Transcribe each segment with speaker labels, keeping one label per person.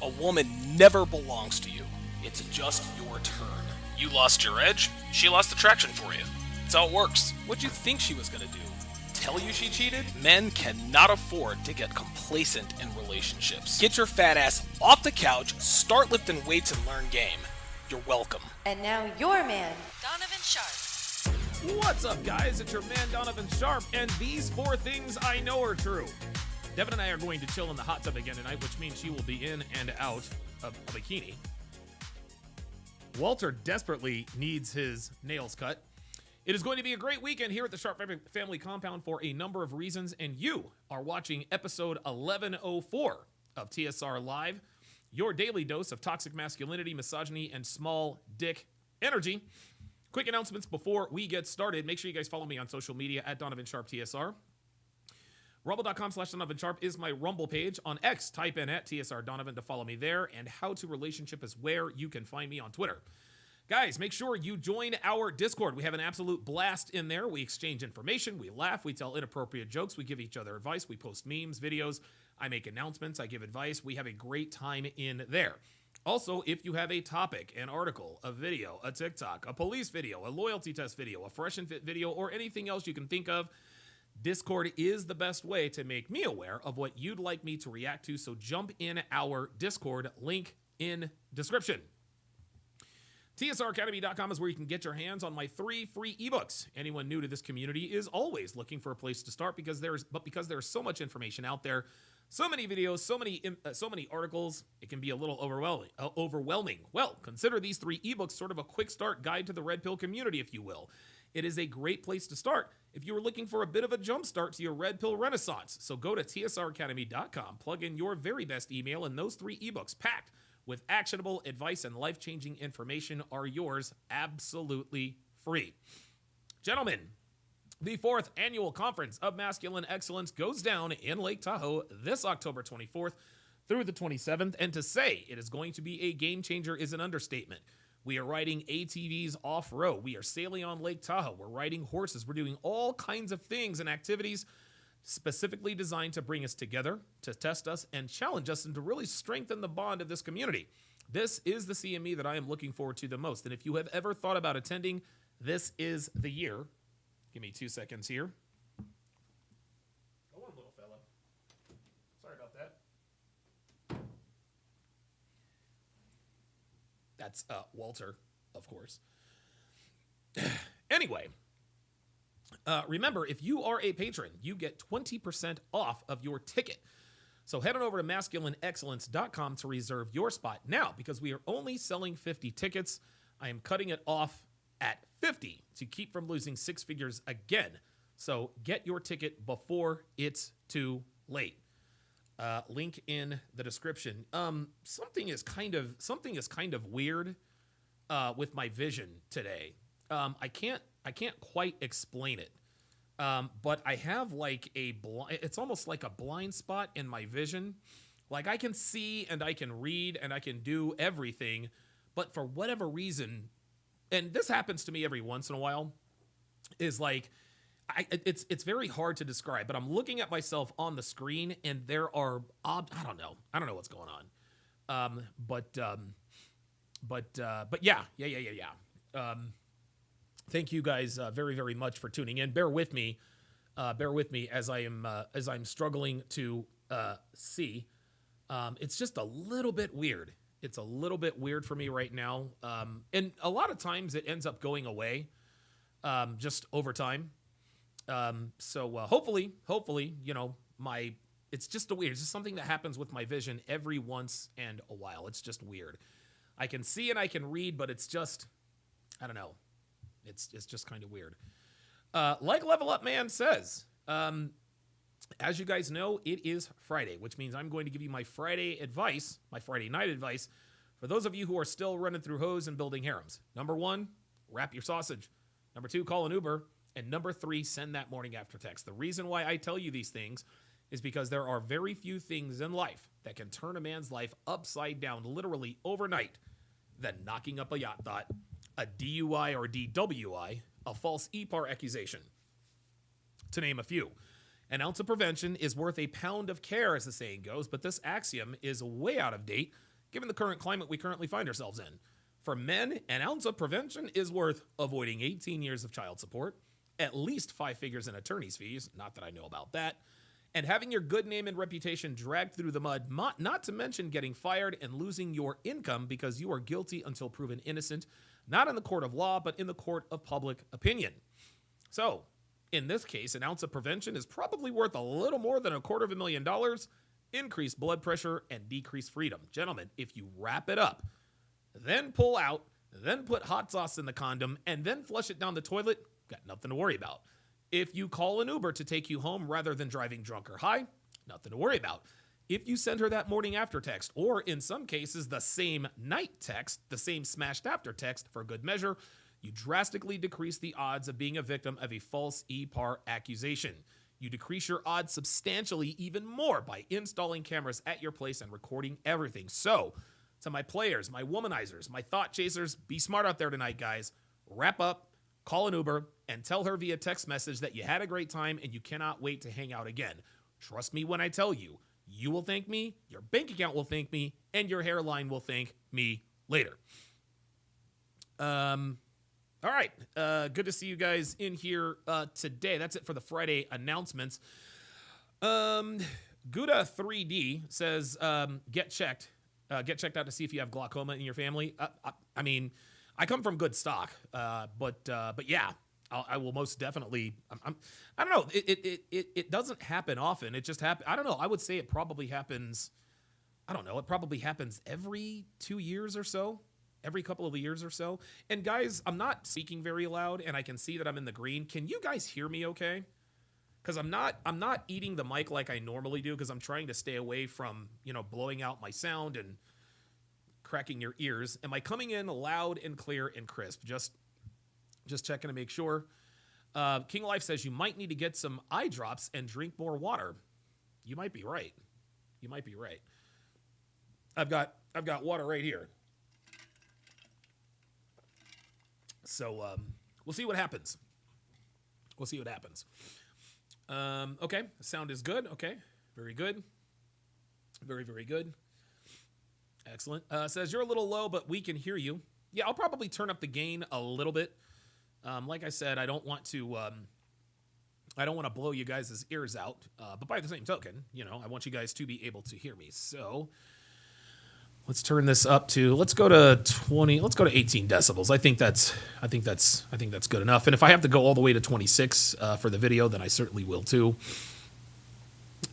Speaker 1: A woman never belongs to you. It's just your turn. You lost your edge, she lost attraction for you. That's how it works. What'd you think she was gonna do? Tell you she cheated? Men cannot afford to get complacent in relationships. Get your fat ass off the couch, start lifting weights, and learn game. You're welcome.
Speaker 2: And now your man,
Speaker 3: Donovan Sharp.
Speaker 4: What's up, guys? It's your man, Donovan Sharp, and these 4 things I know are true. Devin and I are going to chill in the hot tub again tonight, which means she will be in and out of a bikini. Walter desperately needs his nails cut. It is going to be a great weekend here at the Sharp Family Compound for a number of reasons, and you are watching episode 1104 of TSR Live, your daily dose of toxic masculinity, misogyny, and small dick energy. Quick announcements before we get started. Make sure you guys follow me on social media at Donovan Sharp TSR. Rumble.com/Donovan Sharp is my Rumble page. On X, type in at TSR Donovan to follow me there. And How to Relationship is where you can find me on Twitter. Guys, make sure you join our Discord. We have an absolute blast in there. We exchange information, we laugh, we tell inappropriate jokes, we give each other advice, we post memes, videos, I make announcements, I give advice. We have a great time in there. Also, if you have a topic, an article, a video, a TikTok, a police video, a loyalty test video, a fresh and fit video, or anything else you can think of, Discord is the best way to make me aware of what you'd like me to react to, so jump in our Discord, link in description. TSRacademy.com is where you can get your hands on my 3 free ebooks. Anyone new to this community is always looking for a place to start because there's so much information out there, so many videos, so many articles, it can be a little overwhelming. Well, consider these 3 ebooks sort of a quick start guide to the Red Pill community, if you will. It is a great place to start if you were looking for a bit of a jump start to your Red Pill renaissance. So go to tsracademy.com, plug in your very best email, and those 3 ebooks packed with actionable advice and life-changing information are yours absolutely free. Gentlemen, the 4th annual Conference of Masculine Excellence goes down in Lake Tahoe this October 24th through the 27th, and to say it is going to be a game changer is an understatement. We are riding ATVs off-road. We are sailing on Lake Tahoe. We're riding horses. We're doing all kinds of things and activities specifically designed to bring us together, to test us, and challenge us, and to really strengthen the bond of this community. This is the CME that I am looking forward to the most. And if you have ever thought about attending, this is the year. Give me 2 seconds here. Go on, little fella. Sorry about that. That's Walter, of course. Anyway, remember, if you are a patron, you get 20% off of your ticket. So head on over to masculineexcellence.com to reserve your spot now, because we are only selling 50 tickets. I am cutting it off at 50 to keep from losing 6 figures again. So get your ticket before it's too late. Link in the description. Something is kind of weird with my vision today. I can't quite explain it. But I have like it's almost like a blind spot in my vision. Like I can see and I can read and I can do everything, but for whatever reason, and this happens to me every once in a while, is like it's very hard to describe, but I'm looking at myself on the screen and there are I don't know what's going on. But yeah. Thank you guys very, very much for tuning in. Bear with me as I'm struggling to see. It's just a little bit weird. It's a little bit weird for me right now. And a lot of times it ends up going away just over time. So hopefully, it's just it's just something that happens with my vision every once and a while. It's just weird. I can see and I can read, but it's just, I don't know. It's just kind of weird. Like Level Up Man says, as you guys know, it is Friday, which means I'm going to give you my Friday advice, my Friday night advice, for those of you who are still running through hoes and building harems. Number 1, wrap your sausage. Number 2, call an Uber. And number 3, send that morning after text. The reason why I tell you these things is because there are very few things in life that can turn a man's life upside down literally overnight than knocking up a yacht thought, a DUI or DWI, a false EPAR accusation, to name a few. An ounce of prevention is worth a pound of care, as the saying goes, but this axiom is way out of date given the current climate we currently find ourselves in. For men, an ounce of prevention is worth avoiding 18 years of child support, at least 5 figures in attorney's fees, not that I know about that, and having your good name and reputation dragged through the mud, not to mention getting fired and losing your income because you are guilty until proven innocent, not in the court of law, but in the court of public opinion. So, in this case, an ounce of prevention is probably worth a little more than $250,000, increased blood pressure, and decreased freedom. Gentlemen, if you wrap it up, then pull out, then put hot sauce in the condom, and then flush it down the toilet, got nothing to worry about. If you call an Uber to take you home rather than driving drunk or high, nothing to worry about. If you send her that morning after text, or in some cases, the same night text, the same smashed after text for good measure, you drastically decrease the odds of being a victim of a false EPAR accusation. You decrease your odds substantially even more by installing cameras at your place and recording everything. So, to my players, my womanizers, my thought chasers, be smart out there tonight, guys. Wrap up, call an Uber, and tell her via text message that you had a great time and you cannot wait to hang out again. Trust me when I tell you, you will thank me, your bank account will thank me, and your hairline will thank me later. All right. Good to see you guys in here today. That's it for the Friday announcements. Gouda3D says, get checked out to see if you have glaucoma in your family. I mean, I come from good stock, but yeah, I will most definitely. I don't know. It doesn't happen often. It just happens. I don't know. I would say it probably happens. I don't know. It probably happens every 2 years or so, every couple of years or so. And guys, I'm not speaking very loud, and I can see that I'm in the green. Can you guys hear me? Okay? Because I'm not eating the mic like I normally do, because I'm trying to stay away from blowing out my sound and cracking your ears. Am I coming in loud and clear and crisp? Just checking to make sure. King Life says you might need to get some eye drops and drink more water. You might be right. I've got water right here. So we'll see what happens. Okay, the sound is good. Okay, very good. Very, very good. Excellent. Says you're a little low, but we can hear you. Yeah, I'll probably turn up the gain a little bit. Like I said, I don't want to blow you guys' ears out. But by the same token, I want you guys to be able to hear me. So let's turn this up to. Let's go to 18 decibels. I think that's good enough. And if I have to go all the way to 26 for the video, then I certainly will too.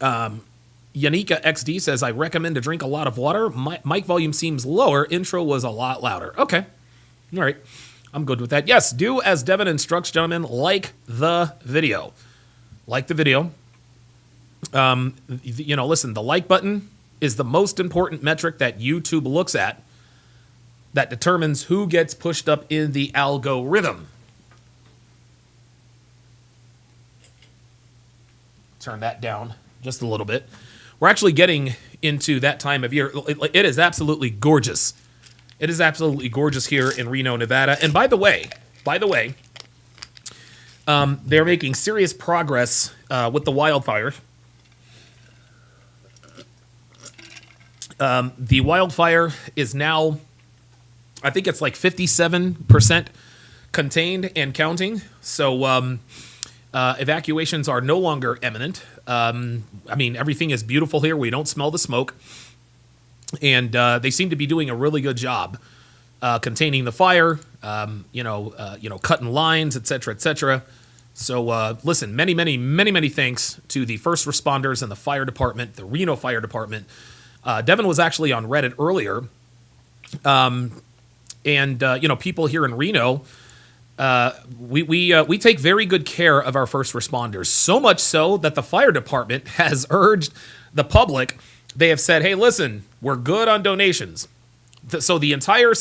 Speaker 4: Yanika XD says, I recommend to drink a lot of water. Mic volume seems lower. Intro was a lot louder. Okay. All right. I'm good with that. Yes, do as Devin instructs, gentlemen. Like the video. Listen, the like button is the most important metric that YouTube looks at that determines who gets pushed up in the algorithm. Turn that down just a little bit. We're actually getting into that time of year. It is absolutely gorgeous. It is absolutely gorgeous here in Reno, Nevada. And by the way, they're making serious progress with the wildfires. The wildfire is now, I think it's like 57% contained and counting. So evacuations are no longer imminent. Everything is beautiful here. We don't smell the smoke. And they seem to be doing a really good job containing the fire, cutting lines, et cetera. So listen, many thanks to the first responders and the fire department, the Reno Fire Department. Devin was actually on Reddit earlier. People here in Reno, we take very good care of our first responders. So much so that the fire department has urged the public. They have said, hey, listen, we're good on donations. So the entire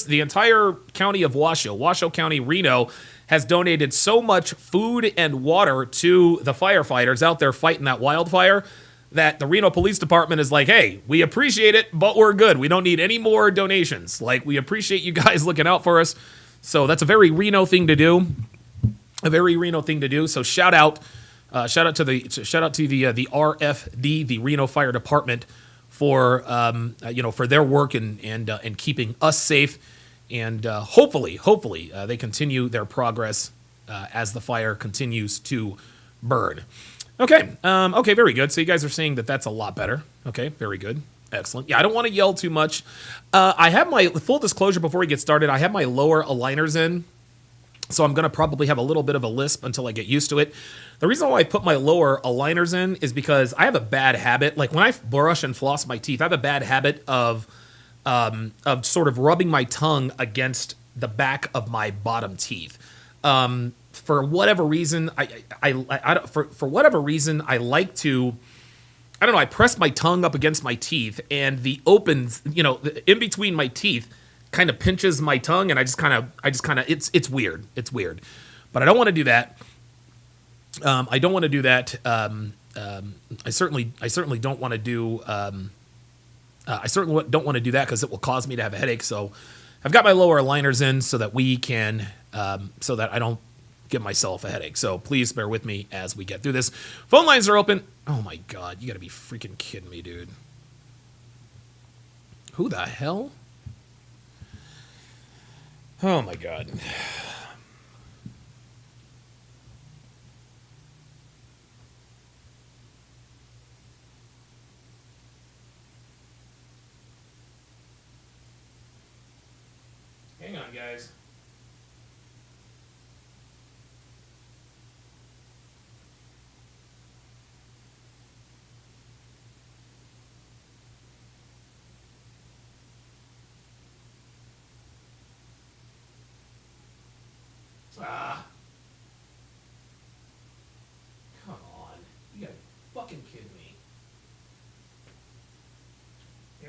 Speaker 4: county of Washoe County, Reno, has donated so much food and water to the firefighters out there fighting that wildfire that the Reno Police Department is like, hey, we appreciate it, but we're good. We don't need any more donations. We appreciate you guys looking out for us. So that's a very Reno thing to do. So shout out to the RFD, the Reno Fire Department, for for their work and keeping us safe, and hopefully they continue their progress as the fire continues to burn. Okay, okay, very good. So you guys are saying that that's a lot better. Okay, very good. Excellent. Yeah, I don't want to yell too much. I have my, full disclosure before we get started, I have my lower aligners in, so I'm going to probably have a little bit of a lisp until I get used to it. The reason why I put my lower aligners in is because I have a bad habit. Like when I brush and floss my teeth, I have a bad habit of sort of rubbing my tongue against the back of my bottom teeth. For whatever reason, for whatever reason, I like to, I don't know, I press my tongue up against my teeth, and the opens, in between my teeth kind of pinches my tongue, and I just kind of, it's weird. It's weird. But I don't want to do that. I don't want to do that. I certainly don't want to do, I certainly don't want to do that because it will cause me to have a headache. So I've got my lower aligners in so that we can, so that I don't give myself a headache. So please bear with me as we get through this. Phone lines are open. Oh my God, you gotta be freaking kidding me, dude. Who the hell? Oh my God. Hang on, guys. Come on. You gotta be fucking kidding me.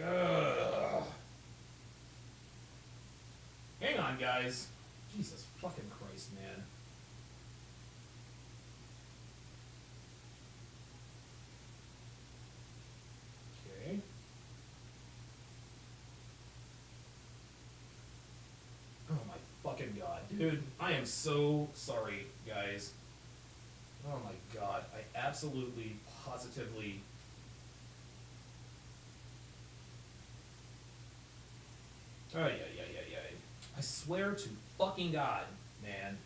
Speaker 4: Ugh. Hang on, guys. Jesus fucking Christ, man. Okay. Oh my fucking God, dude. I am so sorry, guys. Oh my God. I absolutely, positively... Oh, yeah. I swear to fucking God, man.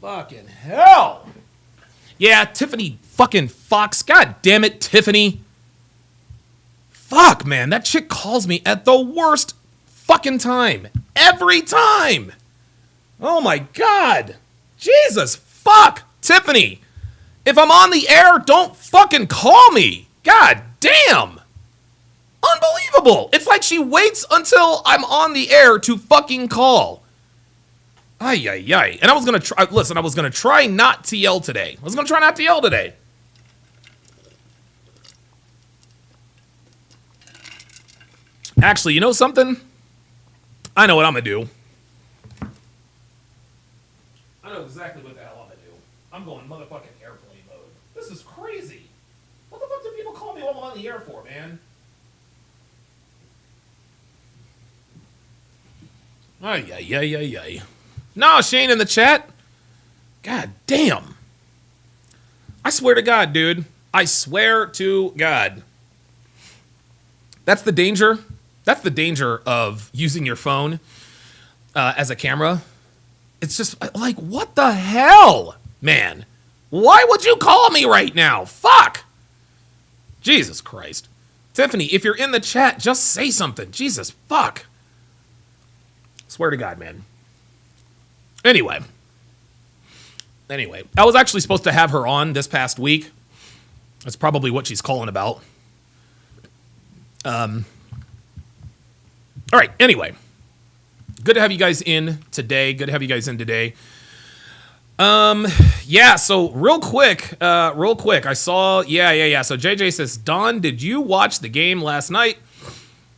Speaker 4: Fucking hell! Yeah, Tiffany fucking Fox. God damn it, Tiffany. Fuck, man. That chick calls me at the worst fucking time. Every time. Oh my God. Jesus fuck. Tiffany. If I'm on the air, don't fucking call me. God damn. Unbelievable. It's like she waits until I'm on the air to fucking call. Ay. And I was going to try, listen, I was going to try not to yell today. Actually, you know something? I know what I'm going to do. I know exactly what the hell I'm going to do. I'm going motherfucking airplane mode. This is crazy. What the fuck do people call me while I'm on the air for, man? Ay. No, Shane in the chat. God damn. I swear to God, dude. I swear to God. That's the danger. That's the danger of using your phone as a camera. It's just like, what the hell, man? Why would you call me right now? Fuck. Jesus Christ. Tiffany, if you're in the chat, just say something. Jesus fuck. Swear to God, man. Anyway, I was actually supposed to have her on this past week. That's probably what she's calling about. All right, anyway. Good to have you guys in today. Yeah, so real quick, I saw, yeah. So JJ says, Don, did you watch the game last night?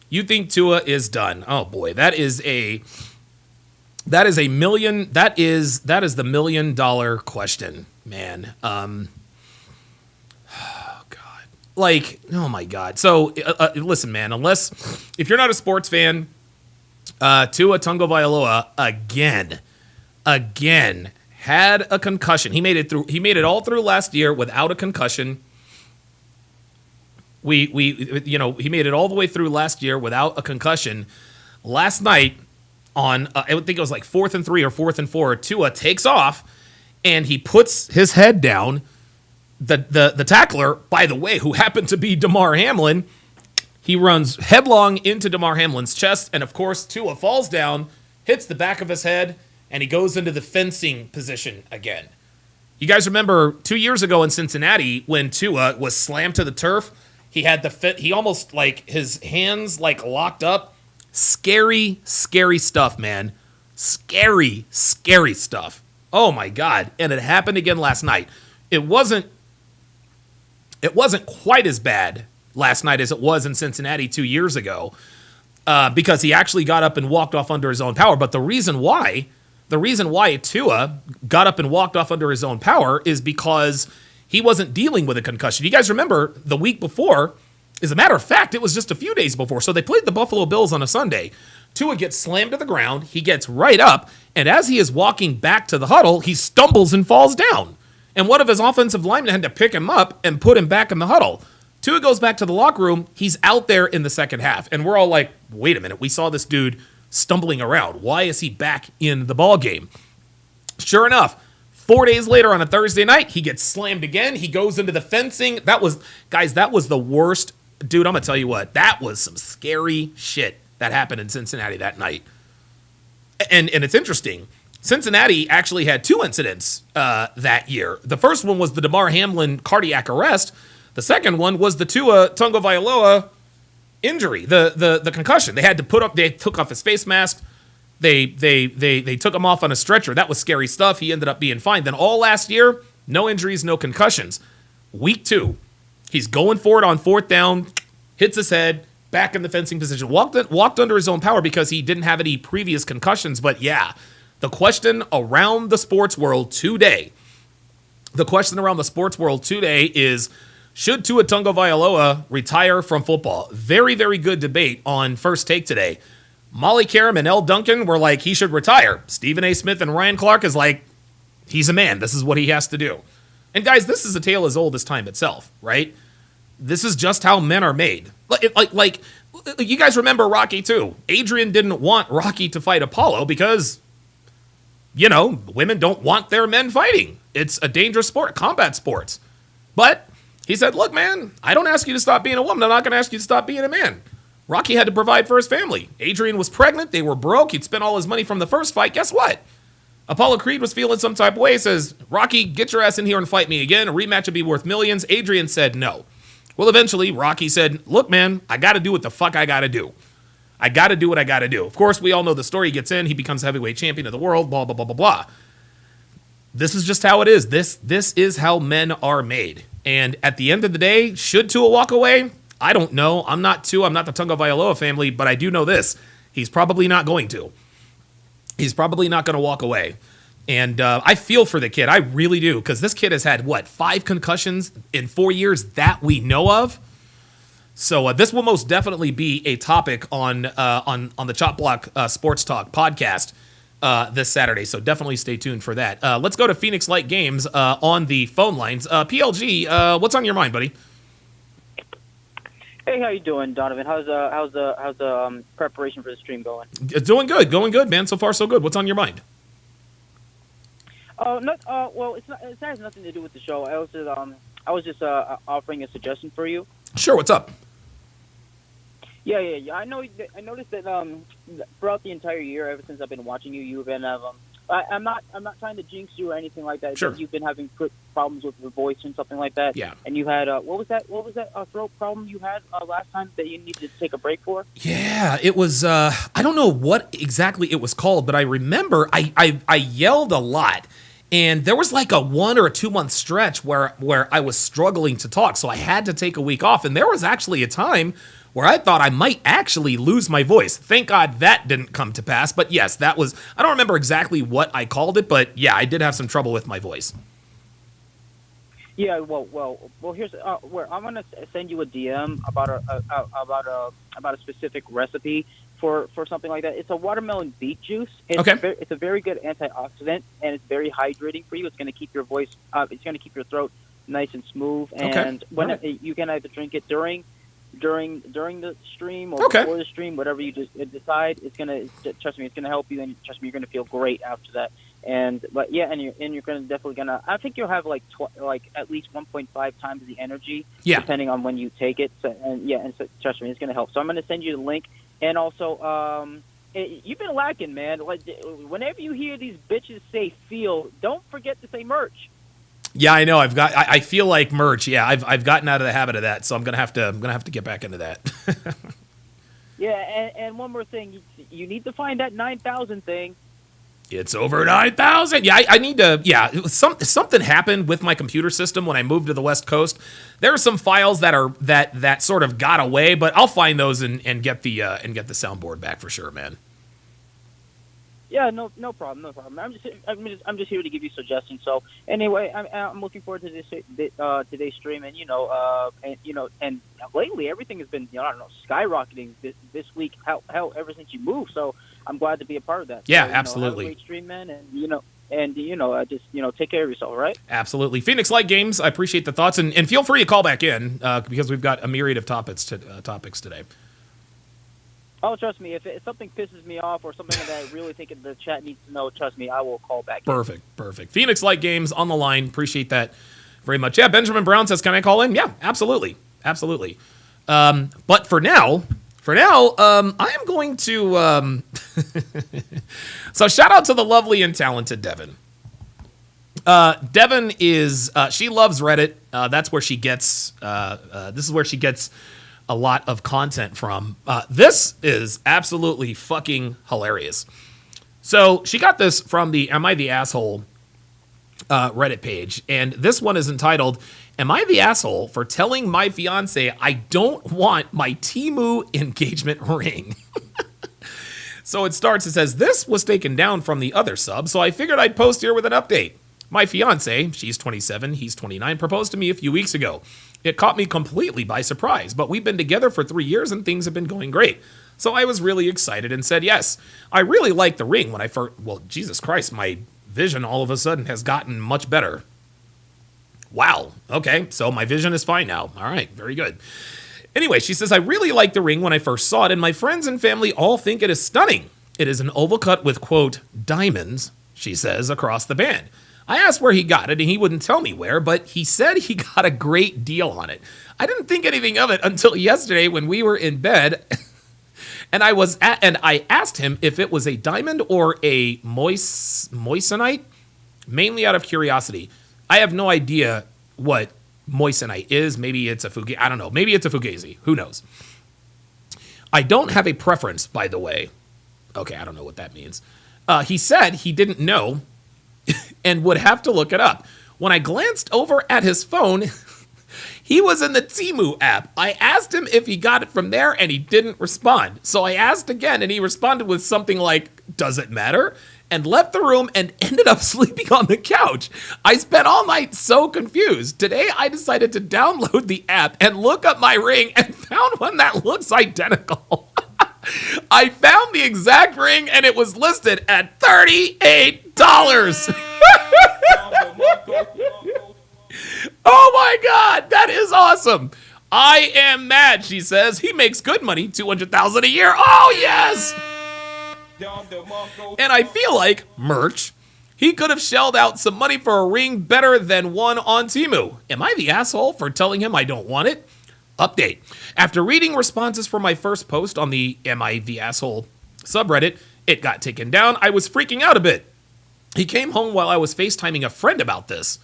Speaker 4: You think Tua is done? Oh boy, that is the $1 million question, man. Oh God, like, oh my God. So listen, man. If you're not a sports fan, Tua Tagovailoa again had a concussion. He made it all through last year without a concussion. he made it all the way through last year without a concussion. Last night on, I would think it was like 4th and 3 or 4th and 4, Tua takes off and he puts his head down. The tackler, by the way, who happened to be Damar Hamlin, he runs headlong into Damar Hamlin's chest, and of course Tua falls down, hits the back of his head, and he goes into the fencing position again. You guys remember 2 years ago in Cincinnati when Tua was slammed to the turf? He had he almost like his hands like locked up. Scary, scary stuff, man. Scary, scary stuff. Oh my God. And it happened again last night. It wasn't quite as bad last night as it was in Cincinnati 2 years ago because he actually got up and walked off under his own power. But the reason why Tua got up and walked off under his own power is because he wasn't dealing with a concussion. You guys remember the week before, as a matter of fact, it was just a few days before. So they played the Buffalo Bills on a Sunday. Tua gets slammed to the ground. He gets right up. And as he is walking back to the huddle, he stumbles and falls down. And one of his offensive linemen had to pick him up and put him back in the huddle. Tua goes back to the locker room. He's out there in the second half. And we're all like, wait a minute. We saw this dude stumbling around. Why is he back in the ball game? Sure enough, 4 days later on a Thursday night, he gets slammed again. He goes into the fencing. That was the worst. Dude, I'm going to tell you what. That was some scary shit that happened in Cincinnati that night. And it's interesting. Cincinnati actually had 2 incidents that year. The first one was the Damar Hamlin cardiac arrest. The second one was the Tua Tagovailoa injury, the concussion. They took off his face mask. They took him off on a stretcher. That was scary stuff. He ended up being fine. Then all last year, no injuries, no concussions. Week 2, he's going for it on 4th down, hits his head, back in the fencing position. Walked under his own power because he didn't have any previous concussions. But yeah, the question around the sports world today is, should Tua Tagovailoa retire from football? Very, very good debate on First Take today. Molly Karam and L. Duncan were like, he should retire. Stephen A. Smith and Ryan Clark is like, he's a man. This is what he has to do. And guys, this is a tale as old as time itself, right? This is just how men are made. Like you guys remember Rocky too. Adrian didn't want Rocky to fight Apollo because, women don't want their men fighting. It's a dangerous sport, combat sports. But he said, look, man, I don't ask you to stop being a woman. I'm not going to ask you to stop being a man. Rocky had to provide for his family. Adrian was pregnant. They were broke. He'd spent all his money from the first fight. Guess what? Apollo Creed was feeling some type of way. He says, Rocky, get your ass in here and fight me again. A rematch would be worth millions. Adrian said no. Well, eventually, Rocky said, look, man, I got to do what the fuck I got to do. I got to do what I got to do. Of course, we all know the story. He gets in. He becomes heavyweight champion of the world, blah, blah, blah, blah, blah. This is just how it is. This is how men are made. And at the end of the day, should Tua walk away? I don't know. I'm not the Tagovailoa family, but I do know this. He's probably not going to. He's probably not going to walk away. And I feel for the kid. I really do. Because this kid has had, 5 concussions in 4 years that we know of? So this will most definitely be a topic on the Chop Block Sports Talk podcast this Saturday. So definitely stay tuned for that. Let's go to Phoenix Light Games on the phone lines. PLG, what's on your mind, buddy?
Speaker 2: Hey, how you doing, Donovan? How's the preparation for the stream going?
Speaker 4: It's going good, man. So far, so good. What's on your mind?
Speaker 2: Well, it has nothing to do with the show. I was just offering a suggestion for you.
Speaker 4: Sure. What's up?
Speaker 2: Yeah. I noticed that throughout the entire year, ever since I've been watching you, you've been I'm not trying to jinx you or anything like that.
Speaker 4: Sure.
Speaker 2: But you've been having problems with your voice and something like that.
Speaker 4: Yeah.
Speaker 2: And you had what was that throat problem you had last time that you needed to take a break for?
Speaker 4: Yeah, it was. I don't know what exactly it was called, but I remember I yelled a lot. And there was like a 1 or 2 month stretch where I was struggling to talk. So I had to take a week off. And there was actually a time where I thought I might actually lose my voice. Thank God that didn't come to pass. But yes, that was, I don't remember exactly what I called it, but yeah, I did have some trouble with my voice.
Speaker 2: Yeah, well. Here's where I'm gonna send you a DM about a specific recipe for something like that. It's a watermelon beet juice. It's a very good antioxidant, and it's very hydrating for you. It's gonna keep your voice. It's gonna keep your throat nice and smooth. And you can either drink it during during the stream or
Speaker 4: Okay.
Speaker 2: before the stream, whatever you just decide. It's gonna trust me. It's gonna help you, and trust me, you're gonna feel great after that. But yeah, and you're gonna. I think you'll have like at least 1.5 times the energy,
Speaker 4: Yeah.
Speaker 2: depending on when you take it. So so trust me, it's gonna help. So I'm gonna send you the link, and also you've been lacking, man. Like whenever you hear these bitches say "feel," don't forget to say merch.
Speaker 4: Yeah, I know. I feel like merch. Yeah, I've gotten out of the habit of that, so I'm gonna have to get back into that.
Speaker 2: Yeah, and one more thing, you need to find that 9,000 thing.
Speaker 4: It's over 9,000. Yeah, I need to. Yeah, something happened with my computer system when I moved to the West Coast. There are some files that sort of got away, but I'll find those and get the soundboard back for sure, man.
Speaker 2: Yeah, no problem. I'm just here to give you suggestions. So anyway, I'm looking forward to today's stream, and and lately everything has been skyrocketing this week. Hell, ever since you moved. So I'm glad to be a part of that.
Speaker 4: Yeah,
Speaker 2: so,
Speaker 4: absolutely.
Speaker 2: Have a great stream, man, and just take care of yourself, all right?
Speaker 4: Absolutely. Phoenix Light Games, I appreciate the thoughts, and feel free to call back in because we've got a myriad of topics today.
Speaker 2: Oh, trust me, if something pisses me off or something that I really think the chat needs to know, trust me, I will call back.
Speaker 4: Perfect. Phoenix Light Games on the line. Appreciate that very much. Yeah, Benjamin Brown says, can I call in? Yeah, absolutely. But for now, I am going to... So shout out to the lovely and talented Devin. Devin is... she loves Reddit. That's where she gets... this is where she gets a lot of content from. This is absolutely fucking hilarious. So she got this from the Am I the Asshole Reddit page, and this one is entitled, Am I the Asshole for Telling My Fiance I Don't Want My Temu Engagement Ring? So it starts, it says, this was taken down from the other sub, so I figured I'd post here with an update. My fiance, she's 27, he's 29, proposed to me a few weeks ago. It caught me completely by surprise, but we've been together for 3 years and things have been going great. So I was really excited and said yes. I really liked the ring when I first... Well, Jesus Christ, my vision all of a sudden has gotten much better. Wow. Okay, so my vision is fine now. All right, very good. Anyway, she says, I really liked the ring when I first saw it, and my friends and family all think it is stunning. It is an oval cut with, quote, diamonds, she says, across the band. I asked where he got it, and he wouldn't tell me where, but he said he got a great deal on it. I didn't think anything of it until yesterday when we were in bed, and I asked him if it was a diamond or a moissanite, mainly out of curiosity. I have no idea what moissanite is. Maybe it's a fugazi. I don't know. Maybe it's a fugazi. Who knows? I don't have a preference, by the way. Okay, I don't know what that means. He said he didn't know and would have to look it up. When I glanced over at his phone, he was in the Temu app. I asked him if he got it from there, and he didn't respond. So I asked again, and he responded with something like, does it matter? And left the room and ended up sleeping on the couch. I spent all night so confused. Today, I decided to download the app and look up my ring and found one that looks identical. I found the exact ring, and it was listed at $38. Oh my God, that is awesome. I am mad, she says. He makes good money, $200,000 a year. Oh yes. And I feel like, merch, he could have shelled out some money for a ring better than one on Temu. Am I the asshole for telling him I don't want it? Update. After reading responses for my first post on the Am I the Asshole subreddit, it got taken down. I was freaking out a bit. He came home while I was FaceTiming a friend about this.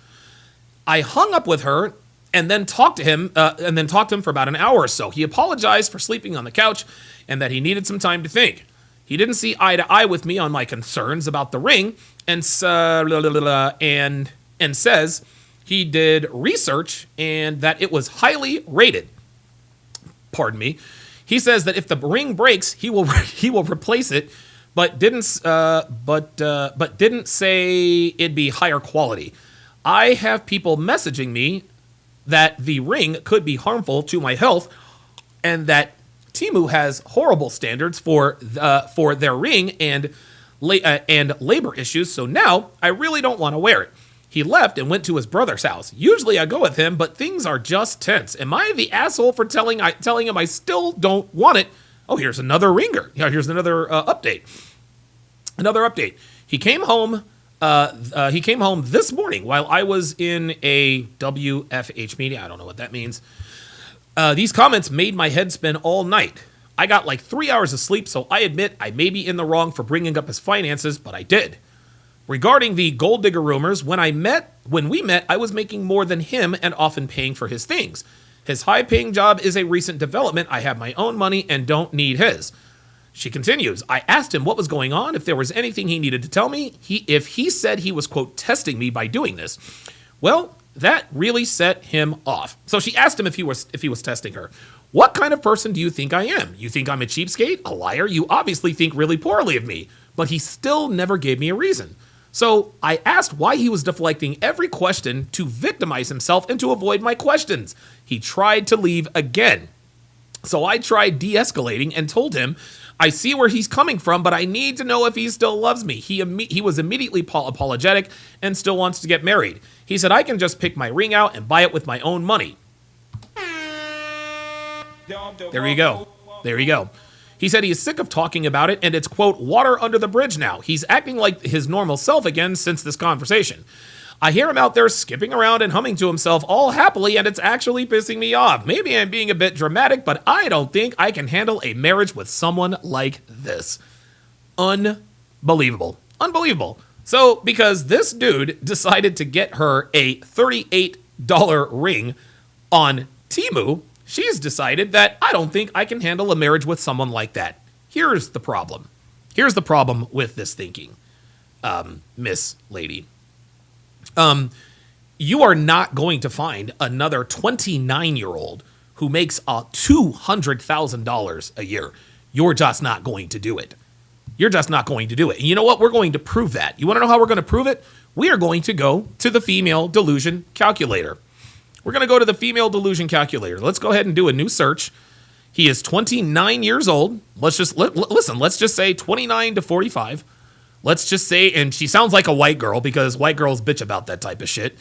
Speaker 4: I hung up with her and then talked to him for about an hour or so. He apologized for sleeping on the couch and that he needed some time to think. He didn't see eye to eye with me on my concerns about the ring and says he did research and that it was highly rated. Pardon me. He says that if the ring breaks, he will replace it, but didn't say it'd be higher quality. I have people messaging me that the ring could be harmful to my health, and that Temu has horrible standards for their ring and labor issues. So now I really don't want to wear it. He left and went to his brother's house. Usually I go with him, but things are just tense. Am I the asshole for telling him I still don't want it? Oh, here's another ringer. Here's another update. Another update. He came home this morning while I was in a WFH meeting. I don't know what that means. These comments made my head spin all night. I got like 3 hours of sleep, so I admit I may be in the wrong for bringing up his finances, but I did. Regarding the gold digger rumors, when we met, I was making more than him and often paying for his things. His high-paying job is a recent development. I have my own money and don't need his. She continues, I asked him what was going on, if there was anything he needed to tell me, if he said he was, quote, testing me by doing this. Well, that really set him off. So she asked him if he was testing her. What kind of person do you think I am? You think I'm a cheapskate, a liar? You obviously think really poorly of me. But he still never gave me a reason. So I asked why he was deflecting every question to victimize himself and to avoid my questions. He tried to leave again. So I tried de-escalating and told him, I see where he's coming from, but I need to know if he still loves me. He was immediately apologetic and still wants to get married. He said, I can just pick my ring out and buy it with my own money. There you go. There you go. He said he is sick of talking about it, and it's, quote, water under the bridge now. He's acting like his normal self again since this conversation. I hear him out there skipping around and humming to himself all happily, and it's actually pissing me off. Maybe I'm being a bit dramatic, but I don't think I can handle a marriage with someone like this. Unbelievable. Unbelievable. So, because this dude decided to get her a $38 ring on Temu, she's decided that I don't think I can handle a marriage with someone like that. Here's the problem. Here's the problem with this thinking, Miss Lady. You are not going to find another 29-year-old who makes $200,000 a year. You're just not going to do it. You're just not going to do it. And you know what? We're going to prove that. You want to know how we're going to prove it? We are going to go to the female delusion calculator. We're going to go to the female delusion calculator. Let's go ahead and do a new search. He is 29 years old. Let's just listen. Let's just say 29 to 45. Let's just say, and she sounds like a white girl because white girls bitch about that type of shit.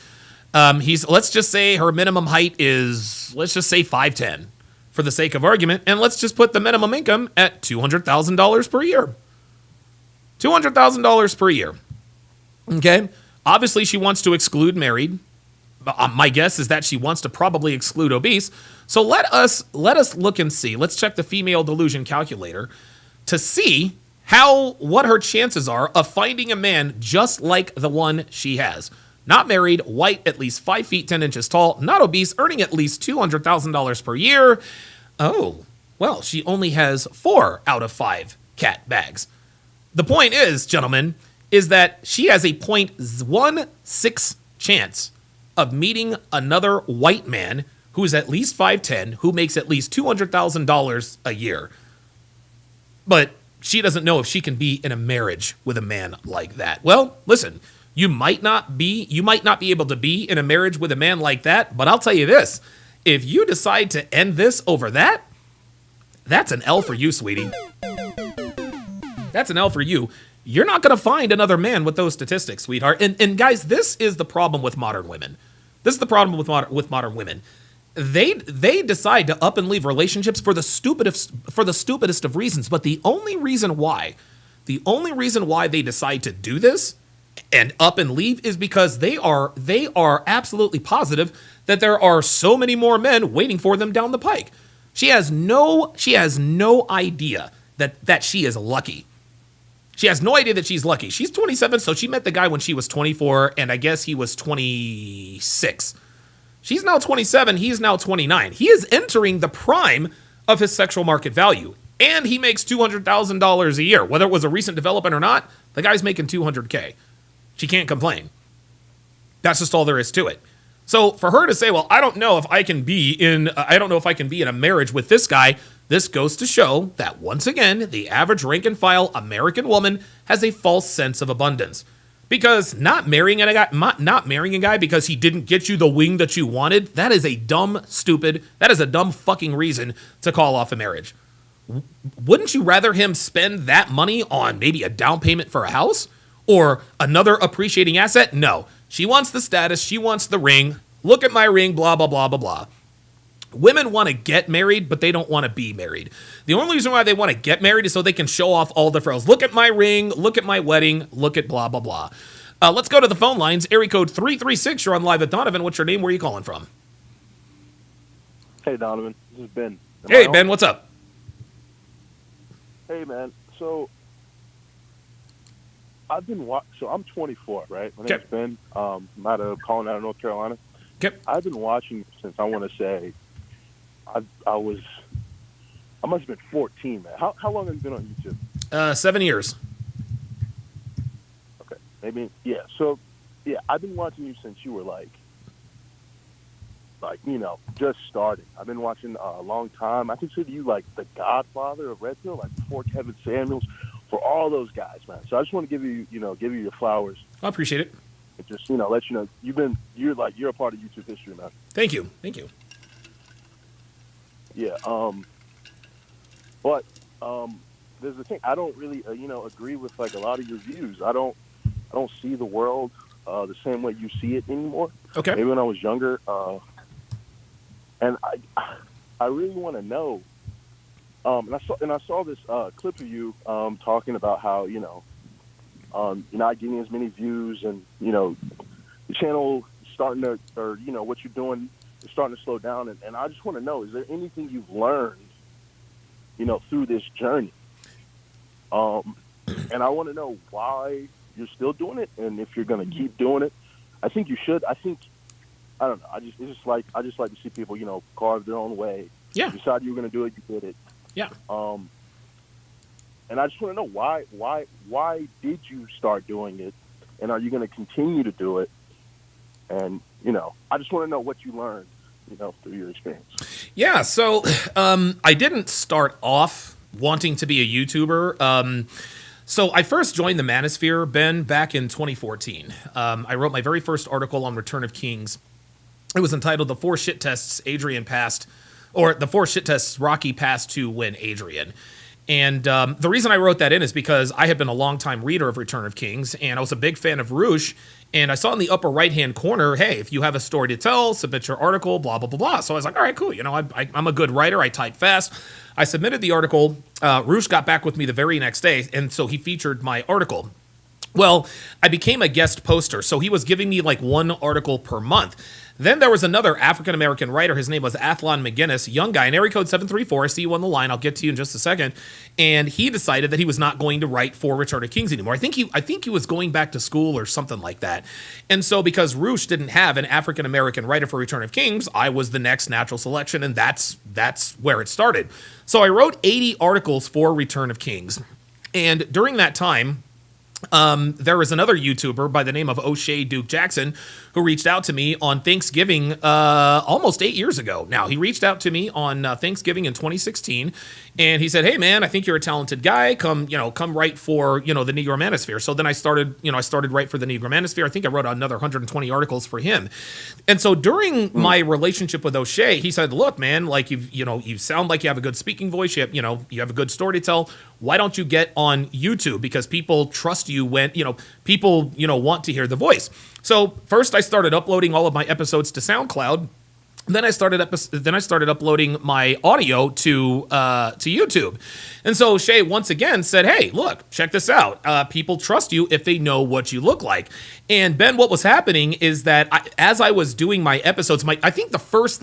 Speaker 4: Let's just say her minimum height is, let's just say 5'10", for the sake of argument, and let's just put the minimum income at $200,000 per year. $200,000 per year. Okay. Obviously, she wants to exclude married. My guess is that she wants to probably exclude obese. So let us look and see. Let's check the female delusion calculator to see what her chances are of finding a man just like the one she has. Not married, white, at least 5 feet 10 inches tall, not obese, earning at least $200,000 per year. Oh, well, she only has 4 out of 5 cat bags. The point is, gentlemen, is that she has a 0.16 chance of meeting another white man who is at least 5'10", who makes at least $200,000 a year. But she doesn't know if she can be in a marriage with a man like that. Well, listen, you might not be able to be in a marriage with a man like that, but I'll tell you this, if you decide to end this over that, that's an L for you, sweetie. That's an L for you. You're not going to find another man with those statistics, sweetheart. And guys, this is the problem with modern women. This is the problem with modern women. They decide to up and leave relationships for the stupidest of reasons. But the only reason why they decide to do this and up and leave is because they are absolutely positive that there are so many more men waiting for them down the pike. She has no idea that she is lucky. She has no idea that she's lucky. She's 27, so she met the guy when she was 24, and I guess he was 26. She's now 27, he's now 29. He is entering the prime of his sexual market value, and he makes $200,000 a year. Whether it was a recent development or not, the guy's making $200K. She can't complain. That's just all there is to it. So for her to say, well, I don't know if I can be in a marriage with this guy, this goes to show that, once again, the average rank-and-file American woman has a false sense of abundance. Because not marrying a guy because he didn't get you the wing that you wanted, that is a dumb fucking reason to call off a marriage. Wouldn't you rather him spend that money on maybe a down payment for a house? Or another appreciating asset? No. She wants the status. She wants the ring. Look at my ring, blah, blah, blah, blah, blah. Women want to get married, but they don't want to be married. The only reason why they want to get married is so they can show off all the frills. Look at my ring. Look at my wedding. Look at blah, blah, blah. Let's go to the phone lines. Area code 336. You're on live with Donovan. What's your name? Where are you calling from?
Speaker 5: Hey, Donovan. This is Ben.
Speaker 4: Hey, Ben. What's up?
Speaker 5: Hey, man. So I've been so I'm 24, right? My name's Ben. I'm out of North Carolina.
Speaker 4: Okay.
Speaker 5: I've been watching since I want to say I must have been 14, man. How long have you been on YouTube?
Speaker 4: 7 years.
Speaker 5: Okay, maybe So I've been watching you since you were like just starting. I've been watching a long time. I consider you like the godfather of Red Pill, like before Kevin Samuels, for all those guys, man. So I just want to give you your flowers.
Speaker 4: I appreciate it.
Speaker 5: And just let you know you're a part of YouTube history, man.
Speaker 4: Thank you.
Speaker 5: Yeah. But there's a thing. I don't really agree with like a lot of your views. I don't see the world the same way you see it anymore.
Speaker 4: Okay.
Speaker 5: Maybe when I was younger, and I really want to know. And I saw this clip of you talking about how you're not getting as many views, and the channel starting to, or what you're doing is starting to slow down. And I just want to know, is there anything you've learned, through this journey? And I want to know why you're still doing it, and if you're going to keep doing it. I think you should. I don't know. I just like to see people, carve their own way.
Speaker 4: Yeah.
Speaker 5: You decided you were going to do it. You did it.
Speaker 4: Yeah.
Speaker 5: And I just want to know why did you start doing it, and are you going to continue to do it? And I just want to know what you learned, through your experience.
Speaker 4: Yeah. So I didn't start off wanting to be a YouTuber. So I first joined the Manosphere, Ben, back in 2014. I wrote my very first article on Return of Kings. It was entitled "The 4 Shit Tests Adrian Passed," or "The 4 Shit Tests Rocky Passed to Win Adrian." And the reason I wrote that in is because I had been a longtime reader of Return of Kings, and I was a big fan of Roosh, and I saw in the upper right-hand corner, hey, if you have a story to tell, submit your article, blah, blah, blah, blah. So I was like, all right, cool. I'm a good writer. I type fast. I submitted the article. Roosh got back with me the very next day, and so he featured my article. Well, I became a guest poster, so he was giving me like 1 article per month. Then there was another African-American writer. His name was Athlon McGinnis, young guy, in area code 734. I see you on the line. I'll get to you in just a second. And he decided that he was not going to write for Return of Kings anymore. I think he was going back to school or something like that. And so because Roosh didn't have an African-American writer for Return of Kings, I was the next natural selection, and that's where it started. So I wrote 80 articles for Return of Kings. And during that time, there was another YouTuber by the name of O'Shea Duke Jackson who reached out to me on Thanksgiving almost 8 years ago. Now, he reached out to me on Thanksgiving in 2016, and he said, hey, man, I think you're a talented guy. Come write for, the Negro Manosphere. So then I started write for the Negro Manosphere. I think I wrote another 120 articles for him. And so during my relationship with O'Shea, he said, look, man, like you sound like you have a good speaking voice. You have a good story to tell. Why don't you get on YouTube? Because people trust you when, people, want to hear the voice. So first I started uploading all of my episodes to SoundCloud. Then I started uploading my audio to YouTube. And so Shay once again said, hey, look, check this out. People trust you if they know what you look like. And Ben, what was happening is that as I was doing my episodes, I think the first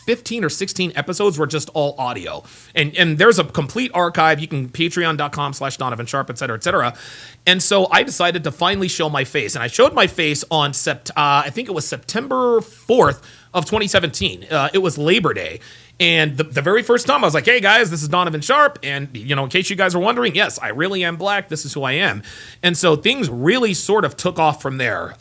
Speaker 4: 15 or 16 episodes were just all audio. And there's a complete archive. You can patreon.com/Donovan Sharp, et cetera, et cetera. And so I decided to finally show my face. And I showed my face on I think it was September 4th of 2017. It was Labor Day. And the very first time I was like, hey guys, this is Donovan Sharp. And, in case you guys are wondering, yes, I really am black. This is who I am. And so things really sort of took off from there.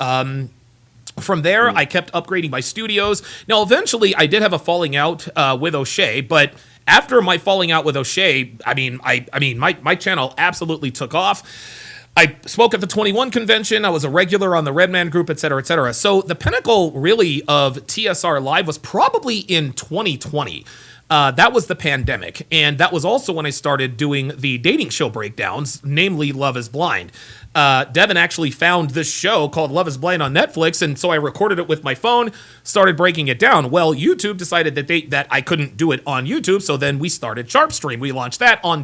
Speaker 4: From there, I kept upgrading my studios. Now, eventually, I did have a falling out with O'Shea, but after my falling out with O'Shea, my channel absolutely took off. I spoke at the 21 convention. I was a regular on the Redman group, et cetera, et cetera. So the pinnacle, really, of TSR Live was probably in 2020. That was the pandemic. And that was also when I started doing the dating show breakdowns, namely Love is Blind. Devin actually found this show called Love is Blind on Netflix, and so I recorded it with my phone, started breaking it down. Well, YouTube decided that I couldn't do it on YouTube, so then we started Sharpstream. We launched that on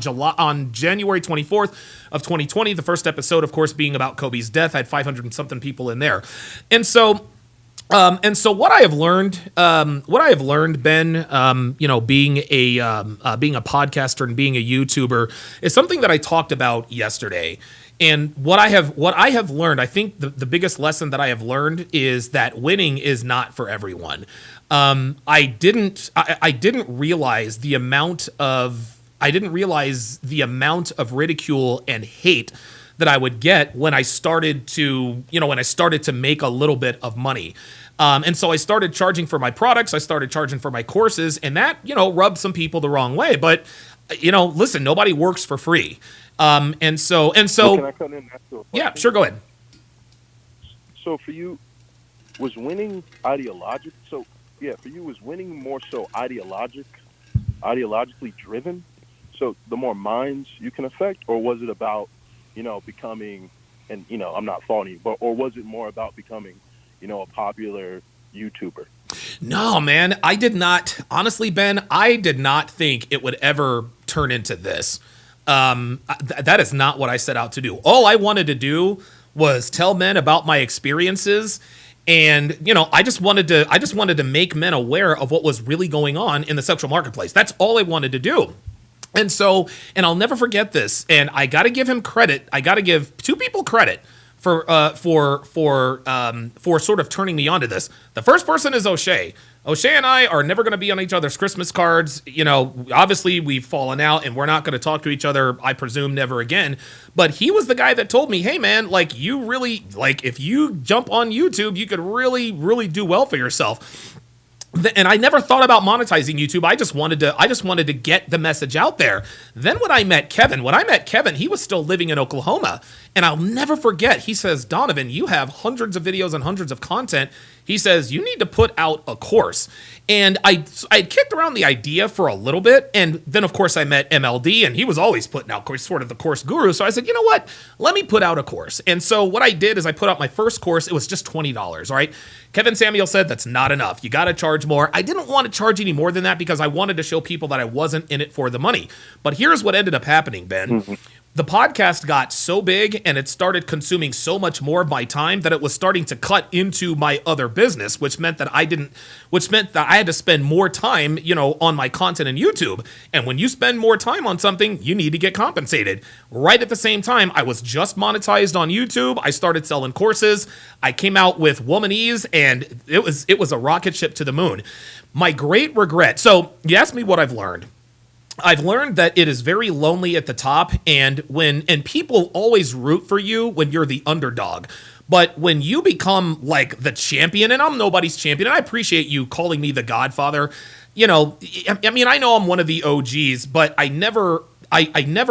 Speaker 4: January 24th of 2020. The first episode, of course, being about Kobe's death. I had 500 and something people in there, and so what I have learned, Ben, being a podcaster and being a YouTuber, is something that I talked about yesterday. And what I have learned, I think the biggest lesson that I have learned is that winning is not for everyone. I didn't realize the amount of ridicule and hate that I would get when I started to make a little bit of money. And so I started charging for my products. I started charging for my courses, and that, rubbed some people the wrong way. But, listen, nobody works for free. And so.
Speaker 5: Well, can I come in and ask you a question?
Speaker 4: Yeah, sure. Go ahead.
Speaker 5: So for you, was winning ideological? So yeah, for you, was winning more so ideologically driven? So the more minds you can affect, or was it about, becoming, and I'm not faulting you, or was it more about becoming, a popular YouTuber?
Speaker 4: No, man, I did not. Honestly, Ben, I did not think it would ever turn into this. That is not what I set out to do. All I wanted to do was tell men about my experiences. And, I just wanted to make men aware of what was really going on in the sexual marketplace. That's all I wanted to do. And so, and I'll never forget this. And I got to give him credit. I got to give two people credit for sort of turning me onto this. The first person is O'Shea. O'Shea and I are never going to be on each other's Christmas cards. Obviously we've fallen out and we're not going to talk to each other, I presume, never again. But he was the guy that told me, hey man, if you jump on YouTube, you could really, really do well for yourself. And I never thought about monetizing YouTube. I just wanted to get the message out there. Then when I met Kevin, he was still living in Oklahoma. And I'll never forget, he says, Donovan, you have hundreds of videos and hundreds of content. He says, you need to put out a course. And I kicked around the idea for a little bit. And then, of course, I met MLD, and he was always putting out course, sort of the course guru. So I said, you know what? Let me put out a course. And so what I did is I put out my first course. It was just $20, all right? Kevin Samuel said that's not enough. You got to charge more. I didn't want to charge any more than that because I wanted to show people that I wasn't in it for the money. But here's what ended up happening, Ben. Mm-hmm. The podcast got so big and it started consuming so much more of my time that it was starting to cut into my other business, which meant that I had to spend more time, on my content in YouTube. And when you spend more time on something, you need to get compensated. Right at the same time, I was just monetized on YouTube. I started selling courses. I came out with Womanese, and it was a rocket ship to the moon. My great regret. So you asked me what I've learned. I've learned that it is very lonely at the top, and people always root for you when you're the underdog. But when you become like the champion, and I'm nobody's champion, and I appreciate you calling me the Godfather. I know I'm one of the OGs, but I never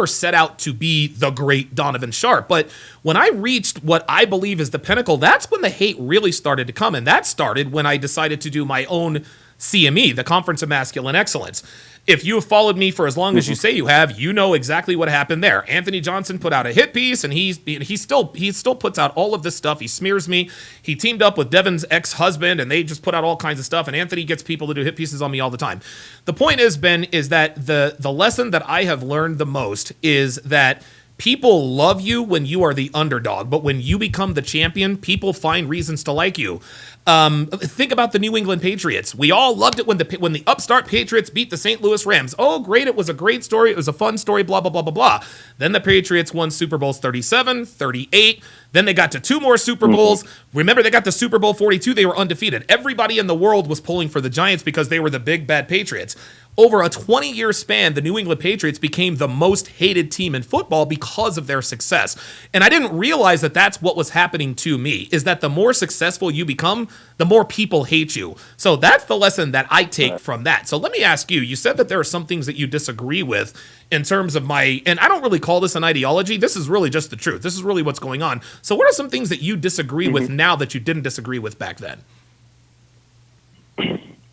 Speaker 4: set out to be the great Donovan Sharp. But when I reached what I believe is the pinnacle, that's when the hate really started to come. And that started when I decided to do my own CME, the Conference of Masculine Excellence. If you have followed me for as long as you say you have, you know exactly what happened there. Anthony Johnson put out a hit piece, and he still puts out all of this stuff. He smears me. He teamed up with Devin's ex-husband, and they just put out all kinds of stuff, and Anthony gets people to do hit pieces on me all the time. The point is, Ben, is that the lesson that I have learned the most is that people love you when you are the underdog, but when you become the champion, people find reasons to like you. Think about the New England Patriots. We all loved it when the upstart Patriots beat the St. Louis Rams. Oh, great. It was a great story. It was a fun story, blah, blah, blah, blah, blah. Then the Patriots won Super Bowls 37, 38. Then they got to two more Super Bowls. Remember, they got to Super Bowl 42. They were undefeated. Everybody in the world was pulling for the Giants because they were the big, bad Patriots. Over a 20-year span, the New England Patriots became the most hated team in football because of their success. And I didn't realize that that's what was happening to me, is that the more successful you become, the more people hate you. So that's the lesson that I take from that. So let me ask you, you said that there are some things that you disagree with in terms of and I don't really call this an ideology. This is really just the truth. This is really what's going on. So what are some things that you disagree with now that you didn't disagree with back then?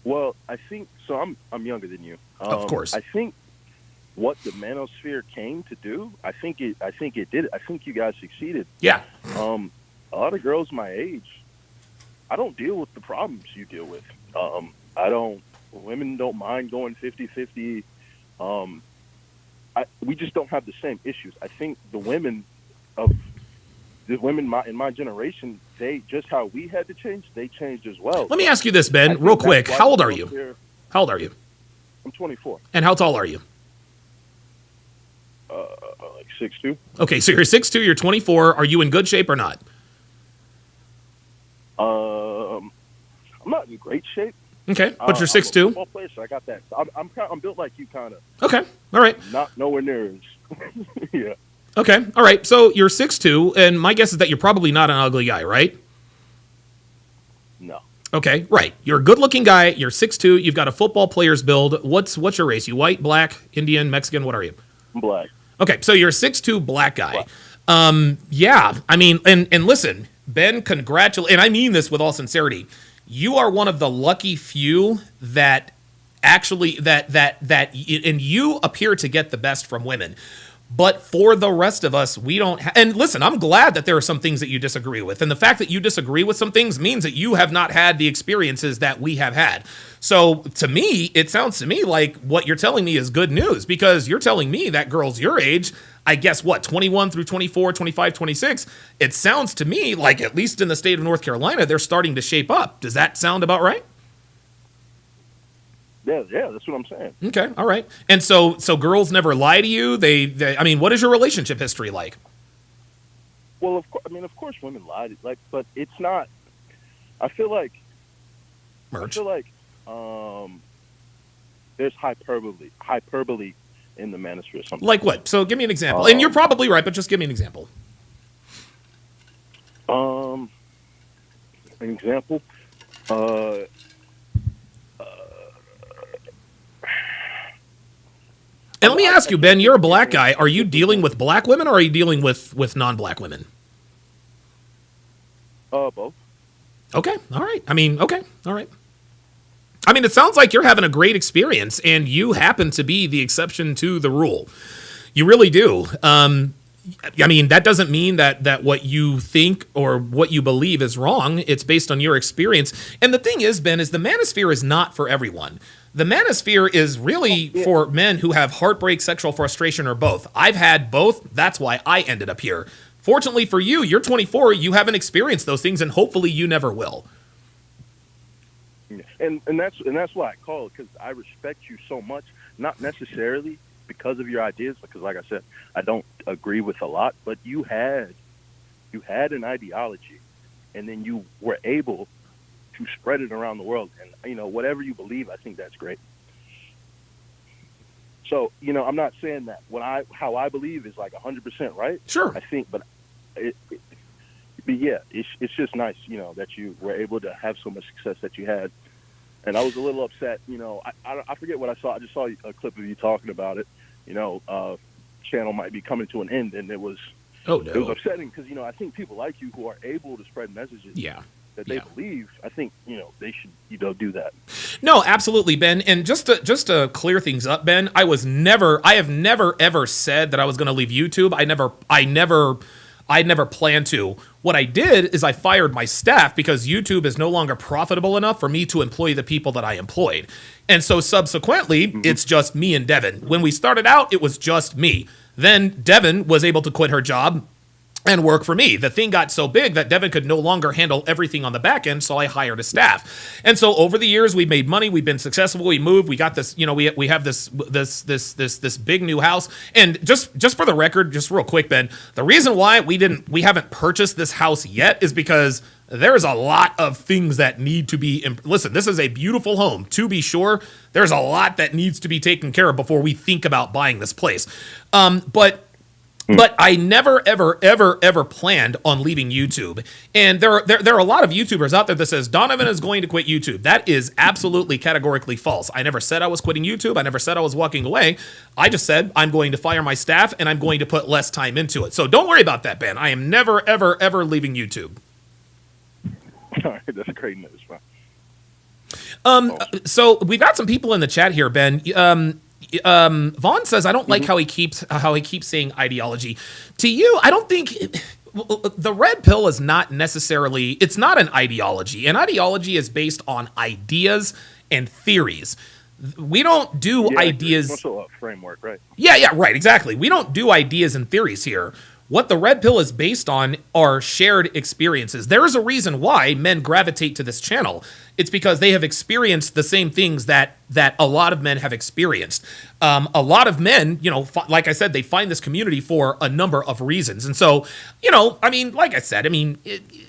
Speaker 5: Well, I think so. I'm younger than you.
Speaker 4: Of course.
Speaker 5: I think what the manosphere came to do, I think it did it. I think you guys succeeded.
Speaker 4: Yeah.
Speaker 5: A lot of girls my age, I don't deal with the problems you deal with. Women don't mind going 50-50. We just don't have the same issues. I think the women in my generation, they just how we had to change, they changed as well.
Speaker 4: Let me ask you this, Ben, real quick. How old are you? How old are you?
Speaker 5: I'm 24.
Speaker 4: And how tall are you?
Speaker 5: Like 6'2".
Speaker 4: Okay, so you're 6'2", you're 24. Are you in good shape or not?
Speaker 5: I'm not in great shape.
Speaker 4: Okay, but you're 6'2".
Speaker 5: I'm a football player, so I got that. I'm built like you, kind of.
Speaker 4: Okay, all right.
Speaker 5: Not nowhere near as. Yeah.
Speaker 4: Okay, all right. So you're 6'2", and my guess is that you're probably not an ugly guy, right?
Speaker 5: No.
Speaker 4: Okay, right. You're a good-looking guy. You're 6'2". You've got a football player's build. What's your race? You white, black, Indian, Mexican? What are you?
Speaker 5: I'm black.
Speaker 4: Okay, so you're a 6'2" black guy.
Speaker 5: Black.
Speaker 4: Yeah, I mean, and listen, Ben, congratulate, and I mean this with all sincerity. You are one of the lucky few that actually and you appear to get the best from women. But for the rest of us, we don't. And listen, I'm glad that there are some things that you disagree with. And the fact that you disagree with some things means that you have not had the experiences that we have had. So to me, it sounds to me like what you're telling me is good news, because you're telling me that girls your age, I guess, 21 through 24, 25, 26, it sounds to me like, at least in the state of North Carolina, they're starting to shape up. Does that sound about right?
Speaker 5: Yeah, that's what I'm saying.
Speaker 4: Okay, all right. And so girls never lie to you. They I mean, what is your relationship history like?
Speaker 5: Well, of course, women lie. But it's not. I feel like there's hyperbole in the manosphere. Something
Speaker 4: like what? So give me an example. And you're probably right, but just give me an example.
Speaker 5: An example.
Speaker 4: And let me ask you, Ben, you're a black guy. Are you dealing with black women, or are you dealing with non-black women?
Speaker 5: Both.
Speaker 4: Okay, all right. I mean, okay, all right. I mean, it sounds like you're having a great experience, and you happen to be the exception to the rule. You really do. I mean, that doesn't mean that what you think or what you believe is wrong. It's based on your experience. And the thing is, Ben, is the manosphere is not for everyone. The manosphere is really for men who have heartbreak, sexual frustration, or both. I've had both. That's why I ended up here. Fortunately for you, you're 24. You haven't experienced those things, and hopefully you never will.
Speaker 5: And that's why I call it, because I respect you so much. Not necessarily because of your ideas, because, like I said, I don't agree with a lot. But you had an ideology, and then you were able to spread it around the world. And, whatever you believe, I think that's great. So, I'm not saying that how I believe is like 100% right.
Speaker 4: Sure.
Speaker 5: I think, but it's just nice, that you were able to have so much success that you had. And I was a little upset, I forget what I saw. I just saw a clip of you talking about it. Channel might be coming to an end, and it was It was upsetting because, I think people like you who are able to spread messages. That they believe, I think, they should, do that.
Speaker 4: No, absolutely, Ben. And just to clear things up, Ben, I have never ever said that I was going to leave YouTube. I never planned to. What I did is I fired my staff because YouTube is no longer profitable enough for me to employ the people that I employed. And so subsequently, it's just me and Devin. When we started out, it was just me. Then Devin was able to quit her job and work for me. The thing got so big that Devin could no longer handle everything on the back end, so I hired a staff. And so over the years, we've made money, we've been successful, we moved, we got this, we have this big new house. And just for the record, just real quick, Ben, the reason why we haven't purchased this house yet is because there's a lot of things that need to be, listen, this is a beautiful home, to be sure. There's a lot that needs to be taken care of before we think about buying this place. But I never, ever, ever, ever planned on leaving YouTube. And there are a lot of YouTubers out there that says Donovan is going to quit YouTube. That is absolutely categorically false. I never said I was quitting YouTube. I never said I was walking away. I just said I'm going to fire my staff and I'm going to put less time into it. So don't worry about that, Ben. I am never, ever, ever leaving YouTube.
Speaker 5: All right, that's great news, man.
Speaker 4: So we've got some people in the chat here, Ben. Vaughn says, I don't like how he keeps saying ideology. To you, I don't think the red pill is not necessarily, it's not an ideology. An ideology is based on ideas and theories. We don't do ideas.
Speaker 5: It's also a framework, right?
Speaker 4: Yeah, right, exactly. We don't do ideas and theories here. What the red pill is based on are shared experiences. There is a reason why men gravitate to this channel. It's because they have experienced the same things that a lot of men have experienced. A lot of men, like I said, they find this community for a number of reasons. And so, like I said,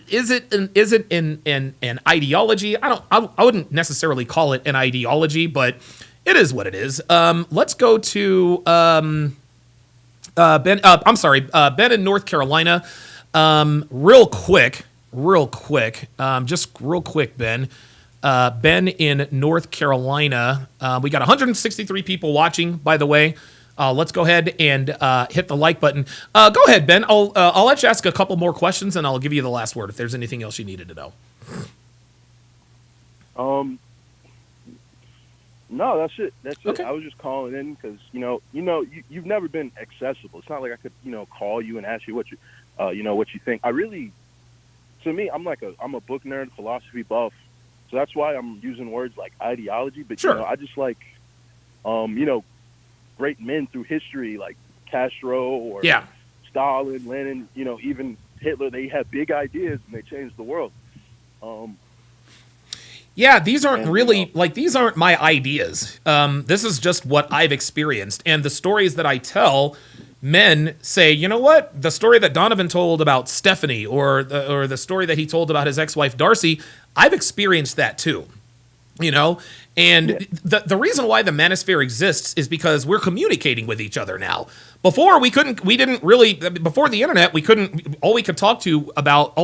Speaker 4: is it an ideology? I wouldn't necessarily call it an ideology, but it is what it is. Let's go to Ben. I'm sorry, Ben in North Carolina. Real quick, just real quick, Ben. Ben in North Carolina. We got 163 people watching, by the way. Let's go ahead and hit the like button. Go ahead, Ben. I'll let you ask a couple more questions, and I'll give you the last word if there's anything else you needed to know.
Speaker 5: No, that's it.
Speaker 4: Okay.
Speaker 5: I was just calling in because you've never been accessible. It's not like I could call you and ask you what you think. To me, I'm a book nerd, philosophy buff, so that's why I'm using words like ideology. But
Speaker 4: sure.
Speaker 5: I just like great men through history like Castro or Stalin, Lenin. Even Hitler. They had big ideas and they changed the world.
Speaker 4: Yeah, these aren't these aren't my ideas. This is just what I've experienced. And the stories that I tell, men say, you know what? The story that Donovan told about Stephanie or the story that he told about his ex-wife Darcy, I've experienced that too. And the reason why the manosphere exists is because we're communicating with each other now. Before before the internet, all we could talk to about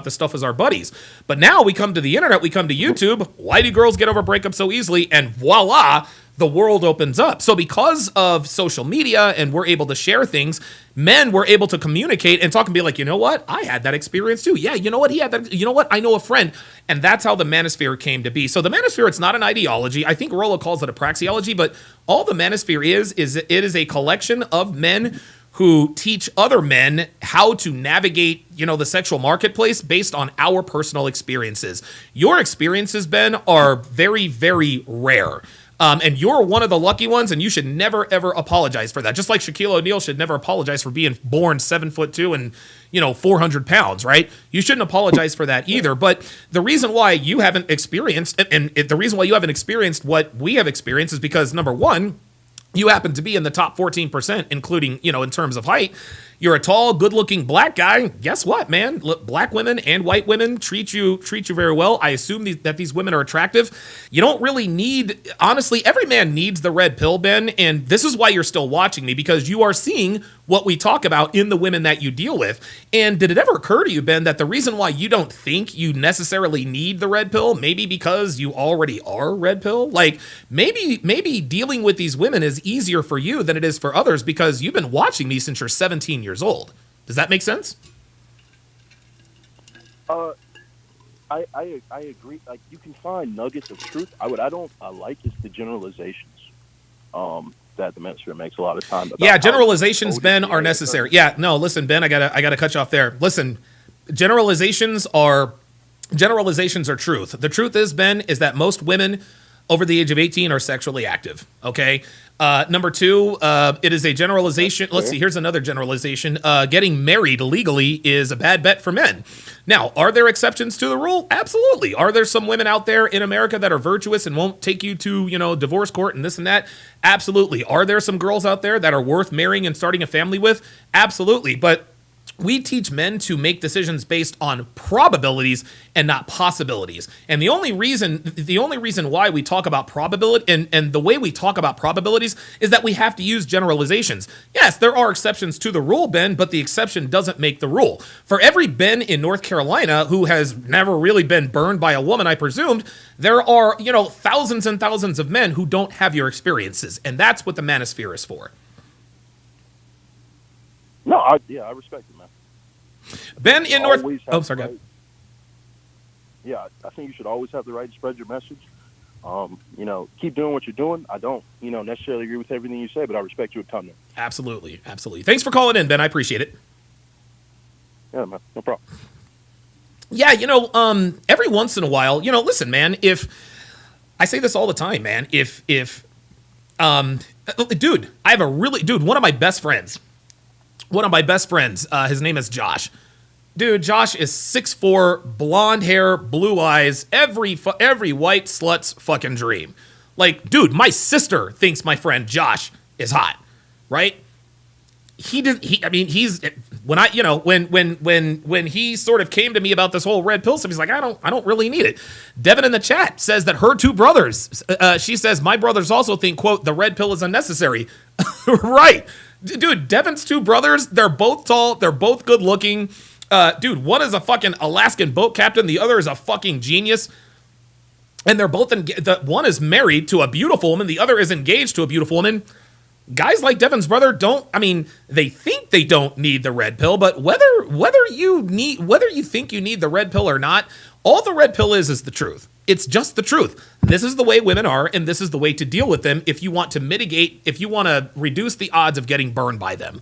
Speaker 4: this stuff was our buddies. But now we come to the internet, we come to YouTube. Why do girls get over breakups so easily? And voila, the world opens up. So because of social media and we're able to share things, men were able to communicate and talk and be like, you know what? I had that experience too. Yeah, you know what? He had that. You know what? I know a friend. And that's how the manosphere came to be. So the manosphere, it's not an ideology. I think Rollo calls it a praxeology, but all the manosphere is it is a collection of men who teach other men how to navigate, the sexual marketplace based on our personal experiences. Your experiences, Ben, are very, very rare. And you're one of the lucky ones, and you should never, ever apologize for that. Just like Shaquille O'Neal should never apologize for being born 7'2" and 400 pounds, right? You shouldn't apologize for that either. But the reason why you haven't experienced, and the reason why you haven't experienced what we have experienced is because, number one, you happen to be in the top 14%, including, in terms of height. You're a tall, good-looking black guy. Guess what, man? Black women and white women treat you very well. I assume that these women are attractive. You don't really need, honestly, every man needs the red pill, Ben, and this is why you're still watching me, because you are seeing what we talk about in the women that you deal with. And did it ever occur to you, Ben, that the reason why you don't think you necessarily need the red pill, maybe because you already are red pill? Like, maybe dealing with these women is easier for you than it is for others because you've been watching me since you're 17 years old. Does that make sense?
Speaker 5: I agree. Like, you can find nuggets of truth. I don't like is the generalizations that the manosphere makes a lot of time.
Speaker 4: Yeah, generalizations, Ben, are necessary. Yeah, no, listen, Ben, I gotta cut you off there. Listen, generalizations are truth. The truth is, Ben, is that most women over the age of 18 are sexually active. Okay. Number two, it is a generalization. Let's see. Here's another generalization. Getting married legally is a bad bet for men. Now, are there exceptions to the rule? Absolutely. Are there some women out there in America that are virtuous and won't take you to, divorce court and this and that? Absolutely. Are there some girls out there that are worth marrying and starting a family with? Absolutely. But we teach men to make decisions based on probabilities and not possibilities. And the only reason why we talk about probability and the way we talk about probabilities is that we have to use generalizations. Yes, there are exceptions to the rule, Ben, but the exception doesn't make the rule. For every Ben in North Carolina who has never really been burned by a woman, I presumed, there are, thousands and thousands of men who don't have your experiences. And that's what the manosphere is for.
Speaker 5: No, I respect it, man.
Speaker 4: Ben in North. Oh, sorry, go ahead.
Speaker 5: yeah, I think you should always have the right to spread your message. You know, keep doing what you're doing. I don't, you know, necessarily agree with everything you say, but I respect you a ton.
Speaker 4: Absolutely. Absolutely. Thanks for calling in, Ben. I appreciate it.
Speaker 5: Yeah, man. No problem.
Speaker 4: Yeah, you know, every once in a while, you know, listen, man, if I say this all the time, man, dude, I have one of my best friends, his name is Josh. Dude, Josh is 6'4", blonde hair, blue eyes, every white slut's fucking dream. Like, dude, my sister thinks my friend Josh is hot, right? When he sort of came to me about this whole red pill stuff, he's like, I don't really need it. Devin in the chat says that her two brothers, she says, my brothers also think, quote, the red pill is unnecessary. Right. Dude, Devin's two brothers, they're both tall, they're both good looking. Dude, one is a fucking Alaskan boat captain, the other is a fucking genius. And they're both, one is married to a beautiful woman, the other is engaged to a beautiful woman. Guys like Devin's brother they think they don't need the red pill, but whether you think you need the red pill or not, all the red pill is the truth. It's just the truth. This is the way women are, and this is the way to deal with them if you want to reduce the odds of getting burned by them.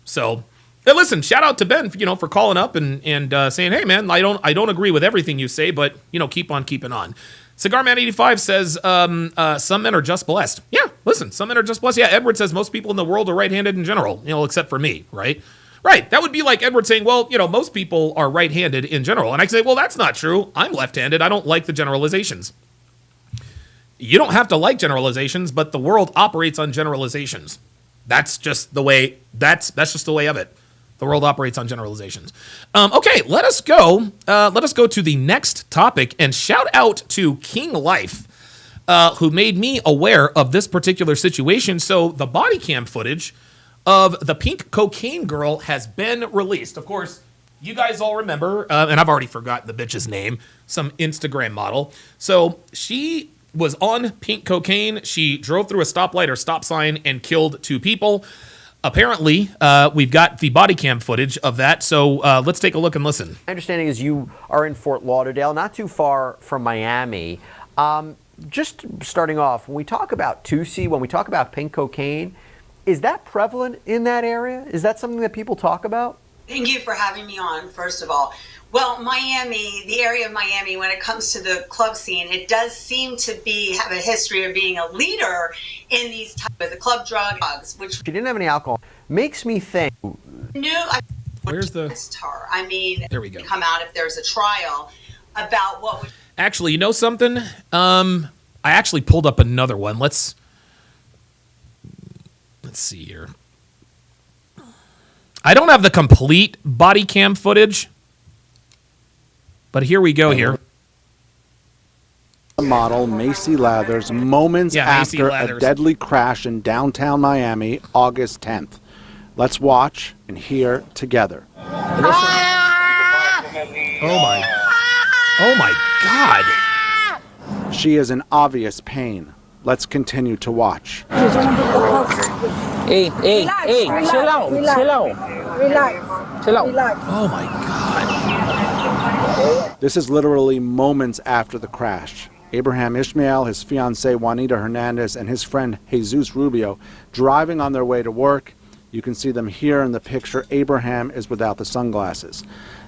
Speaker 4: So, hey, listen, shout out to Ben, you know, for calling up and saying, hey man, I don't agree with everything you say, but you know, keep on keeping on. Cigarman85 says, some men are just blessed. Yeah, listen, some men are just blessed. Yeah, Edward says most people in the world are right-handed in general, you know, except for me, right? Right, that would be like Edward saying, well, you know, most people are right-handed in general. And I say, well, that's not true. I'm left-handed. I don't like the generalizations. You don't have to like generalizations, but the world operates on generalizations. That's just the way, that's just the way of it. The world operates on generalizations. Okay, let us go to the next topic and shout out to King Life, who made me aware of this particular situation. So the body cam footage of the pink cocaine girl has been released. Of course, you guys all remember, and I've already forgotten the bitch's name, some Instagram model. So she was on pink cocaine. She drove through a stoplight or stop sign and killed two people. Apparently, we've got the body cam footage of that, so let's take a look and listen.
Speaker 6: My understanding is you are in Fort Lauderdale, not too far from Miami. Just starting off, when we talk about 2C, when we talk about pink cocaine, is that prevalent in that area? Is that something that people talk about?
Speaker 7: Thank you for having me on, first of all. Well, Miami, the area of Miami, when it comes to the club scene, it does seem to have a history of being a leader in these types of the club drugs, which
Speaker 6: She didn't have any alcohol. Makes me think.
Speaker 4: Where's the?
Speaker 7: Her. I mean,
Speaker 4: there we go.
Speaker 7: Come out if there's a trial about what would.
Speaker 4: Actually, you know something? I actually pulled up another one. Let's see here. I don't have the complete body cam footage, but here we go here.
Speaker 8: Model Macy Lathers moments after a deadly crash in downtown Miami, August 10th. Let's watch and hear together.
Speaker 4: Oh my God.
Speaker 8: She is in obvious pain. Let's continue to watch.
Speaker 9: Hey, chill out. Relax.
Speaker 4: Oh my God.
Speaker 8: This is literally moments after the crash. Abraham Ishmael, his fiancée Juanita Hernandez, and his friend Jesus Rubio driving on their way to work. You can see them here in the picture. Abraham is without the sunglasses.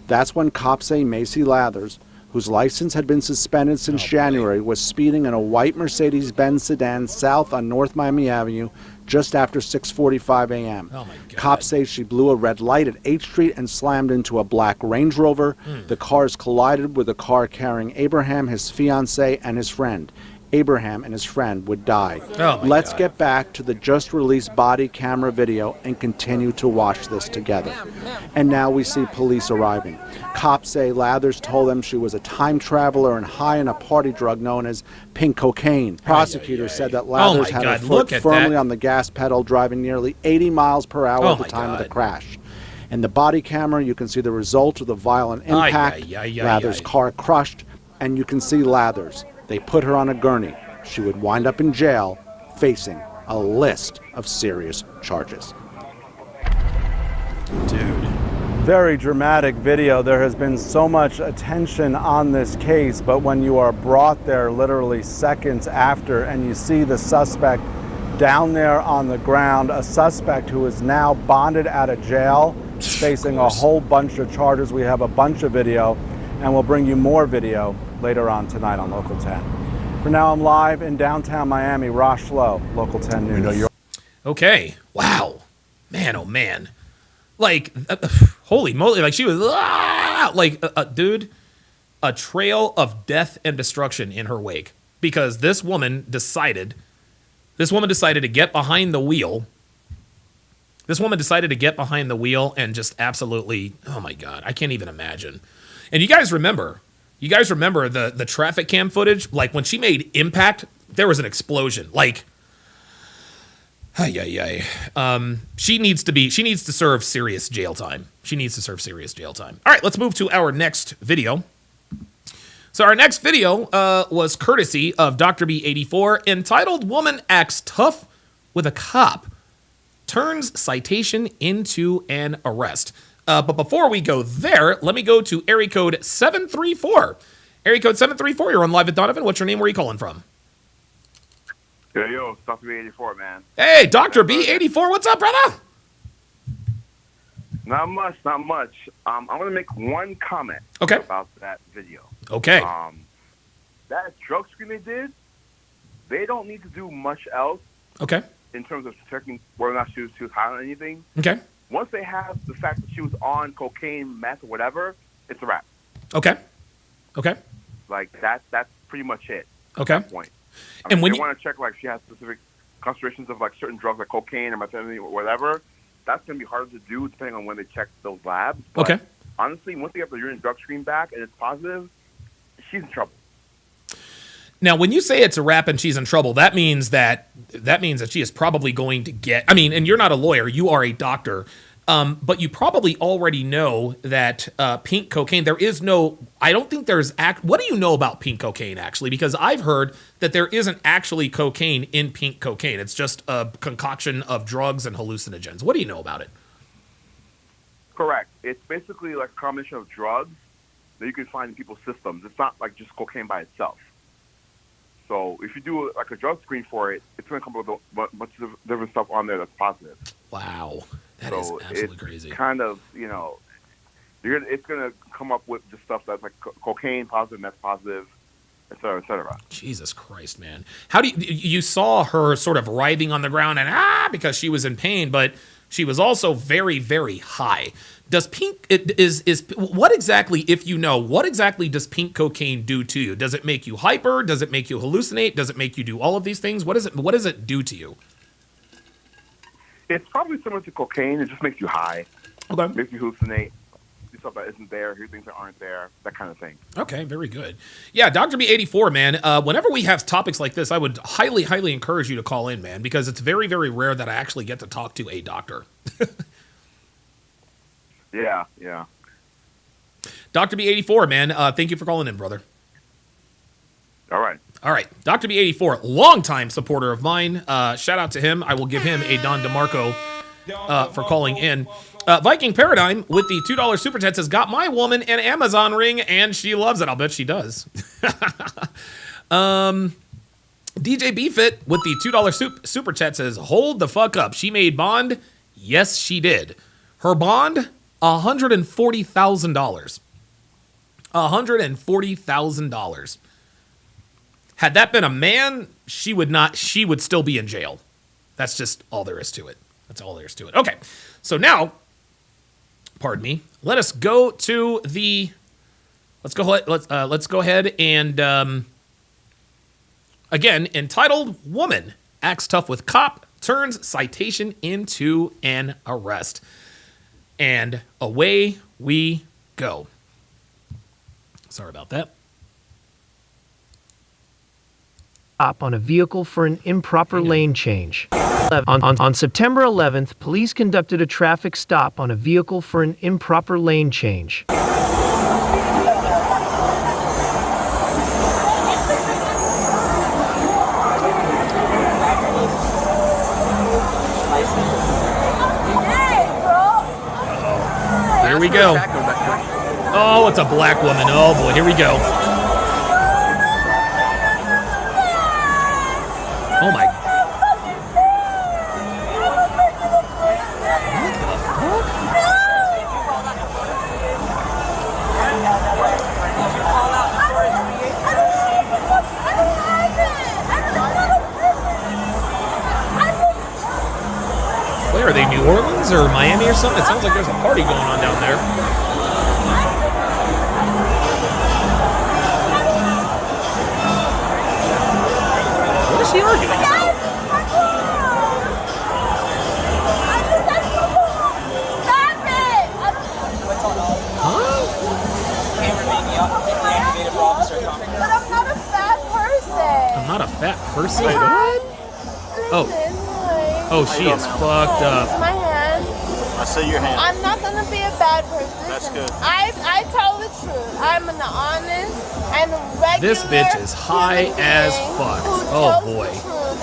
Speaker 8: That's when cops say Macy Lathers, whose license had been suspended since January, was speeding in a white Mercedes-Benz sedan south on North Miami Avenue just after 6:45 a.m.
Speaker 4: Oh my God.
Speaker 8: Cops say she blew a red light at 8th Street and slammed into a black Range Rover. The cars collided with a car carrying Abraham, his fiancée, and his friend. Abraham and his friend would die. Let's get back to the just released body camera video and continue to watch this together. And now we see police arriving. Cops say Lathers told them she was a time traveler and high on a party drug known as pink cocaine. Prosecutors said that Lathers had her foot firmly on the gas pedal, driving nearly 80 miles per hour at the time of the crash. In the body camera, you can see the result of the violent impact. Lathers' car crushed, and you can see Lathers. They put her on a gurney. She would wind up in jail facing a list of serious charges.
Speaker 4: Dude.
Speaker 8: Very dramatic video. There has been so much attention on this case, but when you are brought there literally seconds after and you see the suspect down there on the ground, a suspect who is now bonded out of jail, facing a whole bunch of charges. We have a bunch of video, and we'll bring you more video later on tonight on Local 10. For now, I'm live in downtown Miami. Rosh Lowe, Local 10 News.
Speaker 4: Okay. Wow. Man, oh man. Like, holy moly. Like, she was, dude, a trail of death and destruction in her wake. Because this woman decided to get behind the wheel. This woman decided to get behind the wheel and just absolutely, oh my God, I can't even imagine. And you guys remember the traffic cam footage? Like, when she made impact, there was an explosion. Like, she needs to serve serious jail time. All right, let's move to our next video. So our next video was courtesy of Dr. B84, entitled "Woman Acts Tough with a Cop, Turns Citation into an Arrest." But before we go there, let me go to area code 734. Area code 734, you're on Live at Donovan. What's your name? Where are you calling from?
Speaker 5: Yo, Dr. B84, man.
Speaker 4: Hey, Dr. B84, what's up, brother?
Speaker 5: Not much. I'm going to make one comment about that video.
Speaker 4: Okay.
Speaker 5: That drug screen they did, they don't need to do much else.
Speaker 4: Okay.
Speaker 5: In terms of checking whether or not she was high on anything.
Speaker 4: Okay.
Speaker 5: Once they have the fact that she was on cocaine, meth, or whatever, it's a wrap.
Speaker 4: Okay.
Speaker 5: Like, that's pretty much it.
Speaker 4: Okay.
Speaker 5: At that point. I mean, if they want to check, like, she has specific concentrations of, like, certain drugs, like cocaine or methamphetamine or whatever, that's going to be harder to do depending on when they check those labs. But honestly, once they get the urine drug screen back and it's positive, she's in trouble.
Speaker 4: Now, when you say it's a wrap and she's in trouble, that means that she is probably going to get, I mean, and you're not a lawyer, you are a doctor, but you probably already know that pink cocaine, I don't think there's, what do you know about pink cocaine, actually? Because I've heard that there isn't actually cocaine in pink cocaine. It's just a concoction of drugs and hallucinogens. What do you know about it?
Speaker 5: Correct. It's basically like a combination of drugs that you can find in people's systems. It's not like just cocaine by itself. So if you do like a drug screen for it, it's going to come up with a bunch of different stuff on there that's positive.
Speaker 4: Wow. That is absolutely crazy.
Speaker 5: Kind of, it's going to come up with just stuff that's like cocaine positive, meth positive, et cetera, et cetera.
Speaker 4: Jesus Christ, man. How do you saw her sort of writhing on the ground and because she was in pain, but she was also very, very high. Does what exactly, if you know, what exactly does pink cocaine do to you? Does it make you hyper? Does it make you hallucinate? Does it make you do all of these things? What does it do to you?
Speaker 5: It's probably similar to cocaine. It just makes you high.
Speaker 4: Okay.
Speaker 5: Makes you hallucinate. Do stuff that isn't there. Hear things that aren't there. That kind of thing.
Speaker 4: Okay, very good. Yeah, Dr. B84, man. Whenever we have topics like this, I would highly, highly encourage you to call in, man, because it's very, very rare that I actually get to talk to a doctor.
Speaker 5: Yeah.
Speaker 4: Dr. B84, man, thank you for calling in, brother.
Speaker 5: All right.
Speaker 4: Dr. B84, longtime supporter of mine. Shout out to him. I will give him a Don DeMarco for calling in. Viking Paradigm with the $2 super chat says, got my woman an Amazon ring and she loves it. I'll bet she does. DJ BFit with the $2 super chat says, hold the fuck up. She made bond. Yes, she did. Her bond, $140,000. $140,000. Had that been a man, she would still be in jail. That's just all there is to it. Okay. So now, pardon me. Let's go ahead and again, entitled "Woman Acts Tough with Cop, Turns Citation into an Arrest." And away we go. Sorry about that.
Speaker 10: On a vehicle for an improper lane change. On September 11th, police conducted a traffic stop on a vehicle for an improper lane change.
Speaker 4: Here we go. Oh, it's a black woman. Oh boy, here we go. Oh my. Where are they, New Orleans or Miami or something? It sounds like there's a party going on down there. What is she arguing about? Huh?
Speaker 11: But I'm not a fat person.
Speaker 4: I'm not a fat person? What? Oh. Oh, she is fucked up.
Speaker 11: My hand.
Speaker 12: I see your hand.
Speaker 11: I'm not gonna be a bad person.
Speaker 12: That's good.
Speaker 11: I tell the truth. I'm an honest and regular.
Speaker 4: This bitch is high as fuck. Oh boy.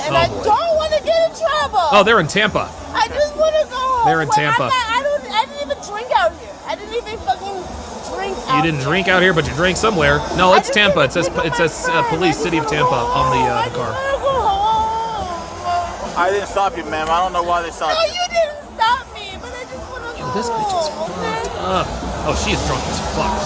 Speaker 11: And I don't want to get in trouble.
Speaker 4: Oh, they're in Tampa.
Speaker 11: I just want to go home.
Speaker 4: They're in Tampa.
Speaker 11: I didn't even drink out here. I didn't even fucking drink out
Speaker 4: You didn't drink out here, but you drank somewhere. No, it's Tampa. It says police, city of Tampa on the car.
Speaker 12: I didn't stop you, ma'am. I don't know why they stopped
Speaker 11: No,
Speaker 12: you.
Speaker 11: you didn't stop me, but I just want to go
Speaker 4: This bitch is fucked up. Oh, she is drunk as fuck.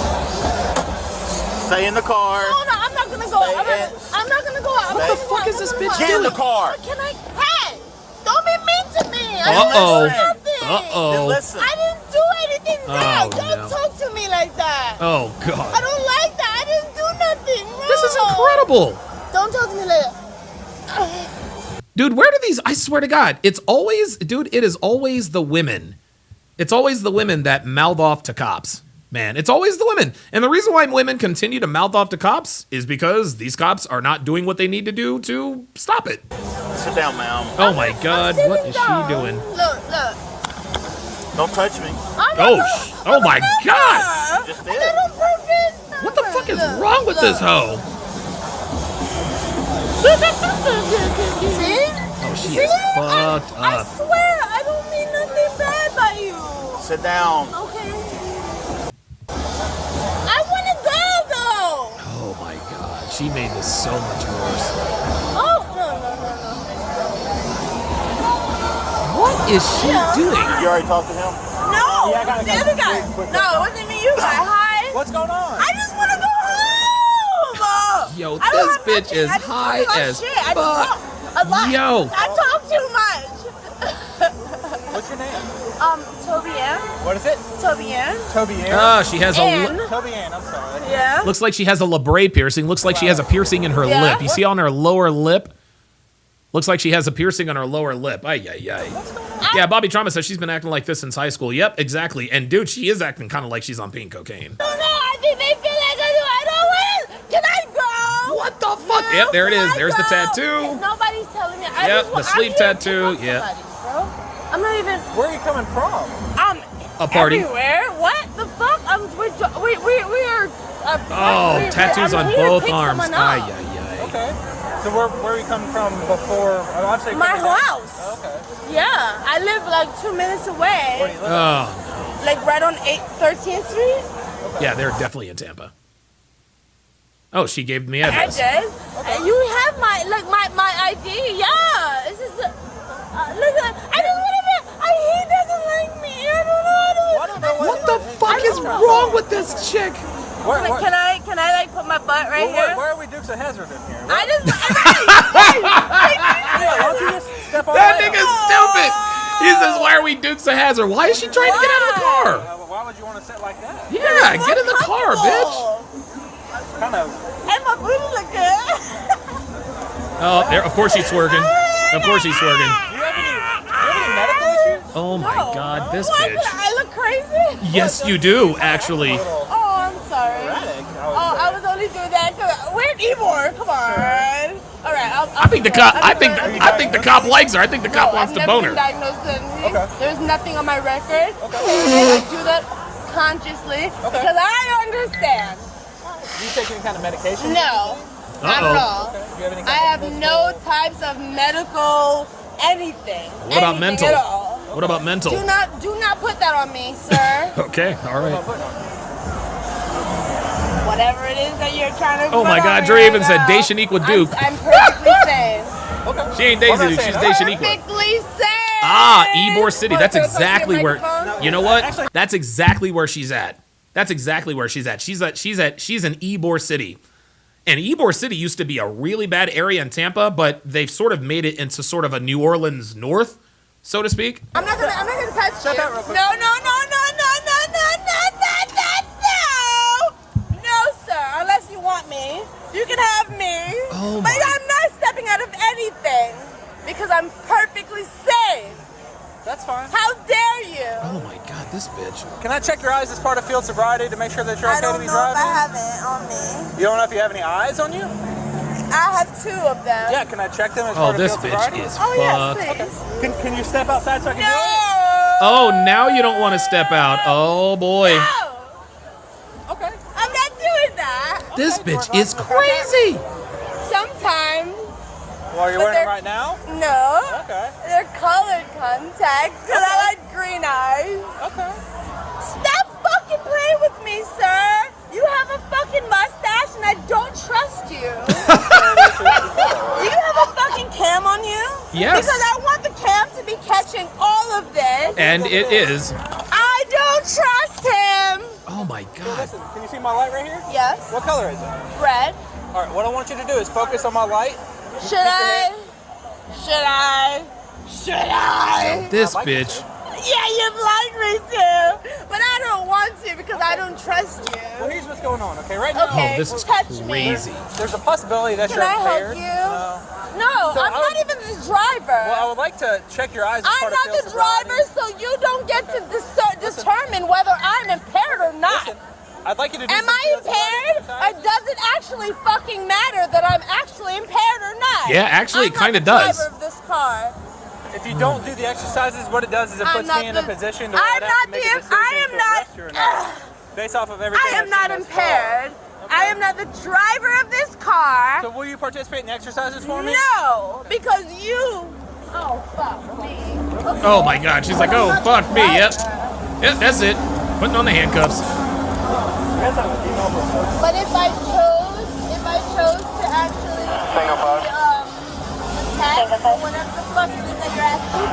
Speaker 12: Stay in the car.
Speaker 11: No, I'm not gonna go. I'm not gonna go out.
Speaker 4: What the fuck is this bitch
Speaker 12: Get in
Speaker 4: doing?
Speaker 12: the car.
Speaker 11: Can I? Hey! Don't be mean to me.
Speaker 4: Uh-oh.
Speaker 11: I didn't do nothing.
Speaker 4: Uh-oh.
Speaker 12: Listen.
Speaker 11: I didn't do anything wrong.
Speaker 4: Oh,
Speaker 11: Don't
Speaker 4: no.
Speaker 11: talk to me like that.
Speaker 4: Oh,
Speaker 11: I
Speaker 4: God.
Speaker 11: don't like that. I didn't do nothing wrong.
Speaker 4: This is incredible.
Speaker 11: Don't talk to me like that.
Speaker 4: Dude, where do these, I swear to God, it's always, dude, it is always the women. It's always the women that mouth off to cops. Man, it's always the women. And the reason why women continue to mouth off to cops is because these cops are not doing what they need to do to stop it.
Speaker 12: Sit down, ma'am.
Speaker 4: Oh my God, what is she doing?
Speaker 11: Look.
Speaker 12: Don't touch me.
Speaker 4: Oh my God.
Speaker 12: Just
Speaker 11: I
Speaker 12: did.
Speaker 11: did it on purpose.
Speaker 4: What the fuck is wrong with this hoe?
Speaker 11: See?
Speaker 4: Oh, she
Speaker 11: See?
Speaker 4: is fucked
Speaker 11: I
Speaker 4: up.
Speaker 11: swear, I don't mean nothing bad by you.
Speaker 12: Sit down.
Speaker 11: Okay. I want to go, though.
Speaker 4: Oh my God, she made this so much worse.
Speaker 11: Oh, no.
Speaker 4: What is she doing?
Speaker 12: You already talked to him?
Speaker 11: No, the other guy. No, it wasn't me, you guy. Hi.
Speaker 12: What's going on?
Speaker 11: I just want to go home.
Speaker 4: Yo,
Speaker 11: I don't
Speaker 4: this
Speaker 11: have
Speaker 4: bitch
Speaker 11: nothing.
Speaker 4: is
Speaker 11: I just
Speaker 4: high
Speaker 11: talk
Speaker 4: as
Speaker 11: shit. I just
Speaker 4: fuck.
Speaker 11: talk a lot.
Speaker 4: Yo.
Speaker 11: I talk too much.
Speaker 12: What's your name?
Speaker 11: Toby Ann.
Speaker 12: What is it?
Speaker 11: Toby Ann.
Speaker 12: Toby Ann.
Speaker 4: Oh, she has
Speaker 11: Ann.
Speaker 12: Toby Ann, I'm sorry.
Speaker 11: Yeah.
Speaker 4: looks like she has a labrae piercing. Looks like she has a piercing in her
Speaker 11: Yeah.
Speaker 4: lip. You see on her lower lip? Looks like she has a piercing on her lower lip. Ay. Yeah, Bobby Trauma says she's been acting like this since high school. Yep, exactly. And dude, she is acting kind of like she's on pink cocaine.
Speaker 11: No, I think they feel like I don't win. Can I go?
Speaker 4: What the fuck? Yep, there it is.
Speaker 11: Can I
Speaker 4: There's the
Speaker 11: go?
Speaker 4: tattoo.
Speaker 11: Nobody's telling me.
Speaker 4: Yep, the sleeve tattoo. Yeah.
Speaker 11: Bro. I'm not even.
Speaker 12: Where are you coming from?
Speaker 4: A party.
Speaker 11: Everywhere. What the fuck? We are.
Speaker 4: Oh, tattoos on both arms. Ay.
Speaker 12: Okay. So where are you coming from before? I'm saying
Speaker 11: My house.
Speaker 12: Okay.
Speaker 11: Yeah, I live like 2 minutes away.
Speaker 12: Where do you live?
Speaker 4: Oh,
Speaker 11: Like right on 13th Street.
Speaker 4: yeah, they're definitely in Tampa. Oh, she gave me
Speaker 11: I
Speaker 4: address.
Speaker 11: did. You have my ID. Yeah. This is. Look at. I just want to. He doesn't like me. I don't know.
Speaker 4: What the fuck is wrong with this chick?
Speaker 11: Can I like put my butt right here?
Speaker 12: Where are we Dukes of Hazzard in here?
Speaker 11: I just.
Speaker 12: Why don't you just step on
Speaker 4: That
Speaker 12: out?
Speaker 4: nigga's stupid. He says, "Why are we Dukes of Hazzard? Why is she trying to get out of the car?
Speaker 12: Why would you want to sit like that?
Speaker 4: Yeah, get in the car, bitch."
Speaker 12: Kind of.
Speaker 11: And my booty look good.
Speaker 4: Oh, there. Of course she's swerving. Of course she's swerving.
Speaker 12: Do you have any medical issues?
Speaker 4: Oh my God, this
Speaker 11: What?
Speaker 4: bitch.
Speaker 11: I look crazy?
Speaker 4: Yes, you do actually.
Speaker 11: Oh, I'm sorry. I was only doing that because we're Ivor. Come on. All right.
Speaker 4: I think the cop. I think the cop likes her. I think the cop wants to bone her.
Speaker 11: I've never been diagnosed with anything. There's nothing on my record. I do that consciously because I understand.
Speaker 12: Do you take any kind of medication?
Speaker 11: No, not at all.
Speaker 12: Okay. Do you have any kind
Speaker 11: I
Speaker 12: of
Speaker 11: have
Speaker 12: physical-
Speaker 11: no types of medical anything.
Speaker 4: What about
Speaker 11: Anything
Speaker 4: mental?
Speaker 11: At all.
Speaker 4: What about mental?
Speaker 11: Do not put that on me, sir.
Speaker 4: Okay, all right.
Speaker 11: Whatever it is that you're trying to
Speaker 4: Oh
Speaker 11: put
Speaker 4: my
Speaker 11: on
Speaker 4: God,
Speaker 11: me
Speaker 4: Dre
Speaker 11: right
Speaker 4: even said
Speaker 11: now,
Speaker 4: Dashaniqua Duke.
Speaker 11: I'm perfectly sane.
Speaker 12: Okay.
Speaker 4: She ain't Daisy Duke, she's Dashaniqua.
Speaker 11: Perfectly sane.
Speaker 4: Ah, Ybor City. That's
Speaker 11: Can I talk to
Speaker 4: exactly
Speaker 11: your
Speaker 4: where.
Speaker 11: microphone?
Speaker 4: You know what? That's exactly where she's at. That's exactly where she's at. She's in Ybor City. And Ybor City used to be a really bad area in Tampa, but they've sort of made it into sort of a New Orleans North, so to speak.
Speaker 11: I'm not gonna touch
Speaker 12: Shut
Speaker 11: you.
Speaker 12: that real quick.
Speaker 11: No, sir. Unless you want me, you can have me.
Speaker 4: Oh
Speaker 11: but
Speaker 4: my.
Speaker 11: I'm not stepping out of anything because I'm perfectly safe.
Speaker 12: That's fine.
Speaker 11: How dare you?
Speaker 4: Oh my God, this bitch.
Speaker 12: Can I check your eyes as part of field sobriety to make sure that you're
Speaker 11: I
Speaker 12: okay to
Speaker 11: don't
Speaker 12: be
Speaker 11: know if
Speaker 12: driving?
Speaker 11: I have it on me.
Speaker 12: You don't know if you have any eyes on you?
Speaker 11: I have 2 of them.
Speaker 12: Yeah, can I check them as
Speaker 4: Oh,
Speaker 12: part of
Speaker 4: this
Speaker 12: field
Speaker 4: bitch
Speaker 12: sobriety?
Speaker 4: is
Speaker 11: Oh yes,
Speaker 4: fucked.
Speaker 11: please.
Speaker 12: Can you step outside so I can do it?
Speaker 11: No.
Speaker 4: Oh, now you don't want to step out. Oh boy.
Speaker 11: No.
Speaker 12: Okay.
Speaker 11: I'm not doing that.
Speaker 4: This bitch is crazy.
Speaker 11: Sometimes.
Speaker 12: Well, are you
Speaker 11: But
Speaker 12: wearing them
Speaker 11: they're-
Speaker 12: right now?
Speaker 11: No.
Speaker 12: Okay.
Speaker 11: They're colored contacts because I like green eyes.
Speaker 12: Okay.
Speaker 11: Stop fucking playing with me, sir. You have a fucking mustache and I don't trust you. Do you have a fucking cam on you?
Speaker 4: Yes.
Speaker 11: Because I want the cam to be catching all of this.
Speaker 4: And it is.
Speaker 11: I don't trust him.
Speaker 4: Oh my God.
Speaker 12: Listen, can you see my light right here?
Speaker 11: Yes.
Speaker 12: What color is it?
Speaker 11: Red.
Speaker 12: All right, what I want you to do is focus on my light.
Speaker 11: Should I? Should I? Should I?
Speaker 4: This bitch.
Speaker 11: Yeah, you'd like me to, but I don't want to because I don't trust
Speaker 12: Well,
Speaker 11: you.
Speaker 12: here's what's going on, okay? Right now,
Speaker 11: Okay,
Speaker 4: Oh, this is
Speaker 11: touch me.
Speaker 4: crazy.
Speaker 12: there's a possibility that
Speaker 11: Can
Speaker 12: you're
Speaker 11: I
Speaker 12: impaired.
Speaker 11: help you? No,
Speaker 12: So
Speaker 11: I'm
Speaker 12: I
Speaker 11: not
Speaker 12: would-
Speaker 11: even the driver.
Speaker 12: Well, I would like to check your eyes as
Speaker 11: I'm
Speaker 12: part of
Speaker 11: not
Speaker 12: field
Speaker 11: the
Speaker 12: sobriety.
Speaker 11: driver, so you don't get to determine whether I'm impaired or not.
Speaker 12: Listen, I'd like you to do
Speaker 11: Am
Speaker 12: some
Speaker 11: I
Speaker 12: field sobriety
Speaker 11: impaired? Or
Speaker 12: exercises.
Speaker 11: does it actually fucking matter that I'm actually impaired or not?
Speaker 4: Yeah, actually, it
Speaker 11: I'm not
Speaker 4: kinda
Speaker 11: the
Speaker 4: does.
Speaker 11: driver of this car.
Speaker 12: If you don't do the exercises, what it does is it
Speaker 11: I'm
Speaker 12: puts
Speaker 11: not
Speaker 12: me in a
Speaker 11: the-
Speaker 12: position to where
Speaker 11: I'm
Speaker 12: I'd have
Speaker 11: not
Speaker 12: to make
Speaker 11: the-
Speaker 12: a decision
Speaker 11: I am
Speaker 12: to
Speaker 11: not-
Speaker 12: arrest you or not. Based off of everything
Speaker 11: I am
Speaker 12: I've
Speaker 11: not
Speaker 12: seen thus far.
Speaker 11: impaired. I am not the driver of this car.
Speaker 12: So will you participate in the exercises for me?
Speaker 11: No, because you. Oh fuck me. Okay.
Speaker 4: Oh my God. She's like, oh, fuck me. Yep. Yep, that's it. Putting on the handcuffs.
Speaker 11: But if I chose to actually attack or whatever the fuck it is that you're asking.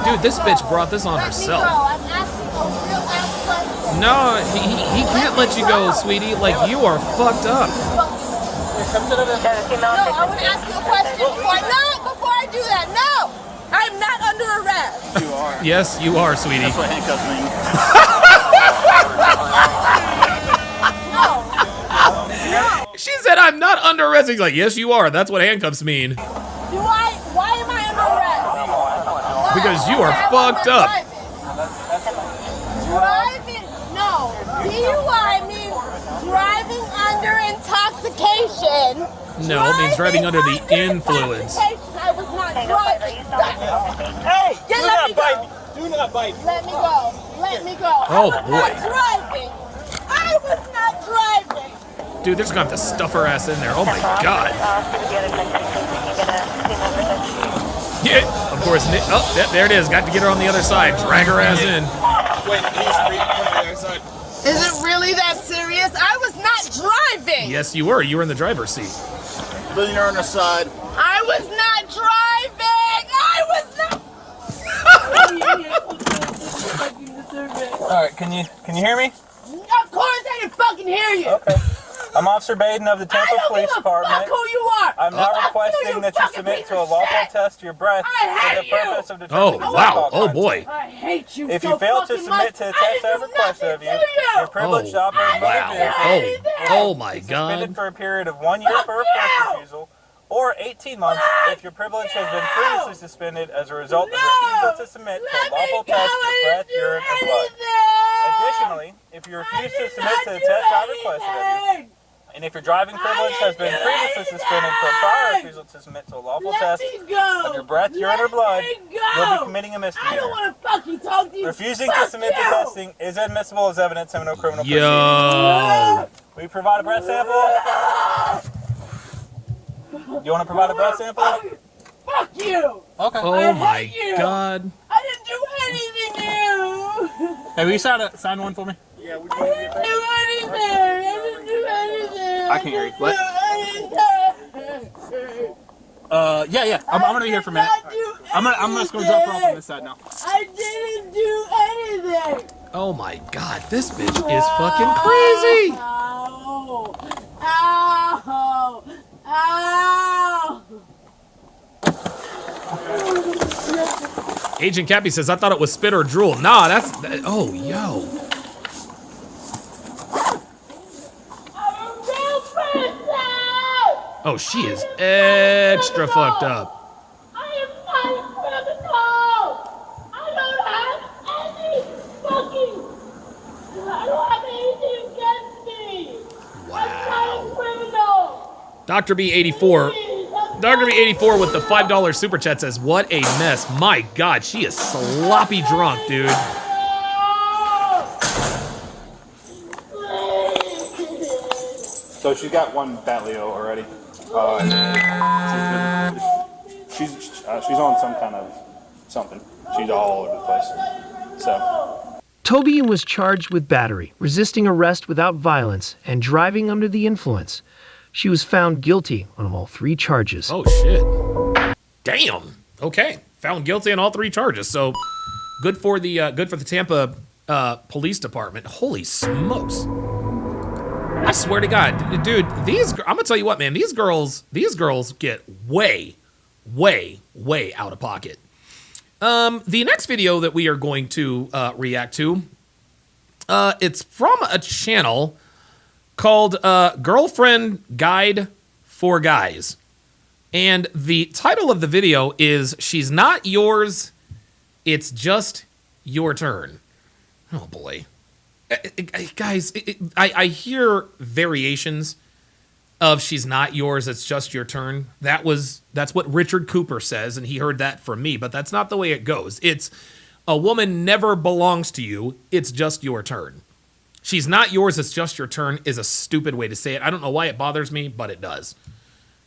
Speaker 4: Dude, this bitch brought this on
Speaker 11: Let me
Speaker 4: herself.
Speaker 11: go. I'm asking a real ass question.
Speaker 4: No, he can't let you go, sweetie. Like, you are fucked up.
Speaker 11: No, I want to ask you a question before I do that. No, I'm not under arrest.
Speaker 12: You are.
Speaker 4: Yes, you are, sweetie.
Speaker 12: That's what handcuffs mean.
Speaker 11: No.
Speaker 4: She said, I'm not under arrest. He's like, yes, you are. That's what handcuffs mean.
Speaker 11: Why am I under arrest? Why?
Speaker 4: Because you are
Speaker 11: Okay, I'm
Speaker 4: fucked
Speaker 11: not
Speaker 4: up.
Speaker 11: Driving? No. DUI means driving under intoxication.
Speaker 4: No, it means driving under the influence.
Speaker 11: Intoxication. I was not driving.
Speaker 12: Hey,
Speaker 11: Yeah, let me go.
Speaker 12: Do not bite me.
Speaker 11: Let me go. Let me go.
Speaker 4: Oh,
Speaker 11: I was
Speaker 4: boy.
Speaker 11: not driving. I was not driving.
Speaker 4: Dude, they're just gonna have to stuff her ass in there. Oh my God. Yeah, of course. Oh, there it is. Got to get her on the other side. Drag her ass in.
Speaker 12: Wait, he's on the other side.
Speaker 11: Is it really that serious? I was not driving.
Speaker 4: Yes, you were. You were in the driver's seat.
Speaker 12: Lean her on the side.
Speaker 11: I was not driving. I was not.
Speaker 12: All right, can you hear me?
Speaker 11: Of course I can fucking hear you.
Speaker 12: Okay. I'm Officer Baden of the
Speaker 11: I
Speaker 12: Tampa
Speaker 11: don't
Speaker 12: Police
Speaker 11: give a fuck
Speaker 12: Department.
Speaker 11: who you are.
Speaker 12: I'm now
Speaker 11: Fuck
Speaker 12: requesting that you
Speaker 11: fucking
Speaker 12: submit
Speaker 11: piece
Speaker 12: to a
Speaker 11: of
Speaker 12: lawful
Speaker 11: shit.
Speaker 12: test of your breath
Speaker 11: I
Speaker 12: for the
Speaker 11: hate
Speaker 12: purpose
Speaker 11: you.
Speaker 12: of
Speaker 4: Oh,
Speaker 12: determining
Speaker 4: wow.
Speaker 12: alcohol
Speaker 4: Oh,
Speaker 12: content.
Speaker 4: boy.
Speaker 11: I hate you.
Speaker 12: If
Speaker 11: so
Speaker 12: you fail to
Speaker 11: fucking
Speaker 12: submit
Speaker 11: much.
Speaker 12: to the
Speaker 11: I
Speaker 12: test I
Speaker 11: do
Speaker 12: requested of
Speaker 11: nothing
Speaker 12: you,
Speaker 11: to
Speaker 12: you're privileged to operate a motor
Speaker 4: Wow.
Speaker 12: vehicle.
Speaker 4: Oh my
Speaker 12: Suspended
Speaker 4: God.
Speaker 12: for a period of 1 year for a first refusal, or 18 months if your privilege has been previously suspended as a result of refusal to submit to a lawful test of breath, urine, or blood. Additionally, if you refuse to submit to the test I requested of you, and if your driving privilege has been previously suspended for a prior refusal to submit to a lawful test of your breath, urine, or blood, you'll be committing a
Speaker 11: I don't
Speaker 12: misdemeanor.
Speaker 11: want to fucking talk to you.
Speaker 12: Refusing to
Speaker 11: Fuck
Speaker 12: submit to
Speaker 11: you.
Speaker 12: testing is admissible as evidence of no criminal proceedings.
Speaker 4: Yo.
Speaker 12: Will you provide a breath sample? You want to provide a breath sample?
Speaker 11: Fuck you.
Speaker 12: Okay.
Speaker 4: Oh my
Speaker 11: you.
Speaker 4: God.
Speaker 11: I didn't do anything to you.
Speaker 12: Hey, will you sign one for me?
Speaker 11: I didn't do anything.
Speaker 12: I can't hear you. What? Yeah. I'm gonna be here for a minute. I'm just gonna drop her off on this side now.
Speaker 11: I didn't do anything.
Speaker 4: Oh my God, this bitch is fucking crazy.
Speaker 11: Ow. Ow. Ow.
Speaker 4: Agent Cappy says, I thought it was spit or drool. Nah, oh, yo. Oh, she is extra fucked up.
Speaker 11: I am not criminal. I don't have anything against me.
Speaker 4: Wow.
Speaker 11: I'm not a criminal.
Speaker 4: Dr. B84. Dr. B84 with the $5 super chat says, what a mess. My God, she is sloppy drunk, dude.
Speaker 12: So she's got one Batleo already. She's on some kind of something. She's all over the place. So.
Speaker 10: Toby was charged with battery, resisting arrest without violence, and driving under the influence. She was found guilty on all 3 charges.
Speaker 4: Oh, shit. Damn. Okay. Found guilty on all 3 charges. So good for the Tampa Police Department. Holy smokes. I swear to God, dude, I'm gonna tell you what, man, these girls get way out of pocket. The next video that we are going to react to, it's from a channel called Girlfriend Guide for Guys. And the title of the video is She's Not Yours, It's Just Your Turn. Oh boy. Guys, I hear variations of she's not yours, it's just your turn. That's what Richard Cooper says, and he heard that from me, but that's not the way it goes. It's a woman never belongs to you, it's just your turn. She's not yours, it's just your turn is a stupid way to say it. I don't know why it bothers me, but it does.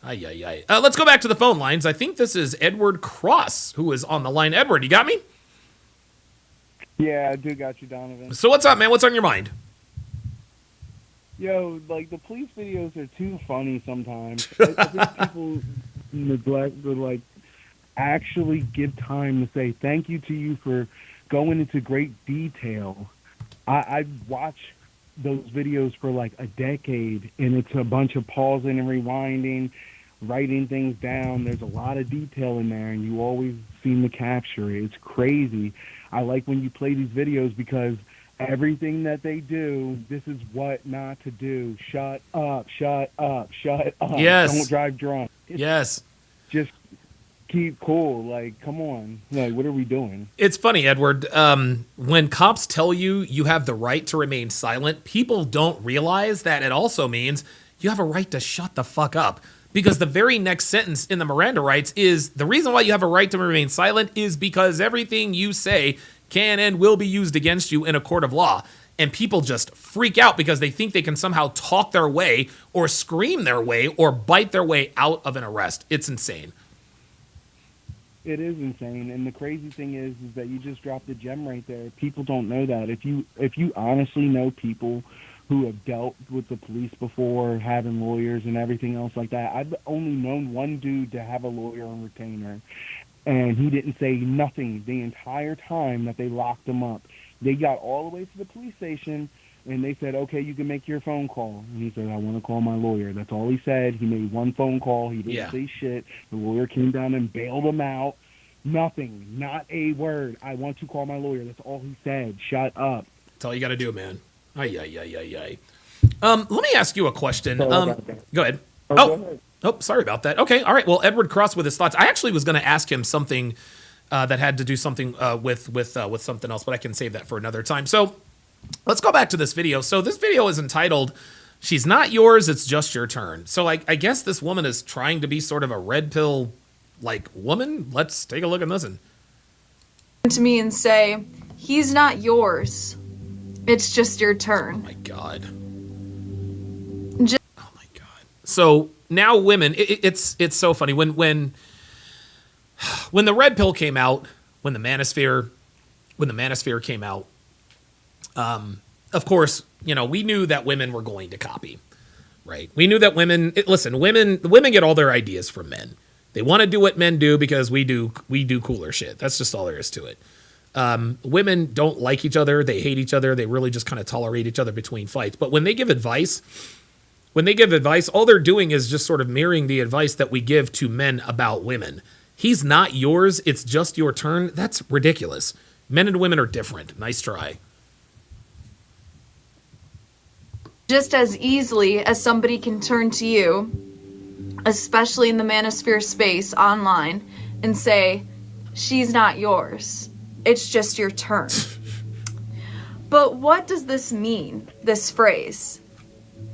Speaker 4: Let's go back to the phone lines. I think this is Edward Cross who is on the line. Edward, you got me?
Speaker 13: Yeah, I do got you, Donovan.
Speaker 4: So what's up, man? What's on your mind?
Speaker 13: Yo, like, the police videos are too funny sometimes. I think people neglect to, like, actually give time to say thank you to you for going into great detail. I watch those videos for, like, a decade, and it's a bunch of pausing and rewinding, writing things down. There's a lot of detail in there, and you always seem to capture it. It's crazy. I like when you play these videos because everything that they do, this is what not to do. Shut up, shut up, shut up.
Speaker 4: Yes.
Speaker 13: Don't drive drunk.
Speaker 4: Yes.
Speaker 13: Just keep cool. Like, come on. Like, what are we doing?
Speaker 4: It's funny, Edward. When cops tell you you have the right to remain silent, people don't realize that it also means you have a right to shut the fuck up. Because the very next sentence in the Miranda rights is, the reason why you have a right to remain silent is because everything you say can and will be used against you in a court of law. And people just freak out because they think they can somehow talk their way or scream their way or bite their way out of an arrest. It's insane.
Speaker 13: It is insane. And the crazy thing is that you just dropped a gem right there. People don't know that. If you honestly know people who have dealt with the police before, having lawyers and everything else like that. I've only known one dude to have a lawyer on retainer, and he didn't say nothing the entire time that they locked him up. They got all the way to the police station, and they said, okay, you can make your phone call. And he said, I want to call my lawyer. That's all he said. He made one phone call. He didn't say shit. The lawyer came down and bailed him out. Nothing. Not a word. I want to call my lawyer. That's all he said. Shut up.
Speaker 4: That's all you got to do, man. Let me ask you a question. Go ahead.
Speaker 13: Go ahead.
Speaker 4: Oh, sorry about that. Okay, all right. Well, Edward Cross with his thoughts. I actually was going to ask him something that had to do something with something else, but I can save that for another time. So let's go back to this video. So this video is entitled, She's Not Yours, It's Just Your Turn. So I guess this woman is trying to be sort of a red pill, like, woman. Let's take a look and listen.
Speaker 14: To me and say, he's not yours. It's just your turn.
Speaker 4: Oh my God. Oh my God. So now women, it's so funny when when the red pill came out, when the manosphere came out, of course, we knew that women were going to copy, right? We knew that women get all their ideas from men. They want to do what men do because we do cooler shit. That's just all there is to it. Women don't like each other. They hate each other. They really just kind of tolerate each other between fights. But when they give advice, all they're doing is just sort of mirroring the advice that we give to men about women. He's not yours. It's just your turn. That's ridiculous. Men and women are different. Nice try.
Speaker 14: Just as easily as somebody can turn to you, especially in the manosphere space online, and say, she's not yours. It's just your turn. But what does this mean, this phrase?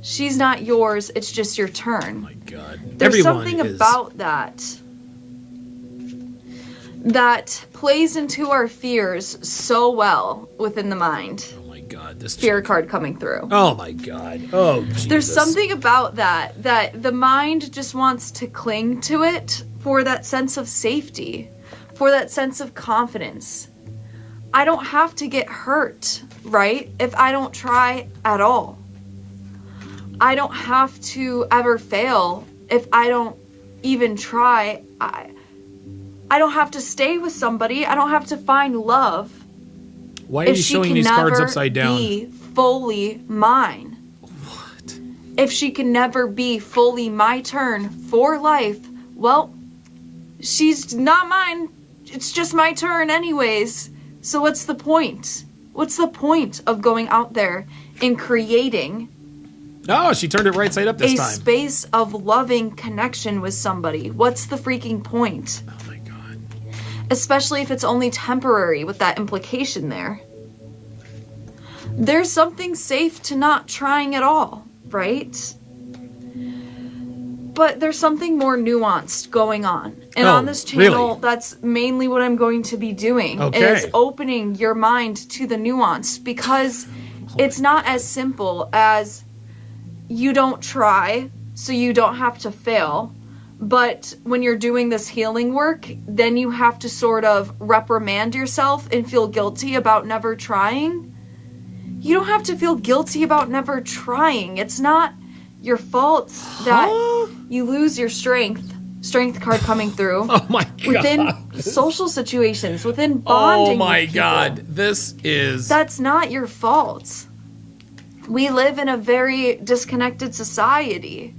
Speaker 14: She's not yours, it's just your turn.
Speaker 4: Oh my God.
Speaker 14: There's something about that plays into our fears so well within the mind.
Speaker 4: Oh my God. This
Speaker 14: fear card coming through.
Speaker 4: Oh my God. Oh, Jesus.
Speaker 14: There's something about that the mind just wants to cling to it for that sense of safety, for that sense of confidence. I don't have to get hurt, right? If I don't try at all. I don't have to ever fail if I don't even try. I don't have to stay with somebody. I don't have to find love.
Speaker 4: Why are you showing these cards upside down?
Speaker 14: If she can never be fully mine.
Speaker 4: What?
Speaker 14: If she can never be fully my turn for life, well, she's not mine. It's just my turn anyways. So what's the point? What's the point of going out there and creating
Speaker 4: Oh, she turned it right side up this time.
Speaker 14: A space of loving connection with somebody? What's the freaking point?
Speaker 4: Oh my God.
Speaker 14: Especially if it's only temporary with that implication there. There's something safe to not trying at all, right? But there's something more nuanced going on. And on this channel,
Speaker 4: really?
Speaker 14: That's mainly what I'm going to be doing.
Speaker 4: Okay.
Speaker 14: Is opening your mind to the nuance. Because it's not as simple as you don't try, so you don't have to fail. But when you're doing this healing work, then you have to sort of reprimand yourself and feel guilty about never trying. You don't have to feel guilty about never trying. It's not your fault that you lose your strength. Strength card coming through.
Speaker 4: Oh my God.
Speaker 14: Within social situations, within bonding.
Speaker 4: Oh my
Speaker 14: with people.
Speaker 4: God. This is...
Speaker 14: That's not your fault. We live in a very disconnected society.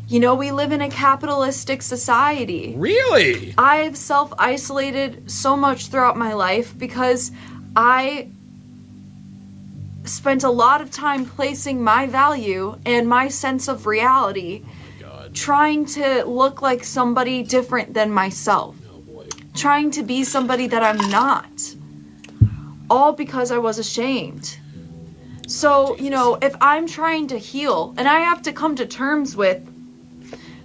Speaker 14: You know, we live in a capitalistic society.
Speaker 4: Really?
Speaker 14: I've self-isolated so much throughout my life because I spent a lot of time placing my value and my sense of reality trying to look like somebody different than myself. Trying to be somebody that I'm not. All because I was ashamed. So, you know, if I'm trying to heal, and I have to come to terms with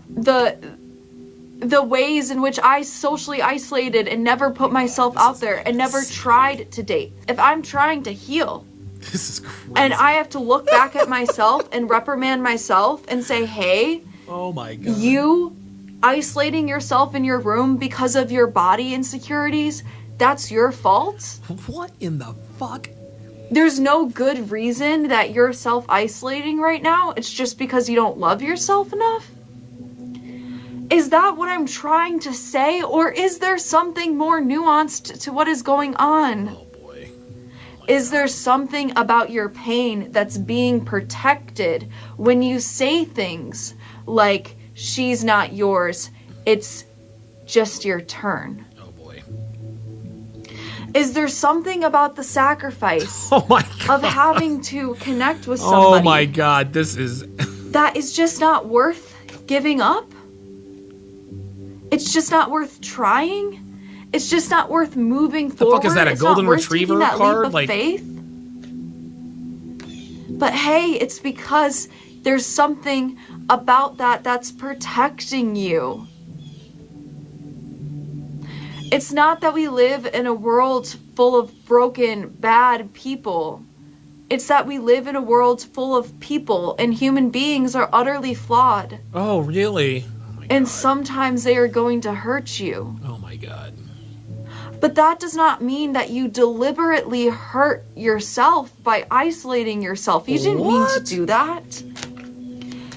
Speaker 14: the ways in which I socially isolated and never put myself out there and never tried to date. If I'm trying to heal,
Speaker 4: this is crazy.
Speaker 14: And I have to look back at myself and reprimand myself and say, hey,
Speaker 4: oh my God,
Speaker 14: you isolating yourself in your room because of your body insecurities, that's your fault?
Speaker 4: What in the fuck?
Speaker 14: There's no good reason that you're self-isolating right now. It's just because you don't love yourself enough? Is that what I'm trying to say? Or is there something more nuanced to what is going on?
Speaker 4: Oh boy.
Speaker 14: Is there something about your pain that's being protected when you say things like, she's not yours, it's just your turn?
Speaker 4: Oh boy.
Speaker 14: Is there something about the sacrifice
Speaker 4: oh my God.
Speaker 14: of having to connect with somebody?
Speaker 4: Oh my God, this is...
Speaker 14: that is just not worth giving up? It's just not worth trying? It's just not worth moving forward?
Speaker 4: The fuck is that, a
Speaker 14: it's
Speaker 4: golden
Speaker 14: not worth
Speaker 4: retriever
Speaker 14: taking that
Speaker 4: card?
Speaker 14: Leap of
Speaker 4: Like
Speaker 14: faith? But hey, it's because there's something about that that's protecting you. It's not that we live in a world full of broken, bad people. It's that we live in a world full of people, and human beings are utterly flawed.
Speaker 4: Oh, really?
Speaker 14: And sometimes they are going to hurt you.
Speaker 4: Oh my God.
Speaker 14: But that does not mean that you deliberately hurt yourself by isolating yourself. You didn't mean to do that.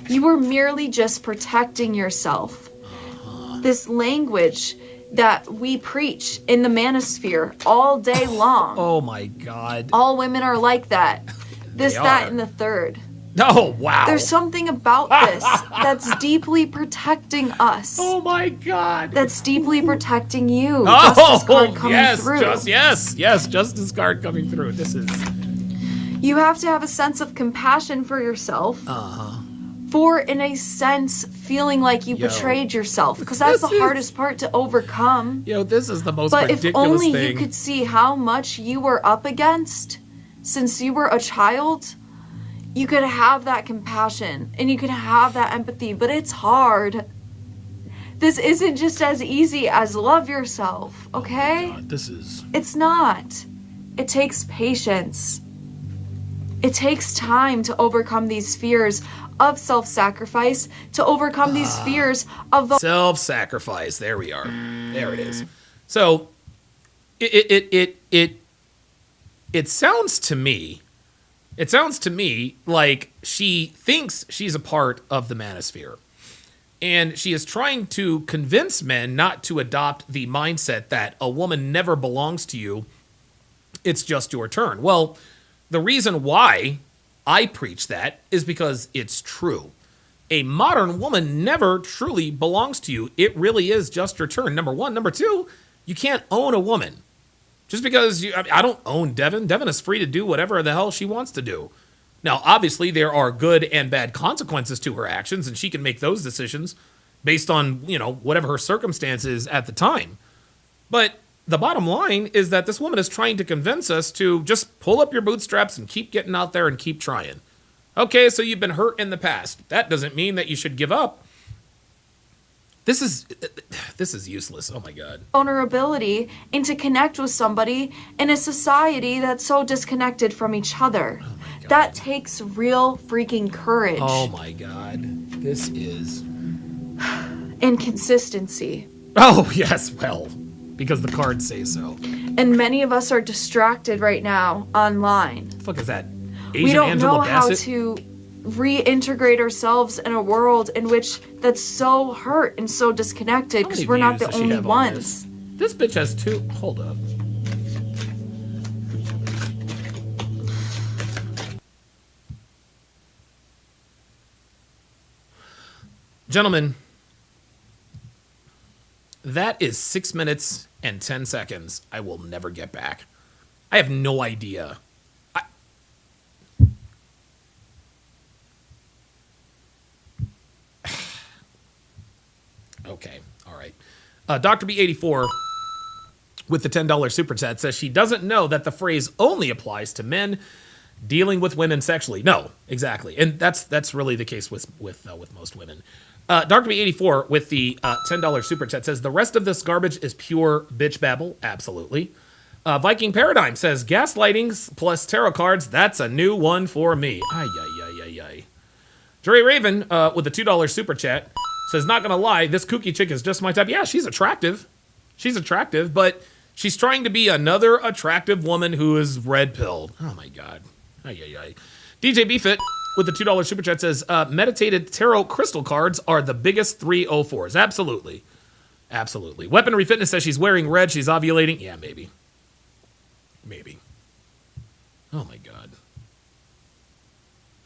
Speaker 14: You were merely just protecting yourself. This language that we preach in the manosphere all day long.
Speaker 4: Oh my God.
Speaker 14: All women are like that. This,
Speaker 4: They
Speaker 14: that,
Speaker 4: are.
Speaker 14: and the third.
Speaker 4: Oh, wow.
Speaker 14: There's something about this that's deeply protecting us.
Speaker 4: Oh my God.
Speaker 14: That's deeply protecting you.
Speaker 4: Oh,
Speaker 14: Justice card coming
Speaker 4: yes,
Speaker 14: through.
Speaker 4: yes, Justice card coming through. This is...
Speaker 14: You have to have a sense of compassion for yourself. For, in a sense, feeling like you betrayed yourself. Because that's the hardest part to overcome.
Speaker 4: Yo, this is the most
Speaker 14: But if
Speaker 4: ridiculous
Speaker 14: only
Speaker 4: thing.
Speaker 14: you could see how much you were up against since you were a child, you could have that compassion and you could have that empathy. But it's hard. This isn't just as easy as love yourself, okay?
Speaker 4: Oh God, this is...
Speaker 14: It's not. It takes patience. It takes time to overcome these fears of self-sacrifice, to overcome these fears of the
Speaker 4: self-sacrifice. There we are. There it is. So it sounds to me, like she thinks she's a part of the manosphere. And she is trying to convince men not to adopt the mindset that a woman never belongs to you. It's just your turn. Well, the reason why I preach that is because it's true. A modern woman never truly belongs to you. It really is just your turn. Number one. Number two, you can't own a woman. Just because I don't own Devin. Devin is free to do whatever the hell she wants to do. Now, obviously, there are good and bad consequences to her actions, and she can make those decisions based on, whatever her circumstances at the time. But the bottom line is that this woman is trying to convince us to just pull up your bootstraps and keep getting out there and keep trying. Okay, so you've been hurt in the past. That doesn't mean that you should give up. This is useless. Oh my God.
Speaker 14: vulnerability and to connect with somebody in a society that's so disconnected from each other. That takes real freaking courage.
Speaker 4: Oh my God. This is...
Speaker 14: And consistency.
Speaker 4: Oh, yes, well, because the cards say so.
Speaker 14: And many of us are distracted right now online.
Speaker 4: What the fuck is that? Asian
Speaker 14: We don't
Speaker 4: Angela
Speaker 14: know how
Speaker 4: Bassett?
Speaker 14: to reintegrate ourselves in a world in which that's so hurt and so disconnected because we're not the only ones.
Speaker 4: This bitch has two. Hold up. Gentlemen, that is 6 minutes and 10 seconds I will never get back. I have no idea. Okay, all right. Dr. B84 with the $10 super chat says she doesn't know that the phrase only applies to men dealing with women sexually. No, exactly, and that's really the case with most women. Dr. B84 with the $10 super chat says the rest of this garbage is pure bitch babble. Absolutely. Viking Paradigm says gaslighting plus tarot cards. That's a new one for me. Ay ay ay ay ay. Jerry Raven with the $2 super chat says, not gonna lie, this kooky chick is just my type. Yeah, she's attractive. She's attractive, but she's trying to be another attractive woman who is red-pilled. Oh my God. Ay, ay, ay. DJ BFit with the $2 super chat says, meditated tarot crystal cards are the biggest 304s. Absolutely. Absolutely. Weaponry Fitness says she's wearing red. She's ovulating. Yeah, maybe. Maybe. Oh my God.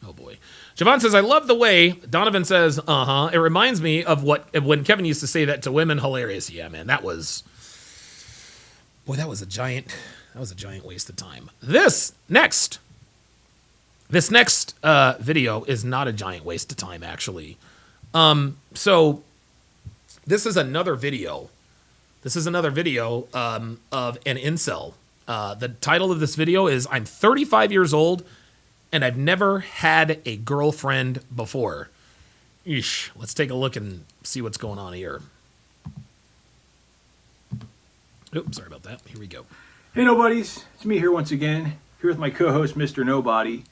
Speaker 4: Oh boy. Javon says, I love the way Donovan says, it reminds me of when Kevin used to say that to women. Hilarious. Yeah, man, that was a giant waste of time. This next video is not a giant waste of time, actually. So this is another video. This is another video of an incel. The title of this video is I'm 35 years old and I've never had a girlfriend before. Eesh. Let's take a look and see what's going on here. Oops, sorry about that. Here we go.
Speaker 15: Hey, nobodies. It's me here once again, here with my co-host, Mr. Nobody.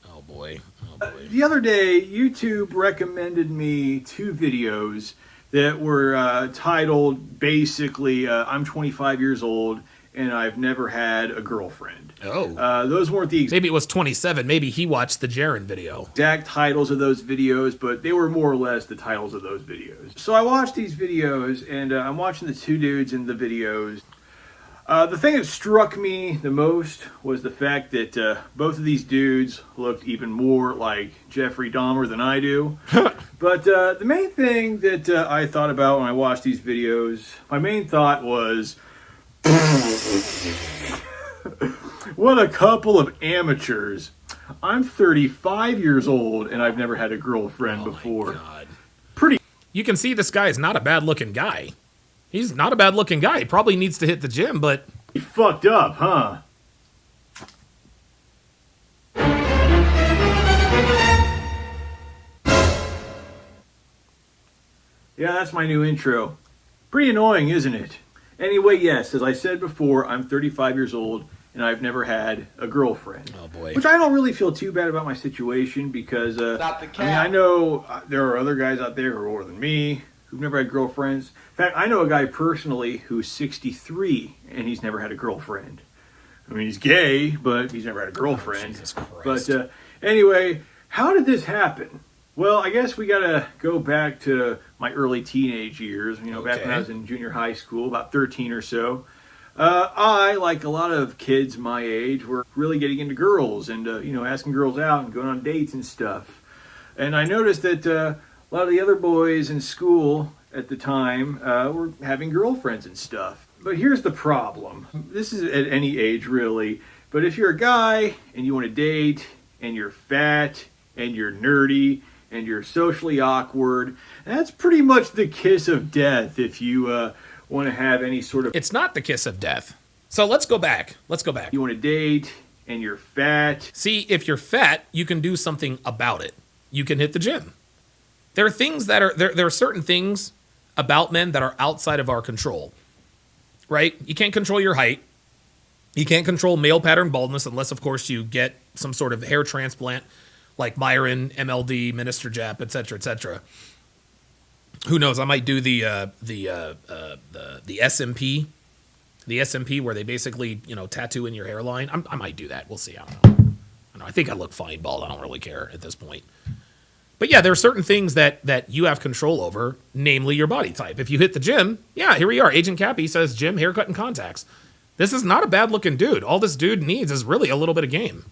Speaker 4: Oh, boy. Oh, boy.
Speaker 15: The other day, YouTube recommended me two videos that were titled basically, I'm 25 years old and I've never had a girlfriend.
Speaker 4: Oh.
Speaker 15: Those weren't the
Speaker 4: Maybe it was 27. Maybe he watched the Jaren video.
Speaker 15: exact titles of those videos, but they were more or less the titles of those videos. So I watched these videos, and I'm watching the two dudes in the videos. The thing that struck me the most was the fact that both of these dudes looked even more like Jeffrey Dahmer than I do. But the main thing that I thought about when I watched these videos, my main thought was, what a couple of amateurs. I'm 35 years old and I've never had a girlfriend before.
Speaker 4: God. You can see this guy is not a bad-looking guy. He's not a bad-looking guy. He probably needs to hit the gym, but...
Speaker 15: He fucked up, huh? Yeah, that's my new intro. Pretty annoying, isn't it? Anyway, yes, as I said before, I'm 35 years old and I've never had a girlfriend.
Speaker 4: Oh, boy.
Speaker 15: Which I don't really feel too bad about my situation because, I know there are other guys out there who are older than me who've never had girlfriends. In fact, I know a guy personally who's 63 and he's never had a girlfriend. I mean, he's gay, but he's never had a girlfriend.
Speaker 4: Jesus Christ.
Speaker 15: But anyway, how did this happen? Well, I guess we got to go back to my early teenage years, back when I was in junior high school, about 13 or so. I, like a lot of kids my age, were really getting into girls and, asking girls out and going on dates and stuff. And I noticed that a lot of the other boys in school at the time were having girlfriends and stuff. But here's the problem. This is at any age, really. But if you're a guy and you want to date and you're fat and you're nerdy and you're socially awkward, that's pretty much the kiss of death if you want to have any sort of...
Speaker 4: It's not the kiss of death. So let's go back.
Speaker 15: You want to date and you're fat.
Speaker 4: See, if you're fat, you can do something about it. You can hit the gym. There are things that are... There are certain things about men that are outside of our control. Right? You can't control your height. You can't control male pattern baldness unless, of course, you get some sort of hair transplant like Myron, MLD, Minister Jap, etc., etc. Who knows? I might do the SMP, the SMP where they basically tattoo in your hairline. I might do that. We'll see. I don't know. I think I look fine bald. I don't really care at this point. But yeah, there are certain things that you have control over, namely your body type. If you hit the gym, yeah, here we are. Agent Cappy says gym, haircut, and contacts. This is not a bad looking dude. All this dude needs is really a little bit of game.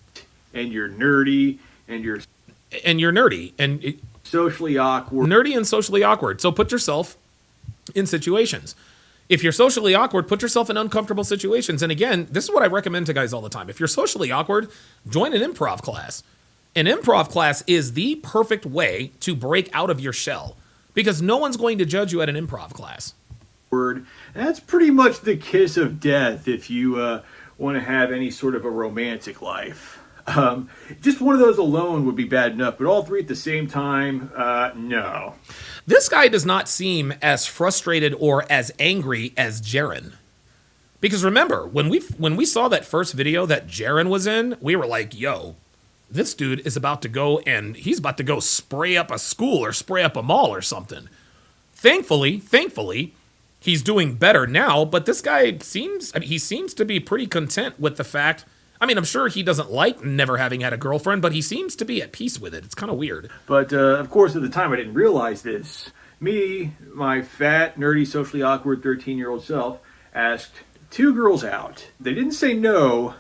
Speaker 15: And you're nerdy. And you're
Speaker 4: nerdy and
Speaker 15: socially awkward.
Speaker 4: Nerdy and socially awkward. So put yourself in situations. If you're socially awkward, put yourself in uncomfortable situations. And again, this is what I recommend to guys all the time. If you're socially awkward, join an improv class. An improv class is the perfect way to break out of your shell because no one's going to judge you at an improv class.
Speaker 15: That's pretty much the kiss of death if you want to have any sort of a romantic life. Just one of those alone would be bad enough, but all three at the same time, no.
Speaker 4: This guy does not seem as frustrated or as angry as Jaren. Because remember, when we saw that first video that Jaren was in, we were like, yo, this dude is about to go and he's about to go spray up a school or spray up a mall or something. Thankfully, he's doing better now, but this guy seems to be pretty content with the fact. I mean, I'm sure he doesn't like never having had a girlfriend, but he seems to be at peace with it. It's kind of weird.
Speaker 15: But, of course, at the time, I didn't realize this. Me, my fat, nerdy, socially awkward 13-year-old self, asked two girls out. They didn't say no,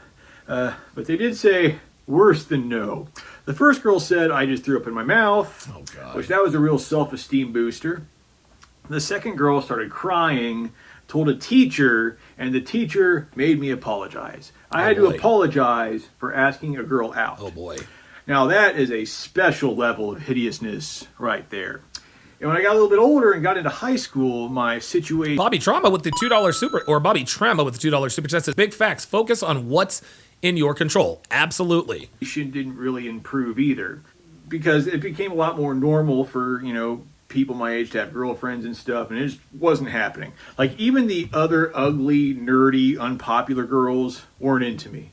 Speaker 15: but they did say worse than no. The first girl said, I just threw up in my mouth, which that was a real self-esteem booster. The second girl started crying, told a teacher, and the teacher made me apologize. I had to apologize for asking a girl out.
Speaker 4: Oh, boy.
Speaker 15: Now, that is a special level of hideousness right there. And when I got a little bit older and got into high school, my situation...
Speaker 4: Bobby Trauma with the $2 super... Or Bobby Trauma with the $2 super chat says, big facts. Focus on what's in your control. Absolutely.
Speaker 15: Didn't really improve either. Because it became a lot more normal for, people my age to have girlfriends and stuff, and it just wasn't happening. Like, even the other ugly, nerdy, unpopular girls weren't into me.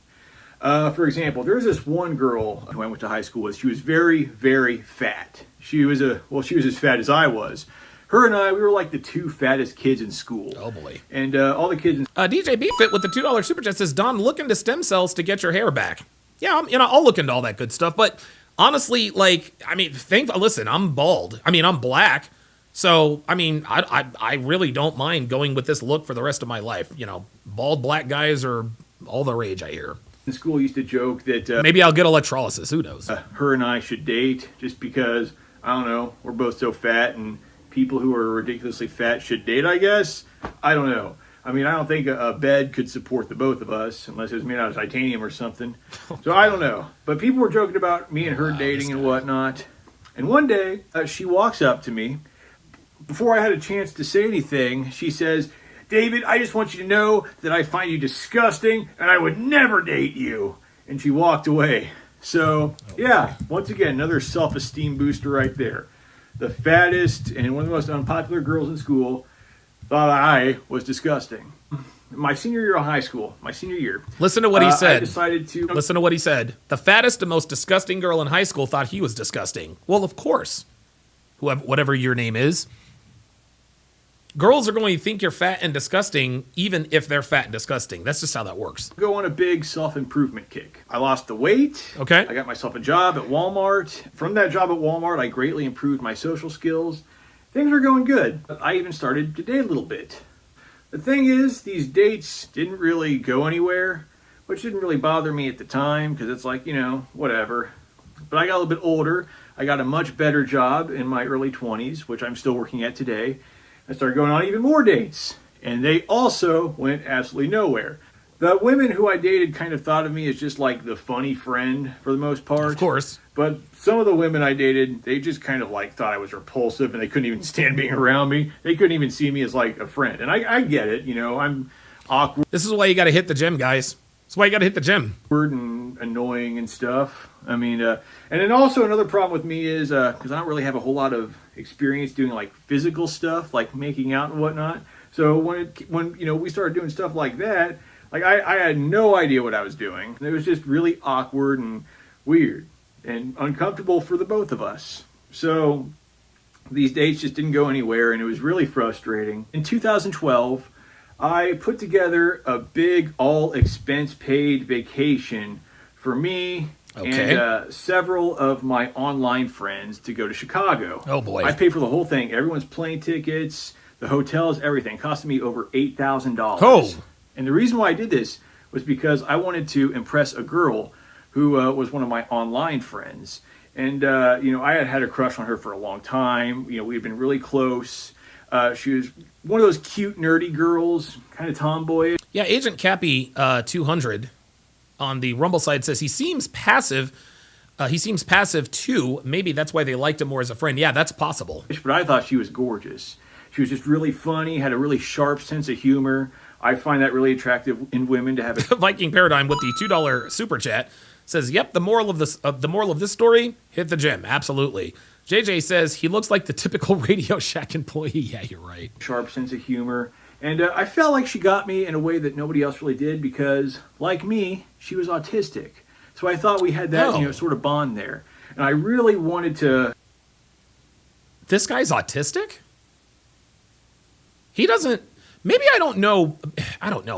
Speaker 15: For example, there's this one girl who I went to high school with. She was very, very fat. She was as fat as I was. Her and I, we were like the two fattest kids in school.
Speaker 4: Oh boy.
Speaker 15: And all the kids in
Speaker 4: DJ BFit with the $2 super chat says, Don, look into stem cells to get your hair back. Yeah, I'll look into all that good stuff. But honestly, listen, I'm bald. I'm black. So, I really don't mind going with this look for the rest of my life. Bald black guys are all the rage, I hear.
Speaker 15: in school used to joke that
Speaker 4: maybe I'll get electrolysis. Who knows?
Speaker 15: Her and I should date just because, I don't know, we're both so fat and people who are ridiculously fat should date, I guess. I don't know. I mean, I don't think a bed could support the both of us unless it was made out of titanium or something. So I don't know. But people were joking about me and her dating and whatnot. And one day, she walks up to me. Before I had a chance to say anything, she says, "David, I just want you to know that I find you disgusting and I would never date you." And she walked away. So, yeah, once again, another self-esteem booster right there. The fattest and one of the most unpopular girls in school thought I was disgusting. My senior year of high school,
Speaker 4: Listen to what he said.
Speaker 15: I decided to...
Speaker 4: Listen to what he said. The fattest and most disgusting girl in high school thought he was disgusting. Well, of course. Whatever your name is. Girls are going to think you're fat and disgusting, even if they're fat and disgusting. That's just how that works.
Speaker 15: Go on a big self-improvement kick. I lost the weight.
Speaker 4: Okay.
Speaker 15: I got myself a job at Walmart. From that job at Walmart, I greatly improved my social skills. Things were going good. I even started to date a little bit. The thing is, these dates didn't really go anywhere, which didn't really bother me at the time, because it's like, whatever. But I got a little bit older. I got a much better job in my early 20s, which I'm still working at today. I started going on even more dates, and they also went absolutely nowhere. The women who I dated kind of thought of me as just like the funny friend for the most part.
Speaker 4: Of course.
Speaker 15: But some of the women I dated, they just kind of like thought I was repulsive, and they couldn't even stand being around me. They couldn't even see me as like a friend. And I get it, I'm awkward.
Speaker 4: This is why you got to hit the gym, guys. That's why you got to hit the gym.
Speaker 15: Awkward and annoying and stuff. I mean, and then also another problem with me is, because I don't really have a whole lot of experience doing like physical stuff, like making out and whatnot. So when we started doing stuff like that, like I had no idea what I was doing. It was just really awkward and weird and uncomfortable for the both of us. So these dates just didn't go anywhere, and it was really frustrating. In 2012, I put together a big all-expense-paid vacation for me and several of my online friends to go to Chicago.
Speaker 4: Oh, boy.
Speaker 15: I paid for the whole thing. Everyone's plane tickets, the hotels, everything. It costed me over $8,000.
Speaker 4: Oh.
Speaker 15: And the reason why I did this was because I wanted to impress a girl who was one of my online friends. And, I had had a crush on her for a long time. We had been really close. She was one of those cute, nerdy girls, kind of tomboy.
Speaker 4: Yeah, Agent Cappy 200 on the Rumble side says he seems passive. He seems passive too. Maybe that's why they liked him more as a friend. Yeah, that's possible.
Speaker 15: But I thought she was gorgeous. She was just really funny, had a really sharp sense of humor. I find that really attractive in women to have a
Speaker 4: Viking Paradigm with the $2 super chat says, "Yep, the moral of this story: hit the gym." Absolutely. JJ says he looks like the typical Radio Shack employee. Yeah, you're right.
Speaker 15: Sharp sense of humor. And I felt like she got me in a way that nobody else really did because, like me, she was autistic. So I thought we had that, sort of bond there. And I really wanted to...
Speaker 4: This guy's autistic? He doesn't... Maybe I don't know.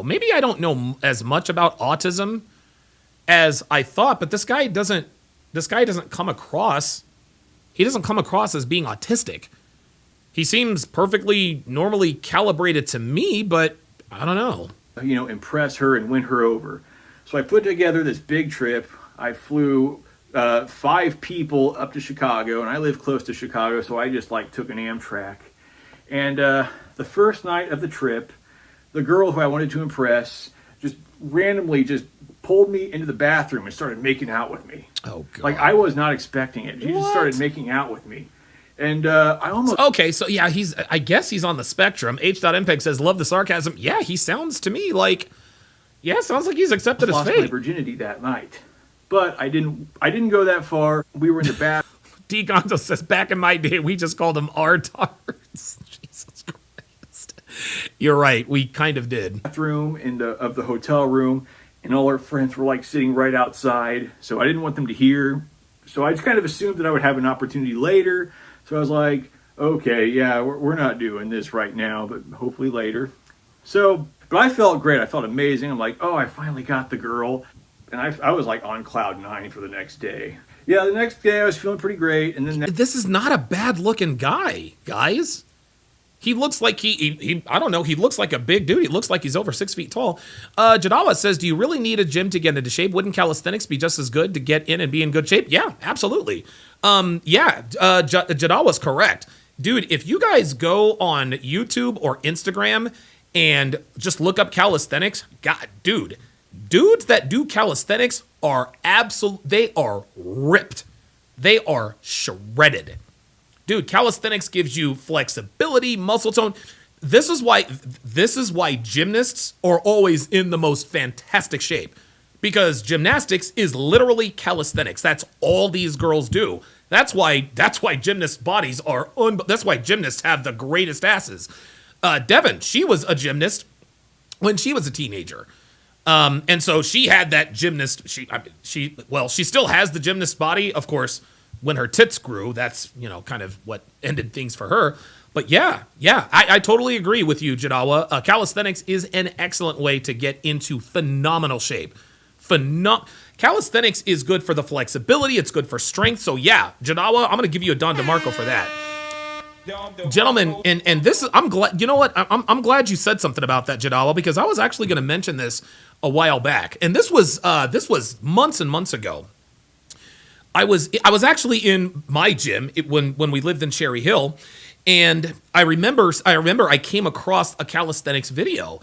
Speaker 4: Maybe I don't know as much about autism as I thought, but this guy doesn't come across... He doesn't come across as being autistic. He seems perfectly normally calibrated to me, but I don't know.
Speaker 15: Impress her and win her over. So I put together this big trip. I flew 5 people up to Chicago, and I live close to Chicago, so I just took an Amtrak. And the first night of the trip, the girl who I wanted to impress just randomly just pulled me into the bathroom and started making out with me.
Speaker 4: Oh, God.
Speaker 15: I was not expecting it. She just started making out with me. And I almost...
Speaker 4: Okay, so yeah, I guess he's on the spectrum. H.MPEG says, "Love the sarcasm." Yeah, he sounds to me like... Yeah, sounds like he's accepted his
Speaker 15: fate. I lost my virginity that night. But I didn't go that far. We were in the bath.
Speaker 4: D. Gonzo says, "Back in my day, we just called them R-tards." Jesus Christ. You're right, we kind of did.
Speaker 15: Bathroom of the hotel room, and all our friends were sitting right outside, so I didn't want them to hear. So I just kind of assumed that I would have an opportunity later. So I was like, okay, yeah, we're not doing this right now, but hopefully later. So, but I felt great. I felt amazing. I'm like, oh, I finally got the girl. And I was like on cloud 9 for the next day. Yeah, the next day I was feeling pretty great. And then
Speaker 4: this is not a bad looking guy, guys. He looks like he I don't know, he looks like a big dude. He looks like he's over 6 feet tall. Jadawa says, do you really need a gym to get into shape? Wouldn't calisthenics be just as good to get in and be in good shape? Yeah, absolutely. Jadawa's correct. Dude, if you guys go on YouTube or Instagram and just look up calisthenics, God, dudes that do calisthenics are they are ripped. They are shredded. Dude, calisthenics gives you flexibility, muscle tone. This is why gymnasts are always in the most fantastic shape, because gymnastics is literally calisthenics. That's all these girls do. That's why gymnasts' bodies are that's why gymnasts have the greatest asses. Devin, she was a gymnast when she was a teenager. And so she had that gymnast, she still has the gymnast body, of course. When her tits grew, that's, kind of what ended things for her. But yeah, I totally agree with you, Jadawa. Calisthenics is an excellent way to get into phenomenal shape. Calisthenics is good for the flexibility. It's good for strength. So yeah, Jadawa, I'm going to give you a Don DeMarco for that. Gentlemen, and this is, I'm glad, you know what? I'm glad you said something about that, Jadawa, because I was actually going to mention this a while back. And this was months and months ago. I was actually in my gym when we lived in Cherry Hill, and I remember I came across a calisthenics video,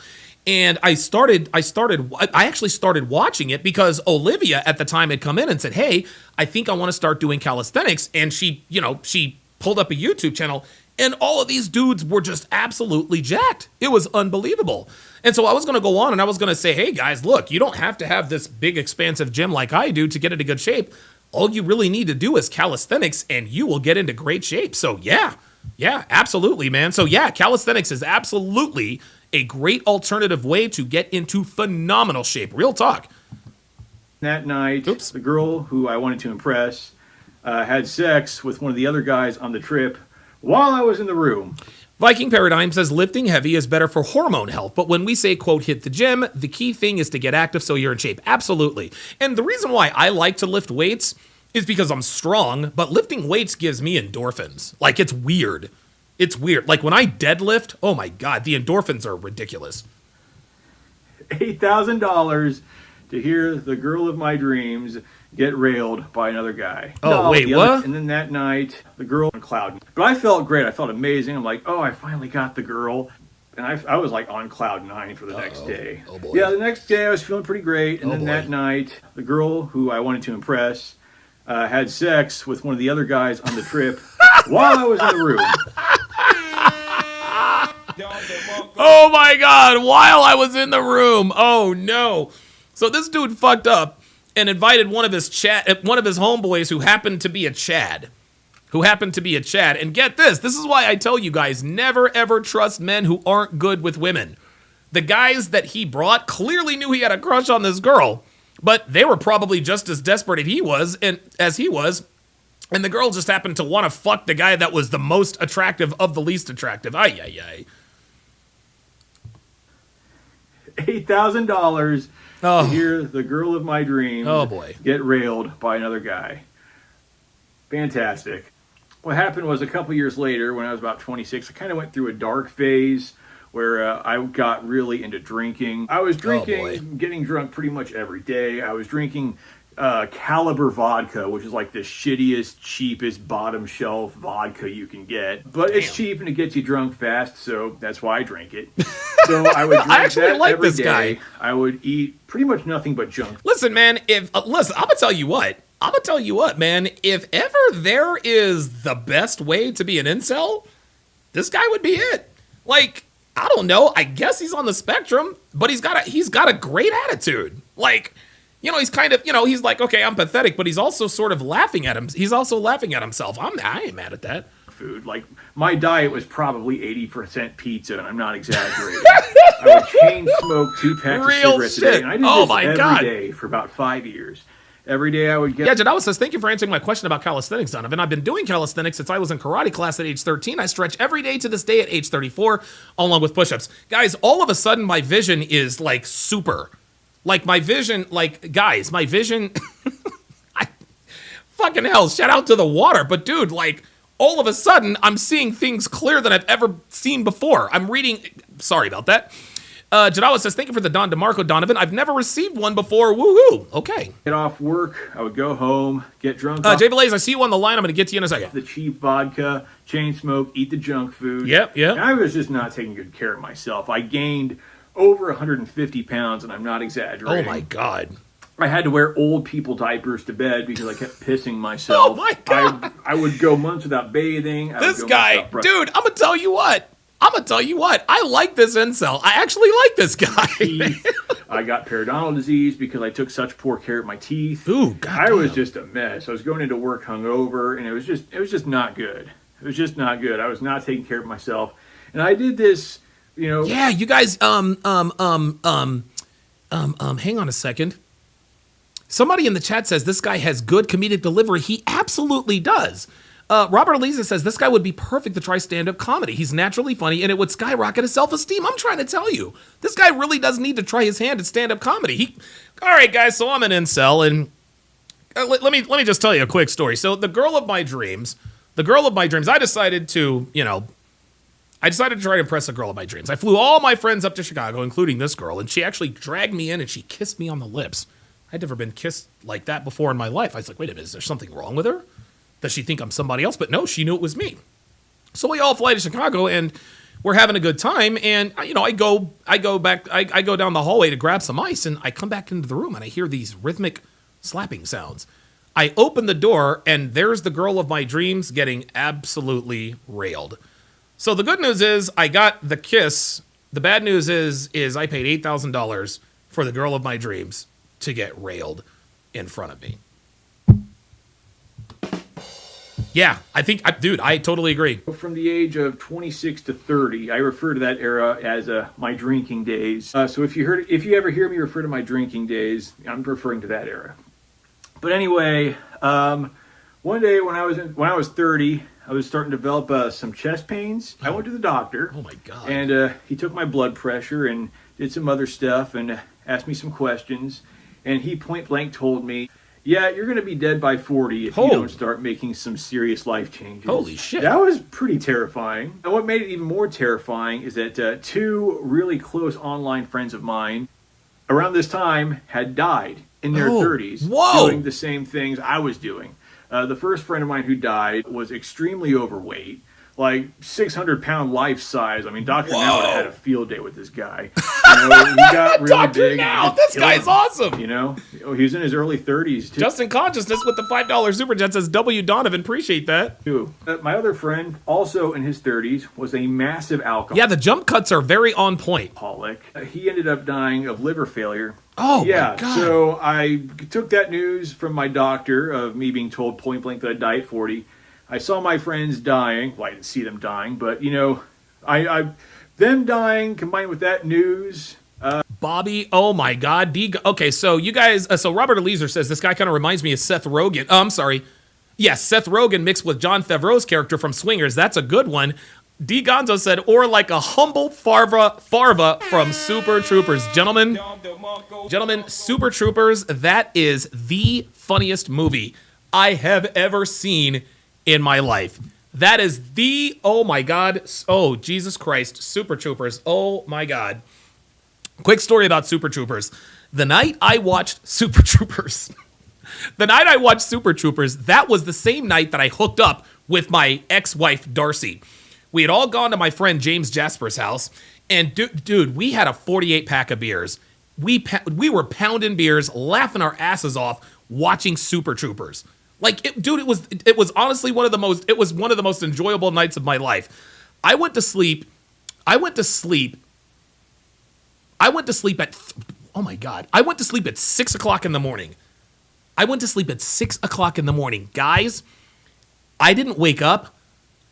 Speaker 4: and I actually started watching it because Olivia at the time had come in and said, "Hey, I think I want to start doing calisthenics," and she pulled up a YouTube channel, and all of these dudes were just absolutely jacked. It was unbelievable. And so I was going to go on and I was going to say, "Hey guys, look, you don't have to have this big expansive gym like I do to get into good shape. All you really need to do is calisthenics and you will get into great shape." So yeah, absolutely, man. So yeah, calisthenics is absolutely a great alternative way to get into phenomenal shape. Real talk.
Speaker 15: That night, the girl who I wanted to impress had sex with one of the other guys on the trip while I was in the room.
Speaker 4: Viking Paradigm says lifting heavy is better for hormone health, but when we say, quote, hit the gym, the key thing is to get active so you're in shape. Absolutely. And the reason why I like to lift weights is because I'm strong, but lifting weights gives me endorphins. Like, it's weird. It's weird. Like, when I deadlift, oh my God, the endorphins are ridiculous.
Speaker 15: $8,000 to hear the girl of my dreams get railed by another guy.
Speaker 4: Oh, wait, what?
Speaker 15: And then that night, the girl on cloud. But I felt great. I felt amazing. I'm like, oh, I finally got the girl. And I was like on cloud 9 for the next day.
Speaker 4: Oh, boy.
Speaker 15: Yeah, the next day I was feeling pretty great. And then
Speaker 4: boy.
Speaker 15: that night, the girl who I wanted to impress had sex with one of the other guys on the trip while I was in the room.
Speaker 4: Oh my God, while I was in the room. Oh no. So this dude fucked up and invited one of his homeboys who happened to be a Chad. And get this is why I tell you guys, never ever trust men who aren't good with women. The guys that he brought clearly knew he had a crush on this girl, but they were probably just as desperate as he was, and the girl just happened to want to fuck the guy that was the most attractive of the least attractive. Ay.
Speaker 15: $8,000 to hear the girl of my dreams get railed by another guy. Fantastic. What happened was a couple years later, when I was about 26, I kind of went through a dark phase where I got really into drinking. I was drinking, getting drunk pretty much every day. I was drinking Caliber vodka, which is like the shittiest, cheapest, bottom shelf vodka you can get. But it's cheap and it gets you drunk fast, so that's why I drink it. So I would drink
Speaker 4: I actually
Speaker 15: that
Speaker 4: like
Speaker 15: every
Speaker 4: this
Speaker 15: day.
Speaker 4: guy.
Speaker 15: I would eat pretty much nothing but junk.
Speaker 4: Listen, man, I'm gonna tell you what, man. If ever there is the best way to be an incel, this guy would be it. Like, I don't know. I guess he's on the spectrum, but he's got a great attitude. Like, he's kind of, he's like, okay, I'm pathetic, but he's also sort of laughing at him. He's also laughing at himself. I ain't mad at that.
Speaker 15: Food. Like, my diet was probably 80% pizza, and I'm not exaggerating. I would chain smoke 2 packs of cigarettes a day, and I did this every day for about 5 years. every day I would get.
Speaker 4: Yeah, Jadawa says, thank you for answering my question about calisthenics, Donovan. I've been doing calisthenics since I was in karate class at age 13. I stretch every day to this day at age 34, along with push-ups. Guys, all of a sudden my vision is like super. Like my vision, like, guys, my vision, fucking hell, shout out to the water. But dude, like, all of a sudden I'm seeing things clearer than I've ever seen before. I'm reading, sorry about that. Jadawa says, thank you for the Don DeMarco, Donovan. I've never received one before. Woohoo. Okay.
Speaker 15: Get off work. I would go home, get drunk.
Speaker 4: Jay Blaze, I see you on the line. I'm going to get to you in a second.
Speaker 15: The cheap vodka, chain smoke, eat the junk food.
Speaker 4: Yep.
Speaker 15: And I was just not taking good care of myself. I gained over 150 pounds, and I'm not exaggerating.
Speaker 4: Oh, my God.
Speaker 15: I had to wear old people diapers to bed because I kept pissing myself.
Speaker 4: Oh, my God.
Speaker 15: I would go months without bathing.
Speaker 4: This guy, dude, I'm going to tell you what. I like this incel. I actually like this guy.
Speaker 15: I got periodontal disease because I took such poor care of my teeth.
Speaker 4: Ooh, God.
Speaker 15: I was just a mess. I was going into work hungover, and it was just not good. It was just not good. I was not taking care of myself, and I did this, you know.
Speaker 4: Yeah, you guys. Hang on a second. Somebody in the chat says this guy has good comedic delivery. He absolutely does. Robert Eliza says this guy would be perfect to try stand-up comedy. He's naturally funny, and it would skyrocket his self-esteem. I'm trying to tell you, this guy really does need to try his hand at stand-up comedy. All right, guys. So I'm an incel, and let me just tell you a quick story. So the girl of my dreams, I decided to try to impress the girl of my dreams. I flew all my friends up to Chicago, including this girl, and she actually dragged me in and she kissed me on the lips. I'd never been kissed like that before in my life. I was like, wait a minute, is there something wrong with her? Does she think I'm somebody else? But no, she knew it was me. So we all fly to Chicago and we're having a good time. And I go down the hallway to grab some ice, and I come back into the room and I hear these rhythmic slapping sounds. I open the door and there's the girl of my dreams getting absolutely railed. So the good news is I got the kiss. The bad news is I paid $8,000 for the girl of my dreams to get railed in front of me. Yeah, I totally agree.
Speaker 15: From the age of 26 to 30, I refer to that era as my drinking days. So if you ever hear me refer to my drinking days, I'm referring to that era. But anyway, one day when I was 30, I was starting to develop some chest pains. I went to the doctor.
Speaker 4: Oh my God!
Speaker 15: And he took my blood pressure and did some other stuff and asked me some questions. And he point blank told me, yeah, you're going to be dead by 40 if you don't start making some serious life changes.
Speaker 4: Holy shit.
Speaker 15: That was pretty terrifying. And what made it even more terrifying is that two really close online friends of mine around this time had died in their 30s doing the same things I was doing. The first friend of mine who died was extremely overweight. Like 600-pound life size. I mean, Dr. Now would have had a field day with this guy. He got really
Speaker 4: Dr.
Speaker 15: big.
Speaker 4: Now, this guy's awesome.
Speaker 15: He was in his early 30s too.
Speaker 4: Just in consciousness with the $5 super chat says W Donovan. Appreciate that.
Speaker 15: My other friend, also in his 30s, was a massive alcoholic.
Speaker 4: Yeah, the jump cuts are very on point.
Speaker 15: He ended up dying of liver failure.
Speaker 4: Oh
Speaker 15: yeah.
Speaker 4: My God.
Speaker 15: So I took that news from my doctor of me being told point blank that I'd die at 40. I saw my friends dying. Well, I didn't see them dying, but them dying combined with that news.
Speaker 4: Bobby, oh my God. Okay, so you guys, so Robert Eliza says this guy kind of reminds me of Seth Rogen. I'm sorry. Yes, Seth Rogen mixed with Jon Favreau's character from Swingers. That's a good one. D. Gonzo said, or like a humble Farva from Super Troopers. Gentlemen, Super Troopers, that is the funniest movie I have ever seen in my life. That is oh my God, oh Jesus Christ, Super Troopers, oh my God. Quick story about Super Troopers. The night I watched Super Troopers, that was the same night that I hooked up with my ex-wife, Darcy. We had all gone to my friend James Jasper's house, and dude, we had a 48-pack of beers. We were pounding beers, laughing our asses off, watching Super Troopers. It was honestly one of the most enjoyable nights of my life. I went to sleep at 6 o'clock in the morning. Guys, I didn't wake up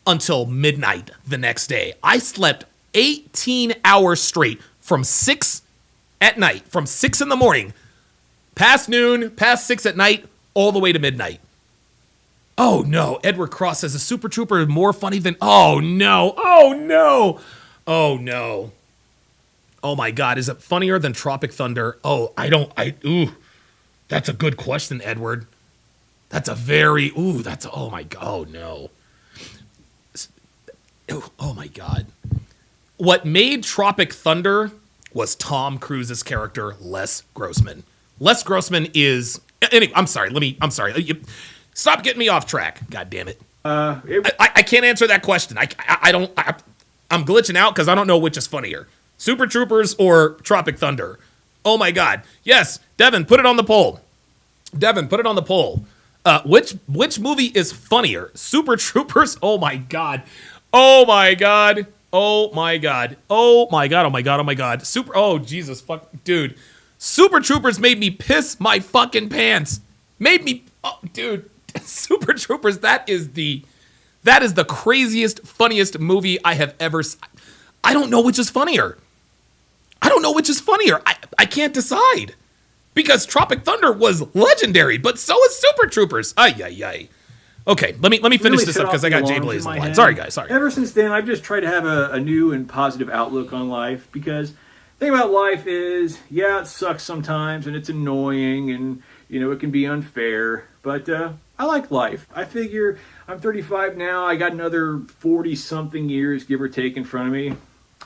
Speaker 4: until midnight the next day. I slept 18 hours straight from 6 in the morning Past noon, past 6 at night, all the way to midnight. Oh no, Edward Cross says a Super Trooper is more funny than. Oh no, oh no, oh no. Oh my God, is it funnier than Tropic Thunder? Oh, ooh. That's a good question, Edward. That's a very, oh my God, oh no. Oh my God. What made Tropic Thunder was Tom Cruise's character, Les Grossman. Les Grossman is, anyway, I'm sorry. Stop getting me off track. God damn it. I can't answer that question. I'm glitching out because I don't know which is funnier. Super Troopers or Tropic Thunder? Oh my God. Yes, Devin, put it on the poll. Which movie is funnier? Super Troopers? Oh my God. Oh my God. Oh my God. Oh my God. Oh my God. Oh my God. Oh Jesus fuck, dude. Super Troopers made me piss my fucking pants. Dude. Super Troopers. That is the craziest, funniest movie I have ever. I don't know which is funnier. I can't decide because Tropic Thunder was legendary, but so is Super Troopers. Ay. Okay, let me finish this up because I got Jay Blaze in the line. Sorry, guys. Sorry.
Speaker 15: Ever since then, I've just tried to have a new and positive outlook on life because the thing about life is, yeah, it sucks sometimes and it's annoying and, it can be unfair, but I like life. I figure I'm 35 now. I got another 40-something years, give or take, in front of me.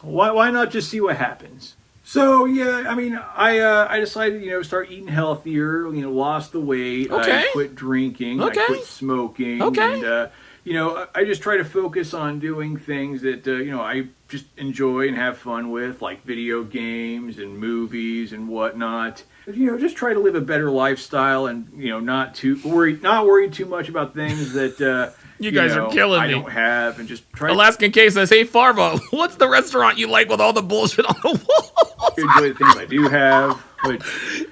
Speaker 15: Why not just see what happens? So, yeah, I mean, I decided, start eating healthier, lost the weight.
Speaker 4: Okay.
Speaker 15: I quit drinking.
Speaker 4: Okay.
Speaker 15: I quit smoking.
Speaker 4: Okay.
Speaker 15: And, I just try to focus on doing things that, I just enjoy and have fun with, like video games and movies and whatnot. Just try to live a better lifestyle and, not worry too much about things that,
Speaker 4: you guys are killing me.
Speaker 15: I don't have, and just try.
Speaker 4: Alaskan K says, "Hey Farva, what's the restaurant you like with all the bullshit on the wall?"
Speaker 15: To enjoy the things I do have, but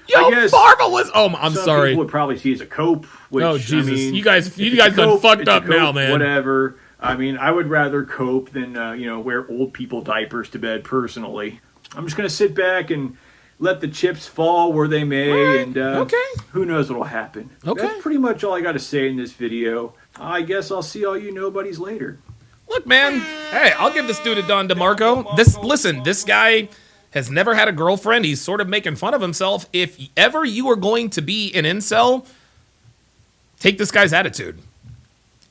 Speaker 4: Yo,
Speaker 15: I guess
Speaker 4: Farva was. Oh, I'm
Speaker 15: some
Speaker 4: sorry.
Speaker 15: People would probably see as a cope. Which,
Speaker 4: Oh Jesus,
Speaker 15: I mean,
Speaker 4: you guys done fucked up now, man.
Speaker 15: Whatever. I mean, I would rather cope than wear old people diapers to bed. Personally, I'm just gonna sit back and let the chips fall where they may, right. And who knows what'll happen.
Speaker 4: Okay,
Speaker 15: that's pretty much all I got to say in this video. I guess I'll see all you nobodies later.
Speaker 4: Look, man. Hey, I'll give this dude a Don DeMarco. This guy has never had a girlfriend. He's sort of making fun of himself. If ever you are going to be an incel, take this guy's attitude.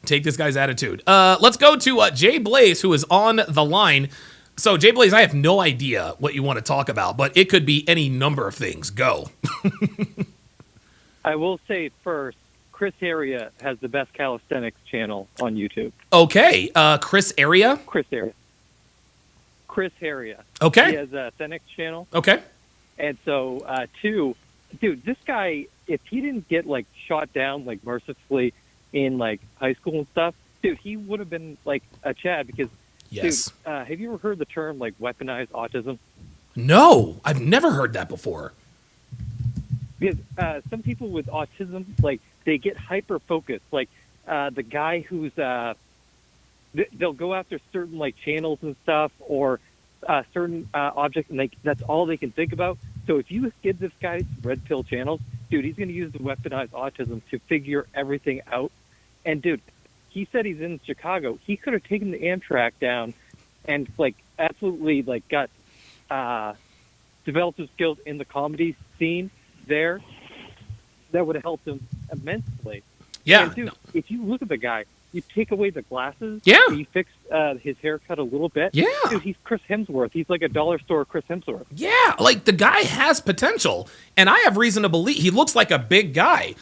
Speaker 4: Let's go to Jay Blaze, who is on the line. So, Jay Blaze, I have no idea what you want to talk about, but it could be any number of things. Go.
Speaker 16: I will say first, Chris Area has the best calisthenics channel on YouTube.
Speaker 4: Okay. Chris Area?
Speaker 16: Chris Area.
Speaker 4: Okay.
Speaker 16: He has a Thenix channel.
Speaker 4: Okay.
Speaker 16: And so, dude, this guy, if he didn't get, shot down, mercifully in, high school and stuff, dude, he would have been, a Chad because,
Speaker 4: yes.
Speaker 16: Dude, have you ever heard the term, weaponized autism?
Speaker 4: No, I've never heard that before.
Speaker 16: Because some people with autism, they get hyper-focused. The guy who's, they'll go after certain, channels and stuff or certain objects, and that's all they can think about. So if you give this guy red pill channels, dude, he's going to use the weaponized autism to figure everything out. And, dude, he said he's in Chicago. He could have taken the Amtrak down and, absolutely, got developed his skills in the comedy scene there. That would have helped him immensely.
Speaker 4: Yeah.
Speaker 16: And, dude, if you look at the guy, you take away the glasses.
Speaker 4: Yeah.
Speaker 16: You fix his haircut a little bit.
Speaker 4: Yeah.
Speaker 16: Dude, he's Chris Hemsworth. He's like a dollar store Chris Hemsworth.
Speaker 4: Yeah. The guy has potential. And I have reason to believe he looks like a big guy.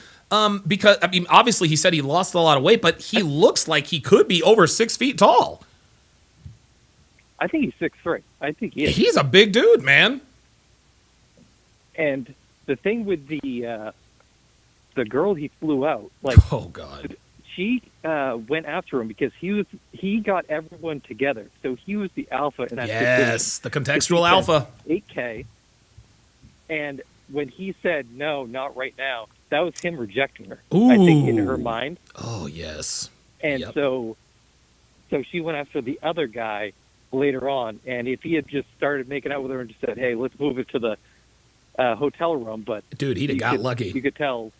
Speaker 4: Because, obviously he said he lost a lot of weight, but he looks like he could be over 6 feet tall.
Speaker 16: I think he's 6'3". I think he is.
Speaker 4: He's a big dude, man.
Speaker 16: And the thing with the girl he flew out,
Speaker 4: oh God,
Speaker 16: she went after him because he got everyone together. So he was the alpha in that
Speaker 4: yes, the contextual alpha.
Speaker 16: 8K. And when he said no, not right now, that was him rejecting her.
Speaker 4: Ooh.
Speaker 16: I think in her mind.
Speaker 4: Oh yes.
Speaker 16: And so she went after the other guy later on. And if he had just started making out with her and just said, "Hey, let's move it to the hotel room, but
Speaker 4: dude, he'd have got lucky.
Speaker 16: You could tell.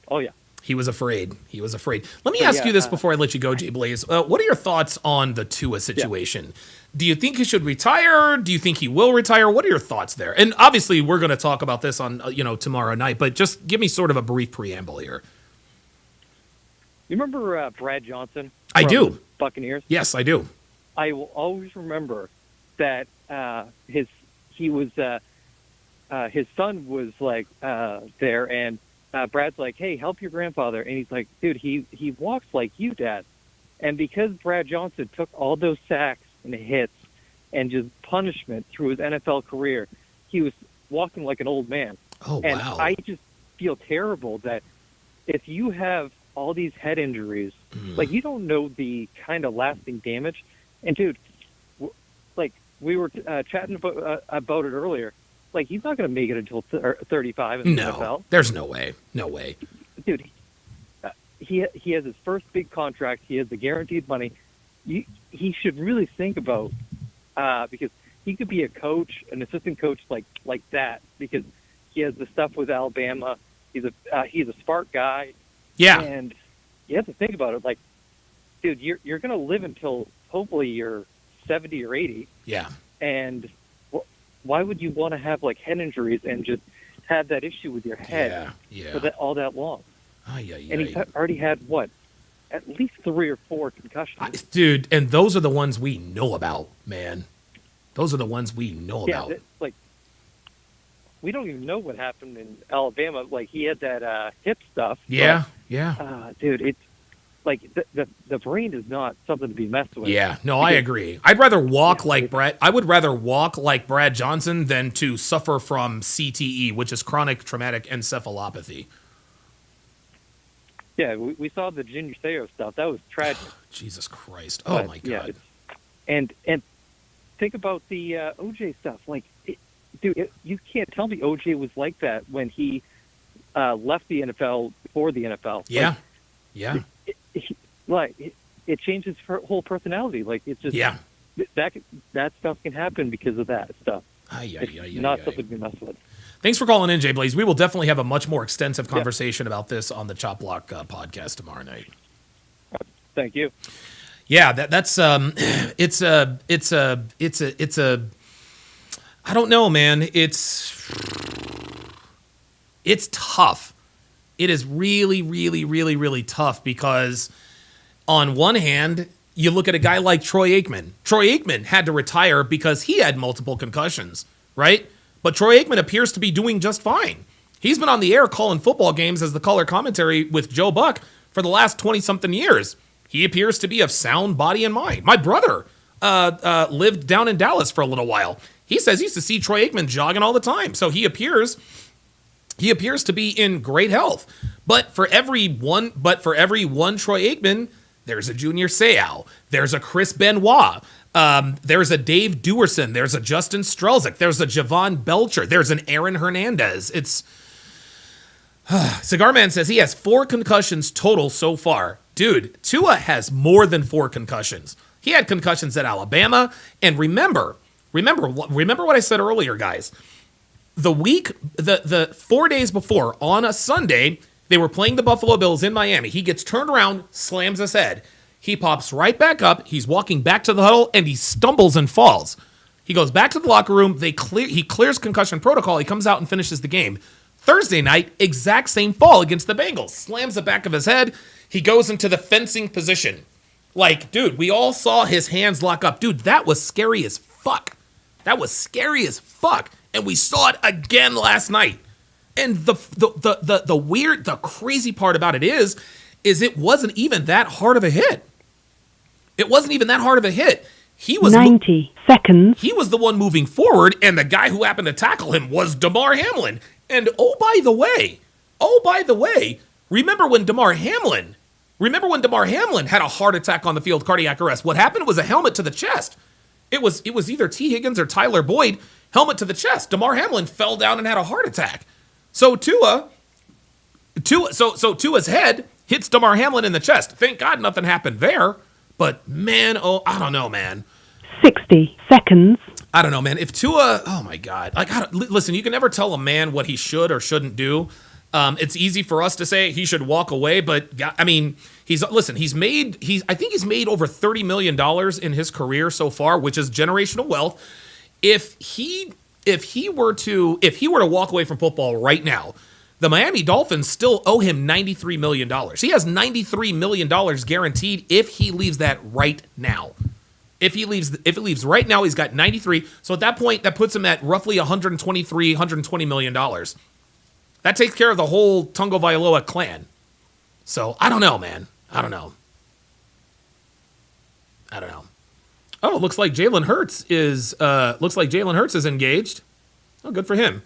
Speaker 16: Oh yeah.
Speaker 4: He was afraid. Let me ask you this before I let you go, Jay Blaze. What are your thoughts on the Tua situation? Yeah. Do you think he should retire? Do you think he will retire? What are your thoughts there? And obviously, we're going to talk about this on tomorrow night. But just give me sort of a brief preamble here.
Speaker 16: You remember Brad Johnson?
Speaker 4: I do.
Speaker 16: Buccaneers.
Speaker 4: Yes, I do.
Speaker 16: I will always remember that his son was like there, and Brad's like, "Hey, help your grandfather," and he's like, "Dude, he walks like you, Dad." And because Brad Johnson took all those sacks and hits and just punishment through his NFL career, he was walking like an old man.
Speaker 4: Oh,
Speaker 16: and
Speaker 4: wow.
Speaker 16: I just feel terrible that if you have all these head injuries, like you don't know the kind of lasting damage. And dude, like we were chatting about it earlier, like he's not going to make it until 35 in the NFL.
Speaker 4: There's no way. No way.
Speaker 16: Dude, he has his first big contract. He has the guaranteed money. He should really think about because he could be a coach, an assistant coach like that, because he has the stuff with Alabama. He's a smart guy.
Speaker 4: Yeah.
Speaker 16: And you have to think about it. Like, dude, you're going to live until hopefully you're 70 or 80.
Speaker 4: Yeah.
Speaker 16: And why would you want to have like head injuries and just have that issue with your head for all that long? And he's already had at least 3 or 4 concussions.
Speaker 4: Dude, and those are the ones we know about, man. Those are the ones we know about.
Speaker 16: Like, we don't even know what happened in Alabama. Like, he had that hip stuff.
Speaker 4: Yeah,
Speaker 16: dude, it's like the brain is not something to be messed with.
Speaker 4: Yeah, no, I agree. I'd rather walk like Brad. I would rather walk like Brad Johnson than to suffer from CTE, which is chronic traumatic encephalopathy.
Speaker 16: Yeah, we saw the Junior Seau stuff. That was tragic.
Speaker 4: Jesus Christ! Oh my God!
Speaker 16: And think about the OJ stuff. Like, dude, you can't tell me OJ was like that when he left the NFL for the NFL.
Speaker 4: Yeah,
Speaker 16: it changes his whole personality. Like, it's just that stuff can happen because of that stuff. Not something to be messed with.
Speaker 4: Thanks for calling in, Jay Blaze. We will definitely have a much more extensive conversation about this on the Chop Block podcast tomorrow night.
Speaker 16: Thank you.
Speaker 4: Yeah, that's it's a I don't know, man. It's tough. It is really, really, really, really tough because on one hand, you look at a guy like Troy Aikman. Troy Aikman had to retire because he had multiple concussions, right? But Troy Aikman appears to be doing just fine. He's been on the air calling football games as the color commentary with Joe Buck for the last 20-something years. He appears to be of sound body and mind. My brother lived down in Dallas for a little while. He says he used to see Troy Aikman jogging all the time. So he appears to be in great health. But for every one Troy Aikman, there's a Junior Seau. There's a Chris Benoit. There's a Dave Duerson. There's a Justin Strelzik. There's a Javon Belcher. There's an Aaron Hernandez. It's Cigar Man says he has 4 concussions total so far. Dude, Tua has more than 4 concussions. He had concussions at Alabama. And remember what I said earlier, guys. The 4 days before, on a Sunday, they were playing the Buffalo Bills in Miami. He gets turned around, slams his head. He pops right back up. He's walking back to the huddle, and he stumbles and falls. He goes back to the locker room. He clears concussion protocol. He comes out and finishes the game. Thursday night, exact same fall against the Bengals. Slams the back of his head. He goes into the fencing position. Like, dude, we all saw his hands lock up. Dude, that was scary as fuck. That was scary as fuck. And we saw it again last night. And the crazy part about it is it wasn't even that hard of a hit. It wasn't even that hard of a hit. He was
Speaker 17: 90 seconds.
Speaker 4: He was the one moving forward, and the guy who happened to tackle him was Damar Hamlin. And oh by the way, remember when Damar Hamlin had a heart attack on the field, cardiac arrest? What happened was a helmet to the chest. It was either T. Higgins or Tyler Boyd, helmet to the chest. Damar Hamlin fell down and had a heart attack. So Tua's head hits Damar Hamlin in the chest. Thank God nothing happened there. But man, I don't know, man.
Speaker 17: 60 seconds.
Speaker 4: I don't know, man. If Tua, oh my God, listen, you can never tell a man what he should or shouldn't do. It's easy for us to say he should walk away, but I mean, I think he's made over $30 million in his career so far, which is generational wealth. If he were to walk away from football right now, the Miami Dolphins still owe him $93 million. He has $93 million guaranteed if he leaves that right now. If he leaves right now, he's got 93. So at that point, that puts him at roughly $120 million. That takes care of the whole Tagovailoa clan. So I don't know, man. I don't know. Oh, looks like Jalen Hurts is engaged. Oh, good for him.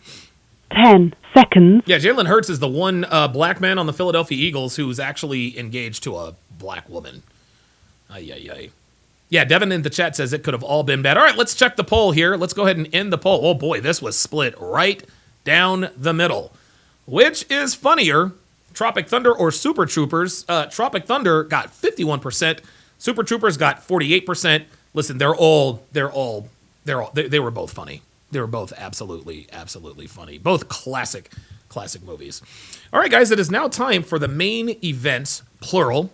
Speaker 17: 10 seconds.
Speaker 4: Yeah, Jalen Hurts is the one black man on the Philadelphia Eagles who's actually engaged to a black woman. Ay. Yeah, Devin in the chat says it could have all been bad. All right, let's check the poll here. Let's go ahead and end the poll. Oh boy, this was split right down the middle. Which is funnier, Tropic Thunder or Super Troopers? Tropic Thunder got 51%. Super Troopers got 48%. Listen, they were both funny. They were both absolutely funny. Both classic movies. All right, guys, it is now time for the main events, plural.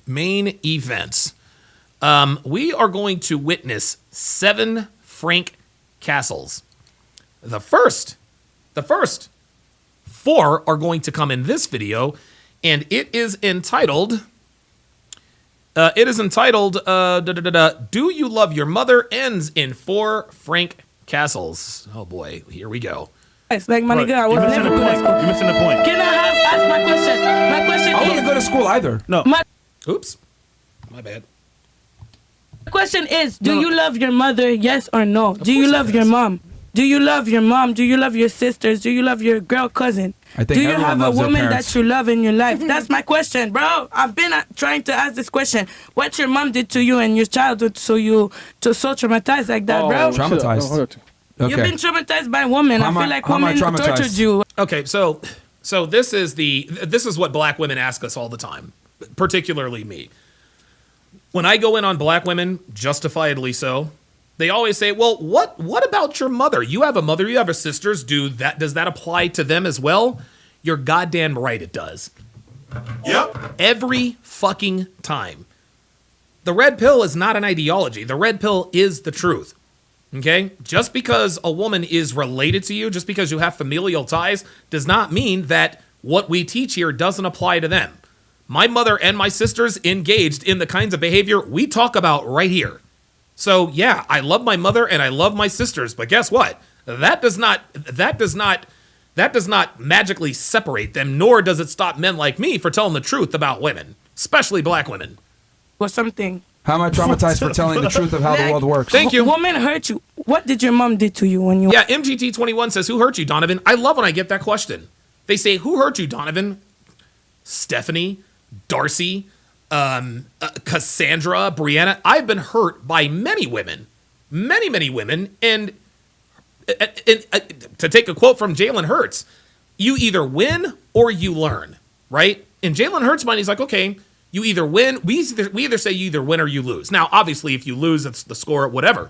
Speaker 4: Main events. We are going to witness 7 Frank Castles. The first 4 are going to come in this video, and it is entitled, Do You Love Your Mother? Ends in 4 Frank Castles. Oh boy, here we go.
Speaker 18: It's like, my nigga, I was never good at school.
Speaker 15: You're missing the point.
Speaker 18: Can I ask my question? My question
Speaker 19: I
Speaker 18: is...
Speaker 19: wasn't good at school either. No.
Speaker 4: Oops. My bad.
Speaker 18: The question is, do you love your mother, yes or no? Do you love your mom? Do you love your mom? Do you love your sisters? Do you love your girl cousin?
Speaker 19: I think
Speaker 18: do you
Speaker 19: everyone
Speaker 18: have a
Speaker 19: loves their
Speaker 18: woman
Speaker 19: parents.
Speaker 18: that you love in your life? That's my question, bro. I've been trying to ask this question. What your mom did to you in your childhood so traumatized like that, bro?
Speaker 19: Traumatized.
Speaker 18: You've been traumatized by women. I feel like women tortured you.
Speaker 4: Okay, so this is what black women ask us all the time, particularly me. When I go in on black women, justifiably so, they always say, well, what about your mother? You have a mother, you have a sisters. Does that apply to them as well? You're goddamn right it does. Yep. Every fucking time. The red pill is not an ideology. The red pill is the truth. Okay? Just because a woman is related to you, just because you have familial ties, does not mean that what we teach here doesn't apply to them. My mother and my sisters engaged in the kinds of behavior we talk about right here. So yeah, I love my mother and I love my sisters, but guess what? That does not magically separate them, nor does it stop men like me for telling the truth about women, especially black women.
Speaker 18: Or something.
Speaker 19: How am I traumatized for telling the truth of how the world works?
Speaker 4: Thank you.
Speaker 18: Woman hurt you. What did your mom did to you when you...
Speaker 4: Yeah, MGT21 says, who hurt you, Donovan? I love when I get that question. They say, who hurt you, Donovan? Stephanie, Darcy, Cassandra, Brianna. I've been hurt by many women, many women. And to take a quote from Jalen Hurts, you either win or you learn, right? In Jalen Hurts' mind, he's like, okay, you either win. We either say you either win or you lose. Now, obviously, if you lose, it's the score, whatever.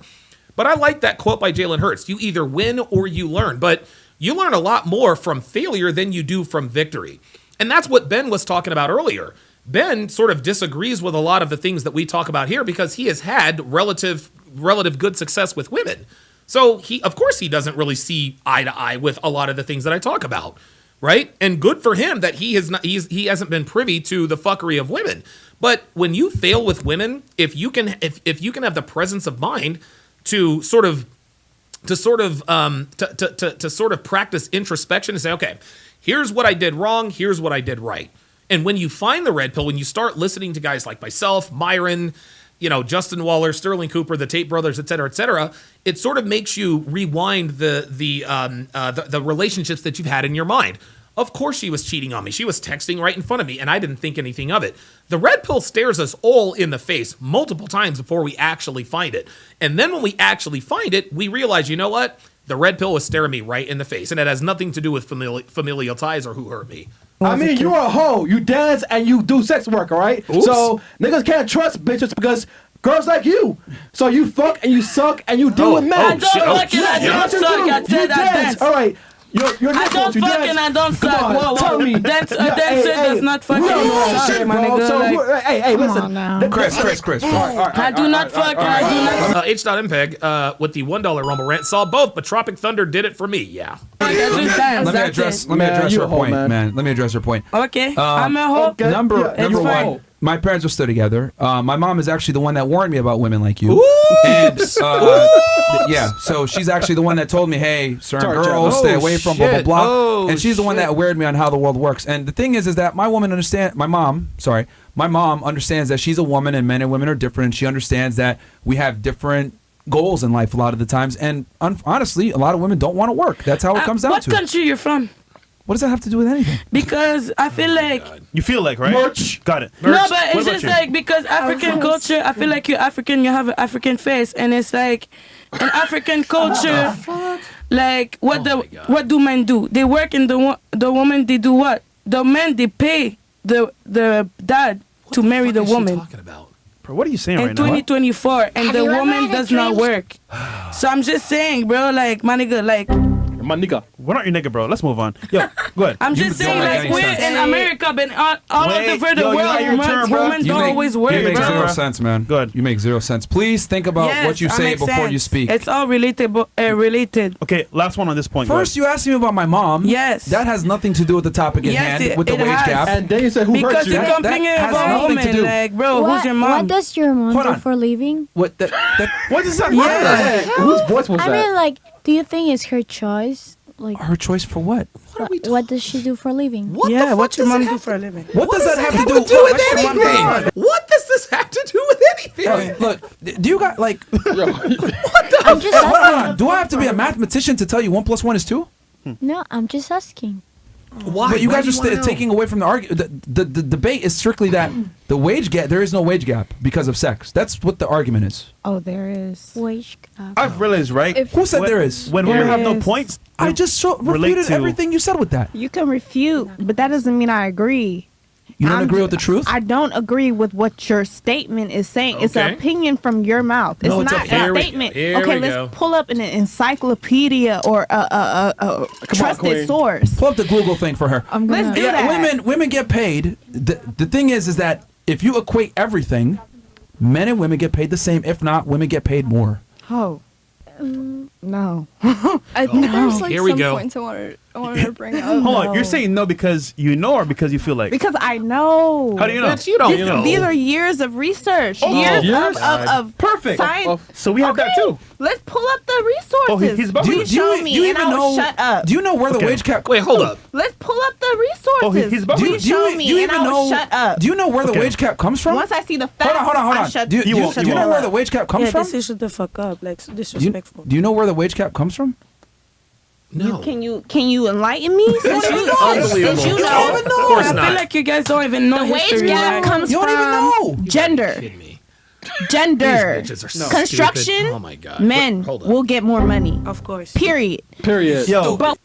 Speaker 4: But I like that quote by Jalen Hurts. You either win or you learn. But you learn a lot more from failure than you do from victory. And that's what Ben was talking about earlier. Ben sort of disagrees with a lot of the things that we talk about here because he has had relative good success with women. So of course he doesn't really see eye to eye with a lot of the things that I talk about, right? And good for him that he hasn't been privy to the fuckery of women. But when you fail with women, if you can have the presence of mind to sort of practice introspection and say, okay, here's what I did wrong, here's what I did right. And when you find the red pill, when you start listening to guys like myself, Myron, Justin Waller, Sterling Cooper, the Tate brothers, et cetera, it sort of makes you rewind the relationships that you've had in your mind. Of course she was cheating on me. She was texting right in front of me, and I didn't think anything of it. The red pill stares us all in the face multiple times before we actually find it. And then when we actually find it, we realize, you know what? The red pill was staring me right in the face, and it has nothing to do with familial ties or who hurt me.
Speaker 19: I mean, you're a hoe. You dance and you do sex work, all right?
Speaker 4: Oops.
Speaker 19: So niggas can't trust bitches because
Speaker 20: Girls like you. So you fuck and you suck and you deal with men.
Speaker 18: I don't fuck and I don't suck. I said I dance.
Speaker 20: All right.
Speaker 18: I don't fuck and I don't suck. Whoa,
Speaker 20: Tell me.
Speaker 18: Dancer does not fuck and suck.
Speaker 20: Shit, bro. So, hey, listen.
Speaker 19: Chris.
Speaker 18: I do not fuck and I do not.
Speaker 4: H.MPEG with the $1 Rumble rant saw both, but Tropic Thunder did it for me. Yeah.
Speaker 19: Let me address her point, man. Let me address her point.
Speaker 18: Okay. I'm a hoe.
Speaker 19: Number one. My parents were still together. My mom is actually the one that warned me about women like you. And yeah, so she's actually the one that told me, hey, certain girls, stay away from blah, blah, blah. And she's the one that awared me on how the world works. And the thing is that my mom understands that she's a woman and men and women are different. And she understands that we have different goals in life a lot of the times. And honestly, a lot of women don't want to work. That's how it comes down to.
Speaker 18: What country you're from?
Speaker 19: What does that have to do with anything?
Speaker 18: Because I feel like...
Speaker 21: You feel like, right?
Speaker 20: Merch.
Speaker 21: Got it.
Speaker 18: No, but it's just like, because African culture, I feel like you're African, you have an African face. And it's like, in African culture, like, what do men do? They work and the woman, they do what? The men, they pay the dad to marry the woman.
Speaker 21: Bro, what are you saying right now?
Speaker 18: In 2024, and the woman does not work. So I'm just saying, bro, like, my nigga, like...
Speaker 21: My nigga. We're not your nigga, bro. Let's move on. Yo, go ahead.
Speaker 18: I'm just saying, like, we're in America, but all over the world, women don't always work,
Speaker 19: You make
Speaker 18: bro.
Speaker 19: zero sense, man. Good. You make zero sense. Please think about what you say before you speak.
Speaker 18: It's all related.
Speaker 21: Okay, last one on this point.
Speaker 19: First, you asked me about my mom.
Speaker 18: Yes.
Speaker 19: That has nothing to do with the topic at hand, with the wage gap.
Speaker 20: And then you said, who hurt you?
Speaker 18: Because you're complaining about women, like, bro, who's your mom?
Speaker 22: What does your mom do for a living?
Speaker 19: What does that
Speaker 18: matter?
Speaker 20: Whose voice was that?
Speaker 22: I mean, like, do you think it's her choice? Like,
Speaker 19: her choice for what?
Speaker 22: What does she do for a living?
Speaker 18: What's your mom do for a living?
Speaker 19: What does that have to do with anything?
Speaker 4: What does this have to do with anything?
Speaker 19: Look, do you got like?
Speaker 22: I'm just asking.
Speaker 19: Do I have to be a mathematician to tell you 1 + 1 is 2?
Speaker 22: No, I'm just asking.
Speaker 19: Why? But you guys are taking away from the argument. The debate is strictly that the wage gap. There is no wage gap because of sex. That's what the argument is.
Speaker 22: Oh, there is wage gap.
Speaker 21: I've realized, right?
Speaker 19: Who said there is?
Speaker 21: When women have no points,
Speaker 19: I just refuted everything you said with that.
Speaker 23: You can refute, but that doesn't mean I agree.
Speaker 19: You don't agree with the truth?
Speaker 23: I don't agree with what your statement is saying. It's an opinion from your mouth. It's not a statement. Okay, let's pull up an encyclopedia or a trusted source.
Speaker 19: Pull up the Google thing for her.
Speaker 23: Let's do that.
Speaker 19: Women get paid. The thing is that if you equate everything, men and women get paid the same. If not, women get paid more.
Speaker 23: Oh. No.
Speaker 24: There's like
Speaker 19: Here we
Speaker 24: some
Speaker 19: go.
Speaker 24: points I wanted to bring up.
Speaker 21: Hold on, you're saying no because you know or because you feel like?
Speaker 23: Because I know.
Speaker 21: How do you know?
Speaker 4: Bitch, you don't know.
Speaker 23: These are years of research. Years of
Speaker 21: perfect.
Speaker 23: Science.
Speaker 21: So we have that too.
Speaker 23: Let's pull up the resources.
Speaker 21: He's about
Speaker 23: Please show me and I'll shut up.
Speaker 19: Do you know where the wage cap?
Speaker 4: Wait, hold up.
Speaker 23: Let's pull up the resources.
Speaker 21: He's about
Speaker 23: Please show me and I'll shut up.
Speaker 19: Do you know where the wage cap comes from?
Speaker 23: Once I see the facts,
Speaker 19: hold on.
Speaker 23: I shut
Speaker 19: Do you know where the wage cap comes from?
Speaker 18: This is shut the fuck up, like disrespectful.
Speaker 19: Do you know where the wage cap comes from?
Speaker 4: No.
Speaker 23: Can you enlighten me? Since you know.
Speaker 4: Of course
Speaker 18: I
Speaker 4: not.
Speaker 18: feel like you guys don't even know
Speaker 23: The wage
Speaker 18: history.
Speaker 23: gap comes
Speaker 19: You don't even know.
Speaker 23: from gender. Gender.
Speaker 4: These bitches are so
Speaker 23: Construction.
Speaker 4: stupid. Oh my God.
Speaker 23: Men
Speaker 4: Wait, hold up.
Speaker 23: will get more money.
Speaker 18: Of course.
Speaker 23: Period.
Speaker 21: Yo.
Speaker 23: But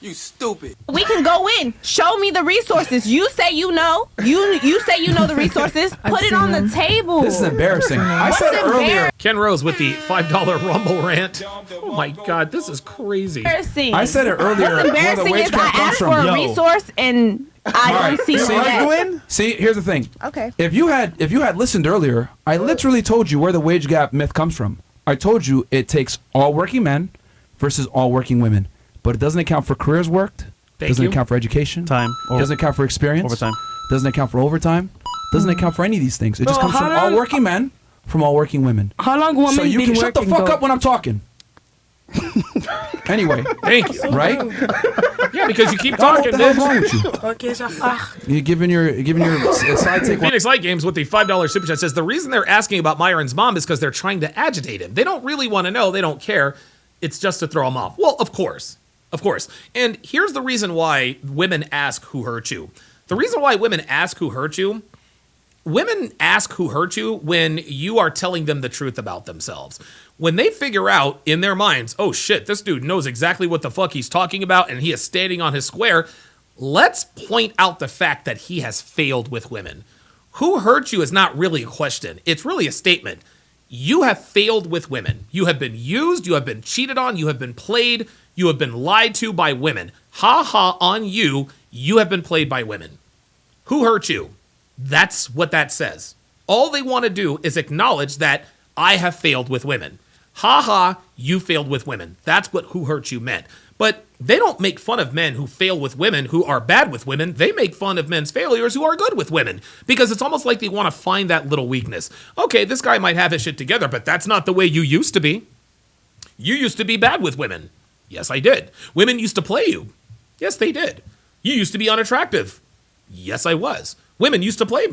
Speaker 25: You stupid.
Speaker 23: we can go in. Show me the resources. You say you know. You say you know the resources. Put it on the table.
Speaker 19: This is embarrassing. I said earlier.
Speaker 4: Ken Rose with the $5 Rumble rant. Oh my God, this is crazy.
Speaker 23: Embarrassing.
Speaker 19: I said it earlier.
Speaker 23: What's embarrassing
Speaker 19: where the wage
Speaker 23: is
Speaker 19: cap
Speaker 23: I
Speaker 19: comes
Speaker 23: asked
Speaker 19: from.
Speaker 23: for a resource and I don't see that.
Speaker 19: See, here's the thing.
Speaker 23: Okay.
Speaker 19: If you had listened earlier, I literally told you where the wage gap myth comes from. I told you it takes all working men versus all working women, but it doesn't account for careers worked. Doesn't account for education.
Speaker 21: Time.
Speaker 19: Doesn't account for experience.
Speaker 21: Overtime.
Speaker 19: Doesn't account for overtime. Doesn't account for any of these things. It just comes from all working men, from all working women.
Speaker 18: How long women
Speaker 19: So you
Speaker 18: been
Speaker 19: can shut the
Speaker 18: working,
Speaker 19: fuck
Speaker 18: though?
Speaker 19: up when I'm talking. Anyway.
Speaker 4: Thank you.
Speaker 19: Right?
Speaker 4: Yeah, because you keep
Speaker 19: What
Speaker 4: talking,
Speaker 19: the hell's
Speaker 4: bitch.
Speaker 19: wrong with you?
Speaker 18: Okay, so
Speaker 19: You're giving your side take.
Speaker 4: Phoenix Light Games with the $5 super chat says the reason they're asking about Myron's mom is because they're trying to agitate him. They don't really want to know. They don't care. It's just to throw him off. Well, of course. Of course. And here's the reason why women ask who hurt you. The reason why women ask who hurt you, women ask who hurt you when you are telling them the truth about themselves. When they figure out in their minds, oh shit, this dude knows exactly what the fuck he's talking about and he is standing on his square, let's point out the fact that he has failed with women. Who hurt you is not really a question. It's really a statement. You have failed with women. You have been used. You have been cheated on. You have been played. You have been lied to by women. Ha ha on you. You have been played by women. Who hurt you? That's what that says. All they want to do is acknowledge that I have failed with women. Ha ha, you failed with women. That's what who hurt you meant. But they don't make fun of men who fail with women, who are bad with women. They make fun of men's failures who are good with women, because it's almost like they want to find that little weakness. Okay, this guy might have his shit together, but that's not the way you used to be. You used to be bad with women. Yes, I did. Women used to play you. Yes, they did. You used to be unattractive. Yes, I was. Women used to play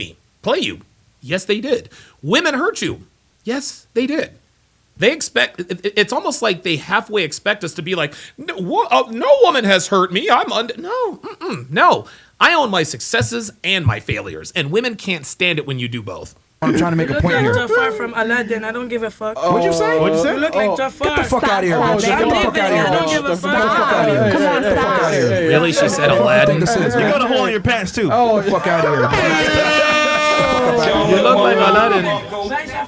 Speaker 4: you. Yes, they did. Women hurt you. Yes, they did. They expect, it's almost like they halfway expect us to be like, no woman has hurt me. No. I own my successes and my failures, and women can't stand it when you do both.
Speaker 19: I'm trying to make a point here.
Speaker 18: You look like Jafar from Aladdin. I don't give a fuck.
Speaker 19: What'd you say?
Speaker 18: You look like Jafar.
Speaker 19: Get the fuck out of here, bro. Get the fuck out of here,
Speaker 18: I don't
Speaker 19: bitch.
Speaker 18: give a fuck.
Speaker 19: Come on, stop.
Speaker 4: Really? She said Aladdin?
Speaker 21: You got a hole in your pants, too.
Speaker 19: Get the fuck out of here.
Speaker 4: You look like Aladdin.
Speaker 19: Get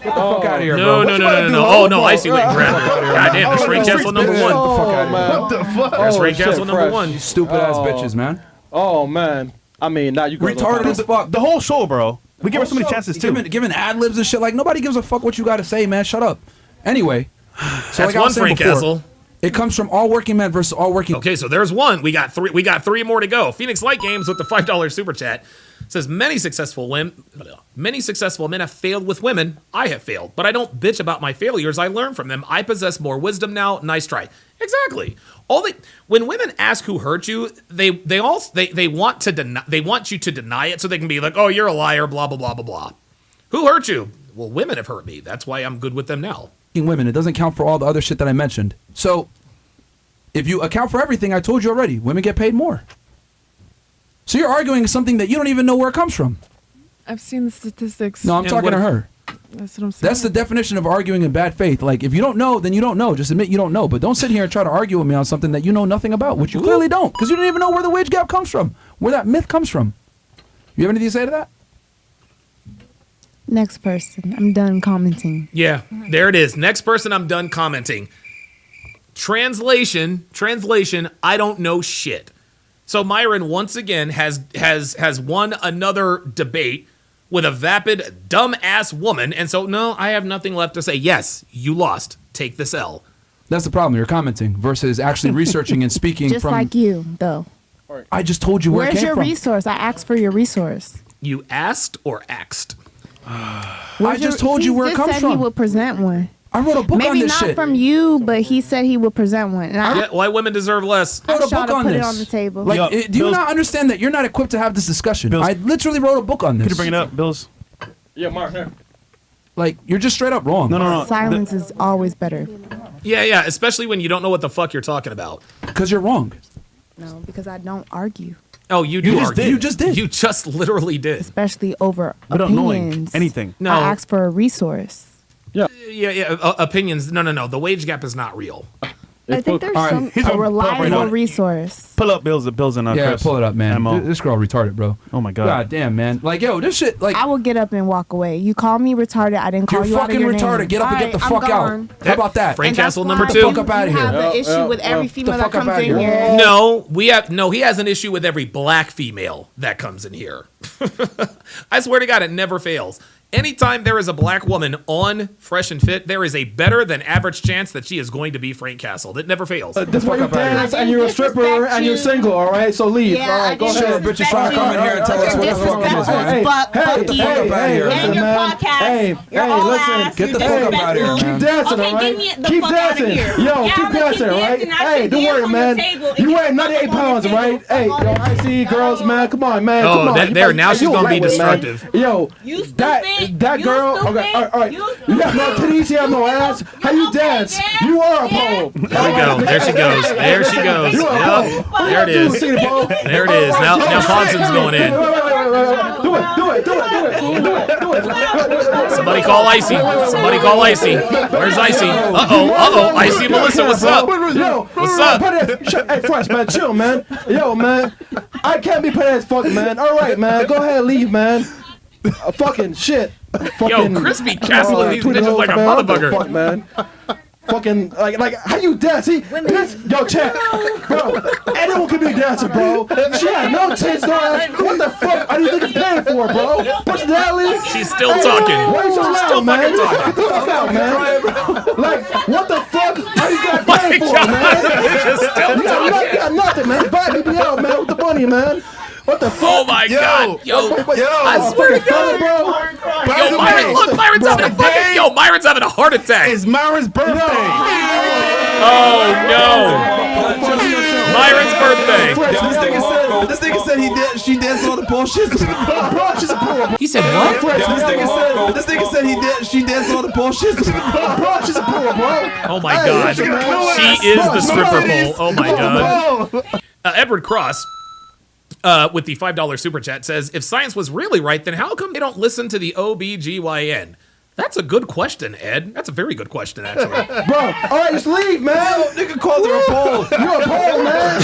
Speaker 19: the fuck out of here,
Speaker 4: No. Oh, no, I see what you're grabbing. Goddamn, that's Ray Castle number one.
Speaker 21: What the fuck?
Speaker 4: There's Ray Castle number one.
Speaker 19: You stupid ass bitches, man.
Speaker 20: Oh, man. I mean, now you
Speaker 21: retarded as fuck. The whole show, bro. We give her so many chances, too.
Speaker 19: Giving ad-libs and shit. Like, nobody gives a fuck what you got to say, man. Shut up. Anyway. So
Speaker 4: That's one, Frank Castle.
Speaker 19: It comes from all working men versus all working.
Speaker 4: Okay, so there's one. We got three more to go. Phoenix Light Games with the $5 super chat says many successful men have failed with women. I have failed, but I don't bitch about my failures. I learn from them. I possess more wisdom now. Nice try. Exactly. When women ask who hurt you, they want you to deny it so they can be like, oh, you're a liar, blah blah blah blah blah. Who hurt you? Well, women have hurt me. That's why I'm good with them now.
Speaker 19: Women, it doesn't count for all the other shit that I mentioned. So, if you account for everything, I told you already, women get paid more. So you're arguing something that you don't even know where it comes from.
Speaker 24: I've seen the statistics.
Speaker 19: No, I'm talking to her.
Speaker 24: That's what I'm saying.
Speaker 19: That's the definition of arguing in bad faith. Like, if you don't know, then you don't know. Just admit you don't know. But don't sit here and try to argue with me on something that you know nothing about, which you clearly don't, because you don't even know where the wage gap comes from, where that myth comes from. You have anything to say to that?
Speaker 23: Next person. I'm done commenting.
Speaker 4: Yeah, there it is. Next person, I'm done commenting. Translation, I don't know shit. So Myron once again has won another debate with a vapid, dumb-ass woman, and so no, I have nothing left to say. Yes, you lost. Take this L.
Speaker 19: That's the problem. You're commenting versus actually researching and speaking
Speaker 23: Just
Speaker 19: from...
Speaker 23: like you, though.
Speaker 19: I just told you where it
Speaker 23: Where's
Speaker 19: came
Speaker 23: your
Speaker 19: from.
Speaker 23: resource? I asked for your resource.
Speaker 4: You asked or axed?
Speaker 19: I just told you where it comes
Speaker 23: He said
Speaker 19: from.
Speaker 23: he would present one.
Speaker 19: I wrote a book on
Speaker 23: Maybe
Speaker 19: this
Speaker 23: not
Speaker 19: shit.
Speaker 23: from you, but he said he would present one. And
Speaker 4: Why women deserve less.
Speaker 23: I
Speaker 19: wrote a
Speaker 23: tried
Speaker 19: book
Speaker 23: to
Speaker 19: on
Speaker 23: put
Speaker 19: this.
Speaker 23: it on the table.
Speaker 19: Like, do you not understand that you're not equipped to have this discussion? I literally wrote a book on this.
Speaker 21: Could you bring it up, Bills?
Speaker 20: Yeah, Mark, here.
Speaker 19: Like, you're just straight up wrong.
Speaker 21: No.
Speaker 23: Silence is always better.
Speaker 4: Yeah, especially when you don't know what the fuck you're talking about.
Speaker 19: Because you're wrong.
Speaker 23: No, because I don't argue.
Speaker 4: Oh, you do argue.
Speaker 19: You just did.
Speaker 4: You just literally did.
Speaker 23: Especially over
Speaker 21: Without knowing
Speaker 23: opinions.
Speaker 21: anything.
Speaker 4: No.
Speaker 23: I asked for a resource.
Speaker 4: Yeah. Opinions. No. The wage gap is not real.
Speaker 23: I think there's
Speaker 21: All right, he's
Speaker 23: a
Speaker 21: gonna pull up right
Speaker 23: reliable
Speaker 21: now.
Speaker 23: resource.
Speaker 21: Pull up Bills and
Speaker 19: Yeah,
Speaker 21: Chris.
Speaker 19: pull it up, man.
Speaker 21: Ammo.
Speaker 19: This girl retarded, bro.
Speaker 21: Oh my god.
Speaker 19: God damn, man. Like, yo, this shit, like,
Speaker 23: I will get up and walk away. You call me retarded. I didn't call
Speaker 19: you're
Speaker 23: you out of
Speaker 19: fucking
Speaker 23: your
Speaker 19: retarded.
Speaker 23: name.
Speaker 19: Get up and get the
Speaker 23: All
Speaker 19: fuck
Speaker 23: right, I'm
Speaker 19: out.
Speaker 23: gone.
Speaker 19: How about that?
Speaker 4: Frank
Speaker 23: And that's
Speaker 4: Castle
Speaker 23: why
Speaker 4: number
Speaker 23: you
Speaker 4: 2.
Speaker 19: Fuck up outta here.
Speaker 23: have the issue with every female that
Speaker 19: fuck up
Speaker 23: comes
Speaker 19: outta
Speaker 23: in
Speaker 19: here.
Speaker 23: here.
Speaker 4: No, he has an issue with every black female that comes in here. I swear to God, it never fails. Anytime there is a black woman on Fresh and Fit, there is a better than average chance that she is going to be Frank Castle. It never fails.
Speaker 20: That's why you dance and you're a stripper and you're single, all right? So leave.
Speaker 23: Yeah,
Speaker 20: all right, go
Speaker 23: I
Speaker 20: ahead.
Speaker 23: didn't
Speaker 19: Bitches trying to come in here and tell us what the fuck it is, man.
Speaker 20: Hey, listen,
Speaker 23: your
Speaker 20: man.
Speaker 23: podcast.
Speaker 20: Hey,
Speaker 23: You're all
Speaker 20: listen.
Speaker 23: ass.
Speaker 19: Get the
Speaker 23: You're
Speaker 19: fuck up out of here,
Speaker 20: Keep
Speaker 19: man.
Speaker 20: dancing,
Speaker 23: Okay,
Speaker 20: all right?
Speaker 23: get me the
Speaker 20: Keep
Speaker 23: fuck outta
Speaker 20: dancing.
Speaker 23: here.
Speaker 20: Yo,
Speaker 23: Yeah,
Speaker 20: keep
Speaker 23: I'm gonna
Speaker 20: dancing,
Speaker 23: keep
Speaker 20: right?
Speaker 23: dancing. I
Speaker 20: Hey,
Speaker 23: should
Speaker 20: don't
Speaker 23: dance
Speaker 20: worry,
Speaker 23: on the
Speaker 20: man.
Speaker 23: table and
Speaker 20: You
Speaker 23: get
Speaker 20: weigh
Speaker 23: the
Speaker 20: 98
Speaker 23: fuck on the
Speaker 20: pounds,
Speaker 23: table.
Speaker 20: right? Hey,
Speaker 23: Fuck
Speaker 20: yo,
Speaker 23: all
Speaker 20: I see girls, man. Come on, man.
Speaker 4: Oh,
Speaker 20: Come on.
Speaker 4: now she's gonna be destructive.
Speaker 20: Yo,
Speaker 23: You
Speaker 20: that
Speaker 23: stupid.
Speaker 20: girl.
Speaker 23: You
Speaker 20: Okay,
Speaker 23: stupid.
Speaker 20: all right.
Speaker 23: You
Speaker 20: You got no titties, you have no ass. How you dance? You are a pole.
Speaker 4: There we go. There she goes. There she goes.
Speaker 20: You are a
Speaker 4: Yep.
Speaker 20: pole.
Speaker 4: There it is. There it is. Now Ponson's going in.
Speaker 20: Do it.
Speaker 4: Somebody call Icy. Somebody call Icy. Where's Icy? Uh-oh. Icy Melissa, what's up?
Speaker 20: Yo,
Speaker 4: What's up?
Speaker 20: Hey, Fresh, man, chill, man. Yo, man, I can't be petty as fuck, man. All right, man, go ahead and leave, man. Fucking shit.
Speaker 4: Yo, Chris be castling these bitches like a motherfucker.
Speaker 20: Fuck, man. Fucking like how you dance? See, yo, chat, bro. Anyone can be a dancer, bro. She had no tits, no ass. What the fuck are you thinking paying for, bro? Personality?
Speaker 4: She's still talking.
Speaker 20: Why you so loud,
Speaker 4: Still
Speaker 20: man?
Speaker 4: fucking talking.
Speaker 20: Get the fuck out, man. Like, what the fuck are you guys paying for,
Speaker 4: God,
Speaker 20: man?
Speaker 4: she's still
Speaker 20: You got nothing, man. Buy me out, man, with the money, man. What the fuck?
Speaker 4: Oh my God. Yo,
Speaker 20: I swear to God, bro.
Speaker 4: Yo, Myron, look, Myron's having a fucking, Myron's having a heart attack.
Speaker 21: It's Myron's birthday.
Speaker 4: Oh no. Myron's birthday.
Speaker 19: This nigga said she danced all the bullshit.
Speaker 4: He said what?
Speaker 19: This nigga said she danced all the bullshit.
Speaker 4: Oh my God. She is the stripper pole. Oh my God. Edward Cross, with the $5 super chat, says, if science was really right, then how come they don't listen to the OBGYN? That's a good question, Ed. That's a very good question, actually.
Speaker 20: Bro, all right, just leave, man.
Speaker 19: Nigga called her a pole.
Speaker 20: You're a pole, man.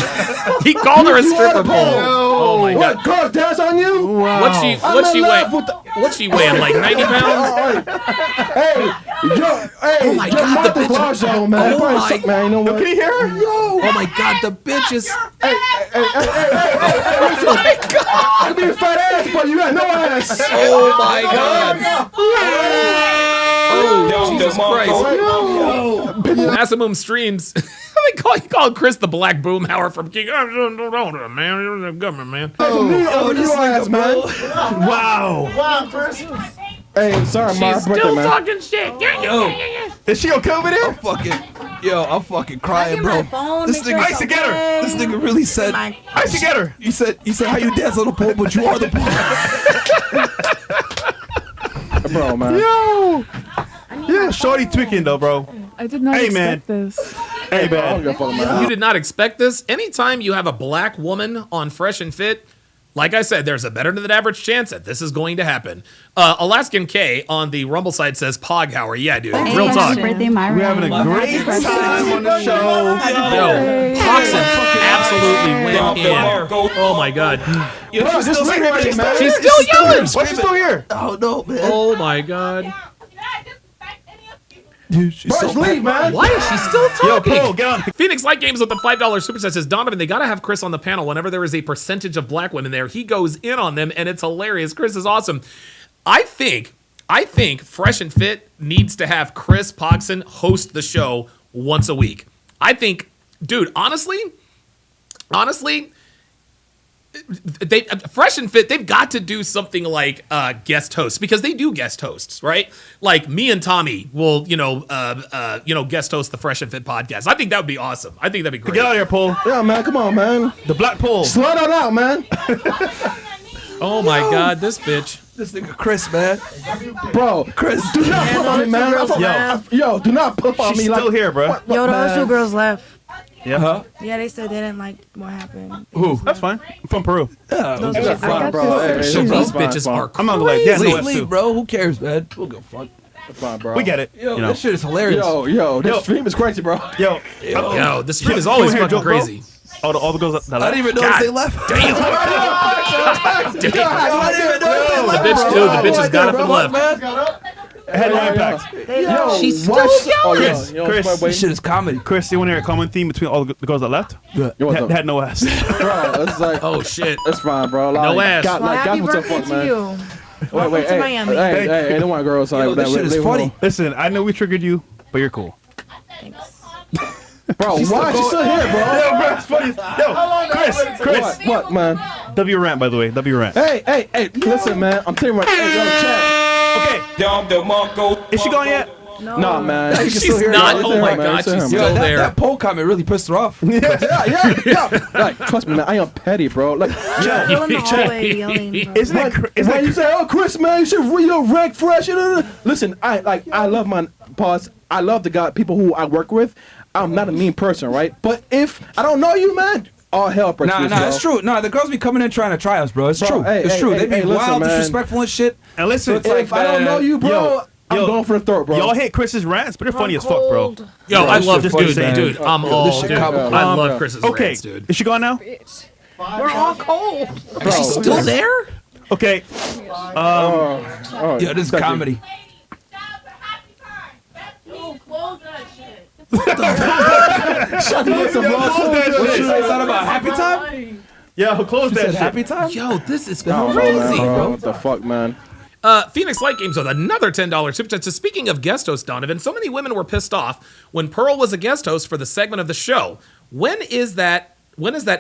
Speaker 4: He called her a stripper pole. Oh my God.
Speaker 20: What, girls dance on you?
Speaker 21: Wow.
Speaker 4: What's she weighing, like 90 pounds?
Speaker 20: Hey,
Speaker 4: oh my God, the bitch.
Speaker 20: Man.
Speaker 4: Oh my
Speaker 20: man, you know what?
Speaker 21: Can you hear her?
Speaker 20: Yo.
Speaker 4: Oh my God, the bitch is.
Speaker 20: Hey.
Speaker 4: Oh my God.
Speaker 20: You be a fat ass, but you got no ass.
Speaker 4: Oh my God. Oh, Jesus Christ. Massimum Streams. He called Chris the Black Boomhauer from King. Man, you're the government, man.
Speaker 21: Wow.
Speaker 20: Hey, sorry, my
Speaker 4: She's
Speaker 20: birthday,
Speaker 4: still
Speaker 20: man.
Speaker 4: talking shit.
Speaker 19: Yo,
Speaker 21: Is she okay over there?
Speaker 19: I'm fucking crying, bro. This nigga,
Speaker 21: I used to get her.
Speaker 19: This nigga really said.
Speaker 21: I used to get her.
Speaker 19: You said how you dance on the pole, but you are the pole.
Speaker 20: Bro, man.
Speaker 21: Yo. Yeah, shorty tweaking though, bro.
Speaker 24: I did not expect this.
Speaker 21: Hey, man.
Speaker 4: You did not expect this? Anytime you have a black woman on Fresh and Fit, like I said, there's a better than average chance that this is going to happen. Alaskan K on the Rumble side says Poghauer. Yeah, dude. Real talk.
Speaker 21: We're having a great time on the show.
Speaker 4: Yo, Toxin absolutely went in. Oh my God.
Speaker 21: She's still yelling.
Speaker 4: She's still yelling.
Speaker 21: Why is she still here?
Speaker 19: Oh no, man.
Speaker 4: Oh my God.
Speaker 19: Dude, she's so
Speaker 20: leave, man.
Speaker 4: Why is she still talking?
Speaker 21: Yo, Paul, get on.
Speaker 4: Phoenix Light Games with the $5 super chat says, Donovan, they gotta have Chris on the panel whenever there is a percentage of black women there. He goes in on them and it's hilarious. Chris is awesome. I think Fresh and Fit needs to have Chris Pogson host the show once a week. I think, dude, honestly, they Fresh and Fit, they've got to do something like guest hosts, because they do guest hosts, right? Like me and Tommy will, guest host the Fresh and Fit podcast. I think that would be awesome. I think that'd be great.
Speaker 21: Get out of here, Paul.
Speaker 20: Yeah, man, come on, man.
Speaker 21: The black pole.
Speaker 20: Slide on out, man.
Speaker 4: Oh my God, this bitch.
Speaker 19: This nigga Chris, man.
Speaker 20: Bro,
Speaker 19: Chris,
Speaker 20: do not put on me, man. Yo, do not put on me.
Speaker 21: She's still here, bro.
Speaker 1: Yo, those two girls left.
Speaker 21: Yeah. Huh?
Speaker 1: Yeah, they said they didn't like what happened.
Speaker 21: Who? That's fine. I'm from Peru.
Speaker 1: Those
Speaker 20: That's
Speaker 1: chicks-
Speaker 20: fine, bro.
Speaker 4: These bitches are
Speaker 21: I'm on the way. Yeah, no,
Speaker 19: leave, bro. Who cares, man? We'll go fuck.
Speaker 20: That's fine, bro.
Speaker 21: We get it.
Speaker 19: Yo,
Speaker 21: you know.
Speaker 19: this shit is hilarious.
Speaker 20: Yo, this stream is crazy, bro.
Speaker 21: Yo,
Speaker 4: the stream is always
Speaker 21: you wanna hear a
Speaker 4: fucking
Speaker 21: joke, bro?
Speaker 4: crazy.
Speaker 21: All the girls that
Speaker 19: I didn't even notice they left.
Speaker 4: Damn.
Speaker 19: The
Speaker 4: bitch just got up and left.
Speaker 21: It had no impact.
Speaker 4: She's still yelling.
Speaker 21: Chris,
Speaker 19: This shit is comedy.
Speaker 21: Chris, you want to hear a common theme between all the girls that left?
Speaker 20: What's
Speaker 21: They
Speaker 20: up?
Speaker 21: had no ass.
Speaker 20: Bro, it's like,
Speaker 4: Oh shit.
Speaker 20: it's fine, bro.
Speaker 4: No ass.
Speaker 20: God,
Speaker 1: Well,
Speaker 20: like,
Speaker 1: happy
Speaker 20: God, what's up,
Speaker 1: birthday
Speaker 20: fuck,
Speaker 1: to
Speaker 20: man.
Speaker 1: you.
Speaker 20: Wait,
Speaker 1: Welcome to
Speaker 20: hey,
Speaker 1: Miami.
Speaker 20: hey, don't want girls.
Speaker 19: Yo, this shit is funny.
Speaker 21: Listen, I know we triggered you, but you're cool.
Speaker 1: Thanks.
Speaker 20: Bro, why is she still here, bro?
Speaker 21: Yo, bro, it's funny. Yo, Chris.
Speaker 20: What, man?
Speaker 21: W rant, by the way. W rant.
Speaker 20: Hey, listen, man. I'm telling you right. Hey, yo, chat.
Speaker 21: Okay. Is she gone yet?
Speaker 1: No.
Speaker 20: Nah, man.
Speaker 19: She's
Speaker 20: You can
Speaker 19: still
Speaker 20: still
Speaker 19: here,
Speaker 20: hear
Speaker 19: man.
Speaker 20: her.
Speaker 4: Oh my
Speaker 20: Man,
Speaker 4: God,
Speaker 20: it's her,
Speaker 4: she's
Speaker 20: man.
Speaker 4: still there.
Speaker 19: That poll comment really pissed her off.
Speaker 20: Yeah. Like, trust me, man. I am petty, bro. Like,
Speaker 1: Still in the hallway yelling. Bro.
Speaker 21: Isn't it?
Speaker 20: when you say, "Oh, Chris, man, you should rank fresh." Listen, I love my boss. I love the people who I work with. I'm not a mean person, right? But if I don't know you, man, all hell breaks loose, bro.
Speaker 19: It's true. Nah, the girls be coming in trying to try us, bro. It's
Speaker 20: Bro,
Speaker 19: true.
Speaker 20: hey,
Speaker 19: It's
Speaker 20: hey,
Speaker 19: true.
Speaker 20: hey,
Speaker 19: They be
Speaker 20: hey, listen,
Speaker 19: wild,
Speaker 20: man.
Speaker 19: disrespectful and shit.
Speaker 21: And listen,
Speaker 19: So it's like,
Speaker 20: If I don't know you, bro, I'm going for the throat, bro.
Speaker 21: y'all hate Chris's rants, but they're funny as fuck, bro.
Speaker 4: Yo, I
Speaker 19: this
Speaker 4: love
Speaker 19: shit
Speaker 4: this
Speaker 19: funny,
Speaker 4: dude.
Speaker 19: man.
Speaker 4: Dude, I'm
Speaker 19: This
Speaker 4: all.
Speaker 19: shit
Speaker 4: Dude,
Speaker 19: comical.
Speaker 4: I love Chris's
Speaker 21: Okay,
Speaker 4: rants, dude.
Speaker 21: is she gone now?
Speaker 1: We're all cold.
Speaker 20: Bro,
Speaker 4: She's still there?
Speaker 21: Okay.
Speaker 19: Yeah, this is comedy.
Speaker 21: Shut
Speaker 19: What's that about? Happy time?
Speaker 20: Yo, close that shit.
Speaker 19: Happy time?
Speaker 4: Yo, this is
Speaker 5: I
Speaker 4: crazy.
Speaker 5: don't know, man, bro. What the fuck, man?
Speaker 4: Phoenix Light Games with another $10 super chat. So speaking of guest host, Donovan, so many women were pissed off when Pearl was a guest host for the segment of the show. When has that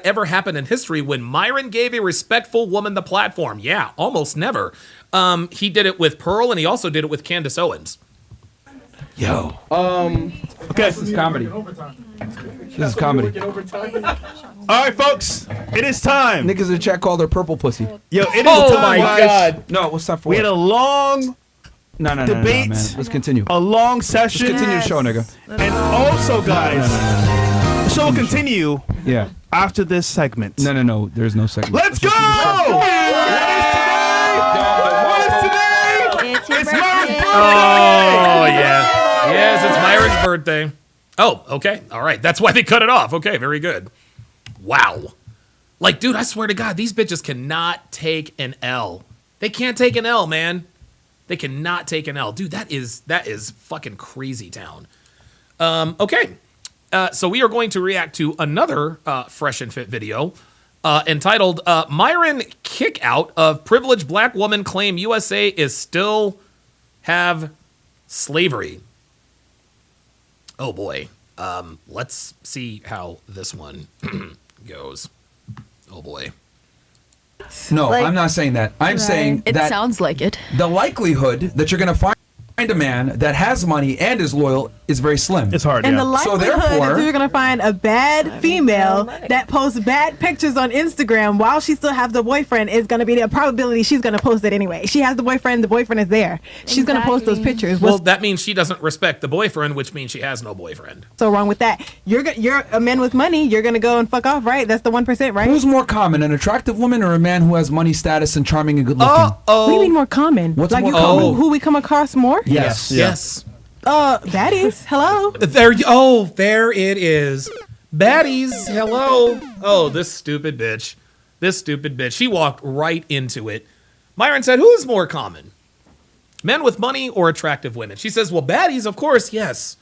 Speaker 4: ever happened in history when Myron gave a respectful woman the platform? Yeah, almost never. He did it with Pearl, and he also did it with Candace Owens.
Speaker 19: Yo.
Speaker 21: Okay.
Speaker 19: This is comedy. This is comedy.
Speaker 21: All right, folks. It is time.
Speaker 19: Niggas in the chat called her purple pussy.
Speaker 21: Yo, it is
Speaker 4: Oh
Speaker 21: time,
Speaker 4: my
Speaker 21: guys.
Speaker 4: God.
Speaker 19: No, what's that for?
Speaker 21: We had a long
Speaker 19: no,
Speaker 21: debate.
Speaker 19: man. Let's continue.
Speaker 21: A long
Speaker 19: Let's
Speaker 21: session.
Speaker 19: continue the show, nigga.
Speaker 21: And also, guys, the show will continue
Speaker 19: Yeah.
Speaker 21: after this segment.
Speaker 19: No. There's no segment.
Speaker 21: Let's go! What is today? It's Myron's birthday!
Speaker 4: Oh, yeah. Yes, it's Myron's birthday. Oh, okay. All right. That's why they cut it off. Okay, very good. Wow. Like, dude, I swear to God, these bitches cannot take an L. They can't take an L, man. They cannot take an L. Dude, that is fucking crazy town. Okay. So we are going to react to another Fresh and Fit video entitled Myron Kick Out of Privileged Black Woman Claim USA is Still Have Slavery. Oh boy. Let's see how this one goes. Oh boy.
Speaker 19: No, I'm not saying that. I'm saying
Speaker 2: It
Speaker 19: that
Speaker 2: sounds like it.
Speaker 19: the likelihood that you're going to find a man that has money and is loyal is very slim.
Speaker 21: It's hard,
Speaker 23: And
Speaker 21: yeah.
Speaker 23: the likelihood that you're gonna find a bad female that posts bad pictures on Instagram while she still has the boyfriend is gonna be the probability she's gonna post it anyway. She has the boyfriend is there. She's gonna post those pictures.
Speaker 4: Well,
Speaker 23: What's
Speaker 4: that means she doesn't respect the boyfriend, which means she has no boyfriend.
Speaker 23: so wrong with that? You're a man with money. You're gonna go and fuck off, right? That's the 1%, right?
Speaker 19: Who's more common, an attractive woman or a man who has money, status, and charming and good looking?
Speaker 23: What do you mean more common?
Speaker 19: What's
Speaker 23: like
Speaker 19: more
Speaker 23: you call
Speaker 19: common?
Speaker 23: who we come across more?
Speaker 19: Yes.
Speaker 4: Yes.
Speaker 23: Baddies. Hello.
Speaker 4: There it is. Baddies, hello. Oh, this stupid bitch. She walked right into it. Myron said, who is more common? Men with money or attractive women? She says, well, baddies, of course, yes.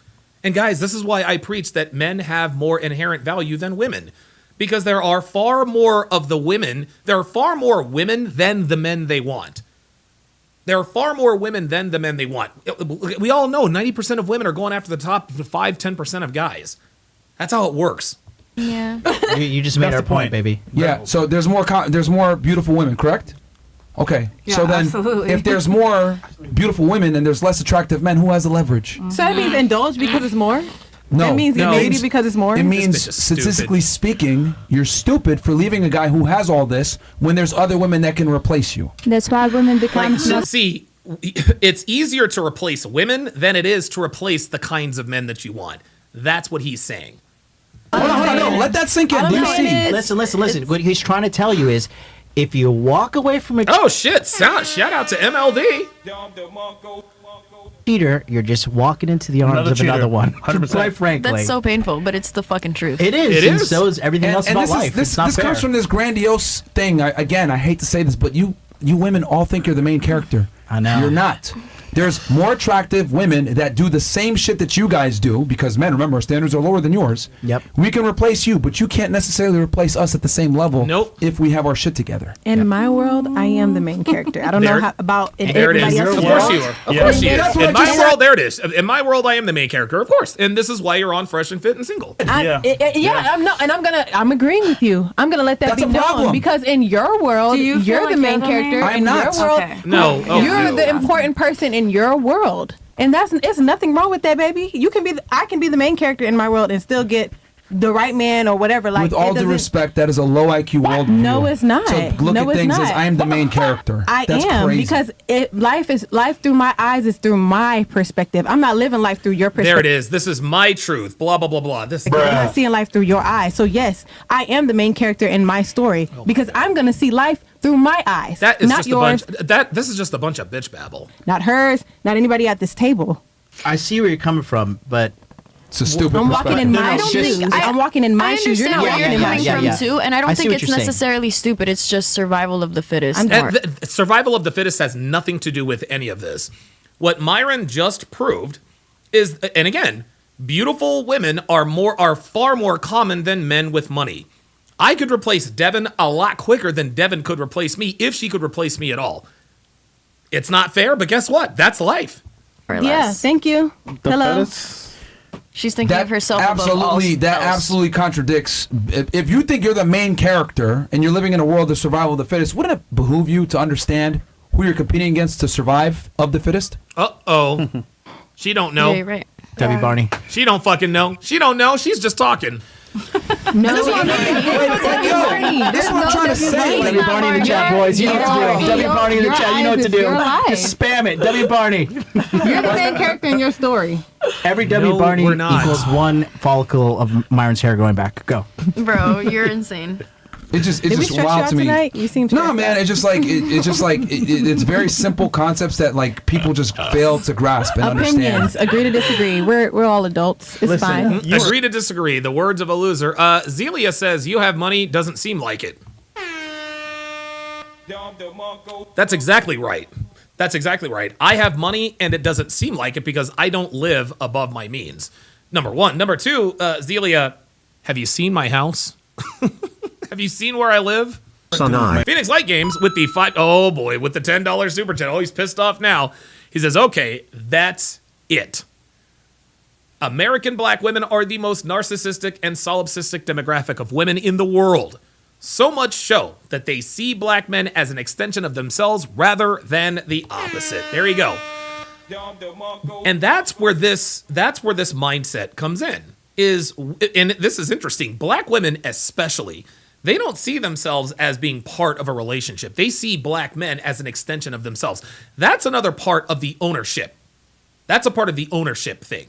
Speaker 4: And guys, this is why I preach that men have more inherent value than women. Because there are far more women than the men they want. There are far more women than the men they want. We all know 90% of women are going after the top 5-10% of guys. That's how it works.
Speaker 2: Yeah.
Speaker 3: You just made our point, baby.
Speaker 19: Yeah. So there's more beautiful women, correct? Okay.
Speaker 23: Yeah,
Speaker 19: so then,
Speaker 23: absolutely.
Speaker 19: if there's more beautiful women and there's less attractive men, who has the leverage?
Speaker 23: So that means indulge because it's more?
Speaker 19: No.
Speaker 23: That means maybe because it's more?
Speaker 19: It means, statistically speaking, you're stupid for leaving a guy who has all this when there's other women that can replace you.
Speaker 22: That's why women become.
Speaker 4: See, it's easier to replace women than it is to replace the kinds of men that you want. That's what he's saying.
Speaker 19: Hold on, no, let that sink in.
Speaker 3: Listen. What he's trying to tell you is, if you walk away from a
Speaker 4: Oh shit! Shout out to MLD.
Speaker 3: cheater, you're just walking into the arms of another one.
Speaker 21: 100%.
Speaker 3: Quite frankly,
Speaker 2: That's so painful, but it's the fucking truth.
Speaker 3: it is.
Speaker 19: It
Speaker 3: and
Speaker 19: is.
Speaker 3: so is everything else about
Speaker 19: this
Speaker 3: life.
Speaker 19: This
Speaker 3: it's not fair.
Speaker 19: comes from this grandiose thing. I hate to say this, but you women all think you're the main character.
Speaker 3: I know.
Speaker 19: You're not. There's more attractive women that do the same shit that you guys do, because men, remember, our standards are lower than yours.
Speaker 3: Yep.
Speaker 19: We can replace you, but you can't necessarily replace us at the same level.
Speaker 4: Nope.
Speaker 19: If we have our shit together.
Speaker 23: In my world, I am the main character. I don't know how about in
Speaker 4: There it
Speaker 23: everybody
Speaker 4: is.
Speaker 23: else's
Speaker 4: Of course
Speaker 23: world.
Speaker 4: you are. Of course you are. In my world, there it is. In my world, I am the main character, of course. And this is why you're on Fresh and Fit and Single.
Speaker 23: I'm agreeing with you. I'm gonna let that
Speaker 19: That's
Speaker 23: be
Speaker 19: a
Speaker 23: known
Speaker 19: problem.
Speaker 23: because in your world,
Speaker 2: Do you feel
Speaker 23: you're
Speaker 2: like
Speaker 23: the main
Speaker 2: you're the main?
Speaker 23: character.
Speaker 19: I'm
Speaker 23: in
Speaker 19: not.
Speaker 23: your world,
Speaker 2: Okay.
Speaker 4: No. Oh,
Speaker 23: you're
Speaker 4: no.
Speaker 23: the important person in your world, and it's nothing wrong with that, baby. You can be, I can be the main character in my world and still get the right man or whatever. Like,
Speaker 19: With all due respect, that is a low IQ worldview.
Speaker 23: No, it's not.
Speaker 19: So look
Speaker 23: No,
Speaker 19: at
Speaker 23: it's
Speaker 19: things
Speaker 23: not.
Speaker 19: as I am the main character. That's
Speaker 23: am
Speaker 19: crazy.
Speaker 23: because life through my eyes is through my perspective. I'm not living life through your perspective.
Speaker 4: There it is. This is my truth. Blah, blah, blah, blah. This
Speaker 23: I'm not seeing life through your eyes. So yes, I am the main character in my story because I'm gonna see life through my eyes.
Speaker 4: That is
Speaker 23: not
Speaker 4: just
Speaker 23: yours,
Speaker 4: a bunch. This is just a bunch of bitch babble.
Speaker 23: not hers, not anybody at this table.
Speaker 3: I see where you're coming from, but
Speaker 19: It's a stupid
Speaker 23: I'm walking in my shoes. I'm walking in my
Speaker 2: I
Speaker 23: shoes. You're
Speaker 2: understand
Speaker 23: not
Speaker 2: where
Speaker 23: walking
Speaker 2: you're
Speaker 23: in my
Speaker 2: coming
Speaker 23: shoes.
Speaker 2: from too, and I
Speaker 3: I
Speaker 2: don't
Speaker 3: see
Speaker 2: think
Speaker 3: what
Speaker 2: it's
Speaker 3: you're saying.
Speaker 2: necessarily stupid. It's just survival of the fittest.
Speaker 4: Survival of the fittest has nothing to do with any of this. What Myron just proved is, and again, beautiful women are far more common than men with money. I could replace Devin a lot quicker than Devin could replace me if she could replace me at all. It's not fair, but guess what? That's life.
Speaker 23: Yeah, thank you. Hello.
Speaker 2: She's thinking of herself
Speaker 19: Absolutely,
Speaker 2: above
Speaker 19: that
Speaker 2: all else.
Speaker 19: absolutely contradicts. If you think you're the main character and you're living in a world of survival of the fittest, wouldn't it behoove you to understand who you're competing against to survive of the fittest?
Speaker 4: Uh-oh. She don't know.
Speaker 2: Yeah, you're right.
Speaker 3: Debbie Barney.
Speaker 4: She don't fucking know. She don't know. She's just talking.
Speaker 23: No,
Speaker 3: This is what I'm trying to say. Debbie Barney in the chat, boys. You know what to do. Debbie Barney in the chat. You know what to do. Just spam it. Debbie Barney.
Speaker 23: You're the main character in your story.
Speaker 3: Every Debbie
Speaker 4: No,
Speaker 3: Barney
Speaker 4: we're not.
Speaker 3: equals one follicle of Myron's hair growing back. Go.
Speaker 2: Bro, you're insane.
Speaker 19: It's just
Speaker 23: Did we stress you
Speaker 19: wild
Speaker 23: out
Speaker 19: to me.
Speaker 23: tonight? You seem
Speaker 19: No, man, it's just like it's very simple concepts that like people just fail to grasp and
Speaker 23: Opinions.
Speaker 19: understand.
Speaker 23: Agree to disagree. We're all adults. It's fine.
Speaker 4: Agree to disagree. The words of a loser. Zelia says, you have money, doesn't seem like it. That's exactly right. That's exactly right. I have money and it doesn't seem like it because I don't live above my means. Number one. Number two, Zelia, have you seen my house? Have you seen where I live? Phoenix Light Games with the with the $10 super chat. Oh, he's pissed off now. He says, okay, that's it. American black women are the most narcissistic and solipsistic demographic of women in the world. So much so that they see black men as an extension of themselves rather than the opposite. There you go. And that's where this mindset comes in. And this is interesting. Black women especially, they don't see themselves as being part of a relationship. They see black men as an extension of themselves. That's another part of the ownership. That's a part of the ownership thing.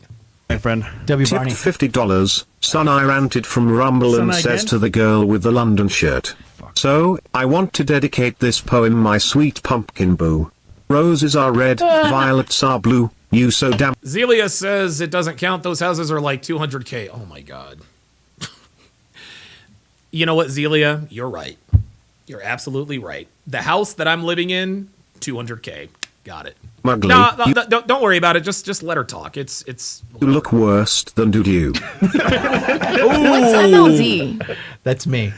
Speaker 21: My friend.
Speaker 3: Debbie Barney.
Speaker 6: $50. Son, I ranted from Rumble
Speaker 21: Son,
Speaker 6: and
Speaker 21: I
Speaker 6: says
Speaker 21: again?
Speaker 6: to the girl with the London shirt. So, I want to dedicate this poem, my sweet pumpkin boo. Roses are red, violets are blue. You so damn.
Speaker 4: Zelia says it doesn't count. Those houses are like 200K. Oh my God. You know what, Zelia? You're right. You're absolutely right. The house that I'm living in, 200K. Got it.
Speaker 6: Mugly.
Speaker 4: No, don't worry about it. Just let her talk. It's.
Speaker 6: You look worse than do you.
Speaker 2: What's MLD?
Speaker 3: That's me.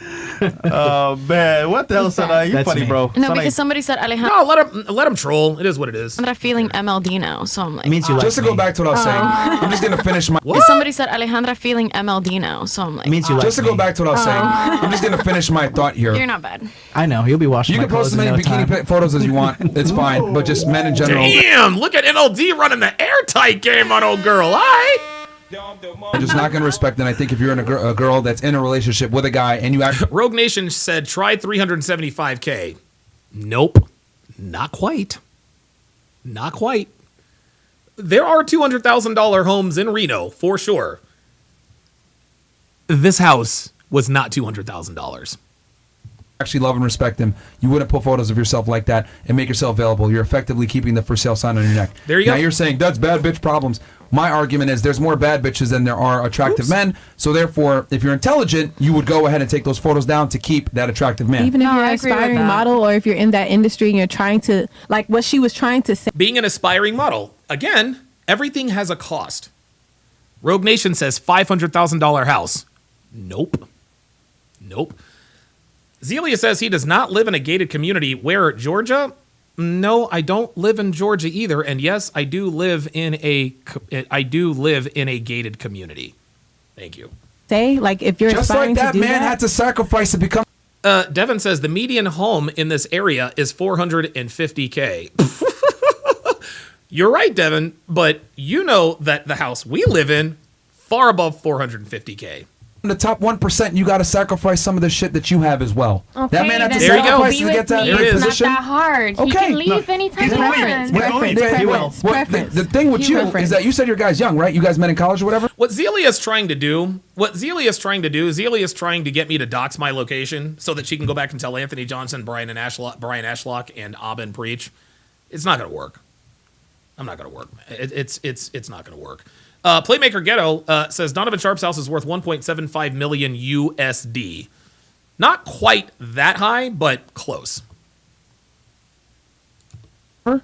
Speaker 21: Oh man, what the hell, Sana? You
Speaker 3: That's
Speaker 21: funny,
Speaker 3: me.
Speaker 21: bro.
Speaker 2: No,
Speaker 21: Sana,
Speaker 2: because somebody said Alejandra.
Speaker 4: No, let him troll. It is what it is.
Speaker 2: Feeling MLD now, so I'm like.
Speaker 3: It means you like
Speaker 19: Just to go back to what I was saying, I'm just gonna finish my.
Speaker 2: Somebody said Alejandra feeling MLD now, so I'm like.
Speaker 3: It means you like
Speaker 19: Just to go back to what I was saying, I'm just gonna finish my thought here.
Speaker 2: You're not bad.
Speaker 3: I know. You'll be washing
Speaker 19: You
Speaker 3: my
Speaker 19: can post
Speaker 3: clothes
Speaker 19: as
Speaker 3: in
Speaker 19: many
Speaker 3: no
Speaker 19: bikini
Speaker 3: time.
Speaker 19: photos as you want. It's fine, but just men in general.
Speaker 4: Damn! Look at MLD running the airtight game on old girl. All right.
Speaker 19: I'm just not going to respect it. And I think if you're in a girl that's in a relationship with a guy and you act.
Speaker 4: Rogue Nation said try 375K. Nope. Not quite. Not quite. There are $200,000 homes in Reno for sure. This house was not $200,000.
Speaker 19: Actually love and respect him, you wouldn't put photos of yourself like that and make yourself available. You're effectively keeping the for sale sign on your neck.
Speaker 4: There you go.
Speaker 19: Now you're saying that's bad bitch problems. My argument is there's more bad bitches than there are attractive men. So therefore, if you're intelligent, you would go ahead and take those photos down to keep that attractive man.
Speaker 23: Even if
Speaker 2: No,
Speaker 23: you're
Speaker 2: I
Speaker 23: an
Speaker 2: agree with
Speaker 23: aspiring
Speaker 2: that.
Speaker 23: model or if you're in that industry and you're trying to, like what she was trying to say.
Speaker 4: Being an aspiring model. Again, everything has a cost. Rogue Nation says $500,000 house. Nope. Nope. Zelia says he does not live in a gated community. Where, Georgia? No, I don't live in Georgia either. And yes, I do live in a gated community. Thank you.
Speaker 23: Say, like if you're
Speaker 19: Just
Speaker 23: aspiring
Speaker 19: like that
Speaker 23: to do
Speaker 19: man
Speaker 23: that,
Speaker 19: had to sacrifice to become.
Speaker 4: Devin says the median home in this area is 450K. You're right, Devin, but you know that the house we live in, far above 450K.
Speaker 19: In the top 1%, you got to sacrifice some of the shit that you have as well.
Speaker 7: Okay,
Speaker 19: that man had to
Speaker 7: then
Speaker 4: There you go.
Speaker 7: don't
Speaker 19: sacrifice
Speaker 7: be
Speaker 19: to get
Speaker 7: with
Speaker 19: that
Speaker 7: me.
Speaker 4: There it is.
Speaker 7: It's
Speaker 19: position.
Speaker 7: not that hard. He
Speaker 19: Okay.
Speaker 7: can leave anytime he wants.
Speaker 19: The thing with you is that you said your guy's young, right? You guys met in college or whatever?
Speaker 4: What Zelia is trying to do, Zelia is trying to get me to dox my location so that she can go back and tell Anthony Johnson, Brian Ashlock, and Aben Preach. It's not going to work. I'm not going to work. It's not going to work. Playmaker Ghetto says Donovan Sharp's house is worth 1.75 million USD. Not quite that high, but close.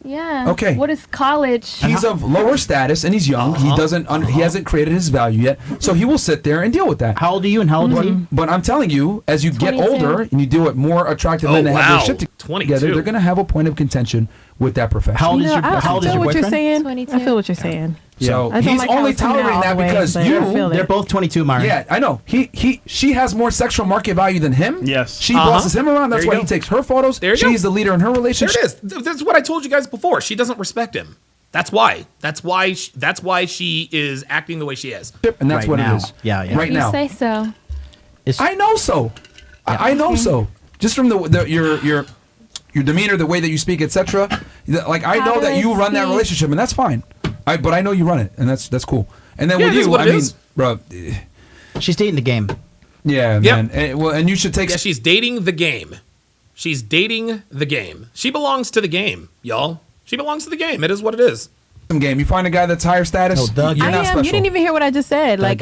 Speaker 7: Yeah.
Speaker 19: Okay.
Speaker 7: What is college?
Speaker 19: He's of lower status and he's young. He doesn't. He hasn't created his value yet, so he will sit there and deal with that.
Speaker 3: How old are you and how old is he?
Speaker 19: But I'm telling you, as you get
Speaker 7: 22.
Speaker 19: older and you deal with more attractive men that have their shit
Speaker 4: 22.
Speaker 19: together, they're going to have a point of contention with that profession.
Speaker 3: How old is your
Speaker 23: I
Speaker 3: How old is
Speaker 23: feel
Speaker 3: your
Speaker 23: what you're
Speaker 3: boyfriend?
Speaker 23: saying.
Speaker 7: 22.
Speaker 23: I feel what you're saying.
Speaker 19: So
Speaker 23: I don't
Speaker 19: he's
Speaker 23: like how
Speaker 19: only
Speaker 23: it's coming out
Speaker 19: tolerating
Speaker 23: all
Speaker 19: that
Speaker 23: the way,
Speaker 19: because
Speaker 23: but I feel
Speaker 19: you.
Speaker 23: it.
Speaker 3: They're both 22, Myron.
Speaker 19: Yeah, I know. She has more sexual market value than him.
Speaker 21: Yes.
Speaker 19: She bosses him around. That's
Speaker 4: There you
Speaker 19: why
Speaker 4: go.
Speaker 19: he takes her photos.
Speaker 4: There you go.
Speaker 19: She's the leader in her
Speaker 4: There
Speaker 19: relationship.
Speaker 4: it is. That's what I told you guys before. She doesn't respect him. That's why. That's why she is acting the way she is.
Speaker 19: And that's
Speaker 3: Right
Speaker 19: what
Speaker 3: now.
Speaker 19: it is.
Speaker 3: Yeah, yeah.
Speaker 19: Right
Speaker 7: You
Speaker 19: now.
Speaker 7: say so.
Speaker 19: I know so. I know so. Just from your demeanor, the way that you speak, etc. Like I
Speaker 7: How
Speaker 19: know
Speaker 7: do
Speaker 19: that
Speaker 7: I
Speaker 19: you run that
Speaker 7: speak?
Speaker 19: relationship, and that's fine. But I know you run it, and that's cool. And then
Speaker 4: Yeah,
Speaker 19: with
Speaker 4: it is
Speaker 19: you,
Speaker 4: what
Speaker 19: I
Speaker 4: it
Speaker 19: mean,
Speaker 4: is.
Speaker 19: bro.
Speaker 3: She's dating the game.
Speaker 19: Yeah,
Speaker 4: Yep.
Speaker 19: man. And you should take.
Speaker 4: Yeah, she's dating the game. She's dating the game. She belongs to the game, y'all. She belongs to the game. It is what it is.
Speaker 19: Some game. You find a guy that's higher status.
Speaker 3: No, Doug,
Speaker 19: you're
Speaker 23: I
Speaker 19: not
Speaker 23: am.
Speaker 19: special.
Speaker 23: You didn't even hear what I just said. Like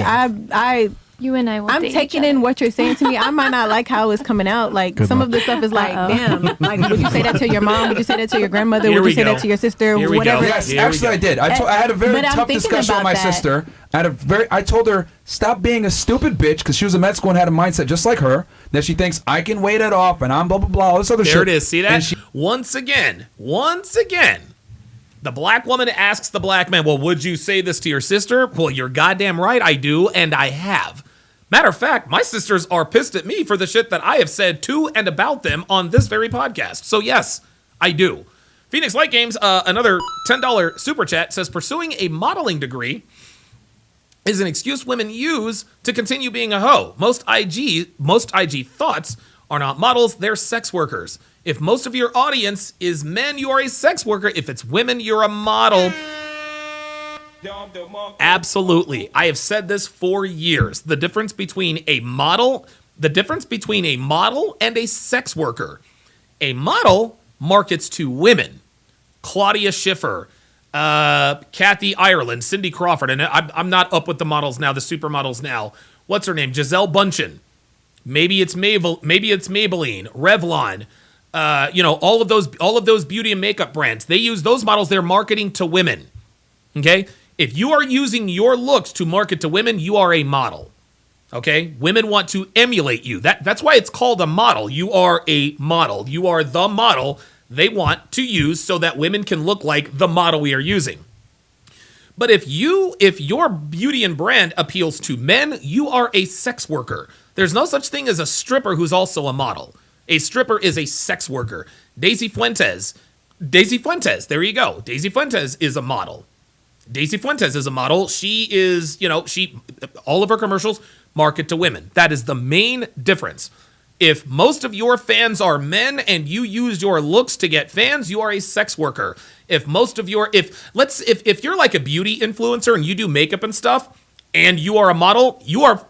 Speaker 7: You and I will
Speaker 23: I'm
Speaker 7: date
Speaker 23: taking
Speaker 7: each
Speaker 23: in
Speaker 7: other.
Speaker 23: what you're saying to me. I might not like how it's coming out. Like
Speaker 3: Good
Speaker 23: some
Speaker 3: luck.
Speaker 23: of the stuff is like,
Speaker 7: Uh-oh.
Speaker 23: damn. Like, would you say that to your mom? Would you say that to your grandmother?
Speaker 4: Here
Speaker 23: Would
Speaker 4: we
Speaker 23: you say
Speaker 4: go.
Speaker 23: that to your sister?
Speaker 4: Here we go.
Speaker 23: Whatever.
Speaker 19: Yes,
Speaker 4: Here we
Speaker 19: actually,
Speaker 4: go.
Speaker 19: I did. I had a very
Speaker 23: But I'm
Speaker 19: tough
Speaker 23: thinking
Speaker 19: discussion with
Speaker 23: about
Speaker 19: my
Speaker 23: that.
Speaker 19: sister. I told her stop being a stupid bitch because she was a med school and had a mindset just like her that she thinks I can wait it off and I'm blah blah blah all this other shit.
Speaker 4: There it is. See that?
Speaker 19: And she-
Speaker 4: Once again, the black woman asks the black man, well, would you say this to your sister? Well, you're goddamn right I do, and I have. Matter of fact, my sisters are pissed at me for the shit that I have said to and about them on this very podcast. So yes, I do. Phoenix Light Games, another $10 super chat, says pursuing a modeling degree is an excuse women use to continue being a hoe. Most IG thoughts are not models, they're sex workers. If most of your audience is men, you are a sex worker. If it's women, you're a model. Absolutely. I have said this for years. The difference between a model and a sex worker. A model markets to women. Claudia Schiffer, Kathy Ireland, Cindy Crawford, and I'm not up with the models now, the supermodels now. What's her name? Giselle Bundchen. Maybe it's Maybelline, Revlon. All of those beauty and makeup brands. They use those models. They're marketing to women. Okay, if you are using your looks to market to women, you are a model. Okay, women want to emulate you. That's why it's called a model. You are a model. You are the model they want to use so that women can look like the model we are using. But if your beauty and brand appeals to men, you are a sex worker. There's no such thing as a stripper who's also a model. A stripper is a sex worker. Daisy Fuentes, there you go. Daisy Fuentes is a model. She is, all of her commercials market to women. That is the main difference. If most of your fans are men and you use your looks to get fans, you are a sex worker. If you're like a beauty influencer and you do makeup and stuff and you are a model, you are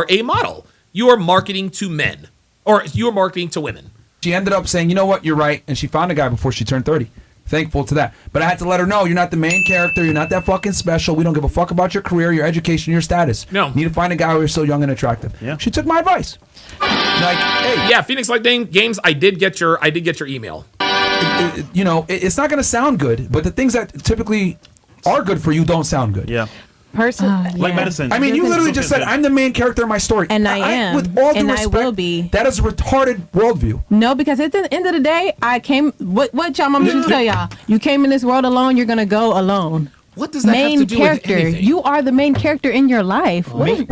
Speaker 4: a model. You are marketing to men or you are marketing to women.
Speaker 19: She ended up saying, you know what, you're right, and she found a guy before she turned 30. Thankful to that. But I had to let her know, you're not the main character, you're not that fucking special, we don't give a fuck about your career, your education, your status.
Speaker 4: No.
Speaker 19: You need to find a guy who's still young and attractive.
Speaker 21: Yeah.
Speaker 19: She took my advice. Like, hey.
Speaker 4: Yeah, Phoenix Light Games, I did get your email.
Speaker 19: It's not going to sound good, but the things that typically are good for you don't sound good.
Speaker 21: Yeah.
Speaker 23: Like
Speaker 21: medicine.
Speaker 19: I mean, you literally just said, I'm the main character in my story.
Speaker 23: And I am.
Speaker 19: With all due
Speaker 23: And I
Speaker 19: respect,
Speaker 23: will be.
Speaker 19: That is a retarded worldview.
Speaker 23: No, because at the end of the day, I came. What y'all mama used to tell y'all? You came in this world alone. You're gonna go alone.
Speaker 4: What does that
Speaker 23: main
Speaker 4: have to do
Speaker 23: character?
Speaker 4: with anything?
Speaker 23: You are the main character in your life. What?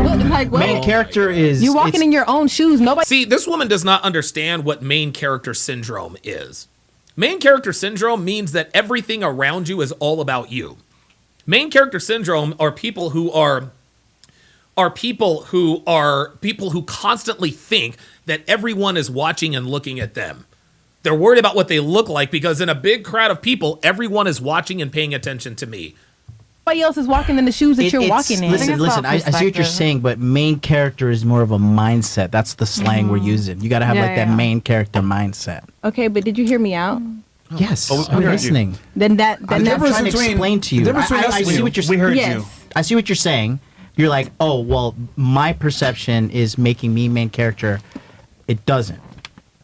Speaker 3: Main character is
Speaker 23: You're walking in your own shoes. Nobody.
Speaker 4: See, this woman does not understand what main character syndrome is. Main character syndrome means that everything around you is all about you. Main character syndrome are people who constantly think that everyone is watching and looking at them. They're worried about what they look like because in a big crowd of people, everyone is watching and paying attention to me.
Speaker 23: Nobody else is walking in the shoes that you're walking in.
Speaker 3: Listen, I see what you're saying, but main character is more of a mindset. That's the slang we're using. You got to have that main character mindset.
Speaker 23: Okay, but did you hear me out?
Speaker 3: Yes,
Speaker 21: Oh, we
Speaker 3: I'm
Speaker 21: heard you.
Speaker 3: listening.
Speaker 23: Then
Speaker 3: I'm trying to explain to you. I see what you're saying.
Speaker 21: We heard
Speaker 23: Yes.
Speaker 21: you.
Speaker 3: I see what you're saying. You're like, oh well, my perception is making me main character. It doesn't,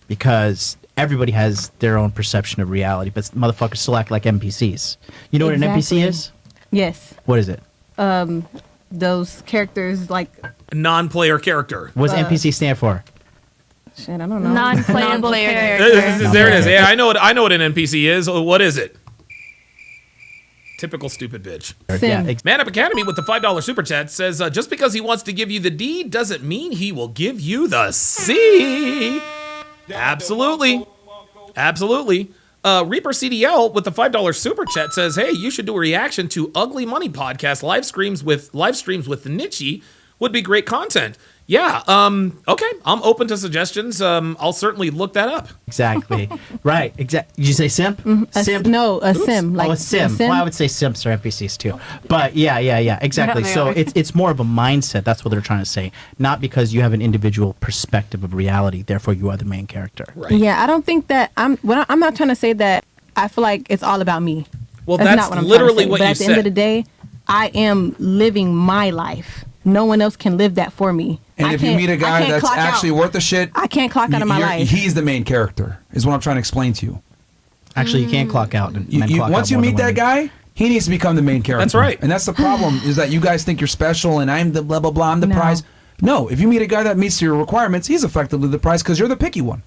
Speaker 3: because everybody has their own perception of reality, but motherfuckers still act like NPCs. You know what an NPC is?
Speaker 23: Yes.
Speaker 3: What is it?
Speaker 23: Those characters like
Speaker 4: A non-player character.
Speaker 3: What does NPC stand for?
Speaker 23: shit. I don't know.
Speaker 2: Non-playable character.
Speaker 4: There it is. Yeah, I know what an NPC is. What is it? Typical stupid bitch.
Speaker 23: Sim.
Speaker 4: Man Up Academy with the $5 super chat says, just because he wants to give you the D doesn't mean he will give you the C. Absolutely. Absolutely. Reaper CDL with the $5 super chat says, hey, you should do a reaction to Ugly Money podcast live streams with Nichi would be great content. Yeah, okay. I'm open to suggestions. I'll certainly look that up.
Speaker 3: Exactly. Right. Did you say simp? Simp?
Speaker 23: No, a sim. Like
Speaker 3: a sim.
Speaker 23: a sim?
Speaker 3: Well, I would say simps are NPCs too. But yeah. Exactly.
Speaker 23: Yeah, they
Speaker 3: So
Speaker 23: are.
Speaker 3: it's more of a mindset. That's what they're trying to say. Not because you have an individual perspective of reality, therefore you are the main character.
Speaker 4: Right.
Speaker 23: Yeah, I don't think that I'm not trying to say that I feel like it's all about me.
Speaker 4: Well, that's
Speaker 23: not what I'm
Speaker 4: literally
Speaker 23: trying to say.
Speaker 4: what
Speaker 23: but
Speaker 4: you
Speaker 23: at the end
Speaker 4: said.
Speaker 23: of the day, I am living my life. No one else can live that for me.
Speaker 19: And
Speaker 23: I
Speaker 19: if you
Speaker 23: can't-
Speaker 19: meet a
Speaker 23: I
Speaker 19: guy
Speaker 23: can't
Speaker 19: that's
Speaker 23: clock
Speaker 19: actually
Speaker 23: out.
Speaker 19: worth the shit,
Speaker 23: I can't clock out of my life.
Speaker 19: He's the main character, is what I'm trying to explain to you.
Speaker 3: Actually, you can't clock out. And men clock
Speaker 19: Once
Speaker 3: out
Speaker 19: you
Speaker 3: more
Speaker 19: meet
Speaker 3: than
Speaker 19: that
Speaker 3: women.
Speaker 19: guy, he needs to become the main character.
Speaker 4: That's right.
Speaker 19: And that's the problem, is that you guys think you're special and I'm the blah, blah, blah, I'm the
Speaker 23: No.
Speaker 19: prize. No, if you meet a guy that meets your requirements, he's effectively the prize because you're the picky one.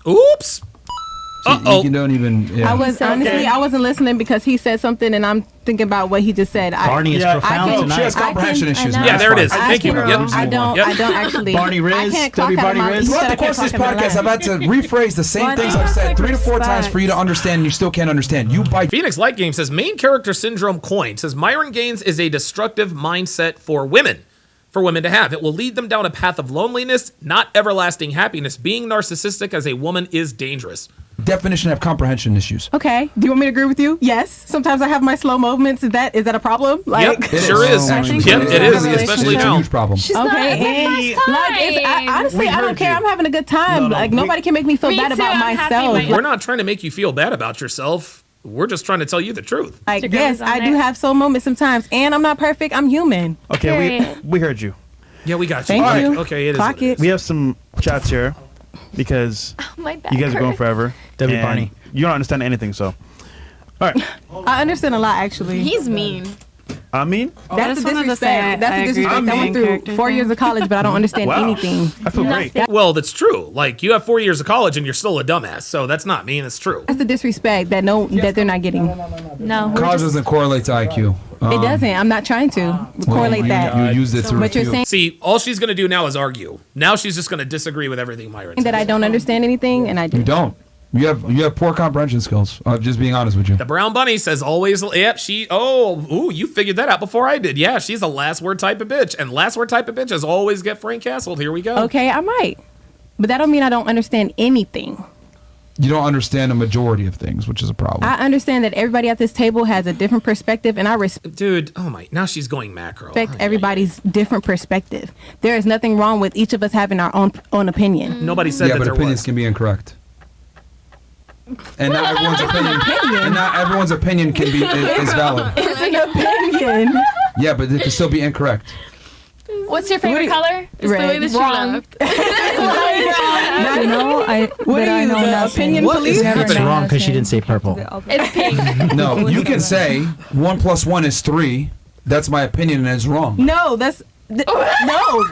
Speaker 4: Oops.
Speaker 19: So you don't even... Yeah.
Speaker 23: I was honestly, I wasn't listening because he said something, and I'm thinking about what he just said.
Speaker 3: Barney is profound tonight.
Speaker 19: She has comprehension issues.
Speaker 2: I know.
Speaker 19: man.
Speaker 4: Yeah, there it is.
Speaker 19: That's fine.
Speaker 4: Thank you.
Speaker 23: I
Speaker 4: Yep.
Speaker 23: don't actually.
Speaker 3: Barney Riz,
Speaker 23: I can't clock
Speaker 3: W.
Speaker 23: out of
Speaker 3: Barney
Speaker 23: my.
Speaker 3: Riz.
Speaker 19: Throughout the course of this podcast, I've had to rephrase the same things I've said 3 to 4 times for you to understand, and you still can't understand. You bite.
Speaker 4: Phoenix Light Game says, main character syndrome coin says Myron Gaines is a destructive mindset for women to have. It will lead them down a path of loneliness, not everlasting happiness. Being narcissistic as a woman is dangerous.
Speaker 19: Definition of comprehension issues.
Speaker 23: Okay. Do you want me to agree with you? Yes. Sometimes I have my slow moments. Is that a problem? Like,
Speaker 4: Yep, it sure is.
Speaker 19: Actually,
Speaker 4: Yep, it is, especially
Speaker 19: it's a
Speaker 4: now.
Speaker 19: huge problem.
Speaker 23: Okay. And honestly, I don't care. I'm having a good time. Nobody can make me feel bad about myself.
Speaker 4: We're not trying to make you feel bad about yourself. We're just trying to tell you the truth.
Speaker 23: Like, yes, I do have slow moments sometimes, and I'm not perfect. I'm human.
Speaker 21: Okay, we heard you.
Speaker 4: Yeah, we got you.
Speaker 23: Thank
Speaker 4: All right.
Speaker 23: you.
Speaker 4: Okay, it is.
Speaker 23: Clock
Speaker 4: what it is.
Speaker 23: it.
Speaker 21: We have some chats here because
Speaker 2: My back
Speaker 21: you guys are going
Speaker 2: hurts.
Speaker 21: forever.
Speaker 3: W.
Speaker 21: and
Speaker 3: Barney.
Speaker 21: You don't understand anything, so. All right.
Speaker 23: I understand a lot, actually.
Speaker 2: He's mean.
Speaker 21: I mean,
Speaker 23: That's
Speaker 2: just
Speaker 23: a
Speaker 2: wanted to say
Speaker 23: disrespect. That's
Speaker 2: I
Speaker 23: a
Speaker 2: agree
Speaker 23: disrespect.
Speaker 2: with
Speaker 23: I
Speaker 2: the
Speaker 23: went
Speaker 2: main
Speaker 23: through
Speaker 2: character
Speaker 23: 4 years of college, but I don't understand
Speaker 21: Wow.
Speaker 23: anything.
Speaker 21: I feel great.
Speaker 4: Well, that's true. Like, you have 4 years of college and you're still a dumbass. So that's not mean. It's true.
Speaker 23: That's the disrespect that that they're not getting.
Speaker 2: No.
Speaker 19: College doesn't correlate to IQ.
Speaker 23: It doesn't. I'm not trying to correlate that.
Speaker 19: You used it through
Speaker 23: But you're
Speaker 19: IQ.
Speaker 23: saying
Speaker 4: See, all she's going to do now is argue. Now she's just going to disagree with everything Myron says.
Speaker 23: that I don't understand anything, and I do.
Speaker 19: You don't. You have poor comprehension skills. Just being honest with you.
Speaker 4: The Brown Bunny says always, yep, you figured that out before I did. Yeah, she's a last word type of bitch. And last word type of bitches always get Frank Castled. Here we go.
Speaker 23: Okay, I might, but that don't mean I don't understand anything.
Speaker 19: You don't understand a majority of things, which is a problem.
Speaker 23: I understand that everybody at this table has a different perspective, and I
Speaker 4: Dude, oh my, now she's going macro.
Speaker 23: respect everybody's different perspective. There is nothing wrong with each of us having our own opinion.
Speaker 4: Nobody said
Speaker 19: yeah,
Speaker 4: that
Speaker 19: but
Speaker 4: there
Speaker 19: opinions
Speaker 4: was.
Speaker 19: can be incorrect. And not everyone's opinion can be is valid.
Speaker 23: It's an opinion.
Speaker 19: Yeah, but it can still be incorrect.
Speaker 2: What's your favorite color? It's the way that you left.
Speaker 23: What are you, the opinion police?
Speaker 3: It's wrong because she didn't say purple.
Speaker 2: It's pink.
Speaker 19: No, you can say 1 + 1 is 3. That's my opinion, and it's wrong.
Speaker 23: No, that's no.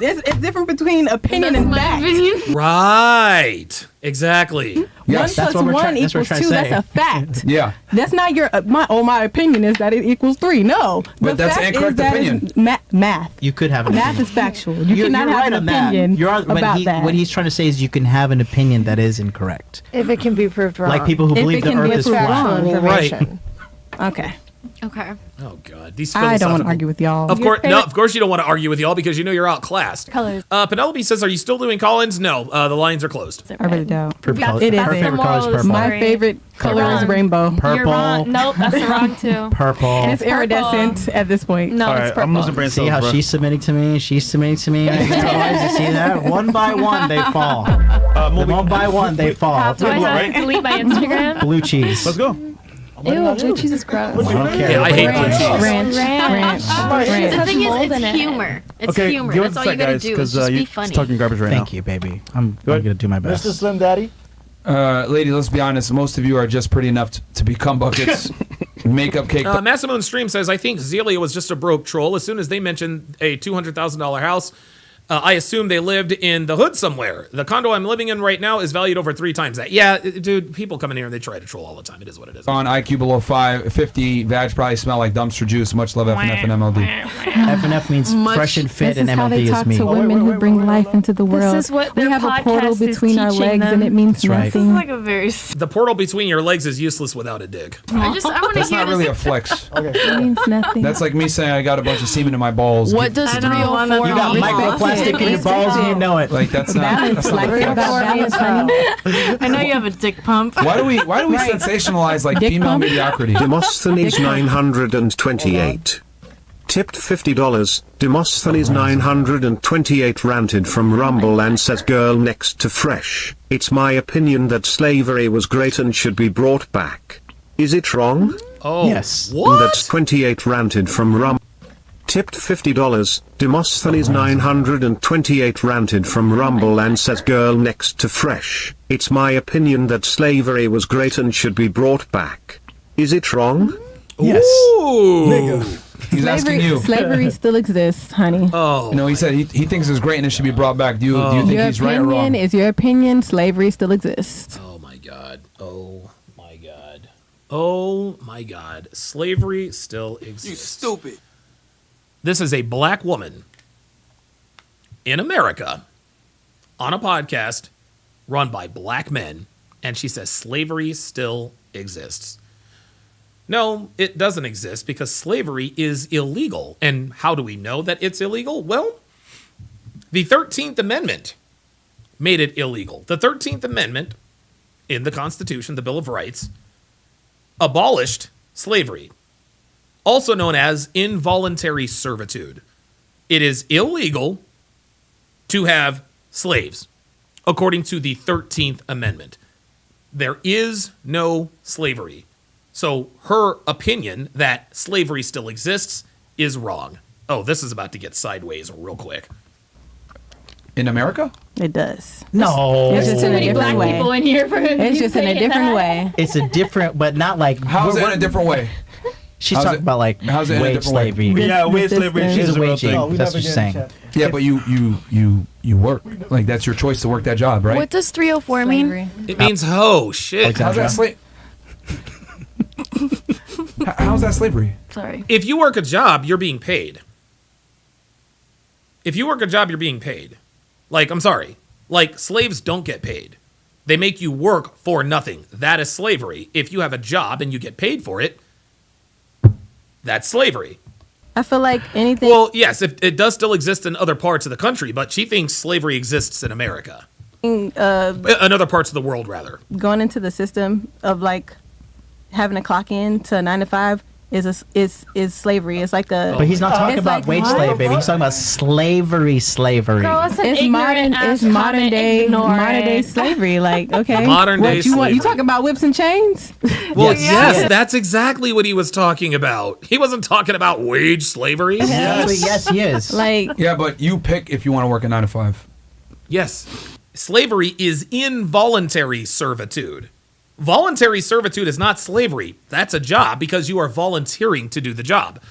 Speaker 23: It's different between opinion and fact.
Speaker 4: Right. Exactly.
Speaker 19: Yes,
Speaker 23: One plus one equals 2. That's a fact.
Speaker 19: Yeah.
Speaker 23: That's not your my opinion is that it equals 3. No,
Speaker 19: But
Speaker 23: the
Speaker 19: that's
Speaker 23: fact
Speaker 19: incorrect
Speaker 23: is that
Speaker 19: opinion.
Speaker 23: it's math.
Speaker 3: You could have an
Speaker 23: Math
Speaker 3: opinion.
Speaker 23: is factual. You cannot
Speaker 3: you're
Speaker 23: have
Speaker 3: right
Speaker 23: an
Speaker 3: on
Speaker 23: opinion
Speaker 3: that. You're on,
Speaker 23: about that.
Speaker 3: What he's trying to say is you can have an opinion that is incorrect.
Speaker 1: If it can be proved wrong.
Speaker 3: Like people who
Speaker 23: If
Speaker 3: believe
Speaker 23: it
Speaker 3: the
Speaker 23: can be
Speaker 3: earth is
Speaker 23: proved
Speaker 3: flat.
Speaker 23: wrong.
Speaker 4: Right.
Speaker 23: Okay.
Speaker 2: Okay.
Speaker 4: Oh God, these
Speaker 23: I don't want
Speaker 4: philosophical.
Speaker 23: to argue with y'all.
Speaker 4: Of course, no. Of course, you don't want to argue with y'all because you know you're outclassed.
Speaker 2: Colors.
Speaker 4: Penelope says, "Are you still doing call-ins?" No, the lines are closed.
Speaker 23: I really don't.
Speaker 3: Her
Speaker 2: That's-
Speaker 23: It is.
Speaker 2: that's the
Speaker 3: favorite color is
Speaker 2: moral of the
Speaker 3: purple.
Speaker 23: My
Speaker 2: story.
Speaker 23: favorite color is rainbow.
Speaker 2: You're
Speaker 3: Purple.
Speaker 2: wrong. Nope, that's wrong too.
Speaker 3: Purple.
Speaker 23: And it's iridescent at this point.
Speaker 2: No,
Speaker 21: All
Speaker 2: it's
Speaker 21: right,
Speaker 2: purple.
Speaker 21: I'm losing brain
Speaker 3: See
Speaker 21: cells,
Speaker 3: how
Speaker 21: bro.
Speaker 3: she's submitting to me? She's submitting to me. Guys, you see that? One by one, they fall. One by one, they fall.
Speaker 2: Do I have to delete my Instagram?
Speaker 3: Blue cheese.
Speaker 21: Let's go.
Speaker 7: Ew, blue cheese is gross.
Speaker 4: Yeah, I hate blue cheese.
Speaker 7: Ranch.
Speaker 2: The thing is, it's humor. It's
Speaker 21: Okay,
Speaker 2: humor.
Speaker 21: give
Speaker 2: That's
Speaker 21: us
Speaker 2: all
Speaker 21: a
Speaker 2: you
Speaker 21: sec,
Speaker 2: gotta
Speaker 21: guys,
Speaker 2: do. Is
Speaker 21: 'cause,
Speaker 2: just be
Speaker 21: you're
Speaker 2: funny.
Speaker 21: talking garbage right now.
Speaker 3: Thank you, baby. I'm gonna do my best.
Speaker 8: Mr. Slim Daddy.
Speaker 19: Ladies, let's be honest. Most of you are just pretty enough to become buckets. Makeup cake.
Speaker 4: Massimo Stream says, I think Zelia was just a broke troll. As soon as they mentioned a $200,000 house, I assume they lived in the hood somewhere. The condo I'm living in right now is valued over 3 times that. Yeah, dude, people come in here and they try to troll all the time. It is what it is.
Speaker 19: On IQ below 50, vag probably smell like dumpster juice. Much love, FNF and MLD.
Speaker 3: FNF means fresh and fit,
Speaker 23: This
Speaker 3: and
Speaker 23: is how they
Speaker 3: MLD is
Speaker 23: talk
Speaker 3: me.
Speaker 23: to women who bring life into the world.
Speaker 2: is what
Speaker 23: we
Speaker 2: their
Speaker 23: have a portal
Speaker 2: podcast is
Speaker 23: between our
Speaker 2: teaching
Speaker 23: legs,
Speaker 2: them.
Speaker 23: and it means
Speaker 3: That's right.
Speaker 23: nothing.
Speaker 2: Like a very.
Speaker 4: The portal between your legs is useless without a dick.
Speaker 2: I want to
Speaker 19: That's
Speaker 2: hear
Speaker 19: not really a
Speaker 2: this.
Speaker 19: flex.
Speaker 23: It means nothing.
Speaker 19: That's like me saying I got a bunch of semen in my balls.
Speaker 2: What does
Speaker 23: I don't
Speaker 2: 304
Speaker 23: wanna
Speaker 3: You got
Speaker 23: know.
Speaker 3: microplastic in your balls and you know it.
Speaker 19: Like that's not.
Speaker 23: balance,
Speaker 19: That's not
Speaker 23: like
Speaker 19: a
Speaker 23: it's about
Speaker 19: flex.
Speaker 23: balance, honey.
Speaker 2: I know you have a dick pump.
Speaker 19: Why do we sensationalize like
Speaker 23: Dick
Speaker 19: female
Speaker 23: pump?
Speaker 19: mediocrity?
Speaker 6: Demosthenes 928. Tipped $50. Demosthenes 928 ranted from Rumble and says girl next to fresh. It's my opinion that slavery was great and should be brought back. Is it wrong?
Speaker 4: Oh,
Speaker 3: yes.
Speaker 4: What?
Speaker 6: That's 28 ranted from Rumble. Tipped $50. Demosthenes 928 ranted from Rumble and says girl next to fresh. It's my opinion that slavery was great and should be brought back. Is it wrong?
Speaker 3: Yes.
Speaker 4: Ooh.
Speaker 19: He's asking you.
Speaker 23: Slavery still exists, honey.
Speaker 4: Oh.
Speaker 19: You know, he said he thinks it's great and it should be brought back. Do you think
Speaker 23: Your
Speaker 19: he's right or
Speaker 23: opinion
Speaker 19: wrong?
Speaker 23: is your opinion. Slavery still exists.
Speaker 4: Oh my god. Oh my god. Oh my god. Slavery still exists.
Speaker 25: You stupid.
Speaker 4: This is a black woman in America on a podcast run by black men, and she says slavery still exists. No, it doesn't exist because slavery is illegal. And how do we know that it's illegal? Well, the 13th Amendment made it illegal. The 13th Amendment in the Constitution, the Bill of Rights, abolished slavery, also known as involuntary servitude. It is illegal to have slaves, according to the 13th Amendment. There is no slavery. So her opinion that slavery still exists is wrong. Oh, this is about to get sideways real quick.
Speaker 19: In America?
Speaker 23: It does.
Speaker 3: No.
Speaker 23: It's just in a different way.
Speaker 2: People in here for
Speaker 23: It's just in a different way.
Speaker 3: It's a different, but not like.
Speaker 19: How's it in a different way?
Speaker 3: She's
Speaker 19: How's
Speaker 3: talking
Speaker 19: it-
Speaker 3: about like
Speaker 19: how's it in a
Speaker 3: wage
Speaker 19: different way?
Speaker 3: slavery.
Speaker 21: Yeah, wage slavery
Speaker 3: She's
Speaker 21: is
Speaker 3: a
Speaker 21: a real
Speaker 3: wage
Speaker 21: thing.
Speaker 3: slave. That's what she's saying.
Speaker 19: Yeah, but you work. Like that's your choice to work that job, right?
Speaker 2: What does 304 mean?
Speaker 4: It means ho, shit.
Speaker 19: How's that How's that slavery?
Speaker 2: Sorry.
Speaker 4: If you work a job, you're being paid. If you work a job, you're being paid. Like, I'm sorry. Like, slaves don't get paid. They make you work for nothing. That is slavery. If you have a job and you get paid for it, that's slavery.
Speaker 23: I feel like anything.
Speaker 4: Well, yes, it does still exist in other parts of the country, but she thinks slavery exists in America. In other parts of the world, rather.
Speaker 23: Going into the system of like having to clock in to 9 to 5 is slavery. It's like a.
Speaker 3: But he's not talking
Speaker 23: it's
Speaker 3: about
Speaker 23: like
Speaker 3: wage
Speaker 23: what?
Speaker 3: slave, baby. He's talking about slavery.
Speaker 2: Girl, it's an
Speaker 23: It's
Speaker 2: ignorant
Speaker 23: modern.
Speaker 2: ass
Speaker 23: It's modern
Speaker 2: comment.
Speaker 23: day.
Speaker 2: Ignore
Speaker 23: Modern day
Speaker 2: it.
Speaker 23: slavery. Like okay.
Speaker 4: Modern day
Speaker 23: What you want? You
Speaker 4: slavery.
Speaker 23: talking about whips and chains?
Speaker 4: Well,
Speaker 3: Yes.
Speaker 4: yes, that's exactly what he was talking about. He wasn't talking about wage slavery.
Speaker 3: Yes, he is.
Speaker 23: Like
Speaker 19: Yeah, but you pick if you want to work a 9 to 5.
Speaker 4: Yes. Slavery is involuntary servitude. Voluntary servitude is not slavery. That's a job because you are volunteering to do the job.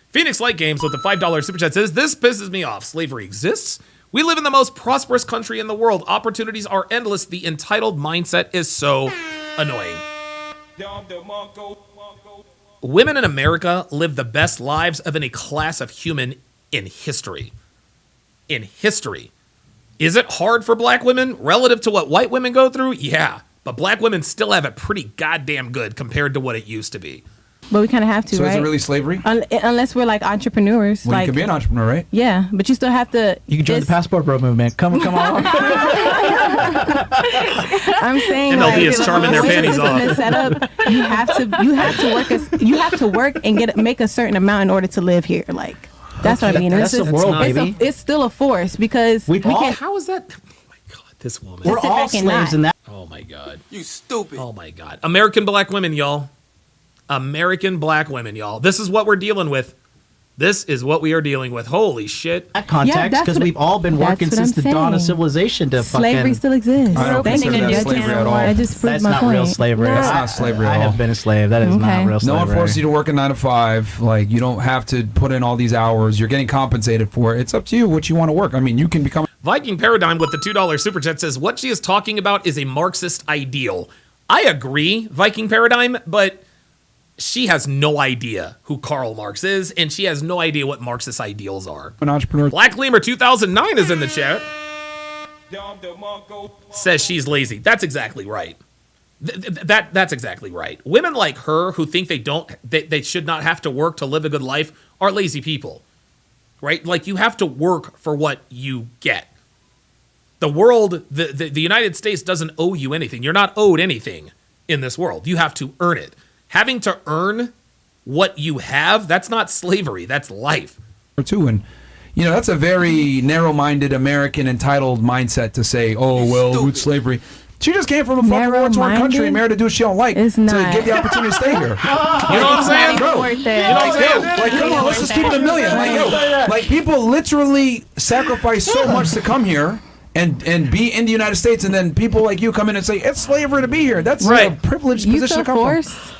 Speaker 4: Phoenix Light Games with the $5 super chat says, this pisses me off. Slavery exists. We live in the most prosperous country in the world. Opportunities are endless. The entitled mindset is so annoying. Women in America live the best lives of any class of human in history. In history. Is it hard for black women relative to what white women go through? Yeah. But black women still have it pretty goddamn good compared to what it used to be.
Speaker 23: but we kind of have to,
Speaker 19: So
Speaker 23: right?
Speaker 19: is it really slavery?
Speaker 23: Unless we're like entrepreneurs.
Speaker 19: Well,
Speaker 23: like
Speaker 19: you can be an entrepreneur, right?
Speaker 23: yeah, but you still have to.
Speaker 3: You can join the passport bro movement. Come on.
Speaker 23: I'm saying
Speaker 4: MLB
Speaker 23: like,
Speaker 4: is charming their
Speaker 23: the way
Speaker 4: panties
Speaker 23: the system
Speaker 4: off.
Speaker 23: is set up, you have to work and make a certain amount in order to live here. Like that's what I mean.
Speaker 3: That's
Speaker 23: It's
Speaker 3: the
Speaker 23: just-
Speaker 3: world,
Speaker 23: it's
Speaker 3: baby.
Speaker 23: it's still a force because we can't.
Speaker 4: How is that? Oh my God, this woman.
Speaker 3: We're all slaves in that.
Speaker 4: Oh my God.
Speaker 25: You stupid.
Speaker 4: Oh my God. American black women, y'all. American black women, y'all. This is what we're dealing with. This is what we are dealing with. Holy shit.
Speaker 3: That context, because we've all been working since the dawn of civilization to
Speaker 23: Slavery
Speaker 3: fucking...
Speaker 23: still exists.
Speaker 19: I don't consider that slavery at all.
Speaker 23: I just proved
Speaker 3: That's
Speaker 23: my
Speaker 3: not
Speaker 23: point.
Speaker 3: real slavery.
Speaker 19: That's not slavery at
Speaker 3: I
Speaker 19: all.
Speaker 3: have been a slave. That is not real slavery.
Speaker 19: No one forces you to work a 9 to 5. Like, you don't have to put in all these hours. You're getting compensated for it. It's up to you what you want to work. I mean, you can become...
Speaker 4: Viking Paradigm with the $2 super chat says, what she is talking about is a Marxist ideal. I agree, Viking Paradigm, but she has no idea who Karl Marx is, and she has no idea what Marxist ideals are.
Speaker 19: An entrepreneur.
Speaker 4: Black Lemur 2009 is in the chat. Says she's lazy. That's exactly right. That's exactly right. Women like her who think they should not have to work to live a good life are lazy people. Right? Like, you have to work for what you get. The world, the United States doesn't owe you anything. You're not owed anything in this world. You have to earn it. Having to earn what you have, that's not slavery. That's life.
Speaker 19: Too, and you know, that's a very narrow-minded American entitled mindset to say, oh, well, root slavery. She just came from a fucking war-torn country and married a dude she don't like to get the opportunity to stay here. You know what I'm saying? Bro, you know what I'm saying? Like, come on, let's just keep it a million. Like, yo, like, people literally sacrifice so much to come here and be in the United States, and then people like you come in and say, it's slavery to be here. That's a privileged position to come from.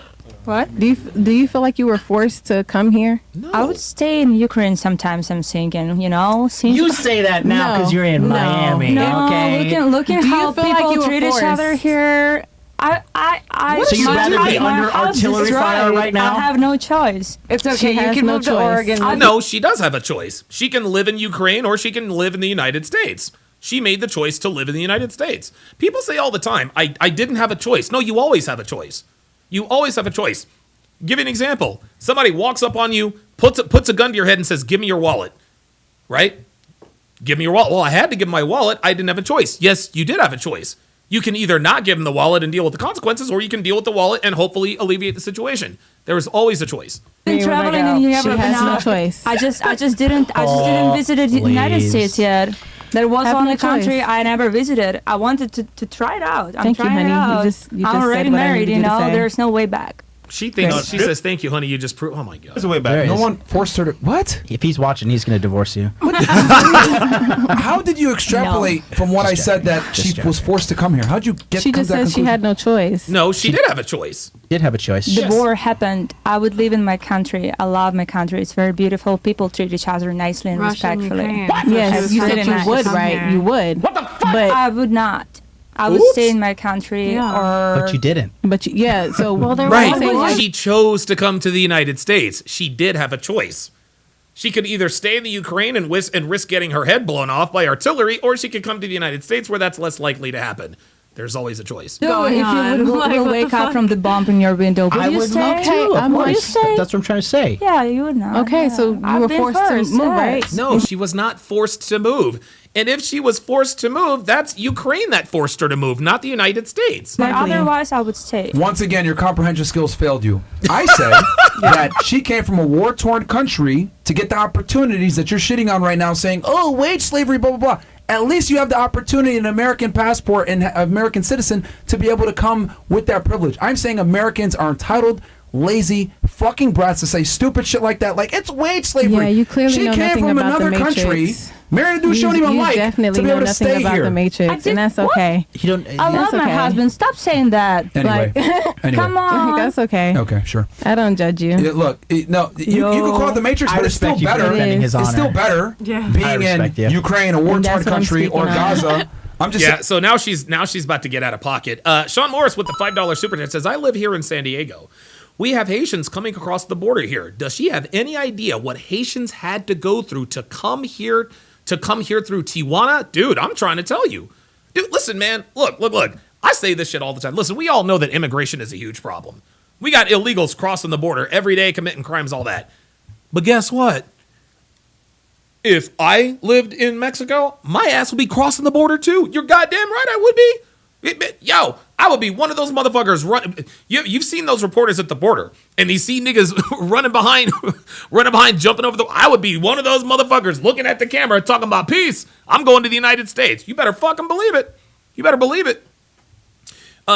Speaker 23: What? Do you feel like you were forced to come here?
Speaker 8: No. I would stay in Ukraine sometimes. I'm thinking, you know.
Speaker 3: You say that now because you're in Miami.
Speaker 8: No,
Speaker 3: okay.
Speaker 8: look at how people treat each other here.
Speaker 3: So you'd rather be under artillery fire right now?
Speaker 8: I have no choice.
Speaker 2: It's okay. You can move to Oregon.
Speaker 4: No, she does have a choice. She can live in Ukraine or she can live in the United States. She made the choice to live in the United States. People say all the time, I didn't have a choice. No, you always have a choice. You always have a choice. Give you an example. Somebody walks up on you, puts a gun to your head and says, give me your wallet. Right? Give me your wallet. Well, I had to give him my wallet. I didn't have a choice. Yes, you did have a choice. You can either not give him the wallet and deal with the consequences, or you can deal with the wallet and hopefully alleviate the situation. There is always a choice.
Speaker 8: Traveling in Europe
Speaker 23: She has no choice.
Speaker 8: I just didn't visit the United States yet. There was
Speaker 23: Have
Speaker 8: one
Speaker 23: no
Speaker 8: country
Speaker 23: choice.
Speaker 8: I never visited. I wanted to try it out. I'm
Speaker 23: Thank you,
Speaker 8: trying it
Speaker 23: honey.
Speaker 8: out.
Speaker 23: You just
Speaker 8: I'm already
Speaker 23: said what I
Speaker 8: married,
Speaker 23: needed
Speaker 8: you
Speaker 23: you to
Speaker 8: know.
Speaker 23: say.
Speaker 8: There's no way back.
Speaker 4: She thinks, she says, thank you, honey. You just proved, oh my God.
Speaker 21: There's a way back.
Speaker 19: No one forced her to, what?
Speaker 3: If he's watching, he's going to divorce you.
Speaker 19: How did you extrapolate from what I said that she was forced to come here? How'd you get
Speaker 23: She
Speaker 19: come
Speaker 23: just
Speaker 19: to that
Speaker 23: said she
Speaker 19: conclusion?
Speaker 23: had no choice.
Speaker 4: No, she did have a choice.
Speaker 3: Did have a choice.
Speaker 8: The war happened. I would live in my country. I love my country. It's very beautiful. People treat each other nicely and
Speaker 2: Russia and
Speaker 8: respectfully.
Speaker 2: Ukraine.
Speaker 23: What? Yes, you said you would, right? You would.
Speaker 8: What the fuck?
Speaker 23: But
Speaker 8: I would not. I would
Speaker 4: Oops.
Speaker 8: stay in my country or...
Speaker 3: But you didn't.
Speaker 23: But yeah, so
Speaker 4: Right. She chose to come to the United States. She did have a choice. She could either stay in the Ukraine and risk getting her head blown off by artillery, or she could come to the United States where that's less likely to happen. There's always a choice.
Speaker 8: So if you would wake up from the bomb in your window, would
Speaker 3: I
Speaker 8: you
Speaker 3: would
Speaker 8: stay?
Speaker 3: love to, of
Speaker 8: Would you
Speaker 3: course.
Speaker 8: stay?
Speaker 3: That's what I'm trying to say.
Speaker 8: Yeah, you would not.
Speaker 23: Okay, so you were forced to move, right?
Speaker 4: No, she was not forced to move. And if she was forced to move, that's Ukraine that forced her to move, not the United States.
Speaker 8: But otherwise, I would stay.
Speaker 19: Once again, your comprehension skills failed you. I said that she came from a war-torn country to get the opportunities that you're shitting on right now, saying, oh, wage slavery, blah, blah, blah. At least you have the opportunity, an American passport and American citizen, to be able to come with that privilege. I'm saying Americans are entitled, lazy, fucking brats to say stupid shit like that. Like, it's wage slavery.
Speaker 23: Yeah, you clearly
Speaker 19: she
Speaker 23: know
Speaker 19: came
Speaker 23: nothing
Speaker 19: from
Speaker 23: about
Speaker 19: another
Speaker 23: the
Speaker 19: country,
Speaker 23: Matrix.
Speaker 19: married a dude she don't even
Speaker 23: You
Speaker 19: like,
Speaker 23: definitely
Speaker 19: to be
Speaker 23: know
Speaker 19: able to
Speaker 23: nothing
Speaker 19: stay
Speaker 23: about
Speaker 19: here.
Speaker 23: the Matrix, and that's okay.
Speaker 3: You don't.
Speaker 8: I love my husband. Stop saying that.
Speaker 19: Anyway.
Speaker 8: Come on.
Speaker 23: That's okay.
Speaker 19: Okay, sure.
Speaker 23: I don't judge you.
Speaker 19: Yeah, look, no, you can call it the Matrix, but it's still
Speaker 3: respect you for
Speaker 19: better.
Speaker 3: defending his
Speaker 19: It's still
Speaker 3: honor.
Speaker 19: better
Speaker 23: Yeah.
Speaker 19: being
Speaker 3: I
Speaker 19: in
Speaker 3: respect you.
Speaker 19: Ukraine, a
Speaker 23: And
Speaker 19: war-torn
Speaker 23: that's what I'm
Speaker 19: country, or
Speaker 23: speaking on.
Speaker 19: Gaza. I'm just
Speaker 4: Yeah, so now she's about to get out of pocket. Sean Morris with the $5 super chat says, I live here in San Diego. We have Haitians coming across the border here. Does she have any idea what Haitians had to go through to come here through Tijuana? Dude, I'm trying to tell you. Dude, listen, man. Look. I say this shit all the time. Listen, we all know that immigration is a huge problem. We got illegals crossing the border every day, committing crimes, all that. But guess what? If I lived in Mexico, my ass would be crossing the border too. You're goddamn right I would be. Yo, I would be one of those motherfuckers running. You've seen those reporters at the border, and they see niggas running behind, jumping over the. I would be one of those motherfuckers looking at the camera, talking about peace. I'm going to the United States. You better fucking believe it. You better believe it.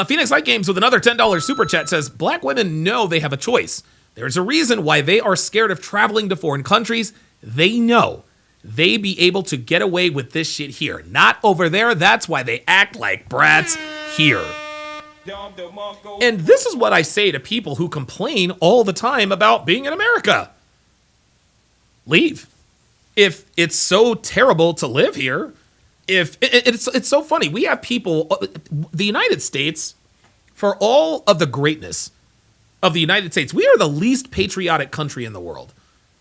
Speaker 4: Phoenix Light Games with another $10 super chat says, black women know they have a choice. There's a reason why they are scared of traveling to foreign countries. They know they be able to get away with this shit here. Not over there. That's why they act like brats here. And this is what I say to people who complain all the time about being in America. Leave. If it's so terrible to live here, if it's so funny. We have people, the United States, for all of the greatness of the United States, we are the least patriotic country in the world.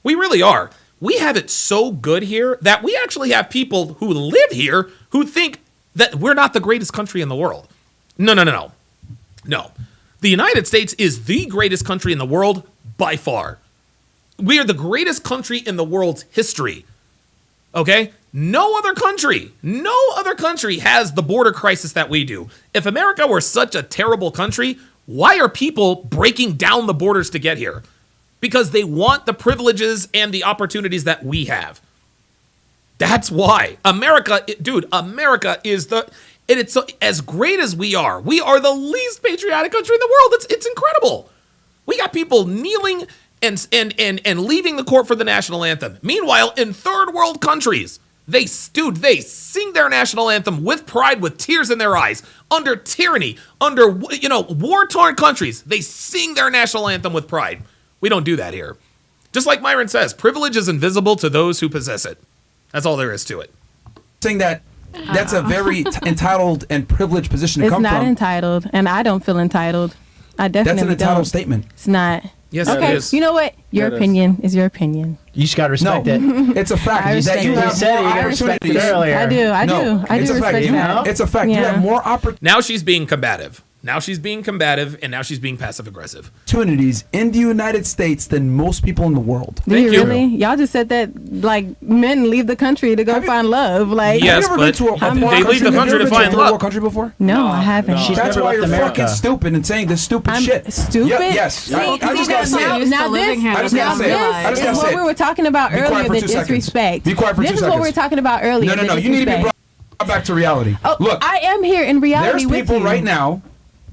Speaker 4: We really are. We have it so good here that we actually have people who live here who think that we're not the greatest country in the world. No. The United States is the greatest country in the world by far. We are the greatest country in the world's history. Okay? No other country has the border crisis that we do. If America were such a terrible country, why are people breaking down the borders to get here? Because they want the privileges and the opportunities that we have. That's why. America is it's so, as great as we are the least patriotic country in the world. It's incredible. We got people kneeling and leaving the court for the national anthem. Meanwhile, in third world countries, they sing their national anthem with pride, with tears in their eyes, under tyranny, under war-torn countries. They sing their national anthem with pride. We don't do that here. Just like Myron says, privilege is invisible to those who possess it. That's all there is to it.
Speaker 19: Saying that's a very entitled and privileged position to come from.
Speaker 23: It's not entitled, and I don't feel entitled. I definitely don't.
Speaker 19: That's an entitled statement.
Speaker 23: It's not.
Speaker 4: Yes,
Speaker 23: okay,
Speaker 4: it is.
Speaker 23: You know what? Your opinion is your opinion.
Speaker 3: You just got to respect it.
Speaker 19: It's a fact. That you have more opportunities.
Speaker 23: I do. I do
Speaker 19: It's a fact.
Speaker 23: respect that.
Speaker 19: It's a fact. You have more opportunities.
Speaker 4: Now she's being combative. And now she's being passive aggressive.
Speaker 19: Opportunities in the United States than most people in the world.
Speaker 23: Do you really? Y'all just said that like men leave the country to go find love. Like
Speaker 4: yes, but they leave the country to find love.
Speaker 19: Country before?
Speaker 23: No, I haven't.
Speaker 19: That's why you're fucking stupid and saying this stupid shit.
Speaker 23: Stupid?
Speaker 19: Yes. I just gotta say it.
Speaker 23: Now this is what we were talking about earlier. The disrespect.
Speaker 19: Be quiet for 2 seconds.
Speaker 23: This is what we were talking about earlier.
Speaker 19: No. You need to be brought back to reality. Look,
Speaker 23: I am here in reality.
Speaker 19: There's people right now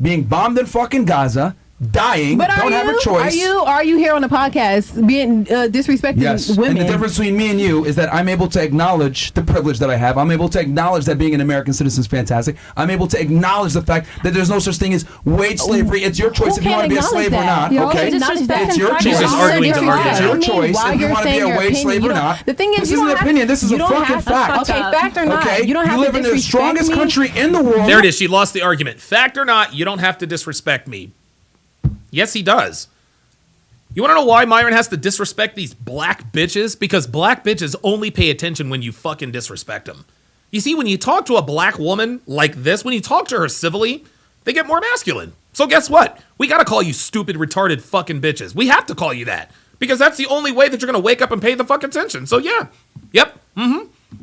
Speaker 19: being bombed in fucking Gaza, dying, don't have a choice.
Speaker 23: Are you here on the podcast being disrespecting women?
Speaker 19: And the difference between me and you is that I'm able to acknowledge the privilege that I have. I'm able to acknowledge that being an American citizen is fantastic. I'm able to acknowledge the fact that there's no such thing as wage slavery. It's your choice if you want to be a slave or not. Okay, it's your choice. It's your choice if you want to be a wage slave or not.
Speaker 23: The thing is,
Speaker 19: this isn't an opinion. This is a fucking fact.
Speaker 23: Okay, fact or not,
Speaker 19: okay,
Speaker 23: you don't have to
Speaker 19: live in the strongest country in the world.
Speaker 4: There it is. She lost the argument. Fact or not, you don't have to disrespect me. Yes, he does. You want to know why Myron has to disrespect these black bitches? Because black bitches only pay attention when you fucking disrespect them. You see, when you talk to a black woman like this, when you talk to her civilly, they get more masculine. So guess what? We got to call you stupid, retarded fucking bitches. We have to call you that. Because that's the only way that you're going to wake up and pay the fucking attention. So yeah. Yep.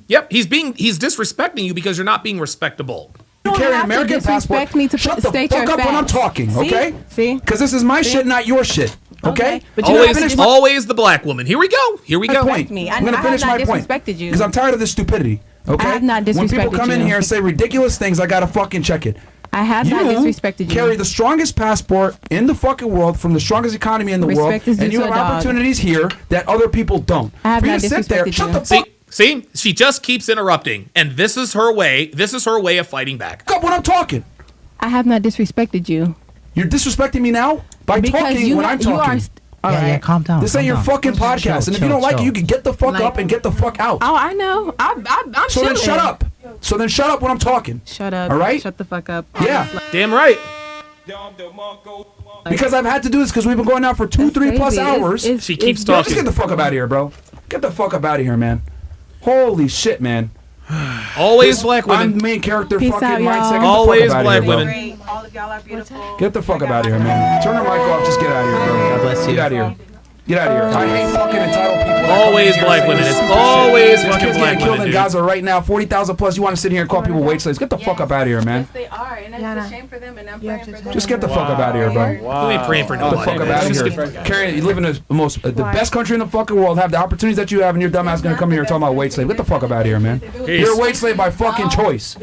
Speaker 4: Yep. He's disrespecting you because you're not being respectable.
Speaker 19: You carry an American passport.
Speaker 23: Me to
Speaker 19: shut the
Speaker 23: state
Speaker 19: fuck
Speaker 23: your
Speaker 19: up when I'm talking, okay?
Speaker 23: See?
Speaker 19: Because this is my shit, not your shit, okay?
Speaker 23: But
Speaker 4: always the black woman. Here we go.
Speaker 23: Point.
Speaker 19: I'm going to finish my point. Because I'm tired of this stupidity, okay?
Speaker 23: I have not disrespected
Speaker 19: when people come in here and say ridiculous things, I got to fucking check it.
Speaker 23: I have not disrespected you.
Speaker 19: Carry the strongest passport in the fucking world from the strongest economy in the world, and you have opportunities here that other people don't.
Speaker 23: I have not disrespected you.
Speaker 19: Shut the fuck.
Speaker 4: See, she just keeps interrupting, and this is her way. This is her way of fighting back.
Speaker 19: When I'm talking,
Speaker 23: I have not disrespected you.
Speaker 19: You're disrespecting me now by talking when I'm talking.
Speaker 3: Yeah, calm down.
Speaker 19: This ain't your fucking podcast, and if you don't like it, you can get the fuck up and get the fuck out.
Speaker 23: Oh, I know. I'm
Speaker 19: so then shut up. So then shut up when I'm talking.
Speaker 23: Shut up.
Speaker 19: All right.
Speaker 23: Shut the fuck up.
Speaker 19: Yeah.
Speaker 4: Damn right.
Speaker 19: Because I've had to do this because we've been going out for 2-3+ hours.
Speaker 4: She keeps talking.
Speaker 19: Just get the fuck up out of here, bro. Get the fuck up out of here, man. Holy shit, man.
Speaker 4: Always black women.
Speaker 19: I'm the main character.
Speaker 23: Peace
Speaker 19: fucking
Speaker 23: out,
Speaker 19: mindset.
Speaker 4: Always black women.
Speaker 23: All of y'all are beautiful.
Speaker 19: Get the fuck up out of here, man. Turn the mic off. Just get out of here, bro.
Speaker 3: God bless you.
Speaker 19: Get out of here. Get out of here. I hate fucking entitled people.
Speaker 4: Always black women. It's always fucking black
Speaker 19: killed
Speaker 4: women,
Speaker 19: in
Speaker 4: dude.
Speaker 19: Gaza right now. 40,000 plus. You want to sit here and call people wage slaves? Get the fuck up out of here, man.
Speaker 23: Yes, they are, and it's a shame for them, and I'm praying for them.
Speaker 19: Just get the fuck up out of here, bro.
Speaker 4: Wow. We ain't praying for
Speaker 19: Get the
Speaker 4: nobody.
Speaker 19: fuck up out of here. Carrie, you live in the best country in the fucking world. Have the opportunities that you have, and your dumb ass gonna come here and talk about wage slave. Get the fuck up out of here, man. You're a wage slave by fucking choice.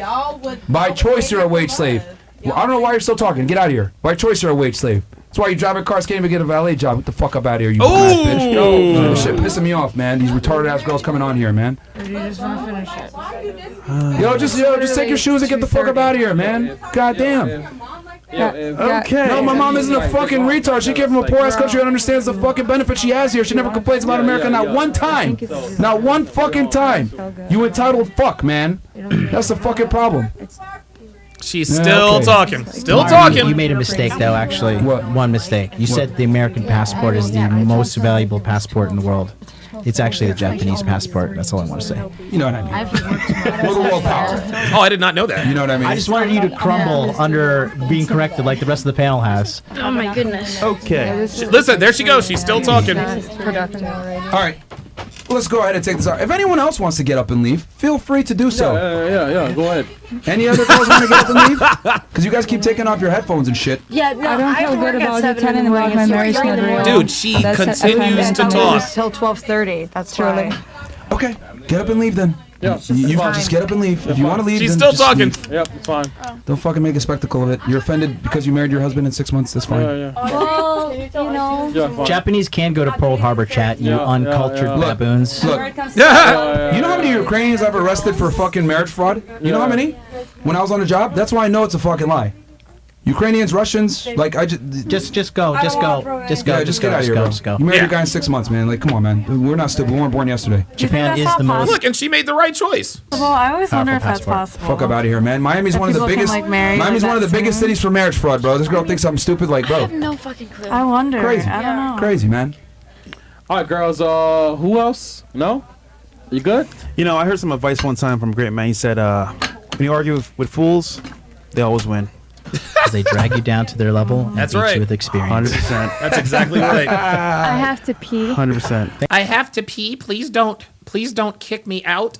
Speaker 19: By choice, you're a wage slave. Well, I don't know why you're still talking. Get out of here. By choice, you're a wage slave. That's why you driving cars, can't even get a valet job. Get the fuck up out of here, you ass bitch. Yo, this shit pissing me off, man. These retarded ass girls coming on here, man.
Speaker 23: Or do you just want to finish it?
Speaker 19: Yo, just take your shoes and get the fuck up out of here, man. God damn.
Speaker 20: Okay.
Speaker 19: No, my mom isn't a fucking retard. She came from a poor ass country and understands the fucking benefits she has here. She never complains about America, not one time. Not one fucking time. You entitled fuck, man. That's the fucking problem.
Speaker 4: She's still talking. Still
Speaker 3: Mario,
Speaker 4: talking.
Speaker 3: You made a mistake, though, actually. One mistake. You said the American passport is the most valuable passport in the world. It's actually the Japanese passport. That's all I want to say.
Speaker 19: You know what I mean? Little world power.
Speaker 4: Oh, I did not know that.
Speaker 19: You know what I mean?
Speaker 3: I just wanted you to crumble under being corrected like the rest of the panel has.
Speaker 2: Oh my goodness.
Speaker 20: Okay.
Speaker 4: Listen, there she goes. She's still talking.
Speaker 19: All right. Let's go ahead and take this out. If anyone else wants to get up and leave, feel free to do so.
Speaker 20: Yeah. Go ahead.
Speaker 19: Any other girls want to get up and leave? Because you guys keep taking off your headphones and shit.
Speaker 22: Yeah, no,
Speaker 8: I don't feel good about it. Telling about my marriage not real.
Speaker 4: Dude, she continues to talk.
Speaker 23: Till 12:30. That's truly.
Speaker 19: Okay, get up and leave then.
Speaker 20: Yeah,
Speaker 19: you just get up and leave. If you want to leave,
Speaker 4: She's
Speaker 19: then
Speaker 4: still
Speaker 19: just
Speaker 4: talking.
Speaker 19: leave.
Speaker 20: Yep, it's fine.
Speaker 19: Don't fucking make a spectacle of it. You're offended because you married your husband in 6 months. That's fine.
Speaker 22: Well, you know.
Speaker 20: Yeah, fine.
Speaker 3: Japanese can go to Pearl Harbor, chat, you uncultured baboons.
Speaker 19: Look, you know how many Ukrainians I've arrested for fucking marriage fraud? You know how many? When I was on the job? That's why I know it's a fucking lie. Ukrainians, Russians, like I
Speaker 3: just go. Just get out of here, bro.
Speaker 19: Just go. You married a guy in 6 months, man. Like, come on, man. We're not stupid. We weren't born yesterday.
Speaker 3: Japan is the most.
Speaker 4: Look, and she made the right choice.
Speaker 23: Well, I always wonder if that's
Speaker 3: passport.
Speaker 23: possible.
Speaker 19: Fuck up out of here, man. Miami's
Speaker 23: That
Speaker 19: one of the
Speaker 23: people can,
Speaker 19: biggest.
Speaker 23: like, marry
Speaker 19: Miami's
Speaker 23: like
Speaker 19: one of the
Speaker 23: that
Speaker 19: biggest
Speaker 23: soon?
Speaker 19: cities for marriage fraud, bro. This girl thinks something stupid, like, bro.
Speaker 2: No fucking clue.
Speaker 23: I wonder.
Speaker 19: Crazy.
Speaker 23: I don't know.
Speaker 19: Crazy, man.
Speaker 20: All right, girls. Who else? No? You good?
Speaker 21: You know, I heard some advice one time from a great man. He said, when you argue with fools, they always win.
Speaker 3: Because they drag you down to their level and
Speaker 4: That's
Speaker 3: beat
Speaker 4: right.
Speaker 3: you with experience.
Speaker 21: 100%.
Speaker 4: That's exactly right.
Speaker 22: I have to pee.
Speaker 21: 100%.
Speaker 4: I have to pee. Please don't kick me out.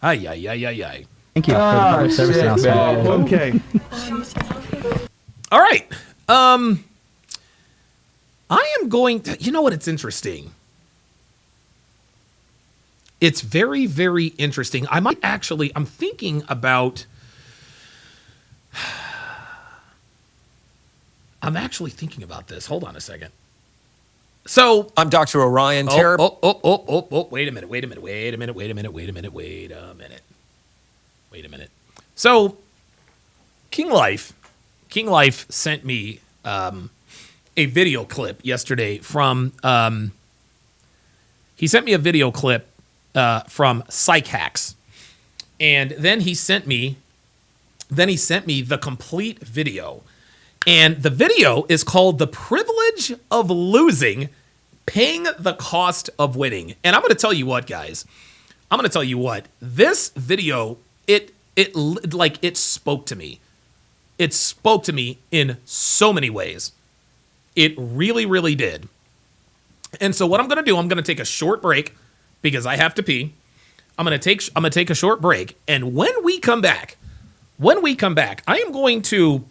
Speaker 4: Ay.
Speaker 3: Thank you for the public service announcement.
Speaker 21: Okay.
Speaker 4: All right. I am going to. You know what? It's interesting. It's very, very interesting. I'm thinking about. I'm actually thinking about this. Hold on a second. So
Speaker 9: I'm Dr. Orion.
Speaker 4: Wait a minute. So King Life sent me a video clip yesterday from he sent me a video clip from Psych Hacks. And then he sent me the complete video. And the video is called The Privilege of Losing, Paying the Cost of Winning. And I'm going to tell you what, guys. This video, it spoke to me. It spoke to me in so many ways. It really, really did. And so what I'm going to do, I'm going to take a short break because I have to pee. I'm going to take a short break. And when we come back, I am going to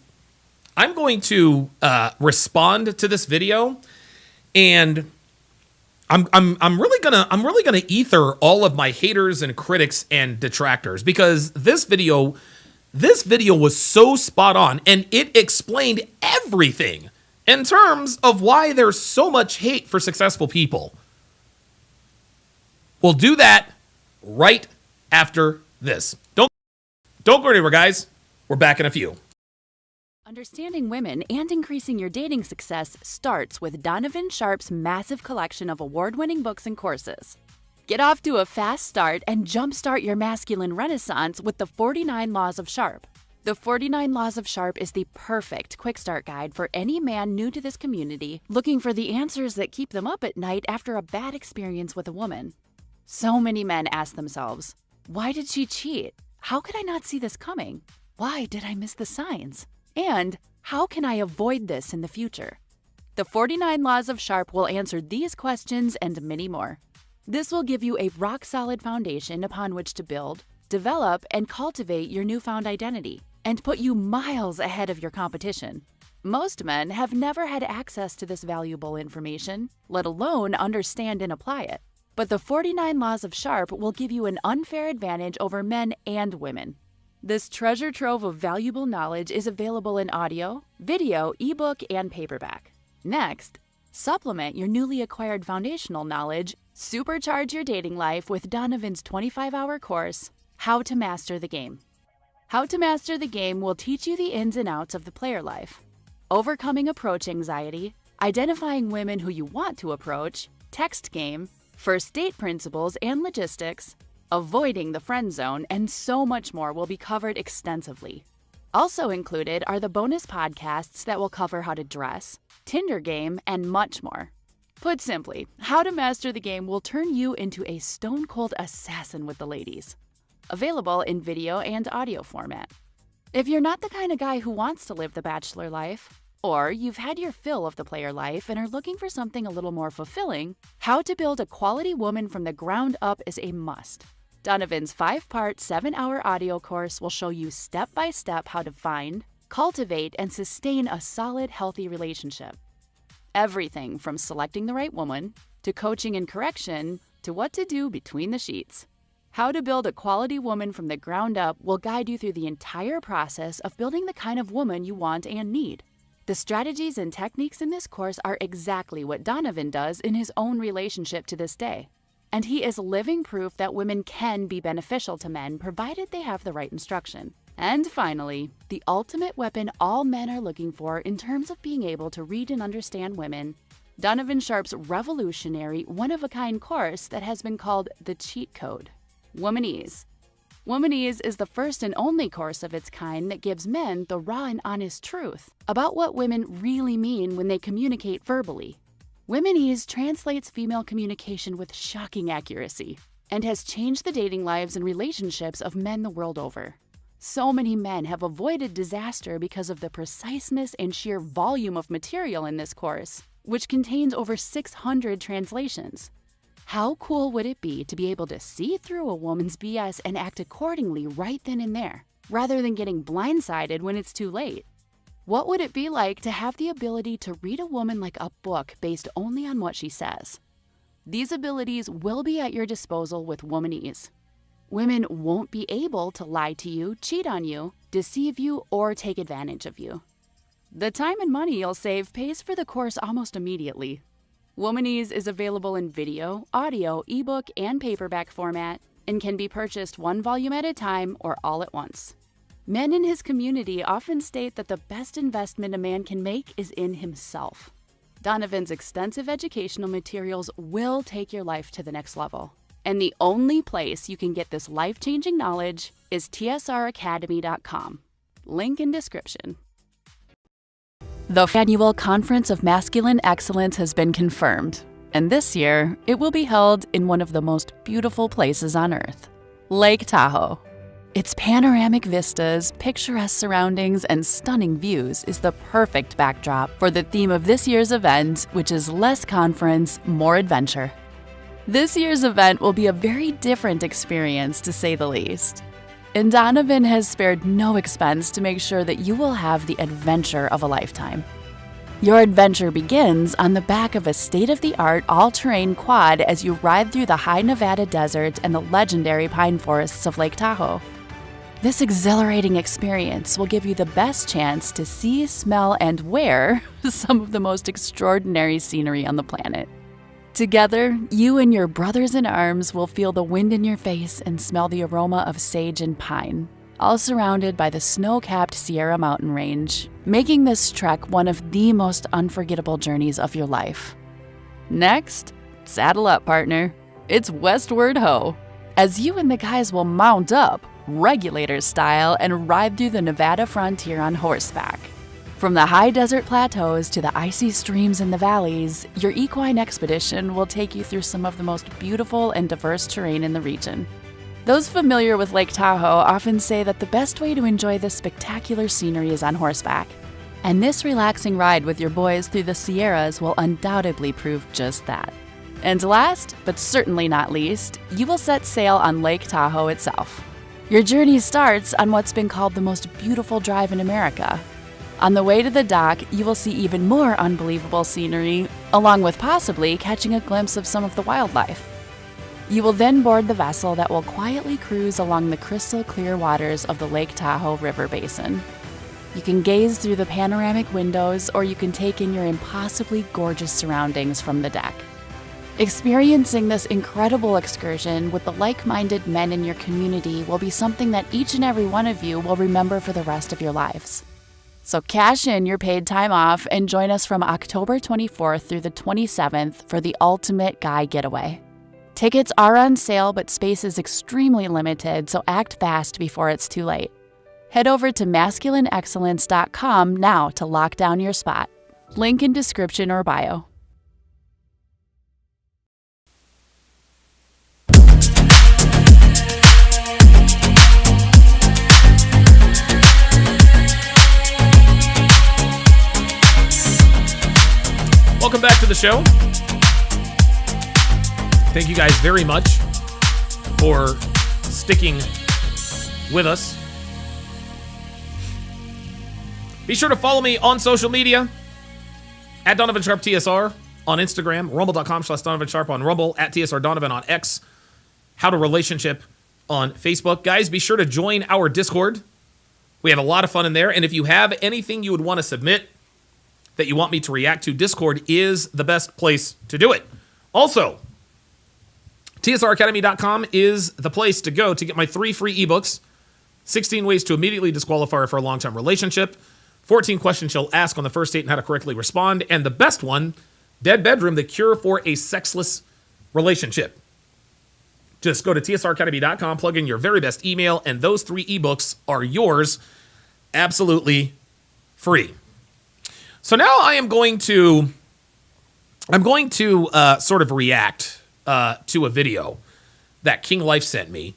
Speaker 4: respond to this video, and I'm really gonna ether all of my haters and critics and detractors, because this video was so spot on, and it explained everything in terms of why there's so much hate for successful people. We'll do that right after this. Don't go anywhere, guys. We're back in a few.
Speaker 10: Understanding women and increasing your dating success starts with Donovan Sharp's massive collection of award-winning books and courses. Get off to a fast start and jumpstart your masculine renaissance with the 49 Laws of Sharp. The 49 Laws of Sharp is the perfect quick start guide for any man new to this community looking for the answers that keep them up at night after a bad experience with a woman. So many men ask themselves, why did she cheat? How could I not see this coming? Why did I miss the signs? And how can I avoid this in the future? The 49 Laws of Sharp will answer these questions and many more. This will give you a rock-solid foundation upon which to build, develop, and cultivate your newfound identity, and put you miles ahead of your competition. Most men have never had access to this valuable information, let alone understand and apply it. But the 49 Laws of Sharp will give you an unfair advantage over men and women. This treasure trove of valuable knowledge is available in audio, video, ebook, and paperback. Next, supplement your newly acquired foundational knowledge, supercharge your dating life with Donovan's 25-hour course, How to Master the Game. How to Master the Game will teach you the ins and outs of the player life, overcoming approach anxiety, identifying women who you want to approach, text game, first date principles and logistics, avoiding the friend zone, and so much more will be covered extensively. Also included are the bonus podcasts that will cover how to dress, Tinder game, and much more. Put simply, How to Master the Game will turn you into a stone-cold assassin with the ladies. Available in video and audio format. If you're not the kind of guy who wants to live the bachelor life, or you've had your fill of the player life and are looking for something a little more fulfilling, How to Build a Quality Woman from the Ground Up is a must. Donovan's 5-part, 7-hour audio course will show you step-by-step how to find, cultivate, and sustain a solid, healthy relationship. Everything from selecting the right woman, to coaching and correction, to what to do between the sheets. How to Build a Quality Woman from the Ground Up will guide you through the entire process of building the kind of woman you want and need. The strategies and techniques in this course are exactly what Donovan does in his own relationship to this day. And he is living proof that women can be beneficial to men provided they have the right instruction. And finally, the ultimate weapon all men are looking for in terms of being able to read and understand women, Donovan Sharp's revolutionary, one-of-a-kind course that has been called the Cheat Code, Womanese. Womanese is the first and only course of its kind that gives men the raw and honest truth about what women really mean when they communicate verbally. Womanese translates female communication with shocking accuracy and has changed the dating lives and relationships of men the world over. So many men have avoided disaster because of the preciseness and sheer volume of material in this course, which contains over 600 translations. How cool would it be to be able to see through a woman's BS and act accordingly right then and there, rather than getting blindsided when it's too late? What would it be like to have the ability to read a woman like a book based only on what she says? These abilities will be at your disposal with Womanese. Women won't be able to lie to you, cheat on you, deceive you, or take advantage of you. The time and money you'll save pays for the course almost immediately. Womanese is available in video, audio, ebook, and paperback format, and can be purchased one volume at a time or all at once. Men in his community often state that the best investment a man can make is in himself. Donovan's extensive educational materials will take your life to the next level. And the only place you can get this life-changing knowledge is tsracademy.com. Link in description. The annual Conference of Masculine Excellence has been confirmed, and this year it will be held in one of the most beautiful places on Earth, Lake Tahoe. Its panoramic vistas, picturesque surroundings, and stunning views is the perfect backdrop for the theme of this year's event, which is less conference, more adventure. This year's event will be a very different experience, to say the least. And Donovan has spared no expense to make sure that you will have the adventure of a lifetime. Your adventure begins on the back of a state-of-the-art all-terrain quad as you ride through the high Nevada desert and the legendary pine forests of Lake Tahoe. This exhilarating experience will give you the best chance to see, smell, and wear some of the most extraordinary scenery on the planet. Together, you and your brothers in arms will feel the wind in your face and smell the aroma of sage and pine, all surrounded by the snow-capped Sierra Mountain Range, making this trek one of the most unforgettable journeys of your life. Next, saddle up, partner. It's westward ho, as you and the guys will mount up, regulator style, and ride through the Nevada frontier on horseback. From the high desert plateaus to the icy streams in the valleys, your equine expedition will take you through some of the most beautiful and diverse terrain in the region. Those familiar with Lake Tahoe often say that the best way to enjoy this spectacular scenery is on horseback, and this relaxing ride with your boys through the Sierras will undoubtedly prove just that. And last, but certainly not least, you will set sail on Lake Tahoe itself. Your journey starts on what's been called the most beautiful drive in America. On the way to the dock, you will see even more unbelievable scenery, along with possibly catching a glimpse of some of the wildlife. You will then board the vessel that will quietly cruise along the crystal clear waters of the Lake Tahoe River Basin. You can gaze through the panoramic windows, or you can take in your impossibly gorgeous surroundings from the deck. Experiencing this incredible excursion with the like-minded men in your community will be something that each and every one of you will remember for the rest of your lives. So cash in your paid time off and join us from October 24th through the 27th for the ultimate guy getaway. Tickets are on sale, but space is extremely limited, so act fast before it's too late. Head over to masculineexcellence.com now to lock down your spot. Link in description or bio.
Speaker 4: Welcome back to the show. Thank you guys very much for sticking with us. Be sure to follow me on social media at Donovan Sharp TSR on Instagram, rumble.com/Donovan Sharp on Rumble, at TSR Donovan on X, How to Relationship on Facebook. Guys, be sure to join our Discord. We have a lot of fun in there. And if you have anything you would want to submit that you want me to react to, Discord is the best place to do it. Also, TSRacademy.com is the place to go to get my 3 free ebooks, 16 ways to immediately disqualify her for a long-term relationship, 14 questions she'll ask on the first date and how to correctly respond, and the best one, Dead Bedroom, the cure for a sexless relationship. Just go to TSRacademy.com, plug in your very best email, and those 3 ebooks are yours absolutely free. So now I'm going to sort of react to a video that King Life sent me,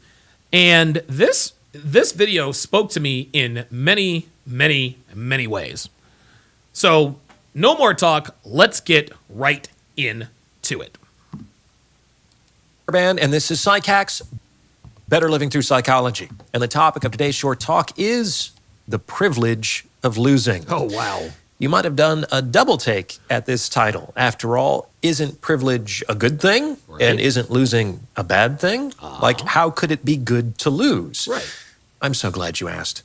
Speaker 4: and this video spoke to me in many, many, many ways. So no more talk. Let's get right into it.
Speaker 9: Band, and this is Psych Hacks, Better Living Through Psychology. And the topic of today's short talk is the privilege of losing.
Speaker 4: Oh, wow.
Speaker 9: You might have done a double take at this title. After all, isn't privilege a good thing? Right. And isn't losing a bad thing? Like, how could it be good to lose?
Speaker 4: Right.
Speaker 9: I'm so glad you asked.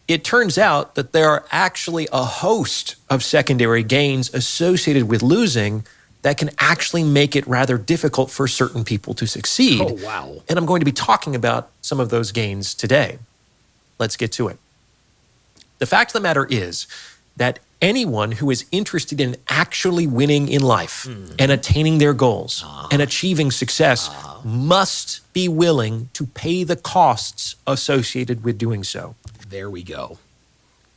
Speaker 9: It turns out that there are actually a host of secondary gains associated with losing that can actually make it rather difficult for certain people to succeed.
Speaker 4: Oh, wow.
Speaker 9: And I'm going to be talking about some of those gains today. Let's get to it. The fact of the matter is that anyone who is interested in actually winning in life and attaining their goals and achieving success must be willing to pay the costs associated with doing so.
Speaker 4: There we go.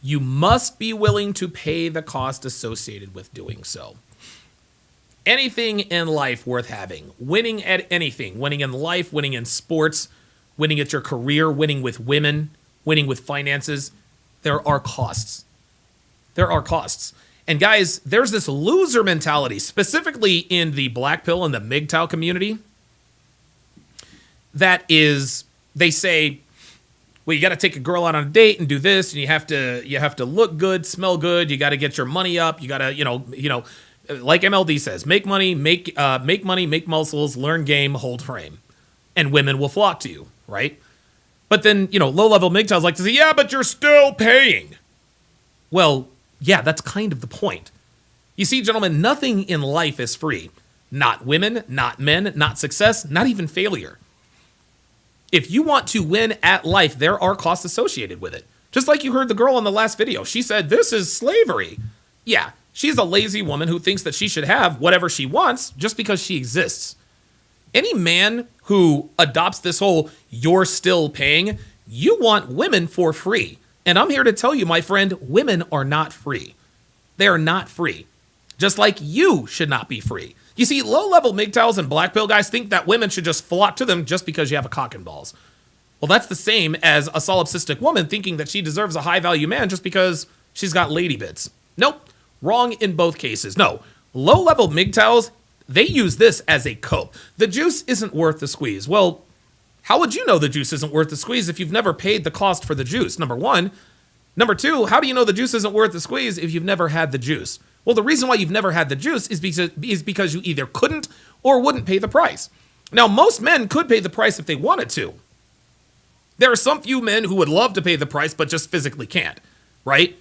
Speaker 4: You must be willing to pay the cost associated with doing so. Anything in life worth having, winning at anything, winning in life, winning in sports, winning at your career, winning with women, winning with finances, there are costs. There are costs. And guys, there's this loser mentality, specifically in the black pill and the MGTOW community, that is, they say, well, you got to take a girl out on a date and do this, and you have to look good, smell good, you got to get your money up, you got to, you know, like MLD says, make money, make muscles, learn game, hold frame, and women will flock to you, right? But then, low-level MGTOWs like to say, yeah, but you're still paying. Well, yeah, that's kind of the point. You see, gentlemen, nothing in life is free. Not women, not men, not success, not even failure. If you want to win at life, there are costs associated with it. Just like you heard the girl in the last video. She said, this is slavery. Yeah, she's a lazy woman who thinks that she should have whatever she wants just because she exists. Any man who adopts this whole, you're still paying, you want women for free. And I'm here to tell you, my friend, women are not free. They are not free. Just like you should not be free. You see, low-level MGTOWs and black pill guys think that women should just flock to them just because you have a cock and balls. Well, that's the same as a solipsistic woman thinking that she deserves a high-value man just because she's got lady bits. Nope. Wrong in both cases. No. Low-level MGTOWs, they use this as a cope. The juice isn't worth the squeeze. Well, how would you know the juice isn't worth the squeeze if you've never paid the cost for the juice? Number one. Number two, how do you know the juice isn't worth the squeeze if you've never had the juice? Well, the reason why you've never had the juice is because you either couldn't or wouldn't pay the price. Now, most men could pay the price if they wanted to. There are some few men who would love to pay the price, but just physically can't, right?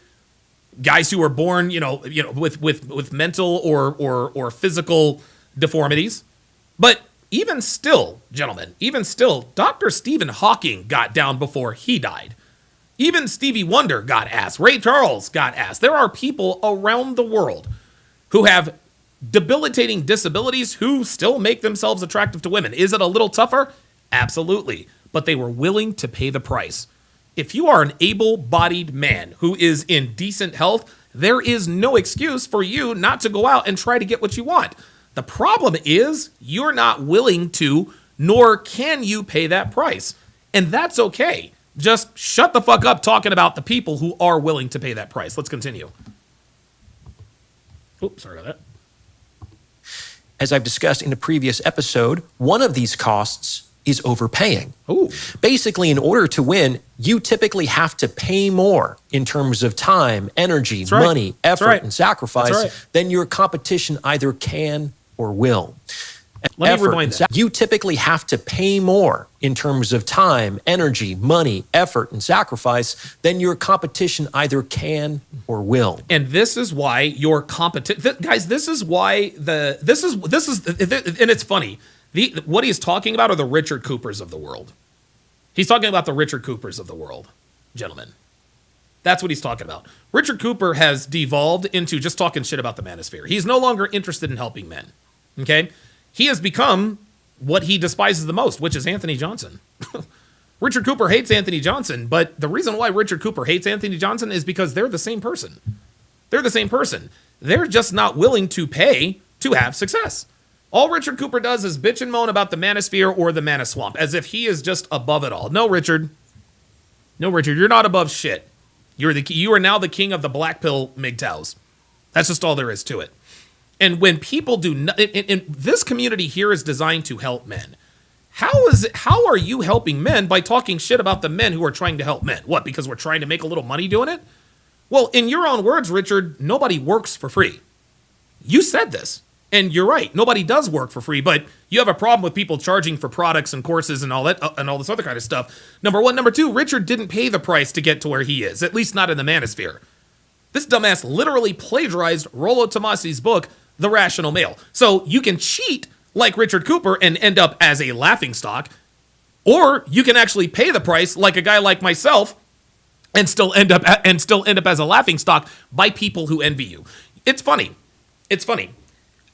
Speaker 4: Guys who are born, with mental or physical deformities. But even still, gentlemen, Dr. Stephen Hawking got down before he died. Even Stevie Wonder got ass. Ray Charles got ass. There are people around the world who have debilitating disabilities who still make themselves attractive to women. Is it a little tougher? Absolutely. But they were willing to pay the price. If you are an able-bodied man who is in decent health, there is no excuse for you not to go out and try to get what you want. The problem is you're not willing to, nor can you pay that price. And that's okay. Just shut the fuck up talking about the people who are willing to pay that price. Let's continue. Oops, sorry about that.
Speaker 9: As I've discussed in a previous episode, one of these costs is overpaying.
Speaker 4: Ooh.
Speaker 9: Basically, in order to win, you typically have to pay more in terms of time, energy, money, effort, and sacrifice than your competition either can or will.
Speaker 4: Let me rewind that.
Speaker 9: You typically have to pay more in terms of time, energy, money, effort, and sacrifice than your competition either can or will.
Speaker 4: And this is why your guys, this is why and it's funny. What he's talking about are the Richard Coopers of the world. He's talking about the Richard Coopers of the world, gentlemen. That's what he's talking about. Richard Cooper has devolved into just talking shit about the manosphere. He's no longer interested in helping men. Okay? He has become what he despises the most, which is Anthony Johnson. Richard Cooper hates Anthony Johnson, but the reason why Richard Cooper hates Anthony Johnson is because they're the same person. They're the same person. They're just not willing to pay to have success. All Richard Cooper does is bitch and moan about the manosphere or the manoswamp, as if he is just above it all. No, Richard. No, Richard, you're not above shit. You are now the king of the black pill MGTOWs. That's just all there is to it. And when people do and this community here is designed to help men. How are you helping men by talking shit about the men who are trying to help men? What, because we're trying to make a little money doing it? Well, in your own words, Richard, nobody works for free. You said this, and you're right. Nobody does work for free, but you have a problem with people charging for products and courses and all that and all this other kind of stuff. Number one. Number two, Richard didn't pay the price to get to where he is, at least not in the manosphere. This dumbass literally plagiarized Rollo Tomasi's book, The Rational Male. So you can cheat like Richard Cooper and end up as a laughingstock, or you can actually pay the price like a guy like myself and still end up as a laughingstock by people who envy you. It's funny. It's funny.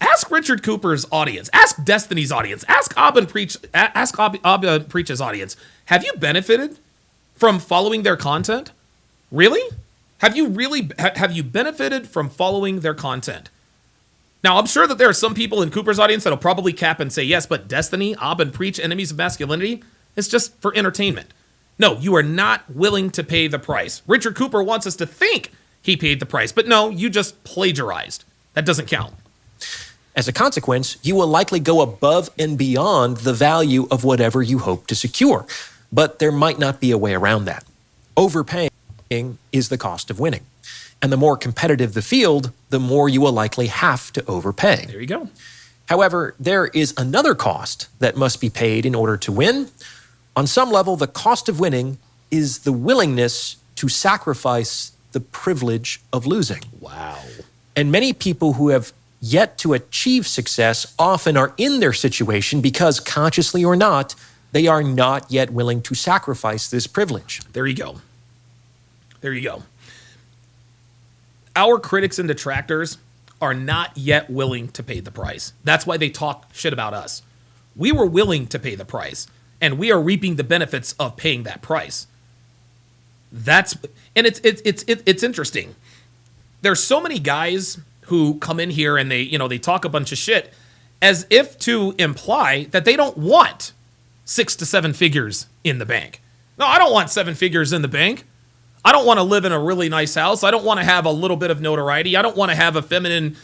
Speaker 4: Ask Richard Cooper's audience. Ask Destiny's audience. Ask Abba Preach's audience. Have you benefited from following their content? Really? Have you benefited from following their content? Now, I'm sure that there are some people in Cooper's audience that'll probably cap and say yes, but Destiny, Abba and Preach, Enemies of Masculinity, it's just for entertainment. No, you are not willing to pay the price. Richard Cooper wants us to think he paid the price, but no, you just plagiarized. That doesn't count.
Speaker 9: As a consequence, you will likely go above and beyond the value of whatever you hope to secure. But there might not be a way around that. Overpaying is the cost of winning. And the more competitive the field, the more you will likely have to overpay.
Speaker 4: There you go.
Speaker 9: However, there is another cost that must be paid in order to win. On some level, the cost of winning is the willingness to sacrifice the privilege of losing.
Speaker 4: Wow.
Speaker 9: And many people who have yet to achieve success often are in their situation because, consciously or not, they are not yet willing to sacrifice this privilege.
Speaker 4: There you go. There you go. Our critics and detractors are not yet willing to pay the price. That's why they talk shit about us. We were willing to pay the price, and we are reaping the benefits of paying that price. It's interesting. There's so many guys who come in here and they talk a bunch of shit as if to imply that they don't want 6 to 7 figures in the bank. No, I don't want 7 figures in the bank. I don't want to live in a really nice house. I don't want to have a little bit of notoriety. I don't want to have a feminine,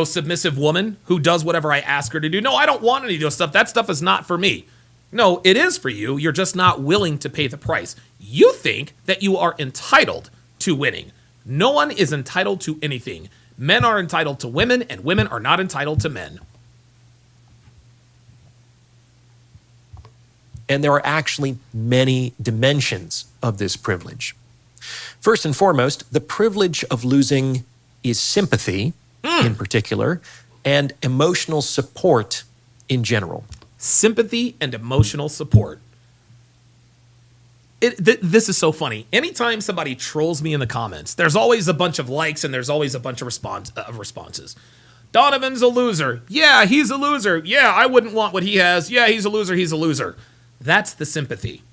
Speaker 4: submissive woman who does whatever I ask her to do. No, I don't want any of those stuff. That stuff is not for me. No, it is for you. You're just not willing to pay the price. You think that you are entitled to winning. No one is entitled to anything. Men are entitled to women, and women are not entitled to men.
Speaker 9: And there are actually many dimensions of this privilege. First and foremost, the privilege of losing is sympathy in particular and emotional support in general.
Speaker 4: Sympathy and emotional support. This is so funny. Anytime somebody trolls me in the comments, there's always a bunch of likes and there's always a bunch of responses. Donovan's a loser. Yeah, he's a loser. Yeah, I wouldn't want what he has. Yeah, he's a loser. He's a loser. That's the sympathy.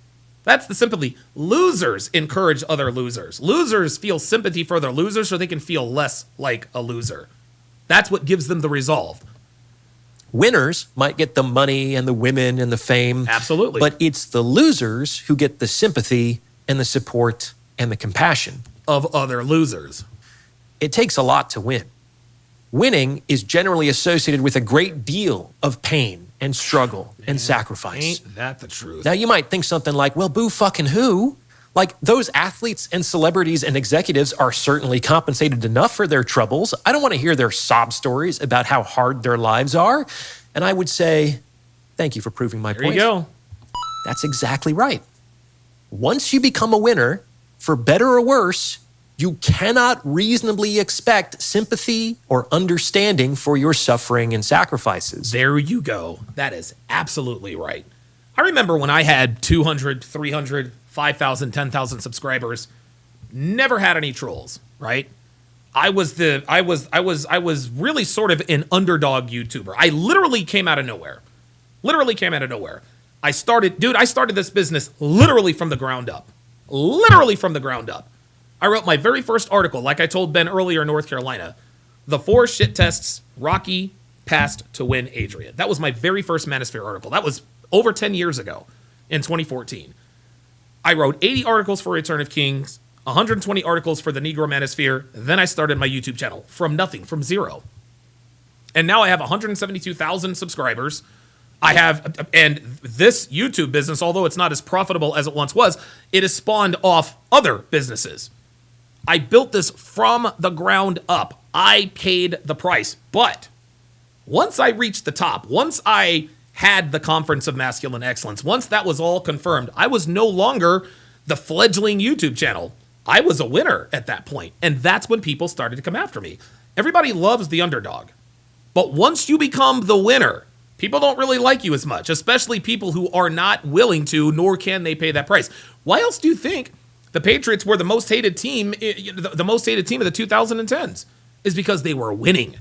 Speaker 4: That's the sympathy. Losers encourage other losers. Losers feel sympathy for other losers so they can feel less like a loser. That's what gives them the resolve.
Speaker 9: Winners might get the money and the women and the fame.
Speaker 4: Absolutely.
Speaker 9: But it's the losers who get the sympathy and the support and the compassion
Speaker 4: of other losers.
Speaker 9: It takes a lot to win. Winning is generally associated with a great deal of pain and struggle and sacrifice.
Speaker 4: Ain't that the truth?
Speaker 9: Now you might think something like, well, boo fucking who? Like, those athletes and celebrities and executives are certainly compensated enough for their troubles. I don't want to hear their sob stories about how hard their lives are. And I would say, thank you for proving my point.
Speaker 4: There you go.
Speaker 9: That's exactly right. Once you become a winner, for better or worse, you cannot reasonably expect sympathy or understanding for your suffering and sacrifices.
Speaker 4: There you go. That is absolutely right. I remember when I had 200, 300, 5,000, 10,000 subscribers, never had any trolls, right? I was really sort of an underdog YouTuber. I literally came out of nowhere. I started this business literally from the ground up. I wrote my very first article, like I told Ben earlier in North Carolina, the 4 shit tests Rocky passed to win Adrian. That was my very first Manosphere article. That was over 10 years ago in 2014. I wrote 80 articles for Return of Kings, 120 articles for the Negro Manosphere. Then I started my YouTube channel from nothing, from zero. And now I have 172,000 subscribers. And this YouTube business, although it's not as profitable as it once was, it has spawned off other businesses. I built this from the ground up. I paid the price. But once I reached the top, once I had the Conference of Masculine Excellence, once that was all confirmed, I was no longer the fledgling YouTube channel. I was a winner at that point. And that's when people started to come after me. Everybody loves the underdog. But once you become the winner, people don't really like you as much, especially people who are not willing to, nor can they pay that price. Why else do you think the Patriots were the most hated team, the most hated team of the 2010s? Is because they were winning.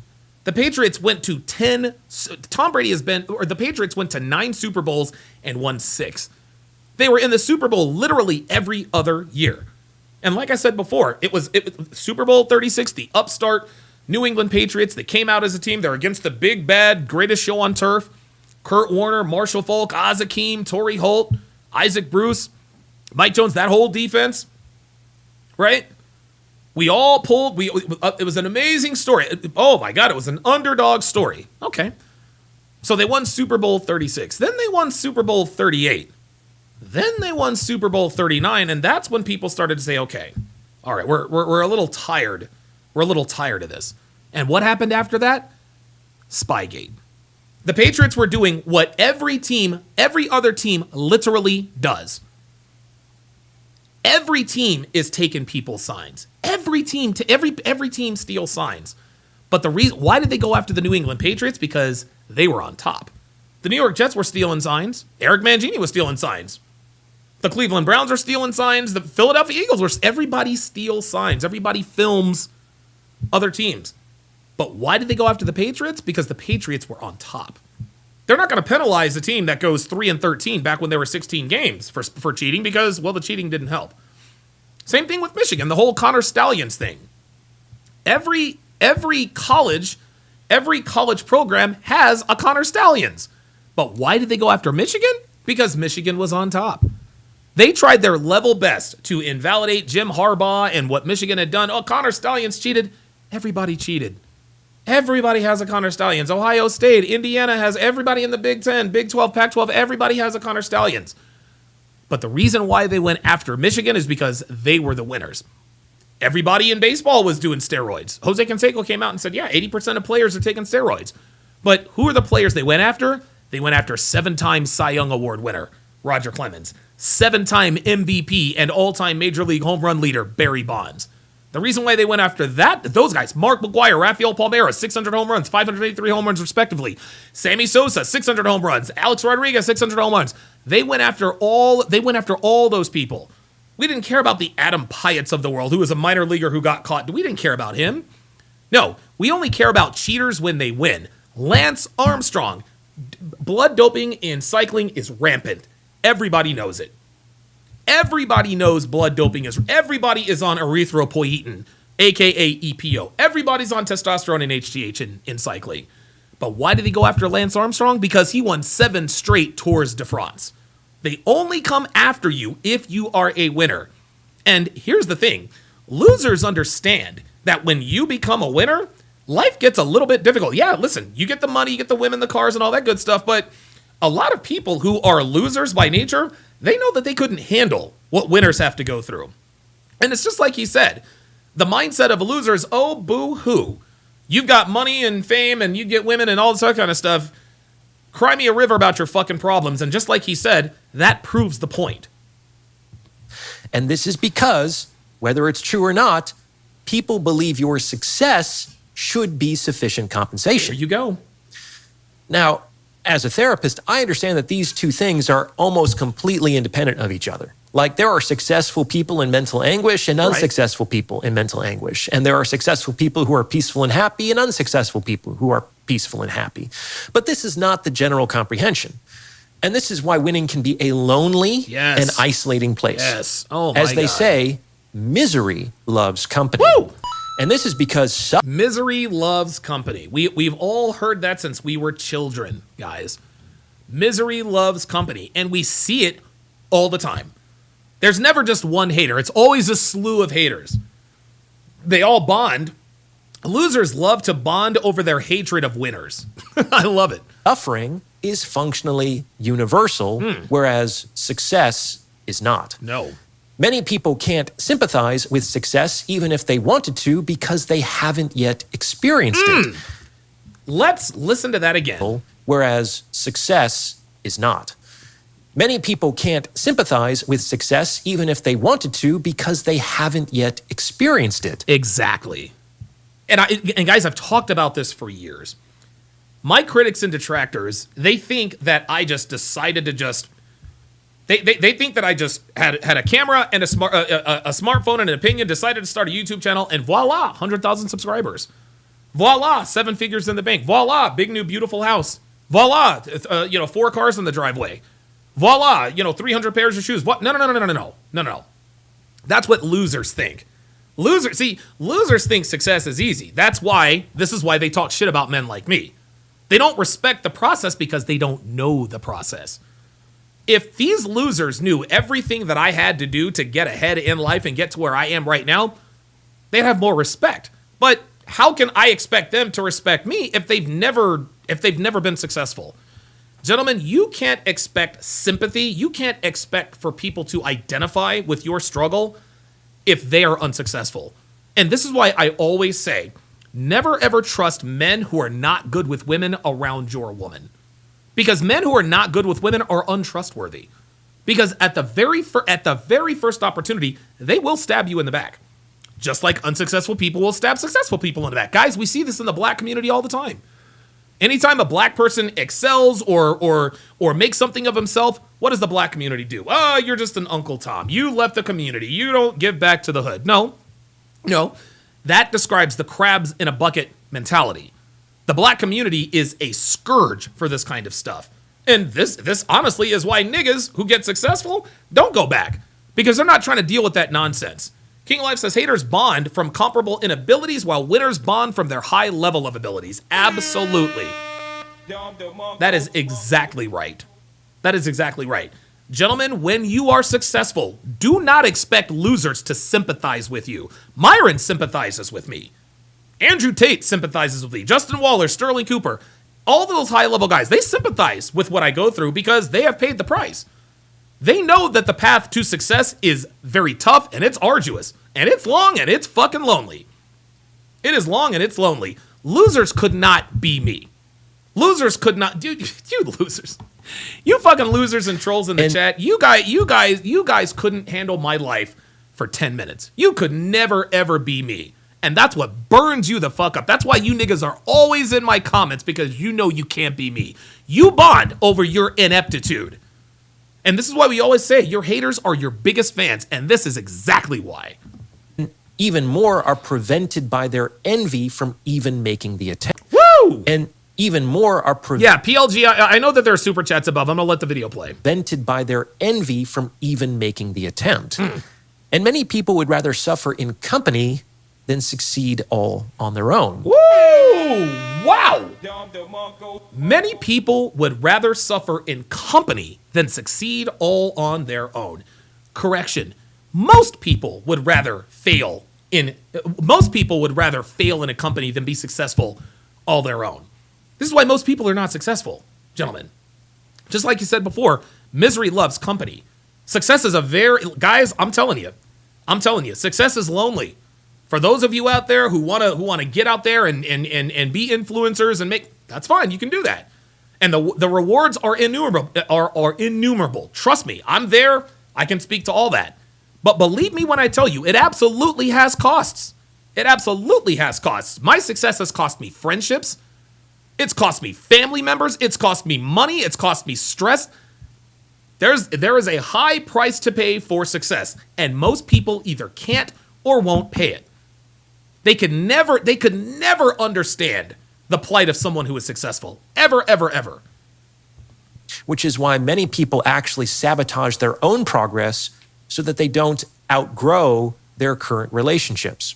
Speaker 4: The Patriots went to the Patriots went to 9 Super Bowls and won 6. They were in the Super Bowl literally every other year. And like I said before, it was Super Bowl 36, the upstart New England Patriots. They came out as a team. They're against the big, bad, greatest show on turf. Kurt Warner, Marshall Faulk, Oz Hakeem, Torrey Holt, Isaac Bruce, Mike Jones, that whole defense, right? We all pulled. It was an amazing story. Oh, my God, it was an underdog story. Okay. So they won Super Bowl 36. Then they won Super Bowl 38. Then they won Super Bowl 39, and that's when people started to say, okay, all right, we're a little tired. We're a little tired of this. And what happened after that? Spygate. The Patriots were doing what every other team literally does. Every team is taking people's signs. Every team steals signs. But the reason why did they go after the New England Patriots? Because they were on top. The New York Jets were stealing signs. Eric Mangini was stealing signs. The Cleveland Browns are stealing signs. The Philadelphia Eagles were. Everybody steals signs. Everybody films other teams. But why did they go after the Patriots? Because the Patriots were on top. They're not going to penalize a team that goes 3-13 back when there were 16 games for cheating because, well, the cheating didn't help. Same thing with Michigan, the whole Connor Stallions thing. Every college program has a Connor Stallions. But why did they go after Michigan? Because Michigan was on top. They tried their level best to invalidate Jim Harbaugh and what Michigan had done. Oh, Connor Stallions cheated. Everybody cheated. Everybody has a Connor Stallions. Ohio State, Indiana has everybody in the Big 10, Big 12, Pac-12. Everybody has a Connor Stallions. But the reason why they went after Michigan is because they were the winners. Everybody in baseball was doing steroids. Jose Canseco came out and said, yeah, 80% of players are taking steroids. But who are the players they went after? They went after 7-time Cy Young Award winner Roger Clemens. 7-time MVP and all-time Major League home run leader, Barry Bonds. The reason why they went after those guys, Mark McGwire, Rafael Palmeiro, 600 home runs, 583 home runs respectively. Sammy Sosa, 600 home runs. Alex Rodriguez, 600 home runs. They went after all those people. We didn't care about the Adam Pyetts of the world, who was a minor leaguer who got caught. We didn't care about him. No, we only care about cheaters when they win. Lance Armstrong. Blood doping in cycling is rampant. Everybody knows it. Everybody knows blood doping is. Everybody is on erythropoietin, aka EPO. Everybody's on testosterone and HGH in cycling. But why did they go after Lance Armstrong? Because he won 7 straight Tours de France. They only come after you if you are a winner. And here's the thing. Losers understand that when you become a winner, life gets a little bit difficult. Yeah, listen, you get the money, you get the women, the cars, and all that good stuff, but a lot of people who are losers by nature, they know that they couldn't handle what winners have to go through. And it's just like he said, the mindset of a loser is, oh, boo-hoo. You've got money and fame and you get women and all this other kind of stuff. Cry me a river about your fucking problems. And just like he said, that proves the point.
Speaker 9: And this is because, whether it's true or not, people believe your success should be sufficient compensation.
Speaker 4: There you go.
Speaker 9: Now, as a therapist, I understand that these two things are almost completely independent of each other. Like, there are successful people in mental anguish and unsuccessful people in mental anguish. And there are successful people who are peaceful and happy and unsuccessful people who are peaceful and happy. But this is not the general comprehension. And this is why winning can be a lonely and isolating place.
Speaker 4: Yes. Oh, my
Speaker 9: As they
Speaker 4: God.
Speaker 9: say, misery loves company.
Speaker 4: Woo!
Speaker 9: And this is because
Speaker 4: misery loves company. We've all heard that since we were children, guys. Misery loves company, and we see it all the time. There's never just one hater. It's always a slew of haters. They all bond. Losers love to bond over their hatred of winners. I love it.
Speaker 9: suffering is functionally universal, whereas success is not.
Speaker 4: No.
Speaker 9: Many people can't sympathize with success even if they wanted to because they haven't yet experienced it.
Speaker 4: Let's listen to that again.
Speaker 9: Whereas success is not. Many people can't sympathize with success even if they wanted to because they haven't yet experienced it.
Speaker 4: Exactly. And guys, I've talked about this for years. My critics and detractors, they think that I just decided to just... They think that I just had a camera and a smartphone and an opinion, decided to start a YouTube channel, and voila, 100,000 subscribers. Voila, 7 figures in the bank. Voila, big new beautiful house. Voila, 4 cars in the driveway. Voila, 300 pairs of shoes. What? No. That's what losers think. Losers think success is easy. This is why they talk shit about men like me. They don't respect the process because they don't know the process. If these losers knew everything that I had to do to get ahead in life and get to where I am right now, they'd have more respect. But how can I expect them to respect me if they've never been successful? Gentlemen, you can't expect sympathy. You can't expect for people to identify with your struggle if they are unsuccessful. And this is why I always say, never ever trust men who are not good with women around your woman. Because men who are not good with women are untrustworthy. Because at the very first opportunity, they will stab you in the back. Just like unsuccessful people will stab successful people in the back. Guys, we see this in the black community all the time. Anytime a black person excels or makes something of himself, what does the black community do? Oh, you're just an Uncle Tom. You left the community. You don't give back to the hood. No. That describes the crabs in a bucket mentality. The black community is a scourge for this kind of stuff. And this honestly is why niggas who get successful don't go back. Because they're not trying to deal with that nonsense. King Life says haters bond from comparable inabilities while winners bond from their high level of abilities. Absolutely. That is exactly right. Gentlemen, when you are successful, do not expect losers to sympathize with you. Myron sympathizes with me. Andrew Tate sympathizes with me. Justin Waller, Sterling Cooper, all those high-level guys, they sympathize with what I go through because they have paid the price. They know that the path to success is very tough and it's arduous and it's long and it's fucking lonely. It is long and it's lonely. Losers could not be me. Losers could not, dude, you losers. You fucking losers and trolls in the chat. You guys couldn't handle my life for 10 minutes. You could never, ever be me. And that's what burns you the fuck up. That's why you niggas are always in my comments, because you know you can't be me. You bond over your ineptitude. And this is why we always say your haters are your biggest fans. And this is exactly why.
Speaker 9: Even more are prevented by their envy from even making the attempt.
Speaker 4: Woo!
Speaker 9: And even more are
Speaker 4: Yeah, PLG, I know that there are super chats above. I'm going to let the video play.
Speaker 9: Prevented by their envy from even making the attempt. And many people would rather suffer in company than succeed all on their own.
Speaker 4: Woo! Wow! Many people would rather suffer in company than succeed all on their own. Correction. Most people would rather fail in a company than be successful all their own. This is why most people are not successful, gentlemen. Just like you said before, misery loves company. Success is guys, I'm telling you, success is lonely. For those of you out there who want to get out there and be influencers and that's fine, you can do that. And the rewards are innumerable. Trust me, I'm there. I can speak to all that. But believe me when I tell you, it absolutely has costs. It absolutely has costs. My success has cost me friendships. It's cost me family members. It's cost me money. It's cost me stress. There is a high price to pay for success, and most people either can't or won't pay it. They could never understand the plight of someone who is successful. Ever, ever, ever.
Speaker 9: Which is why many people actually sabotage their own progress so that they don't outgrow their current relationships.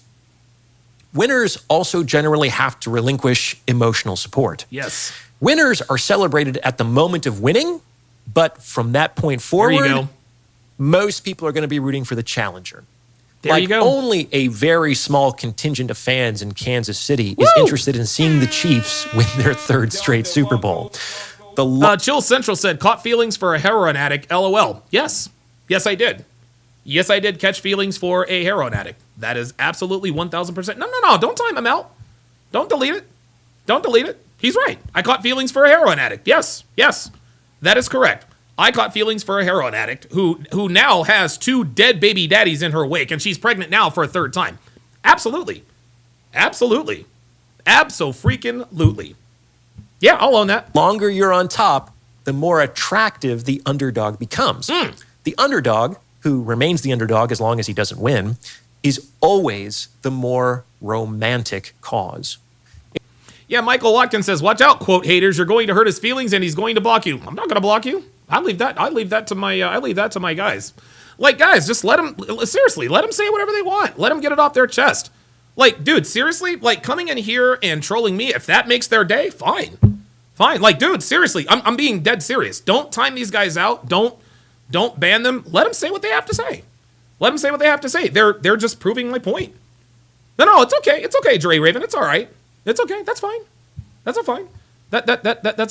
Speaker 9: Winners also generally have to relinquish emotional support.
Speaker 4: Yes.
Speaker 9: Winners are celebrated at the moment of winning, but from that point forward, most people are going to be rooting for the challenger.
Speaker 4: There you go.
Speaker 9: Only a very small contingent of fans in Kansas City is interested in seeing the Chiefs win their third straight Super Bowl.
Speaker 4: Chill Central said, caught feelings for a heroin addict, LOL. Yes, I did. Yes, I did catch feelings for a heroin addict. That is absolutely 1,000%. No, don't time him out. Don't delete it. He's right. I caught feelings for a heroin addict. Yes, that is correct. I caught feelings for a heroin addict who now has 2 dead baby daddies in her wake, and she's pregnant now for a 3rd time. Absolutely. Abso-freaking-lutely. Yeah, I'll own that.
Speaker 9: The longer you're on top, the more attractive the underdog becomes. The underdog, who remains the underdog as long as he doesn't win, is always the more romantic cause.
Speaker 4: Yeah, Michael Watkins says, watch out, quote haters, you're going to hurt his feelings and he's going to block you. I'm not going to block you. I leave that to my guys. Like, guys, just let them say whatever they want. Let them get it off their chest. Like, dude, seriously, like coming in here and trolling me, if that makes their day, fine. Like, dude, seriously, I'm being dead serious. Don't time these guys out. Don't ban them. Let them say what they have to say. They're just proving my point. No, it's okay. It's okay, Dre Raven. It's all right. It's okay. That's fine. That's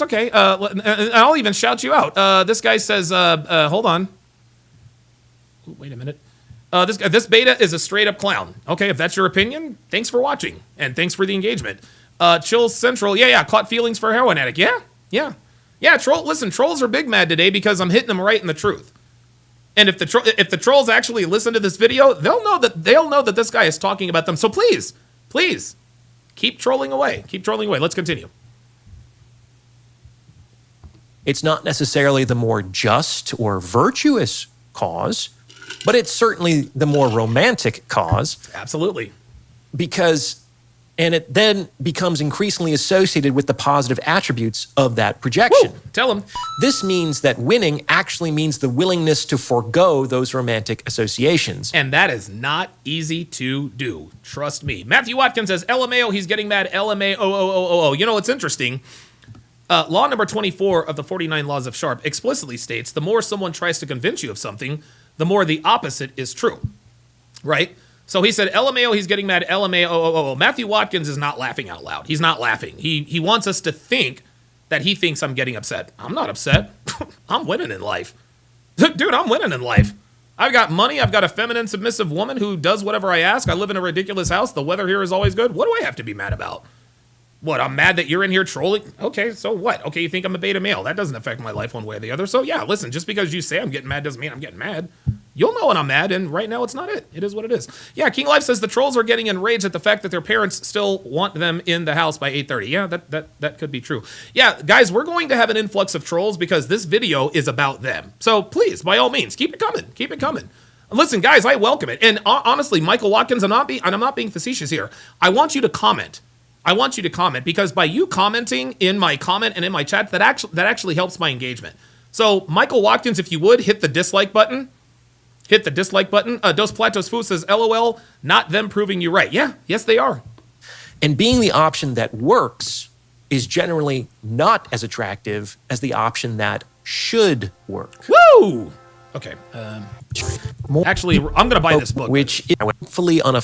Speaker 4: okay. I'll even shout you out. This guy says, hold on. Ooh, wait a minute. This beta is a straight up clown. Okay, if that's your opinion, thanks for watching and thanks for the engagement. Chill Central. Yeah. Caught feelings for a heroin addict. Yeah. Trolls are big mad today because I'm hitting them right in the truth. And if the trolls actually listen to this video, they'll know that this guy is talking about them. So please, keep trolling away. Let's continue.
Speaker 9: It's not necessarily the more just or virtuous cause, but it's certainly the more romantic cause.
Speaker 4: Absolutely.
Speaker 9: And it then becomes increasingly associated with the positive attributes of that projection.
Speaker 4: Woo, tell them.
Speaker 9: This means that winning actually means the willingness to forego those romantic associations.
Speaker 4: And that is not easy to do. Trust me. Matthew Watkins says, LMAO, he's getting mad. LMAO. You know what's interesting? Law number 24 of the 49 Laws of Sharp explicitly states the more someone tries to convince you of something, the more the opposite is true. Right? So he said, LMAO, he's getting mad. LMAO. Matthew Watkins is not laughing out loud. He's not laughing. He wants us to think that he thinks I'm getting upset. I'm not upset. I'm winning in life. Dude, I'm winning in life. I've got money. I've got a feminine, submissive woman who does whatever I ask. I live in a ridiculous house. The weather here is always good. What do I have to be mad about? What, I'm mad that you're in here trolling? Okay, so what? Okay, you think I'm a beta male. That doesn't affect my life one way or the other. So yeah, listen, just because you say I'm getting mad doesn't mean I'm getting mad. You'll know when I'm mad, and right now it's not it. It is what it is. Yeah, King Life says the trolls are getting enraged at the fact that their parents still want them in the house by 8:30. Yeah, that could be true. Yeah, guys, we're going to have an influx of trolls because this video is about them. So please, by all means, keep it coming. Keep it coming. Listen, guys, I welcome it. And honestly, Michael Watkins, I'm not being facetious here. I want you to comment. I want you to comment because by you commenting in my comment and in my chat, that actually helps my engagement. So Michael Watkins, if you would, hit the dislike button. Hit the dislike button. Dos Platos Fu says, LOL, not them proving you right. Yeah, yes, they are.
Speaker 9: And being the option that works is generally not as attractive as the option that should work.
Speaker 4: Woo! Okay. Actually, I'm going to buy this book.
Speaker 9: Which is hopefully on a...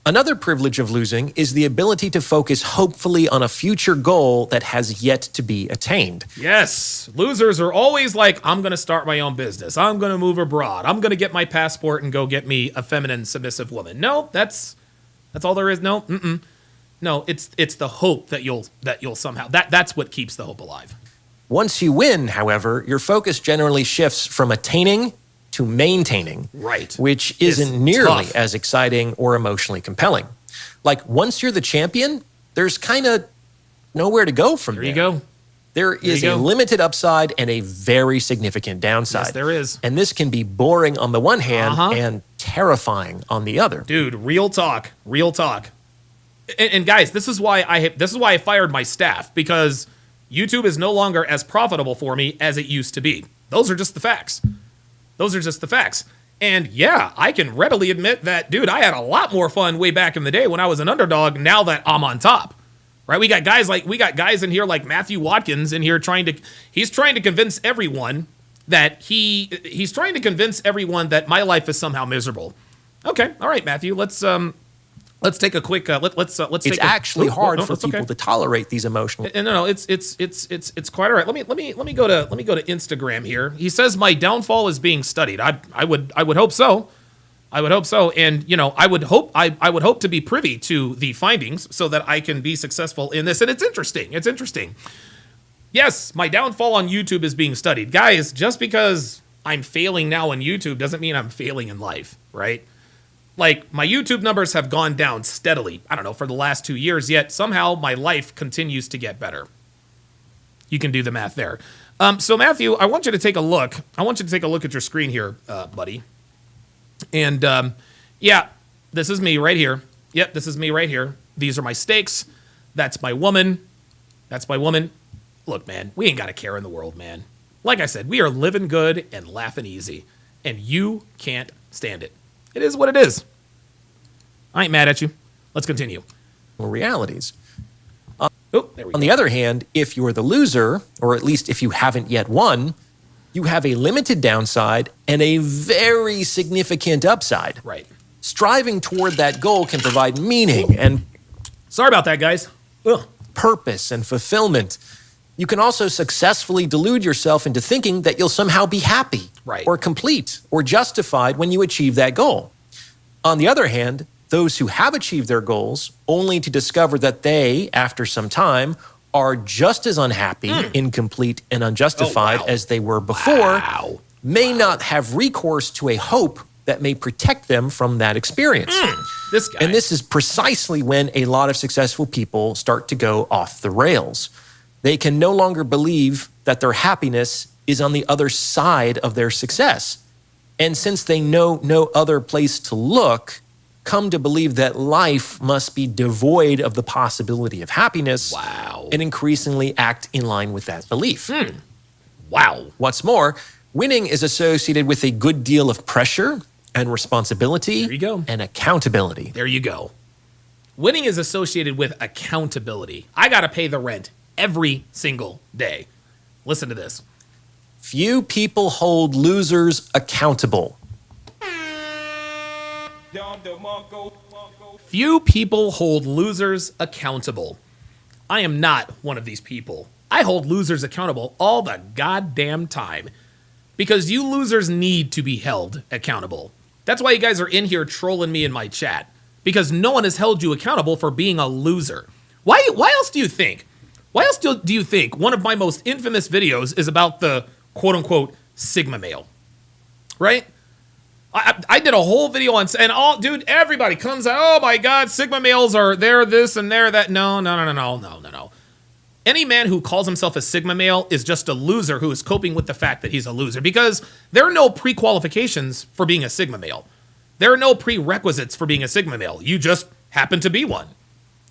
Speaker 9: Another privilege of losing is the ability to focus hopefully on a future goal that has yet to be attained.
Speaker 4: Yes. Losers are always like, I'm going to start my own business. I'm going to move abroad. I'm going to get my passport and go get me a feminine, submissive woman. No, that's all there is. No, no, it's the hope that you'll somehow, that's what keeps the hope alive.
Speaker 9: Once you win, however, your focus generally shifts from attaining to maintaining,
Speaker 4: right?
Speaker 9: Which isn't nearly as exciting or emotionally compelling. Like once you're the champion, there's kind of nowhere to go from there.
Speaker 4: There you go.
Speaker 9: There is a limited upside and a very significant downside.
Speaker 4: Yes, there is.
Speaker 9: And this can be boring on the one hand and terrifying on the other.
Speaker 4: Dude, real talk, real talk. And guys, this is why I fired my staff, because YouTube is no longer as profitable for me as it used to be. Those are just the facts. Those are just the facts. And yeah, I can readily admit that, dude, I had a lot more fun way back in the day when I was an underdog, now that I'm on top. Right? We got guys in here like Matthew Watkins in here he's trying to convince everyone that he's trying to convince everyone that my life is somehow miserable. Okay. All right, Matthew, let's take a quick
Speaker 9: It's actually hard for people to tolerate these emotional.
Speaker 4: No, it's quite all right. Let me go to Instagram here. He says my downfall is being studied. I would hope so. I would hope so. And I would hope to be privy to the findings so that I can be successful in this. And it's interesting. It's interesting. Yes, my downfall on YouTube is being studied. Guys, just because I'm failing now on YouTube doesn't mean I'm failing in life, right? Like, my YouTube numbers have gone down steadily, I don't know, for the last 2 years, yet somehow my life continues to get better. You can do the math there. So, Matthew, I want you to take a look. I want you to take a look at your screen here, buddy. And, yeah, this is me right here. Yep, this is me right here. These are my stakes. That's my woman. That's my woman. Look, man, we ain't got a care in the world, man. Like I said, we are living good and laughing easy. And you can't stand it. It is what it is. I ain't mad at you. Let's continue.
Speaker 9: Realities.
Speaker 4: On
Speaker 9: the other hand, if you're the loser, or at least if you haven't yet won, you have a limited downside and a very significant upside.
Speaker 4: Right.
Speaker 9: Striving toward that goal can provide meaning and...
Speaker 4: Sorry about that, guys.
Speaker 9: Purpose and fulfillment. You can also successfully delude yourself into thinking that you'll somehow be happy, or complete, or justified when you achieve that goal. On the other hand, those who have achieved their goals, only to discover that they, after some time, are just as unhappy, incomplete, and unjustified as they were before, may not have recourse to a hope that may protect them from that experience.
Speaker 4: This guy.
Speaker 9: And this is precisely when a lot of successful people start to go off the rails. They can no longer believe that their happiness is on the other side of their success. And since they know no other place to look, come to believe that life must be devoid of the possibility of happiness, and increasingly act in line with that belief.
Speaker 4: Wow.
Speaker 9: What's more, winning is associated with a good deal of pressure and responsibility and accountability.
Speaker 4: There you go. Winning is associated with accountability. I got to pay the rent every single day. Listen to this.
Speaker 9: Few people hold losers accountable.
Speaker 4: Few people hold losers accountable. I am not one of these people. I hold losers accountable all the goddamn time. Because you losers need to be held accountable. That's why you guys are in here trolling me in my chat. Because no one has held you accountable for being a loser. Why else do you think? Why else do you think one of my most infamous videos is about the quote unquote Sigma male? Right? I did a whole video on, and dude, everybody comes out, oh my God, Sigma males are there, this and there, that. No. Any man who calls himself a Sigma male is just a loser who is coping with the fact that he's a loser, because there are no pre-qualifications for being a Sigma male. There are no prerequisites for being a Sigma male. You just happen to be one.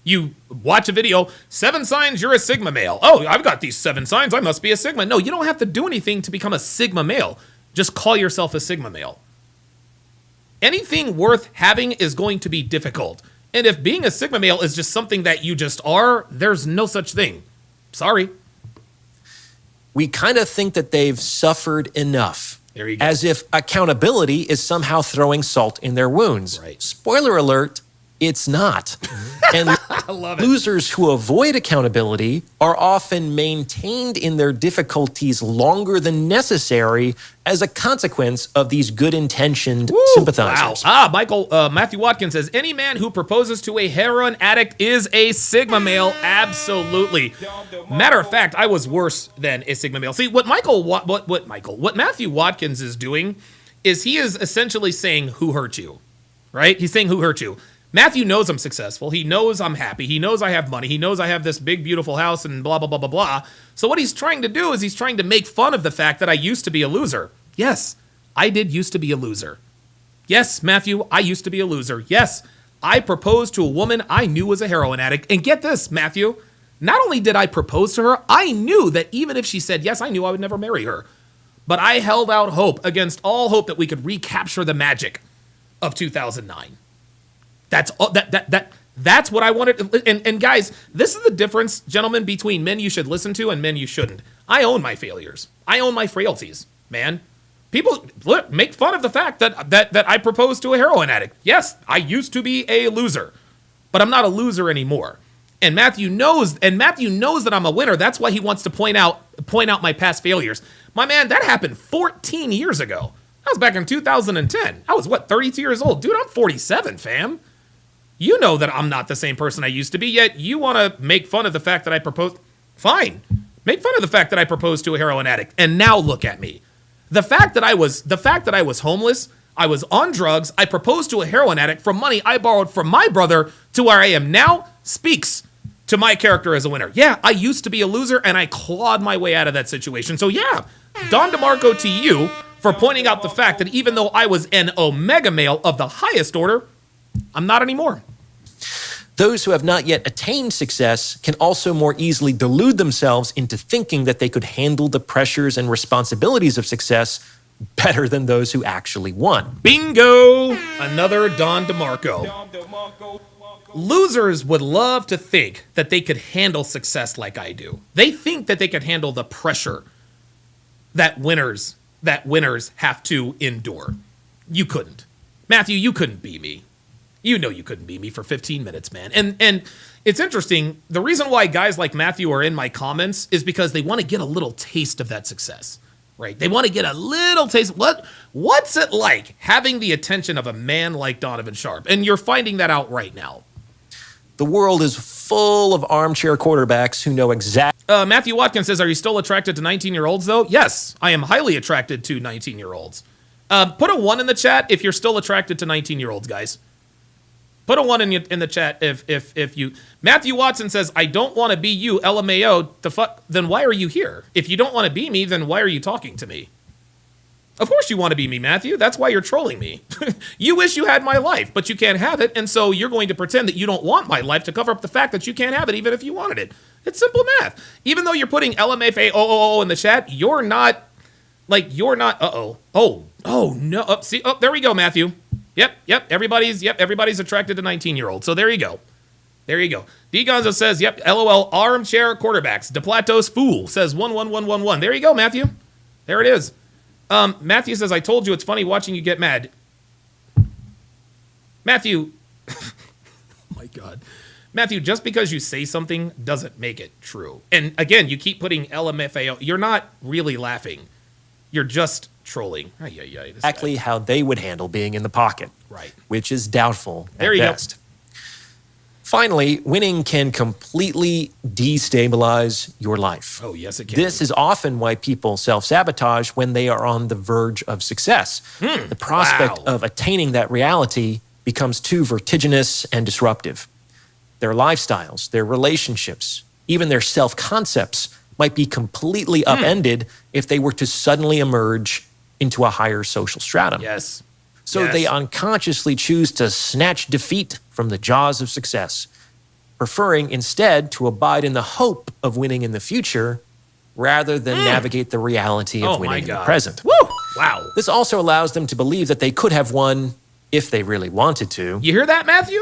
Speaker 4: You watch a video, 7 signs you're a Sigma male. Oh, I've got these 7 signs, I must be a Sigma. No, you don't have to do anything to become a Sigma male. Just call yourself a Sigma male. Anything worth having is going to be difficult. And if being a Sigma male is just something that you just are, there's no such thing. Sorry.
Speaker 9: We kind of think that they've suffered enough.
Speaker 4: There you go.
Speaker 9: As if accountability is somehow throwing salt in their wounds.
Speaker 4: Right.
Speaker 9: Spoiler alert, it's not. And
Speaker 4: I love it.
Speaker 9: Losers who avoid accountability are often maintained in their difficulties longer than necessary as a consequence of these good-intentioned sympathizers.
Speaker 4: Wow. Matthew Watkins says, any man who proposes to a heroin addict is a Sigma male. Absolutely. Matter of fact, I was worse than a Sigma male. See, what Matthew Watkins is doing is he is essentially saying, who hurt you? Right? He's saying, who hurt you? Matthew knows I'm successful. He knows I'm happy. He knows I have money. He knows I have this big, beautiful house and blah, blah, blah, blah, blah. So what he's trying to do is he's trying to make fun of the fact that I used to be a loser. Yes, I did used to be a loser. Yes, Matthew, I used to be a loser. Yes, I proposed to a woman I knew was a heroin addict. And get this, Matthew, not only did I propose to her, I knew that even if she said yes, I knew I would never marry her. But I held out hope against all hope that we could recapture the magic of 2009. That's what I wanted. And guys, this is the difference, gentlemen, between men you should listen to and men you shouldn't. I own my failures. I own my frailties, man. People make fun of the fact that I proposed to a heroin addict. Yes, I used to be a loser, but I'm not a loser anymore. And Matthew knows that I'm a winner. That's why he wants to point out my past failures. My man, that happened 14 years ago. That was back in 2010. I was 32 years old. Dude, I'm 47, fam. You know that I'm not the same person I used to be, yet you want to make fun of the fact that I proposed. Fine. Make fun of the fact that I proposed to a heroin addict. And now look at me. The fact that I was homeless, I was on drugs, I proposed to a heroin addict from money I borrowed from my brother to where I am now speaks to my character as a winner. Yeah, I used to be a loser and I clawed my way out of that situation. So yeah, Don DeMarco to you for pointing out the fact that even though I was an omega male of the highest order, I'm not anymore.
Speaker 9: Those who have not yet attained success can also more easily delude themselves into thinking that they could handle the pressures and responsibilities of success better than those who actually won.
Speaker 4: Bingo! Another Don DeMarco. Losers would love to think that they could handle success like I do. They think that they could handle the pressure that winners have to endure. You couldn't. Matthew, you couldn't be me. You know you couldn't beat me for 15 minutes, man. And it's interesting. The reason why guys like Matthew are in my comments is because they want to get a little taste of that success, right? They want to get a little taste. What's it like having the attention of a man like Donovan Sharp? And you're finding that out right now.
Speaker 9: The world is full of armchair quarterbacks who know exactly.
Speaker 4: Matthew Watkins says, are you still attracted to 19-year-olds, though? Yes, I am highly attracted to 19-year-olds. Put a 1 in the chat if you're still attracted to 19-year-olds, guys. Put a 1 in the chat if you... Matthew Watson says, I don't want to be you, LMAO. The fuck? Then why are you here? If you don't want to be me, then why are you talking to me? Of course you want to be me, Matthew. That's why you're trolling me. You wish you had my life, but you can't have it, and so you're going to pretend that you don't want my life to cover up the fact that you can't have it even if you wanted it. It's simple math. Even though you're putting LMFAOOO in the chat, you're not... Oh, no. See, there we go, Matthew. Yep. Everybody's attracted to 19-year-olds. So there you go. D. Gonzo says, yep, LOL, armchair quarterbacks. DePlatos Fool says 11111. There you go, Matthew. There it is. Matthew says, I told you it's funny watching you get mad. Matthew, oh my God. Matthew, just because you say something doesn't make it true. And again, you keep putting LMFAO. You're not really laughing. You're just trolling.
Speaker 9: Exactly how they would handle being in the pocket.
Speaker 4: Right.
Speaker 9: Which is doubtful
Speaker 4: there
Speaker 9: at
Speaker 4: you
Speaker 9: best.
Speaker 4: Go.
Speaker 9: Finally, winning can completely destabilize your life.
Speaker 4: Oh, yes, it can.
Speaker 9: This is often why people self-sabotage when they are on the verge of success. The prospect of attaining that reality becomes too vertiginous and disruptive. Their lifestyles, their relationships, even their self-concepts might be completely upended if they were to suddenly emerge into a higher social stratum.
Speaker 4: Yes.
Speaker 9: So they unconsciously choose to snatch defeat from the jaws of success, preferring instead to abide in the hope of winning in the future rather than navigate the reality of winning in the present.
Speaker 4: Woo! Wow.
Speaker 9: This also allows them to believe that they could have won if they really wanted to.
Speaker 4: You hear that, Matthew?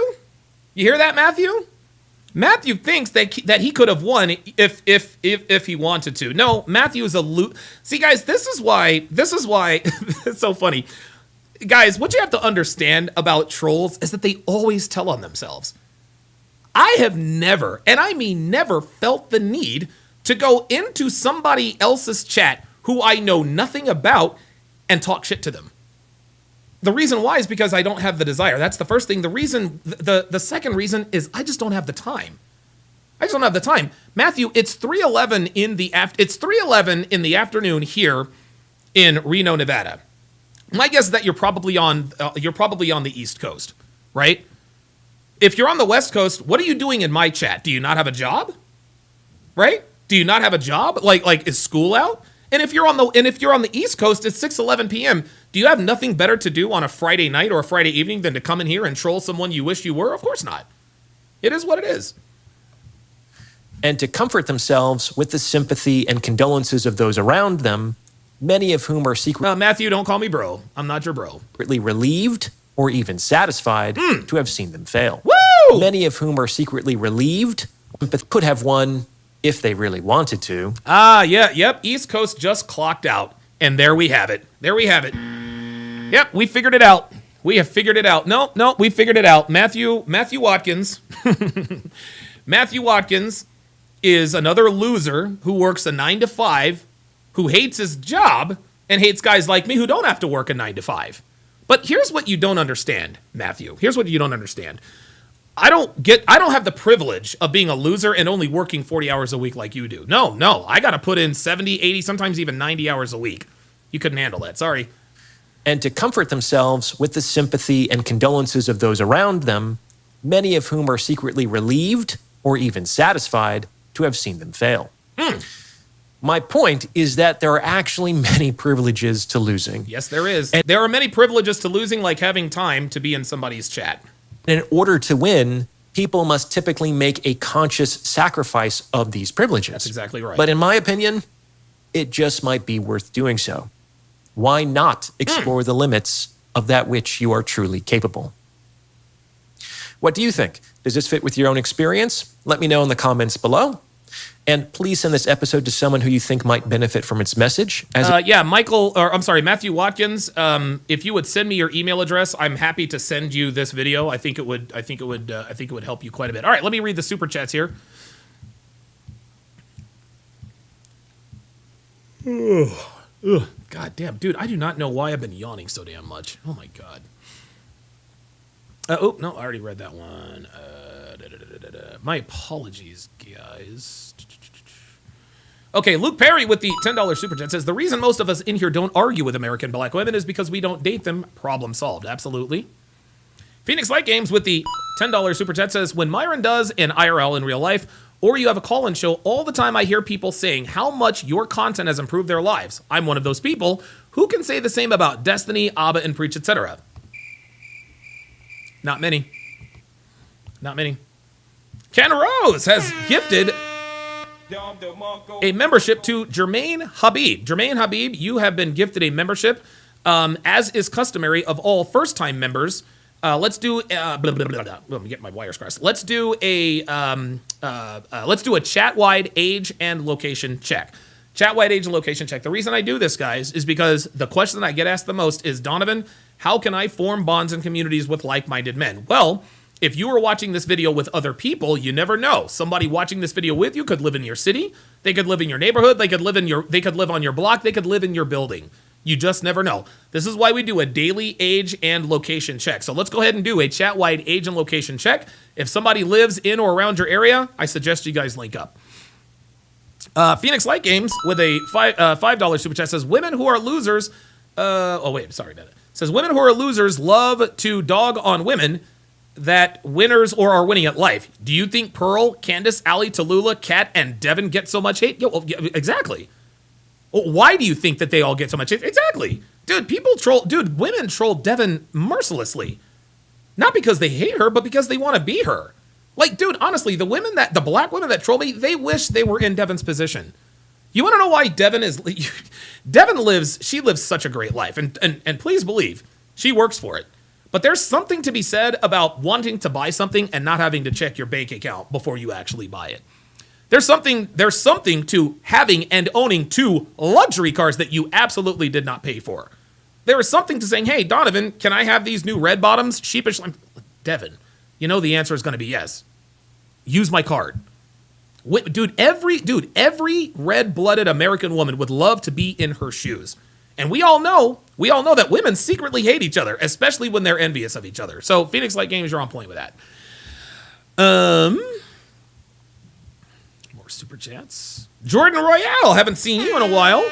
Speaker 4: You hear that, Matthew? Matthew thinks that he could have won if he wanted to. No, Matthew is a See, guys, this is why it's so funny. Guys, what you have to understand about trolls is that they always tell on themselves. I have never, and I mean never, felt the need to go into somebody else's chat who I know nothing about and talk shit to them. The reason why is because I don't have the desire. That's the first thing. The second reason is I just don't have the time. I just don't have the time. Matthew, it's 3:11 in the afternoon here in Reno, Nevada. My guess is that you're probably on the East Coast, right? If you're on the West Coast, what are you doing in my chat? Do you not have a job? Right? Do you not have a job? Like is school out? And if you're on the East Coast, it's 6:11 p.m. Do you have nothing better to do on a Friday night or a Friday evening than to come in here and troll someone you wish you were? Of course not. It is what it is.
Speaker 9: And to comfort themselves with the sympathy and condolences of those around them, many of whom are secretly
Speaker 4: Matthew, don't call me bro. I'm not your bro.
Speaker 9: Secretly relieved or even satisfied to have seen them fail.
Speaker 4: Woo!
Speaker 9: Many of whom are secretly relieved but could have won if they really wanted to.
Speaker 4: Yep. East Coast just clocked out. And there we have it. Yep, we figured it out. We have figured it out. No, we figured it out. Matthew Watkins. Matthew Watkins is another loser who works a 9-to-5, who hates his job and hates guys like me who don't have to work a 9-to-5. But here's what you don't understand, Matthew. Here's what you don't understand. I don't have the privilege of being a loser and only working 40 hours a week like you do. No. I got to put in 70, 80, sometimes even 90 hours a week. You couldn't handle that. Sorry.
Speaker 9: And to comfort themselves with the sympathy and condolences of those around them, many of whom are secretly relieved or even satisfied to have seen them fail. My point is that there are actually many privileges to losing.
Speaker 4: Yes, there is. And there are many privileges to losing, like having time to be in somebody's chat.
Speaker 9: In order to win, people must typically make a conscious sacrifice of these privileges.
Speaker 4: That's exactly right.
Speaker 9: But in my opinion, it just might be worth doing so. Why not explore the limits of that which you are truly capable? What do you think? Does this fit with your own experience? Let me know in the comments below. And please send this episode to someone who you think might benefit from its message.
Speaker 4: Matthew Watkins. If you would send me your email address, I'm happy to send you this video. I think it would help you quite a bit. All right, let me read the super chats here. Ugh. God damn, dude, I do not know why I've been yawning so damn much. Oh my god. No, I already read that one. My apologies, guys. Okay, Luke Perry with the $10 super chat says, the reason most of us in here don't argue with American black women is because we don't date them. Problem solved. Absolutely. Phoenix Light Games with the $10 super chat says, when Myron does an IRL in real life, or you have a call-in show, all the time I hear people saying how much your content has improved their lives. I'm one of those people. Who can say the same about Destiny, Abba, and Preach, etc.? Not many. Ken Rose has gifted a membership to Jermaine Habib. Jermaine Habib, you have been gifted a membership, as is customary of all first-time members. Let's do let me get my wires crossed. Let's do a chat-wide age and location check. Chat-wide age and location check. The reason I do this, guys, is because the question I get asked the most is, Donovan, how can I form bonds and communities with like-minded men? Well, if you are watching this video with other people, you never know. Somebody watching this video with you could live in your city. They could live in your neighborhood. They could live on your block. They could live in your building. You just never know. This is why we do a daily age and location check. So let's go ahead and do a chat-wide age and location check. If somebody lives in or around your area, I suggest you guys link up. Phoenix Light Games with a $5 super chat says, women who are losers, says women who are losers love to dog on women that winners or are winning at life. Do you think Pearl, Candace, Allie, Tallulah, Kat, and Devin get so much hate? Exactly. Well, why do you think that they all get so much hate? Exactly. Dude, women troll Devin mercilessly. Not because they hate her, but because they want to be her. Like, dude, honestly, the black women that troll me, they wish they were in Devin's position. You want to know why Devin lives such a great life. And please believe, she works for it. But there's something to be said about wanting to buy something and not having to check your bank account before you actually buy it. There's something to having and owning 2 luxury cars that you absolutely did not pay for. There is something to saying, hey, Donovan, can I have these new red bottoms? Sheepish, Devin, you know the answer is going to be yes. Use my card. Every red-blooded American woman would love to be in her shoes. And we all know that women secretly hate each other, especially when they're envious of each other. So Phoenix Light Games, you're on point with that. More super chats. Jordan Royale, haven't seen you in a while.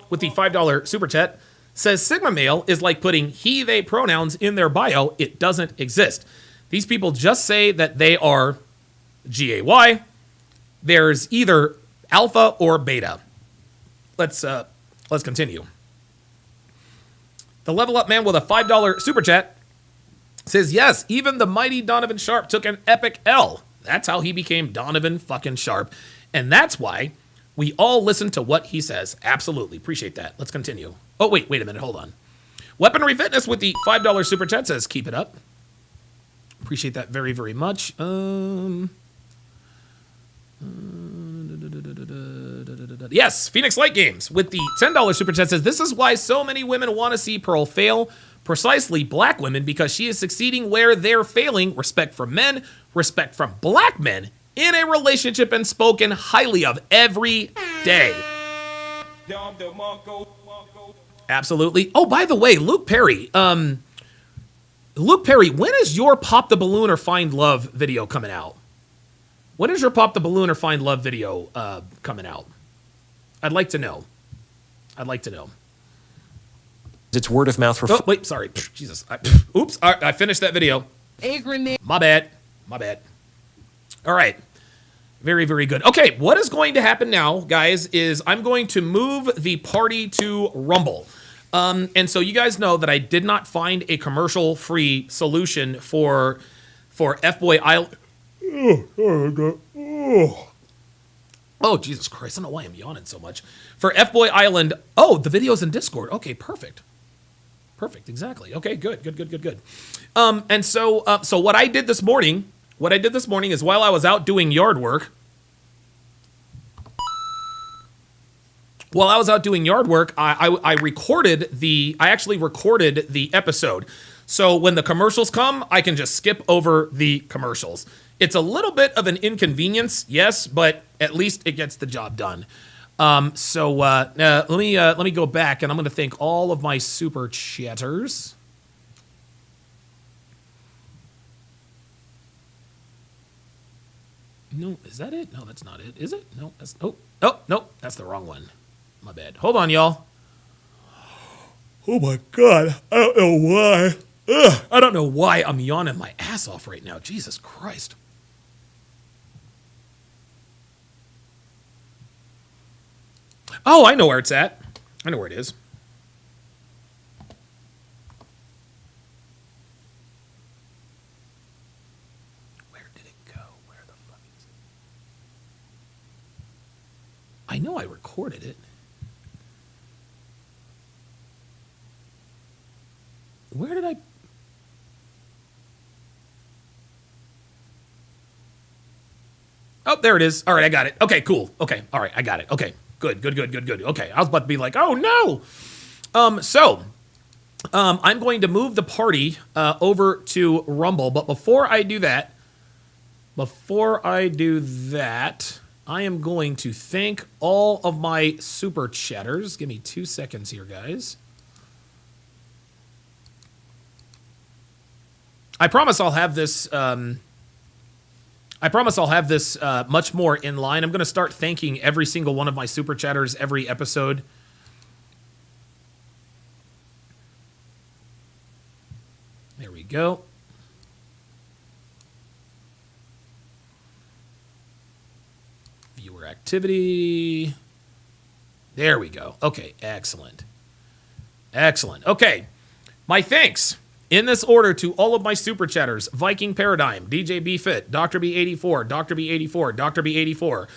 Speaker 4: With the $5 super chat, says Sigma male is like putting he, they pronouns in their bio. It doesn't exist. These people just say that they are GAY. There's either alpha or beta. Let's continue. The Level Up Man with a $5 super chat says, yes, even the mighty Donovan Sharp took an epic L. That's how he became Donovan fucking Sharp. And that's why we all listen to what he says. Absolutely. Appreciate that. Let's continue. Oh, wait a minute. Hold on. Weaponry Fitness with the $5 super chat says, keep it up. Appreciate that very, very much. Yes, Phoenix Light Games with the $10 super chat says, this is why so many women want to see Pearl fail, precisely black women, because she is succeeding where they're failing. Respect from men, respect from black men in a relationship, and spoken highly of every day. Absolutely. Oh, by the way, Luke Perry, when is your Pop the Balloon or Find Love video coming out? When is your Pop the Balloon or Find Love video coming out? I'd like to know.
Speaker 9: It's word of mouth.
Speaker 4: Oh, wait, sorry. Jesus. Oops. I finished that video. My bad. All right. Very, very good. Okay, what is going to happen now, guys, is I'm going to move the party to Rumble. And so you guys know that I did not find a commercial-free solution for F-Boy Island. Oh, Jesus Christ. I don't know why I'm yawning so much. For F-Boy Island. Oh, the video's in Discord. Okay, perfect. Exactly. Okay, good. And so what I did this morning is while I was out doing yard work, I actually recorded the episode. So when the commercials come, I can just skip over the commercials. It's a little bit of an inconvenience, yes, but at least it gets the job done. Let me go back, and I'm going to thank all of my super chatters. No, is that it? No, that's not it. Is it? No, that's no, that's the wrong one. My bad. Hold on, y'all. Oh my God, I don't know why. I don't know why I'm yawning my ass off right now. Jesus Christ. Oh, I know where it's at. I know where it is. Where did it go? Where the fuck is it? I know I recorded it. Where did I... Oh, there it is. All right, I got it. Okay, cool. Okay, all right, I got it. Okay, good. Okay, I was about to be like, oh no. I'm going to move the party over to Rumble, but before I do that, I am going to thank all of my super chatters. Give me 2 seconds here, guys. I promise I'll have this. Much more in line. I'm going to start thanking every single one of my super chatters every episode. There we go. Viewer activity. There we go. Okay, excellent. Excellent. Okay, my thanks. In this order to all of my super chatters: Viking Paradigm, DJ B Fit, Dr. B84, Dr. B84, Dr. B84,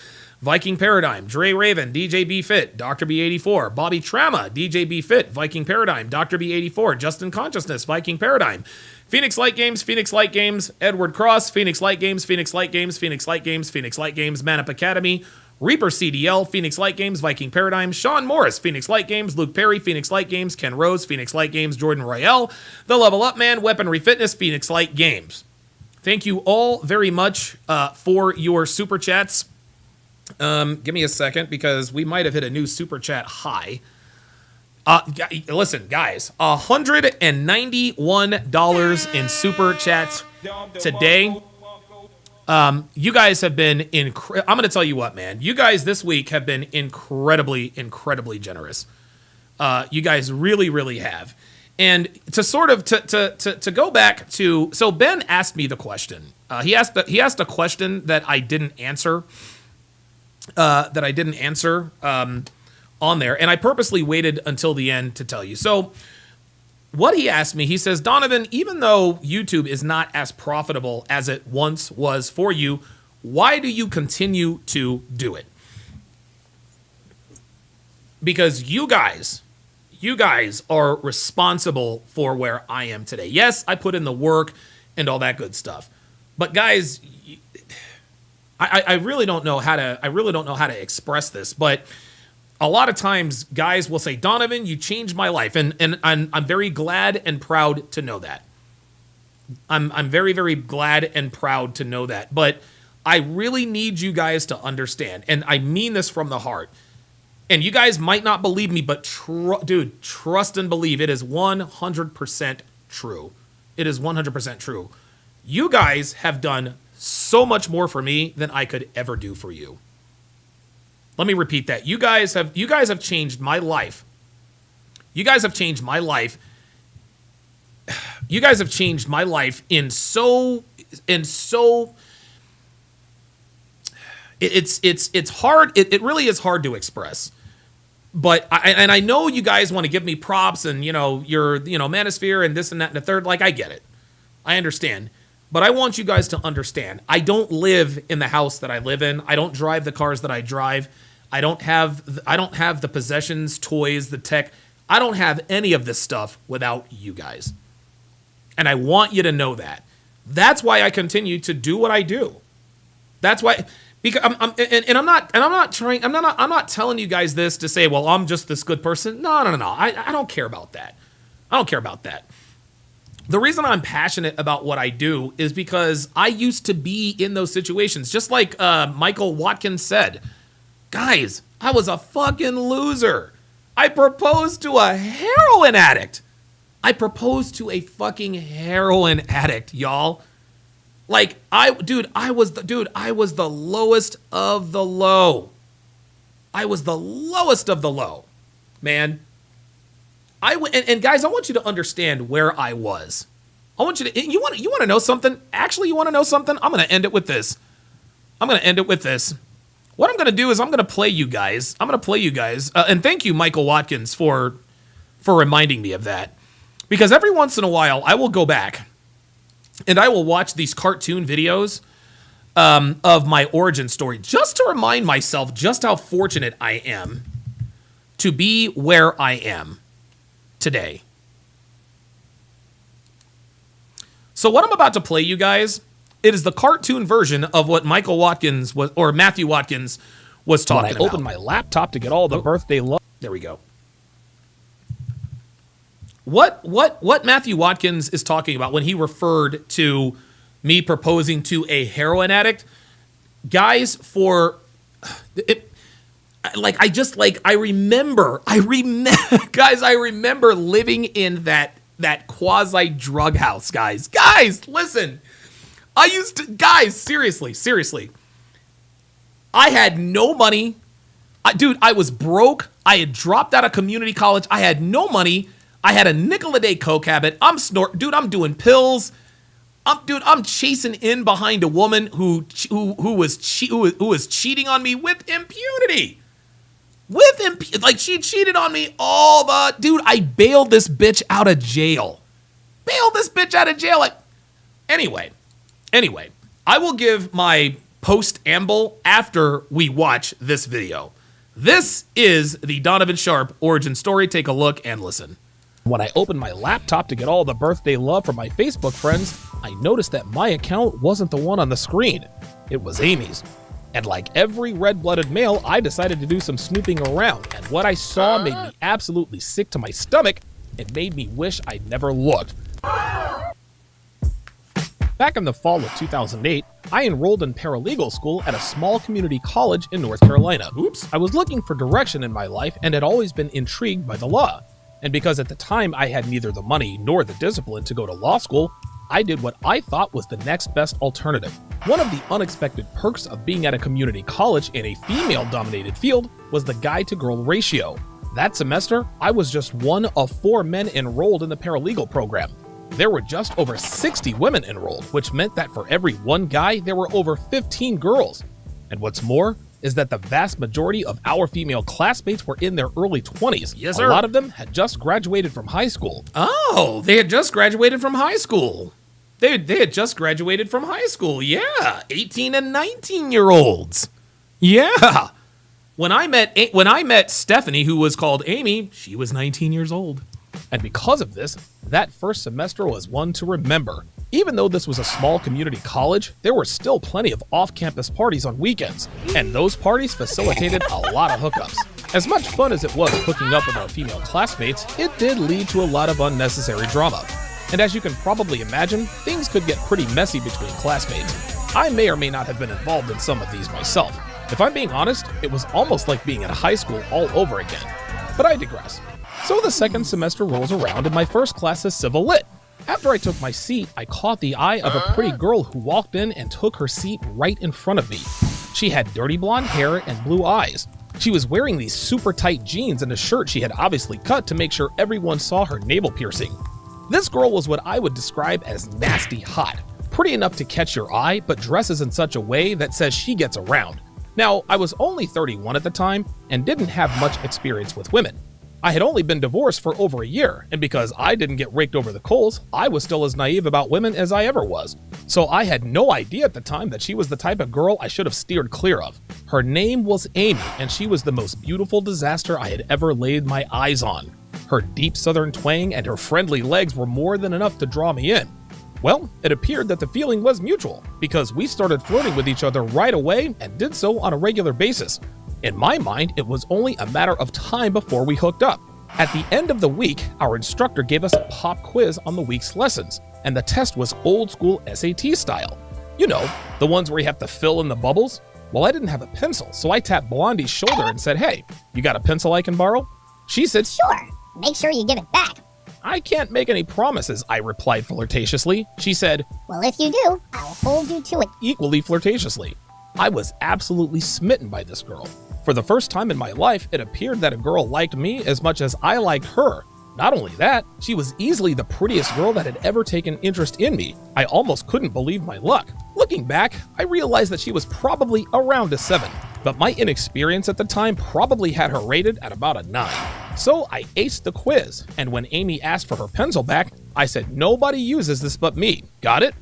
Speaker 4: Viking Paradigm, Dre Raven, DJ B Fit, Dr. B84, Bobby Trama, DJ B Fit, Viking Paradigm, Dr. B84, Justin Consciousness, Viking Paradigm, Phoenix Light Games, Phoenix Light Games, Edward Cross, Phoenix Light Games, Phoenix Light Games, Phoenix Light Games, Phoenix Light Games, Manup Academy, Reaper CDL, Phoenix Light Games, Viking Paradigm, Sean Morris, Phoenix Light Games, Luke Perry, Phoenix Light Games, Ken Rose, Phoenix Light Games, Jordan Royale, The Level Up Man, Weaponry Fitness, Phoenix Light Games. Thank you all very much for your super chats. Give me a second because we might have hit a new super chat high. Listen, guys, $191 in super chats today. You guys have been I'm going to tell you what, man. You guys this week have been incredibly, incredibly generous. You guys really, really have. And to sort of to go back to, so Ben asked me the question. He asked a question that I didn't answer. On there, and I purposely waited until the end to tell you. So what he asked me, he says, Donovan, even though YouTube is not as profitable as it once was for you, why do you continue to do it? Because you guys are responsible for where I am today. Yes, I put in the work and all that good stuff, but guys, I really don't know how to express this, but a lot of times guys will say, Donovan, you changed my life. And I'm very glad and proud to know that. I'm very, very glad and proud to know that. But I really need you guys to understand, and I mean this from the heart. And you guys might not believe me, but dude, trust and believe. It is 100% true. It is 100% true. You guys have done so much more for me than I could ever do for you. Let me repeat that. You guys have changed my life. You guys have changed my life. You guys have changed my life in so it's hard. It really is hard to express. But I know you guys want to give me props and you're Manosphere and this and that and the third. Like, I get it. I understand. But I want you guys to understand, I don't live in the house that I live in. I don't drive the cars that I drive. I don't have the possessions, toys, the tech. I don't have any of this stuff without you guys. And I want you to know that. That's why I continue to do what I do. That's why, because I'm not telling you guys this to say, well, I'm just this good person. No. I don't care about that. I don't care about that. The reason I'm passionate about what I do is because I used to be in those situations. Just like Michael Watkins said, guys, I was a fucking loser. I proposed to a heroin addict. I proposed to a fucking heroin addict, y'all. Like, I was the lowest of the low. I was the lowest of the low, man. And guys, I want you to understand where I was. I want you want to know something? Actually, you want to know something? I'm going to end it with this. What I'm going to do is I'm going to play you guys. And thank you, Michael Watkins, for reminding me of that. Because every once in a while, I will go back and I will watch these cartoon videos of my origin story just to remind myself just how fortunate I am to be where I am today. So what I'm about to play you guys, it is the cartoon version of what Michael Watkins was, or Matthew Watkins was talking about.
Speaker 11: I opened my laptop to get all the birthday love.
Speaker 4: There we go. What Matthew Watkins is talking about when he referred to me proposing to a heroin addict, guys, for I remember, guys, I remember living in that quasi drug house, guys. Guys, listen. Seriously. I had no money. I was broke. I had dropped out of community college. I had no money. I had a nickel a day coke habit. I'm doing pills. I'm chasing in behind a woman who was cheating on me with impunity. Like she cheated on me I bailed this bitch out of jail. Anyway, I will give my post-amble after we watch this video. This is the Donovan Sharp origin story. Take a look and listen.
Speaker 11: When I opened my laptop to get all the birthday love from my Facebook friends, I noticed that my account wasn't the one on the screen. It was Amy's. And like every red-blooded male, I decided to do some snooping around, and what I saw made me absolutely sick to my stomach. It made me wish I'd never looked. Back in the fall of 2008, I enrolled in paralegal school at a small community college in North Carolina. I was looking for direction in my life and had always been intrigued by the law. And because at the time I had neither the money nor the discipline to go to law school, I did what I thought was the next best alternative. One of the unexpected perks of being at a community college in a female-dominated field was the guy-to-girl ratio. That semester, I was just one of 4 men enrolled in the paralegal program. There were just over 60 women enrolled, which meant that for every 1 guy, there were over 15 girls. And what's more is that the vast majority of our female classmates were in their early 20s.
Speaker 4: Yes, sir.
Speaker 11: A lot of them had just graduated from high school.
Speaker 4: Oh, they had just graduated from high school. They had just graduated from high school, yeah. 18 and 19-year-olds. Yeah. When I met Stephanie, who was called Amy, she was 19 years old.
Speaker 11: And because of this, that first semester was one to remember. Even though this was a small community college, there were still plenty of off-campus parties on weekends, and those parties facilitated a lot of hookups. As much fun as it was hooking up with our female classmates, it did lead to a lot of unnecessary drama. And as you can probably imagine, things could get pretty messy between classmates. I may or may not have been involved in some of these myself. If I'm being honest, it was almost like being in high school all over again. But I digress. So the second semester rolls around and my first class is Civil Lit. After I took my seat, I caught the eye of a pretty girl who walked in and took her seat right in front of me. She had dirty blonde hair and blue eyes. She was wearing these super tight jeans and a shirt she had obviously cut to make sure everyone saw her navel piercing. This girl was what I would describe as nasty hot. Pretty enough to catch your eye, but dresses in such a way that says she gets around. Now, I was only 31 at the time and didn't have much experience with women. I had only been divorced for over a year, and because I didn't get raked over the coals, I was still as naive about women as I ever was. So I had no idea at the time that she was the type of girl I should have steered clear of. Her name was Amy, and she was the most beautiful disaster I had ever laid my eyes on. Her deep southern twang and her friendly legs were more than enough to draw me in. Well, it appeared that the feeling was mutual, because we started flirting with each other right away and did so on a regular basis. In my mind, it was only a matter of time before we hooked up. At the end of the week, our instructor gave us a pop quiz on the week's lessons, and the test was old school SAT style. You know, the ones where you have to fill in the bubbles. Well, I didn't have a pencil, so I tapped Blondie's shoulder and said, "Hey, you got a pencil I can borrow?" She said,
Speaker 12: "Sure. Make sure you give it back."
Speaker 11: "I can't make any promises," I replied flirtatiously. She said,
Speaker 12: "Well, if you do, I'll hold you to it."
Speaker 11: Equally flirtatiously. I was absolutely smitten by this girl. For the first time in my life, it appeared that a girl liked me as much as I liked her. Not only that, she was easily the prettiest girl that had ever taken interest in me. I almost couldn't believe my luck. Looking back, I realized that she was probably around a 7, but my inexperience at the time probably had her rated at about a 9. So I aced the quiz, and when Amy asked for her pencil back, I said, "Nobody uses this but me. Got it?"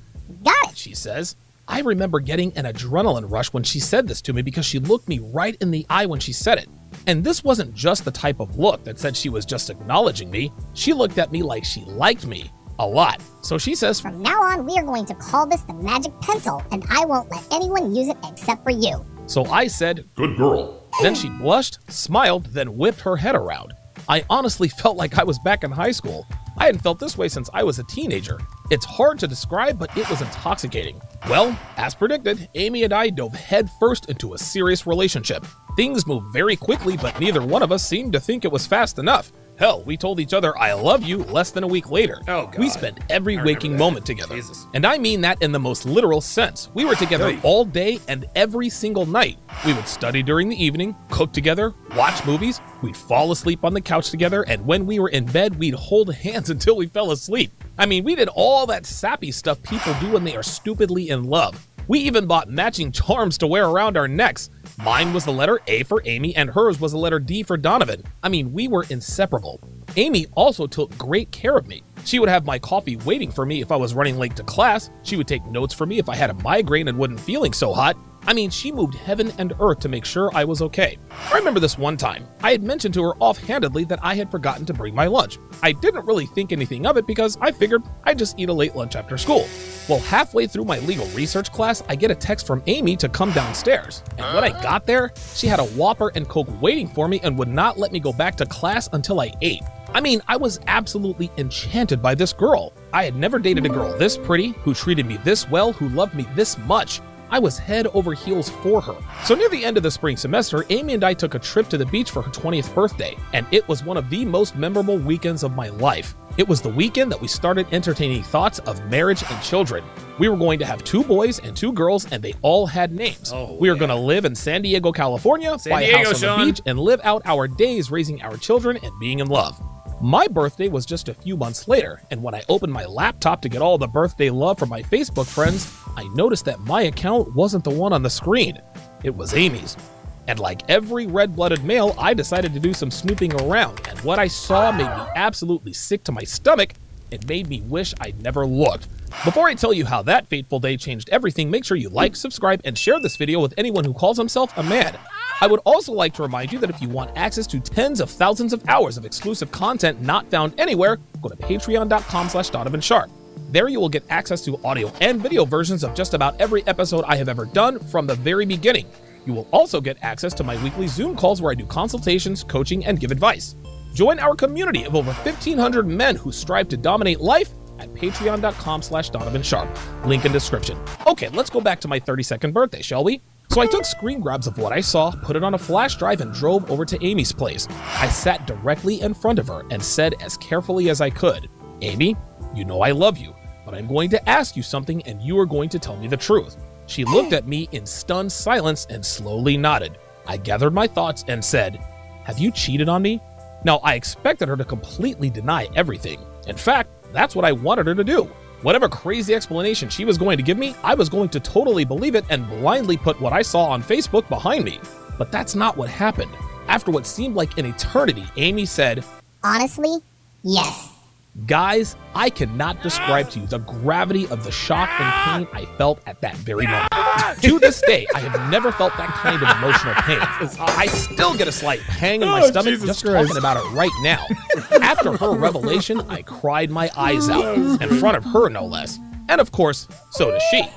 Speaker 12: "Got it,"
Speaker 11: she says. I remember getting an adrenaline rush when she said this to me because she looked me right in the eye when she said it. And this wasn't just the type of look that said she was just acknowledging me. She looked at me like she liked me. A lot. So she says,
Speaker 12: "From now on, we are going to call this the magic pencil, and I won't let anyone use it except for you."
Speaker 11: So I said, "Good girl." Then she blushed, smiled, then whipped her head around. I honestly felt like I was back in high school. I hadn't felt this way since I was a teenager. It's hard to describe, but it was intoxicating. Well, as predicted, Amy and I dove headfirst into a serious relationship. Things moved very quickly, but neither one of us seemed to think it was fast enough. Hell, we told each other I love you less than a week later.
Speaker 4: Oh, God.
Speaker 11: We spent every waking moment together.
Speaker 4: Jesus.
Speaker 11: And I mean that in the most literal sense. We were together all day and every single night. We would study during the evening, cook together, watch movies, we'd fall asleep on the couch together, and when we were in bed, we'd hold hands until we fell asleep. I mean, we did all that sappy stuff people do when they are stupidly in love. We even bought matching charms to wear around our necks. Mine was the letter A for Amy, and hers was the letter D for Donovan. I mean, we were inseparable. Amy also took great care of me. She would have my coffee waiting for me if I was running late to class. She would take notes for me if I had a migraine and wasn't feeling so hot. I mean, she moved heaven and earth to make sure I was okay. I remember this one time. I had mentioned to her offhandedly that I had forgotten to bring my lunch. I didn't really think anything of it because I figured I'd just eat a late lunch after school. Well, halfway through my legal research class, I get a text from Amy to come downstairs. And when I got there, she had a Whopper and Coke waiting for me and would not let me go back to class until I ate. I mean, I was absolutely enchanted by this girl. I had never dated a girl this pretty, who treated me this well, who loved me this much. I was head over heels for her. So near the end of the spring semester, Amy and I took a trip to the beach for her 20th birthday, and it was one of the most memorable weekends of my life. It was the weekend that we started entertaining thoughts of marriage and children. We were going to have 2 boys and 2 girls, and they all had names. We were going to live in San Diego, California, buy a house on the beach, and live out our days raising our children and being in love. My birthday was just a few months later, and when I opened my laptop to get all the birthday love from my Facebook friends, I noticed that my account wasn't the one on the screen. It was Amy's. And like every red-blooded male, I decided to do some snooping around, and what I saw made me absolutely sick to my stomach. It made me wish I'd never looked. Before I tell you how that fateful day changed everything, make sure you like, subscribe, and share this video with anyone who calls himself a man. I would also like to remind you that if you want access to tens of thousands of hours of exclusive content not found anywhere, go to patreon.com/DonovanSharp. There you will get access to audio and video versions of just about every episode I have ever done from the very beginning. You will also get access to my weekly Zoom calls where I do consultations, coaching, and give advice. Join our community of over 1,500 men who strive to dominate life at patreon.com/DonovanSharp. Link in description. Okay, let's go back to my 32nd birthday, shall we? So I took screen grabs of what I saw, put it on a flash drive, and drove over to Amy's place. I sat directly in front of her and said as carefully as I could, "Amy, you know I love you, but I'm going to ask you something and you are going to tell me the truth." She looked at me in stunned silence and slowly nodded. I gathered my thoughts and said, "Have you cheated on me?" Now, I expected her to completely deny everything. In fact, that's what I wanted her to do. Whatever crazy explanation she was going to give me, I was going to totally believe it and blindly put what I saw on Facebook behind me. But that's not what happened. After what seemed like an eternity, Amy said,
Speaker 12: "Honestly, yes."
Speaker 11: Guys, I cannot describe to you the gravity of the shock and pain I felt at that very moment. To this day, I have never felt that kind of emotional pain. I still get a slight pang in my stomach just talking about it right now. After her revelation, I cried my eyes out, in front of her no less. And of course, so does she.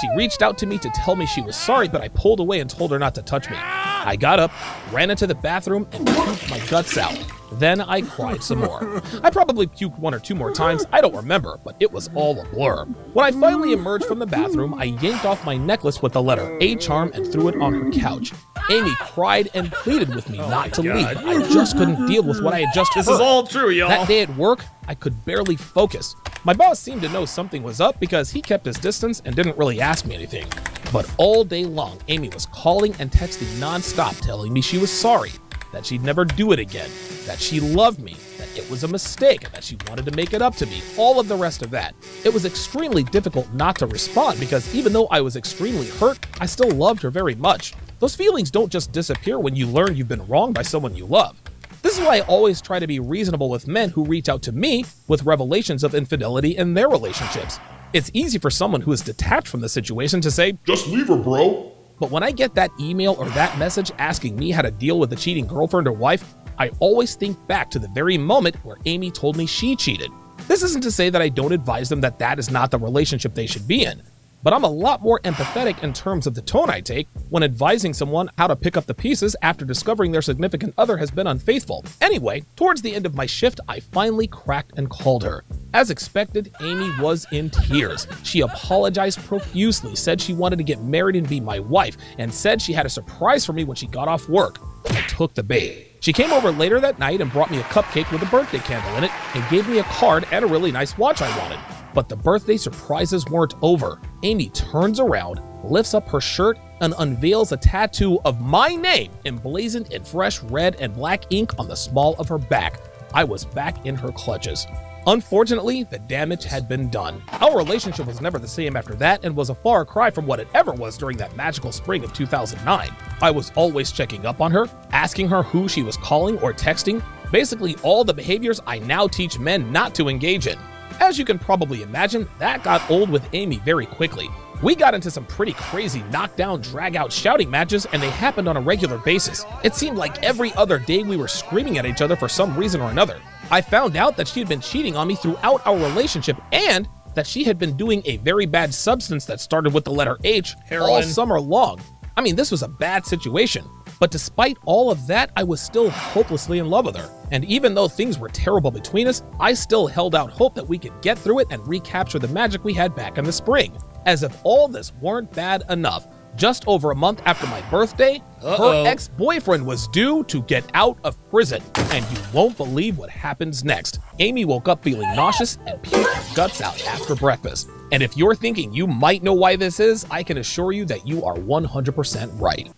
Speaker 11: She reached out to me to tell me she was sorry, but I pulled away and told her not to touch me. I got up, ran into the bathroom, and puked my guts out. Then I cried some more. I probably puked 1 or 2 more times, I don't remember, but it was all a blur. When I finally emerged from the bathroom, I yanked off my necklace with the letter A charm and threw it on her couch. Amy cried and pleaded with me not to leave. I just couldn't deal with what I had just heard.
Speaker 4: This is all true, y'all.
Speaker 11: That day at work, I could barely focus. My boss seemed to know something was up because he kept his distance and didn't really ask me anything. But all day long, Amy was calling and texting nonstop telling me she was sorry, that she'd never do it again, that she loved me, that it was a mistake, and that she wanted to make it up to me, all of the rest of that. It was extremely difficult not to respond because even though I was extremely hurt, I still loved her very much. Those feelings don't just disappear when you learn you've been wronged by someone you love. This is why I always try to be reasonable with men who reach out to me with revelations of infidelity in their relationships. It's easy for someone who is detached from the situation to say, "Just leave her, bro." But when I get that email or that message asking me how to deal with a cheating girlfriend or wife, I always think back to the very moment where Amy told me she cheated. This isn't to say that I don't advise them that that is not the relationship they should be in. but I'm a lot more empathetic in terms of the tone I take when advising someone how to pick up the pieces after discovering their significant other has been unfaithful. Anyway, towards the end of my shift, I finally cracked and called her. As expected, Amy was in tears. She apologized profusely, said she wanted to get married and be my wife, and said she had a surprise for me when she got off work. I took the bait. She came over later that night and brought me a cupcake with a birthday candle in it and gave me a card and a really nice watch I wanted. But the birthday surprises weren't over. Amy turns around, lifts up her shirt, and unveils a tattoo of my name emblazoned in fresh red and black ink on the small of her back. I was back in her clutches. Unfortunately, the damage had been done. Our relationship was never the same after that and was a far cry from what it ever was during that magical spring of 2009. I was always checking up on her, asking her who she was calling or texting, basically all the behaviors I now teach men not to engage in. As you can probably imagine, that got old with Amy very quickly. We got into some pretty crazy knockdown, drag-out shouting matches, and they happened on a regular basis. It seemed like every other day we were screaming at each other for some reason or another. I found out that she had been cheating on me throughout our relationship and that she had been doing a very bad substance that started with the letter H all summer long. I mean, this was a bad situation. But despite all of that, I was still hopelessly in love with her. And even though things were terrible between us, I still held out hope that we could get through it and recapture the magic we had back in the spring. As if all this weren't bad enough, just over a month after my birthday, her ex-boyfriend was due to get out of prison. And you won't believe what happens next. Amy woke up feeling nauseous and puked her guts out after breakfast. And if you're thinking you might know why this is, I can assure you that you are 100% right.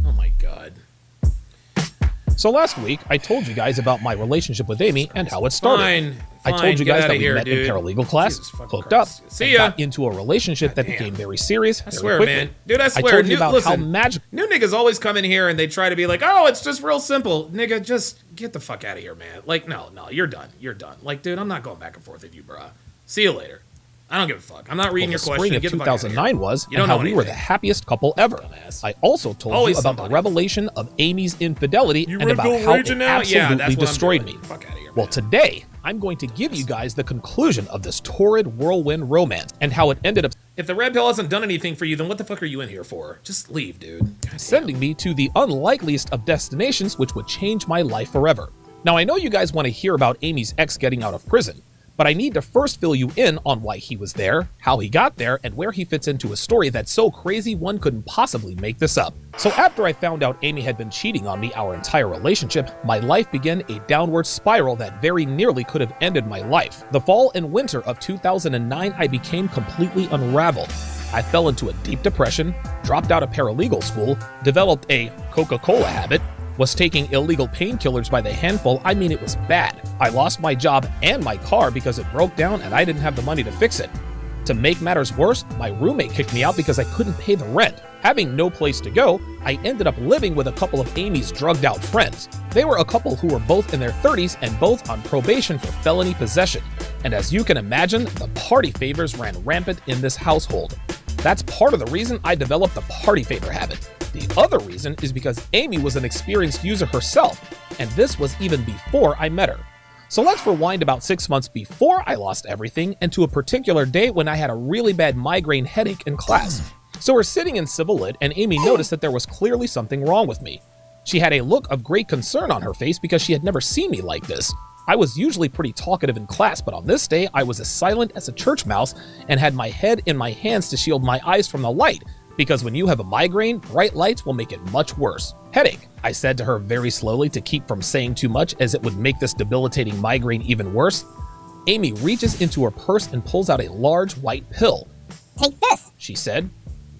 Speaker 4: Oh my God.
Speaker 11: So last week, I told you guys about my relationship with Amy and how it started. I told you
Speaker 4: get
Speaker 11: guys
Speaker 4: outta
Speaker 11: that we
Speaker 4: here,
Speaker 11: met
Speaker 4: dude.
Speaker 11: in paralegal class, hooked up,
Speaker 4: See
Speaker 11: and
Speaker 4: ya.
Speaker 11: got into a relationship that became very serious.
Speaker 4: I
Speaker 11: very
Speaker 4: swear,
Speaker 11: quickly.
Speaker 4: man. Dude, I swear.
Speaker 11: I told you
Speaker 4: New-
Speaker 11: about
Speaker 4: listen,
Speaker 11: how magic.
Speaker 4: New niggas always come in here and they try to be like, oh, it's just real simple. Nigga, just get the fuck out of here, man. Like, no, you're done. You're done. Like, dude, I'm not going back and forth with you, bruh. See you later. I don't give a fuck. I'm not reading your
Speaker 11: The
Speaker 4: question.
Speaker 11: spring of
Speaker 4: Get the fuck outta here.
Speaker 11: 2009 was,
Speaker 4: You don't
Speaker 11: and how
Speaker 4: know
Speaker 11: we were the
Speaker 4: anything.
Speaker 11: happiest couple ever. I also told
Speaker 4: Always
Speaker 11: you about the revelation of Amy's infidelity and
Speaker 4: Red
Speaker 11: about
Speaker 4: Bull
Speaker 11: how it
Speaker 4: raging now? Yeah,
Speaker 11: absolutely
Speaker 4: that's what I'm
Speaker 11: destroyed
Speaker 4: doing.
Speaker 11: me.
Speaker 4: Fuck outta here,
Speaker 11: Well, today, I'm going to give you guys the conclusion of this torrid whirlwind romance and how it ended up
Speaker 4: If the red pill hasn't done anything for you, then what the fuck are you in here for? Just leave, dude.
Speaker 11: sending me to the unlikeliest of destinations which would change my life forever. Now, I know you guys want to hear about Amy's ex getting out of prison, but I need to first fill you in on why he was there, how he got there, and where he fits into a story that's so crazy one couldn't possibly make this up. So after I found out Amy had been cheating on me our entire relationship, my life began a downward spiral that very nearly could have ended my life. The fall and winter of 2009, I became completely unraveled. I fell into a deep depression, dropped out of paralegal school, developed a Coca-Cola habit, was taking illegal painkillers by the handful. I mean, it was bad. I lost my job and my car because it broke down and I didn't have the money to fix it. To make matters worse, my roommate kicked me out because I couldn't pay the rent. Having no place to go, I ended up living with a couple of Amy's drugged out friends. They were a couple who were both in their 30s and both on probation for felony possession. And as you can imagine, the party favors ran rampant in this household. That's part of the reason I developed the party favor habit. The other reason is because Amy was an experienced user herself, and this was even before I met her. So let's rewind about 6 months before I lost everything and to a particular day when I had a really bad migraine headache in class. So we're sitting in Civil Lit and Amy noticed that there was clearly something wrong with me. She had a look of great concern on her face because she had never seen me like this. I was usually pretty talkative in class, but on this day I was as silent as a church mouse and had my head in my hands to shield my eyes from the light, because when you have a migraine, bright lights will make it much worse. Headache, I said to her very slowly to keep from saying too much as it would make this debilitating migraine even worse. Amy reaches into her purse and pulls out a large white pill.
Speaker 12: Take this,
Speaker 11: She said.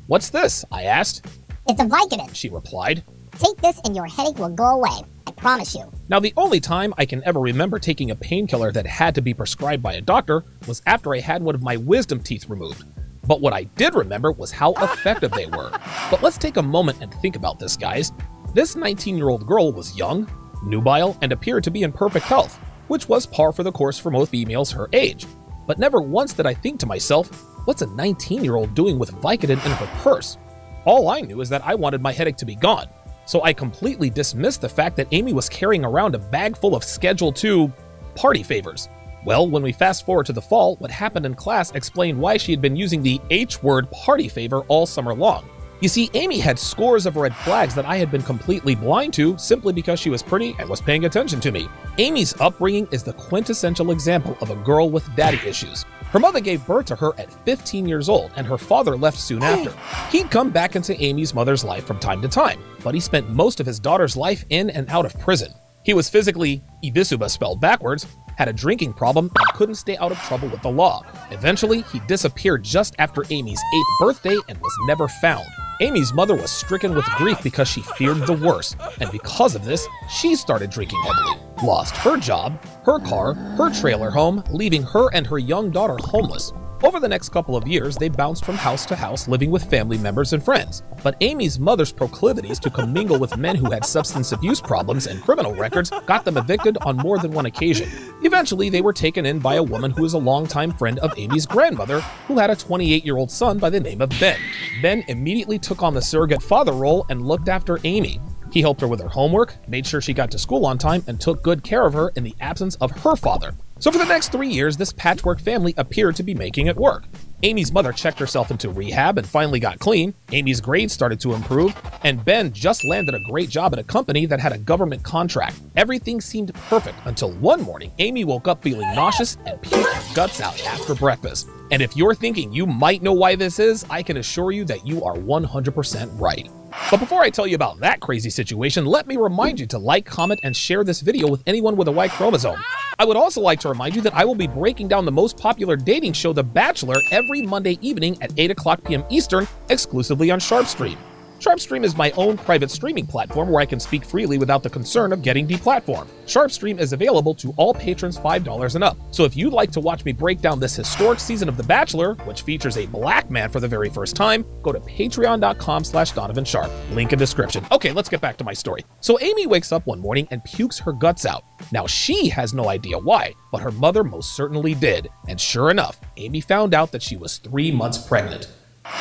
Speaker 11: What's this? I asked.
Speaker 12: it's a Vicodin.
Speaker 11: She replied.
Speaker 12: Take this and your headache will go away. I promise you.
Speaker 11: Now, the only time I can ever remember taking a painkiller that had to be prescribed by a doctor was after I had one of my wisdom teeth removed. But what I did remember was how effective they were. But let's take a moment and think about this, guys. This 19-year-old girl was young, nubile, and appeared to be in perfect health, which was par for the course for most females her age. But never once did I think to myself, what's a 19-year-old doing with Vicodin in her purse? All I knew is that I wanted my headache to be gone. So I completely dismissed the fact that Amy was carrying around a bag full of Schedule II party favors. Well, when we fast forward to the fall, what happened in class explained why she had been using the H-word party favor all summer long. You see, Amy had scores of red flags that I had been completely blind to simply because she was pretty and was paying attention to me. Amy's upbringing is the quintessential example of a girl with daddy issues. Her mother gave birth to her at 15 years old, and her father left soon after. He'd come back into Amy's mother's life from time to time, but he spent most of his daughter's life in and out of prison. He was physically Ibisuba spelled backwards, had a drinking problem, and couldn't stay out of trouble with the law. Eventually, he disappeared just after Amy's 8th birthday and was never found. Amy's mother was stricken with grief because she feared the worst, and because of this, she started drinking heavily, lost her job, her car, her trailer home, leaving her and her young daughter homeless. Over the next couple of years, they bounced from house to house, living with family members and friends. But Amy's mother's proclivities to commingle with men who had substance abuse problems and criminal records got them evicted on more than one occasion. Eventually, they were taken in by a woman who is a longtime friend of Amy's grandmother, who had a 28-year-old son by the name of Ben. Ben immediately took on the surrogate father role and looked after Amy. He helped her with her homework, made sure she got to school on time, and took good care of her in the absence of her father. So for the next 3 years, this patchwork family appeared to be making it work. Amy's mother checked herself into rehab and finally got clean, Amy's grades started to improve, and Ben just landed a great job at a company that had a government contract. Everything seemed perfect until one morning, Amy woke up feeling nauseous and puked her guts out after breakfast. And if you're thinking you might know why this is, I can assure you that you are 100% right. But before I tell you about that crazy situation, let me remind you to like, comment, and share this video with anyone with a Y chromosome. I would also like to remind you that I will be breaking down the most popular dating show, The Bachelor, every Monday evening at 8 o'clock p.m. Eastern, exclusively on SharpStream. SharpStream is my own private streaming platform where I can speak freely without the concern of getting deplatformed. SharpStream is available to all patrons $5 and up. So if you'd like to watch me break down this historic season of The Bachelor, which features a black man for the very first time, go to patreon.com/DonovanSharp. Link in description. Okay, let's get back to my story. So Amy wakes up one morning and pukes her guts out. Now she has no idea why, but her mother most certainly did. And sure enough, Amy found out that she was 3 months pregnant.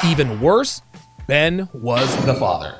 Speaker 11: Even worse, Ben was the father.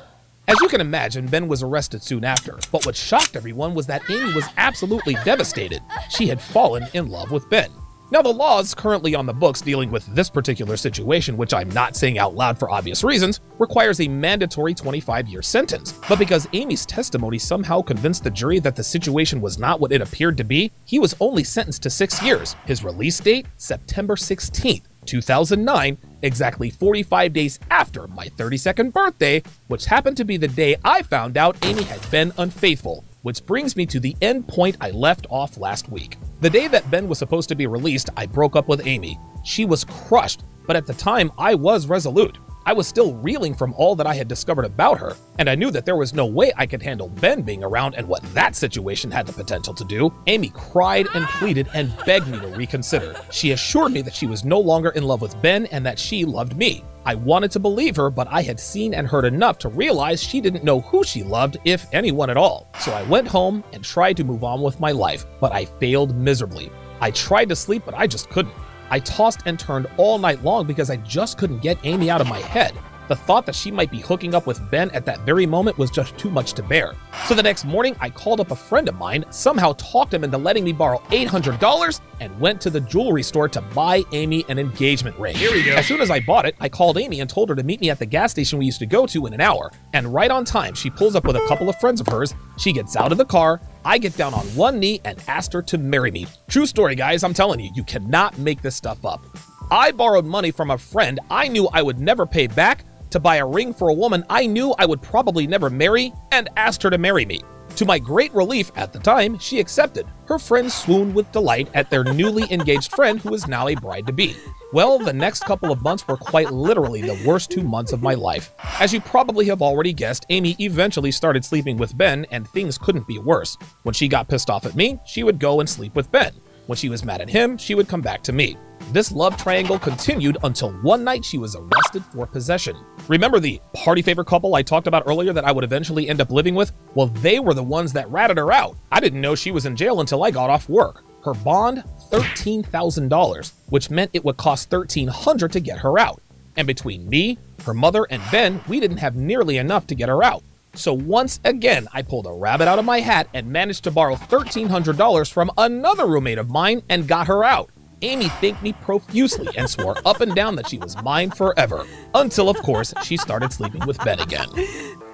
Speaker 11: As you can imagine, Ben was arrested soon after, but what shocked everyone was that Amy was absolutely devastated. She had fallen in love with Ben. Now, the laws currently on the books dealing with this particular situation, which I'm not saying out loud for obvious reasons, requires a mandatory 25-year sentence. But because Amy's testimony somehow convinced the jury that the situation was not what it appeared to be, he was only sentenced to 6 years. His release date, September 16th. 2009, exactly 45 days after my 32nd birthday, which happened to be the day I found out Amy had been unfaithful, which brings me to the end point I left off last week. The day that Ben was supposed to be released, I broke up with Amy. She was crushed, but at the time I was resolute. I was still reeling from all that I had discovered about her, and I knew that there was no way I could handle Ben being around and what that situation had the potential to do. Amy cried and pleaded and begged me to reconsider. She assured me that she was no longer in love with Ben and that she loved me. I wanted to believe her, but I had seen and heard enough to realize she didn't know who she loved, if anyone at all. So I went home and tried to move on with my life, but I failed miserably. I tried to sleep, but I just couldn't. I tossed and turned all night long because I just couldn't get Amy out of my head. The thought that she might be hooking up with Ben at that very moment was just too much to bear. So the next morning, I called up a friend of mine, somehow talked him into letting me borrow $800, and went to the jewelry store to buy Amy an engagement ring.
Speaker 4: Here we go.
Speaker 11: As soon as I bought it, I called Amy and told her to meet me at the gas station we used to go to in an hour. And right on time, she pulls up with a couple of friends of hers. She gets out of the car. I get down on one knee and asked her to marry me. True story, guys. I'm telling you, you cannot make this stuff up. I borrowed money from a friend I knew I would never pay back to buy a ring for a woman I knew I would probably never marry, and asked her to marry me. To my great relief at the time, she accepted. Her friends swooned with delight at their newly engaged friend who is now a bride-to-be. Well, the next couple of months were quite literally the worst 2 months of my life. As you probably have already guessed, Amy eventually started sleeping with Ben, and things couldn't be worse. When she got pissed off at me, she would go and sleep with Ben. When she was mad at him, she would come back to me. This love triangle continued until one night she was arrested for possession. Remember the party favor couple I talked about earlier that I would eventually end up living with? Well, they were the ones that ratted her out. I didn't know she was in jail until I got off work. Her bond, $13,000, which meant it would cost $1,300 to get her out. And between me, her mother, and Ben, we didn't have nearly enough to get her out. So once again, I pulled a rabbit out of my hat and managed to borrow $1,300 from another roommate of mine and got her out. Amy thanked me profusely and swore up and down that she was mine forever, until of course she started sleeping with Ben again.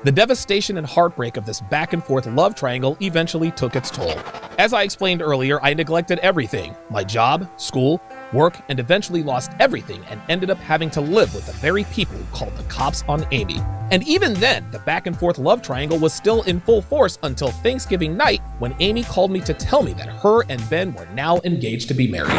Speaker 11: The devastation and heartbreak of this back and forth love triangle eventually took its toll. As I explained earlier, I neglected everything: my job, school, work, and eventually lost everything and ended up having to live with the very people who called the cops on Amy. And even then, the back and forth love triangle was still in full force until Thanksgiving night, when Amy called me to tell me that her and Ben were now engaged to be married.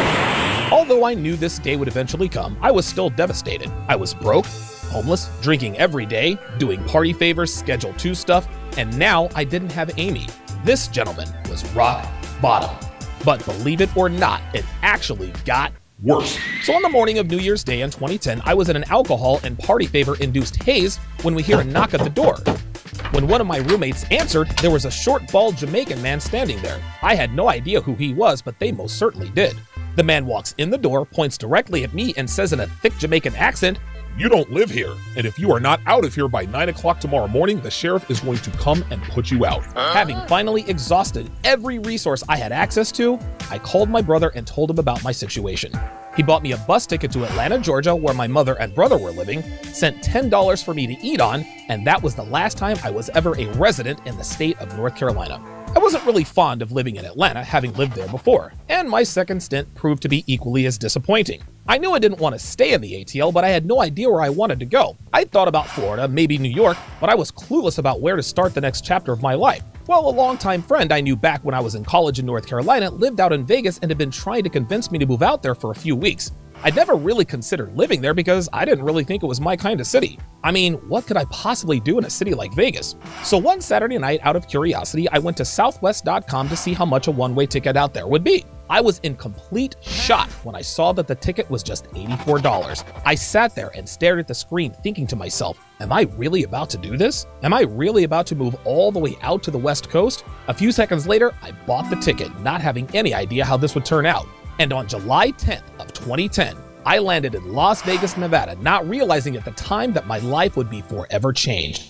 Speaker 11: Although I knew this day would eventually come, I was still devastated. I was broke, homeless, drinking every day, doing party favors, Schedule 2 stuff, and now I didn't have Amy. This, gentleman, was rock bottom. But believe it or not, it actually got worse. So on the morning of New Year's Day in 2010, I was in an alcohol and party favor-induced haze when we hear a knock at the door. When one of my roommates answered, there was a short, bald Jamaican man standing there. I had no idea who he was, but they most certainly did. The man walks in the door, points directly at me, and says in a thick Jamaican accent,
Speaker 13: "You don't live here, and if you are not out of here by 9 o'clock tomorrow morning, the sheriff is going to come and put you out."
Speaker 11: Having finally exhausted every resource I had access to, I called my brother and told him about my situation. He bought me a bus ticket to Atlanta, Georgia, where my mother and brother were living, sent $10 for me to eat on, and that was the last time I was ever a resident in the state of North Carolina. I wasn't really fond of living in Atlanta, having lived there before, and my second stint proved to be equally as disappointing. I knew I didn't want to stay in the ATL, but I had no idea where I wanted to go. I'd thought about Florida, maybe New York, but I was clueless about where to start the next chapter of my life. Well, a longtime friend I knew back when I was in college in North Carolina lived out in Vegas and had been trying to convince me to move out there for a few weeks. I'd never really considered living there because I didn't really think it was my kind of city. I mean, what could I possibly do in a city like Vegas? So one Saturday night, out of curiosity, I went to southwest.com to see how much a one-way ticket out there would be. I was in complete shock when I saw that the ticket was just $84. I sat there and stared at the screen thinking to myself, am I really about to do this? Am I really about to move all the way out to the West Coast? A few seconds later, I bought the ticket, not having any idea how this would turn out. And on July 10th of 2010, I landed in Las Vegas, Nevada, not realizing at the time that my life would be forever changed.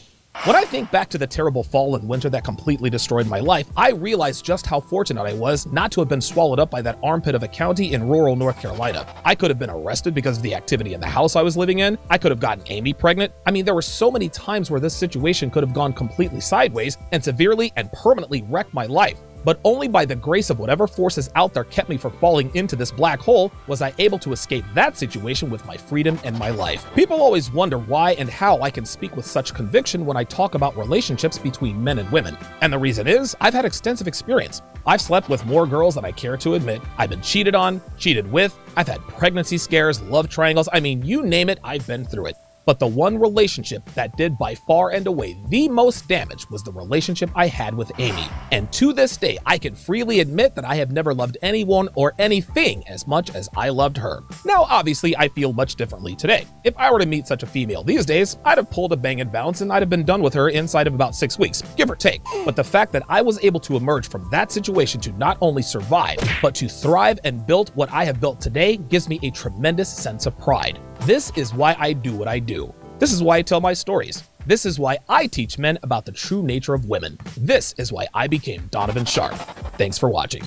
Speaker 11: When I think back to the terrible fall and winter that completely destroyed my life, I realize just how fortunate I was not to have been swallowed up by that armpit of a county in rural North Carolina. I could have been arrested because of the activity in the house I was living in. I could have gotten Amy pregnant. I mean, there were so many times where this situation could have gone completely sideways and severely and permanently wrecked my life. But only by the grace of whatever forces out there kept me from falling into this black hole was I able to escape that situation with my freedom and my life. People always wonder why and how I can speak with such conviction when I talk about relationships between men and women. And the reason is, I've had extensive experience. I've slept with more girls than I care to admit. I've been cheated on, cheated with. I've had pregnancy scares, love triangles. I mean, you name it, I've been through it. But the one relationship that did by far and away the most damage was the relationship I had with Amy. And to this day, I can freely admit that I have never loved anyone or anything as much as I loved her. Now, obviously, I feel much differently today. If I were to meet such a female these days, I'd have pulled a bang and bounce and I'd have been done with her inside of about 6 weeks, give or take. But the fact that I was able to emerge from that situation to not only survive, but to thrive and build what I have built today gives me a tremendous sense of pride. This is why I do what I do. This is why I tell my stories. This is why I teach men about the true nature of women. This is why I became Donovan Sharp. Thanks for watching.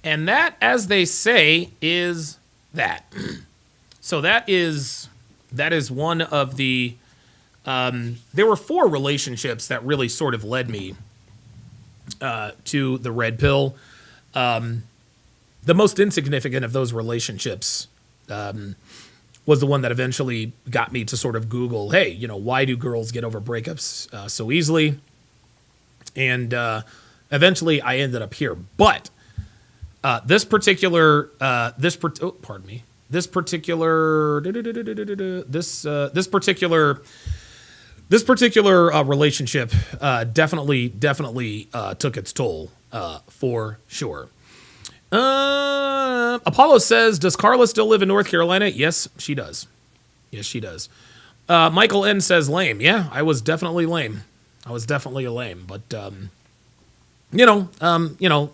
Speaker 4: And that, as they say, is that. So that is one of the, there were 4 relationships that really sort of led me to the red pill. The most insignificant of those relationships was the one that eventually got me to sort of Google, hey, you know, why do girls get over breakups so easily? And eventually I ended up here. But this particular relationship definitely took its toll for sure. Apollo says, does Carla still live in North Carolina? Yes, she does. Yes, she does. Michael N says lame. Yeah, I was definitely lame. I was definitely a lame, but, I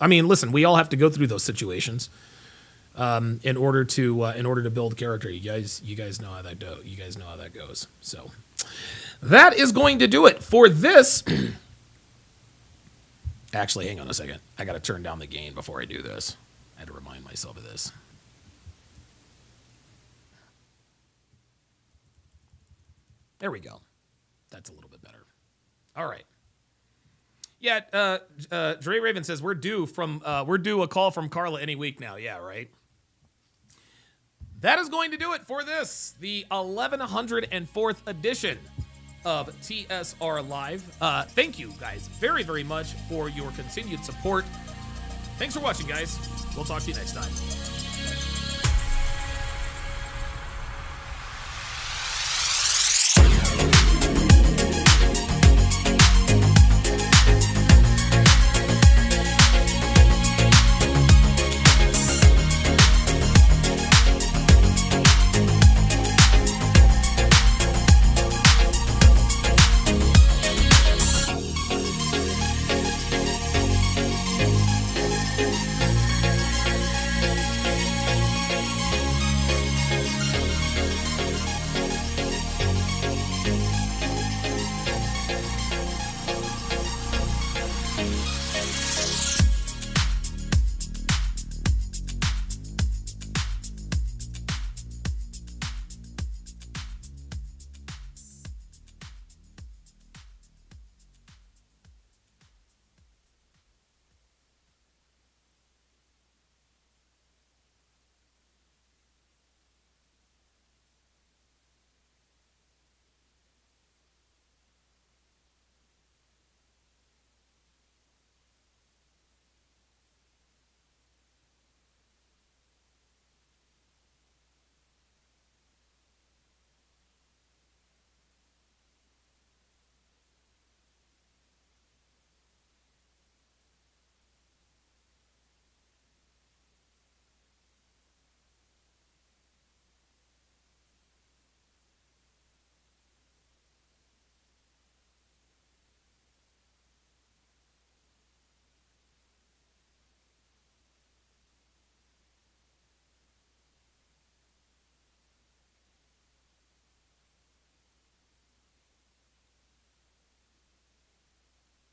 Speaker 4: mean, listen, we all have to go through those situations, in order to build character. You guys know how that goes. So That is going to do it for this. Actually, hang on a second. I got to turn down the gain before I do this. I had to remind myself of this. There we go. That's a little bit better. All right. Yeah, Dre Raven says we're due a call from Carla any week now. Yeah, right. That is going to do it for this, the 1104th edition of TSR Live. Thank you guys very, very much for your continued support. Thanks for watching, guys. We'll talk to you next time.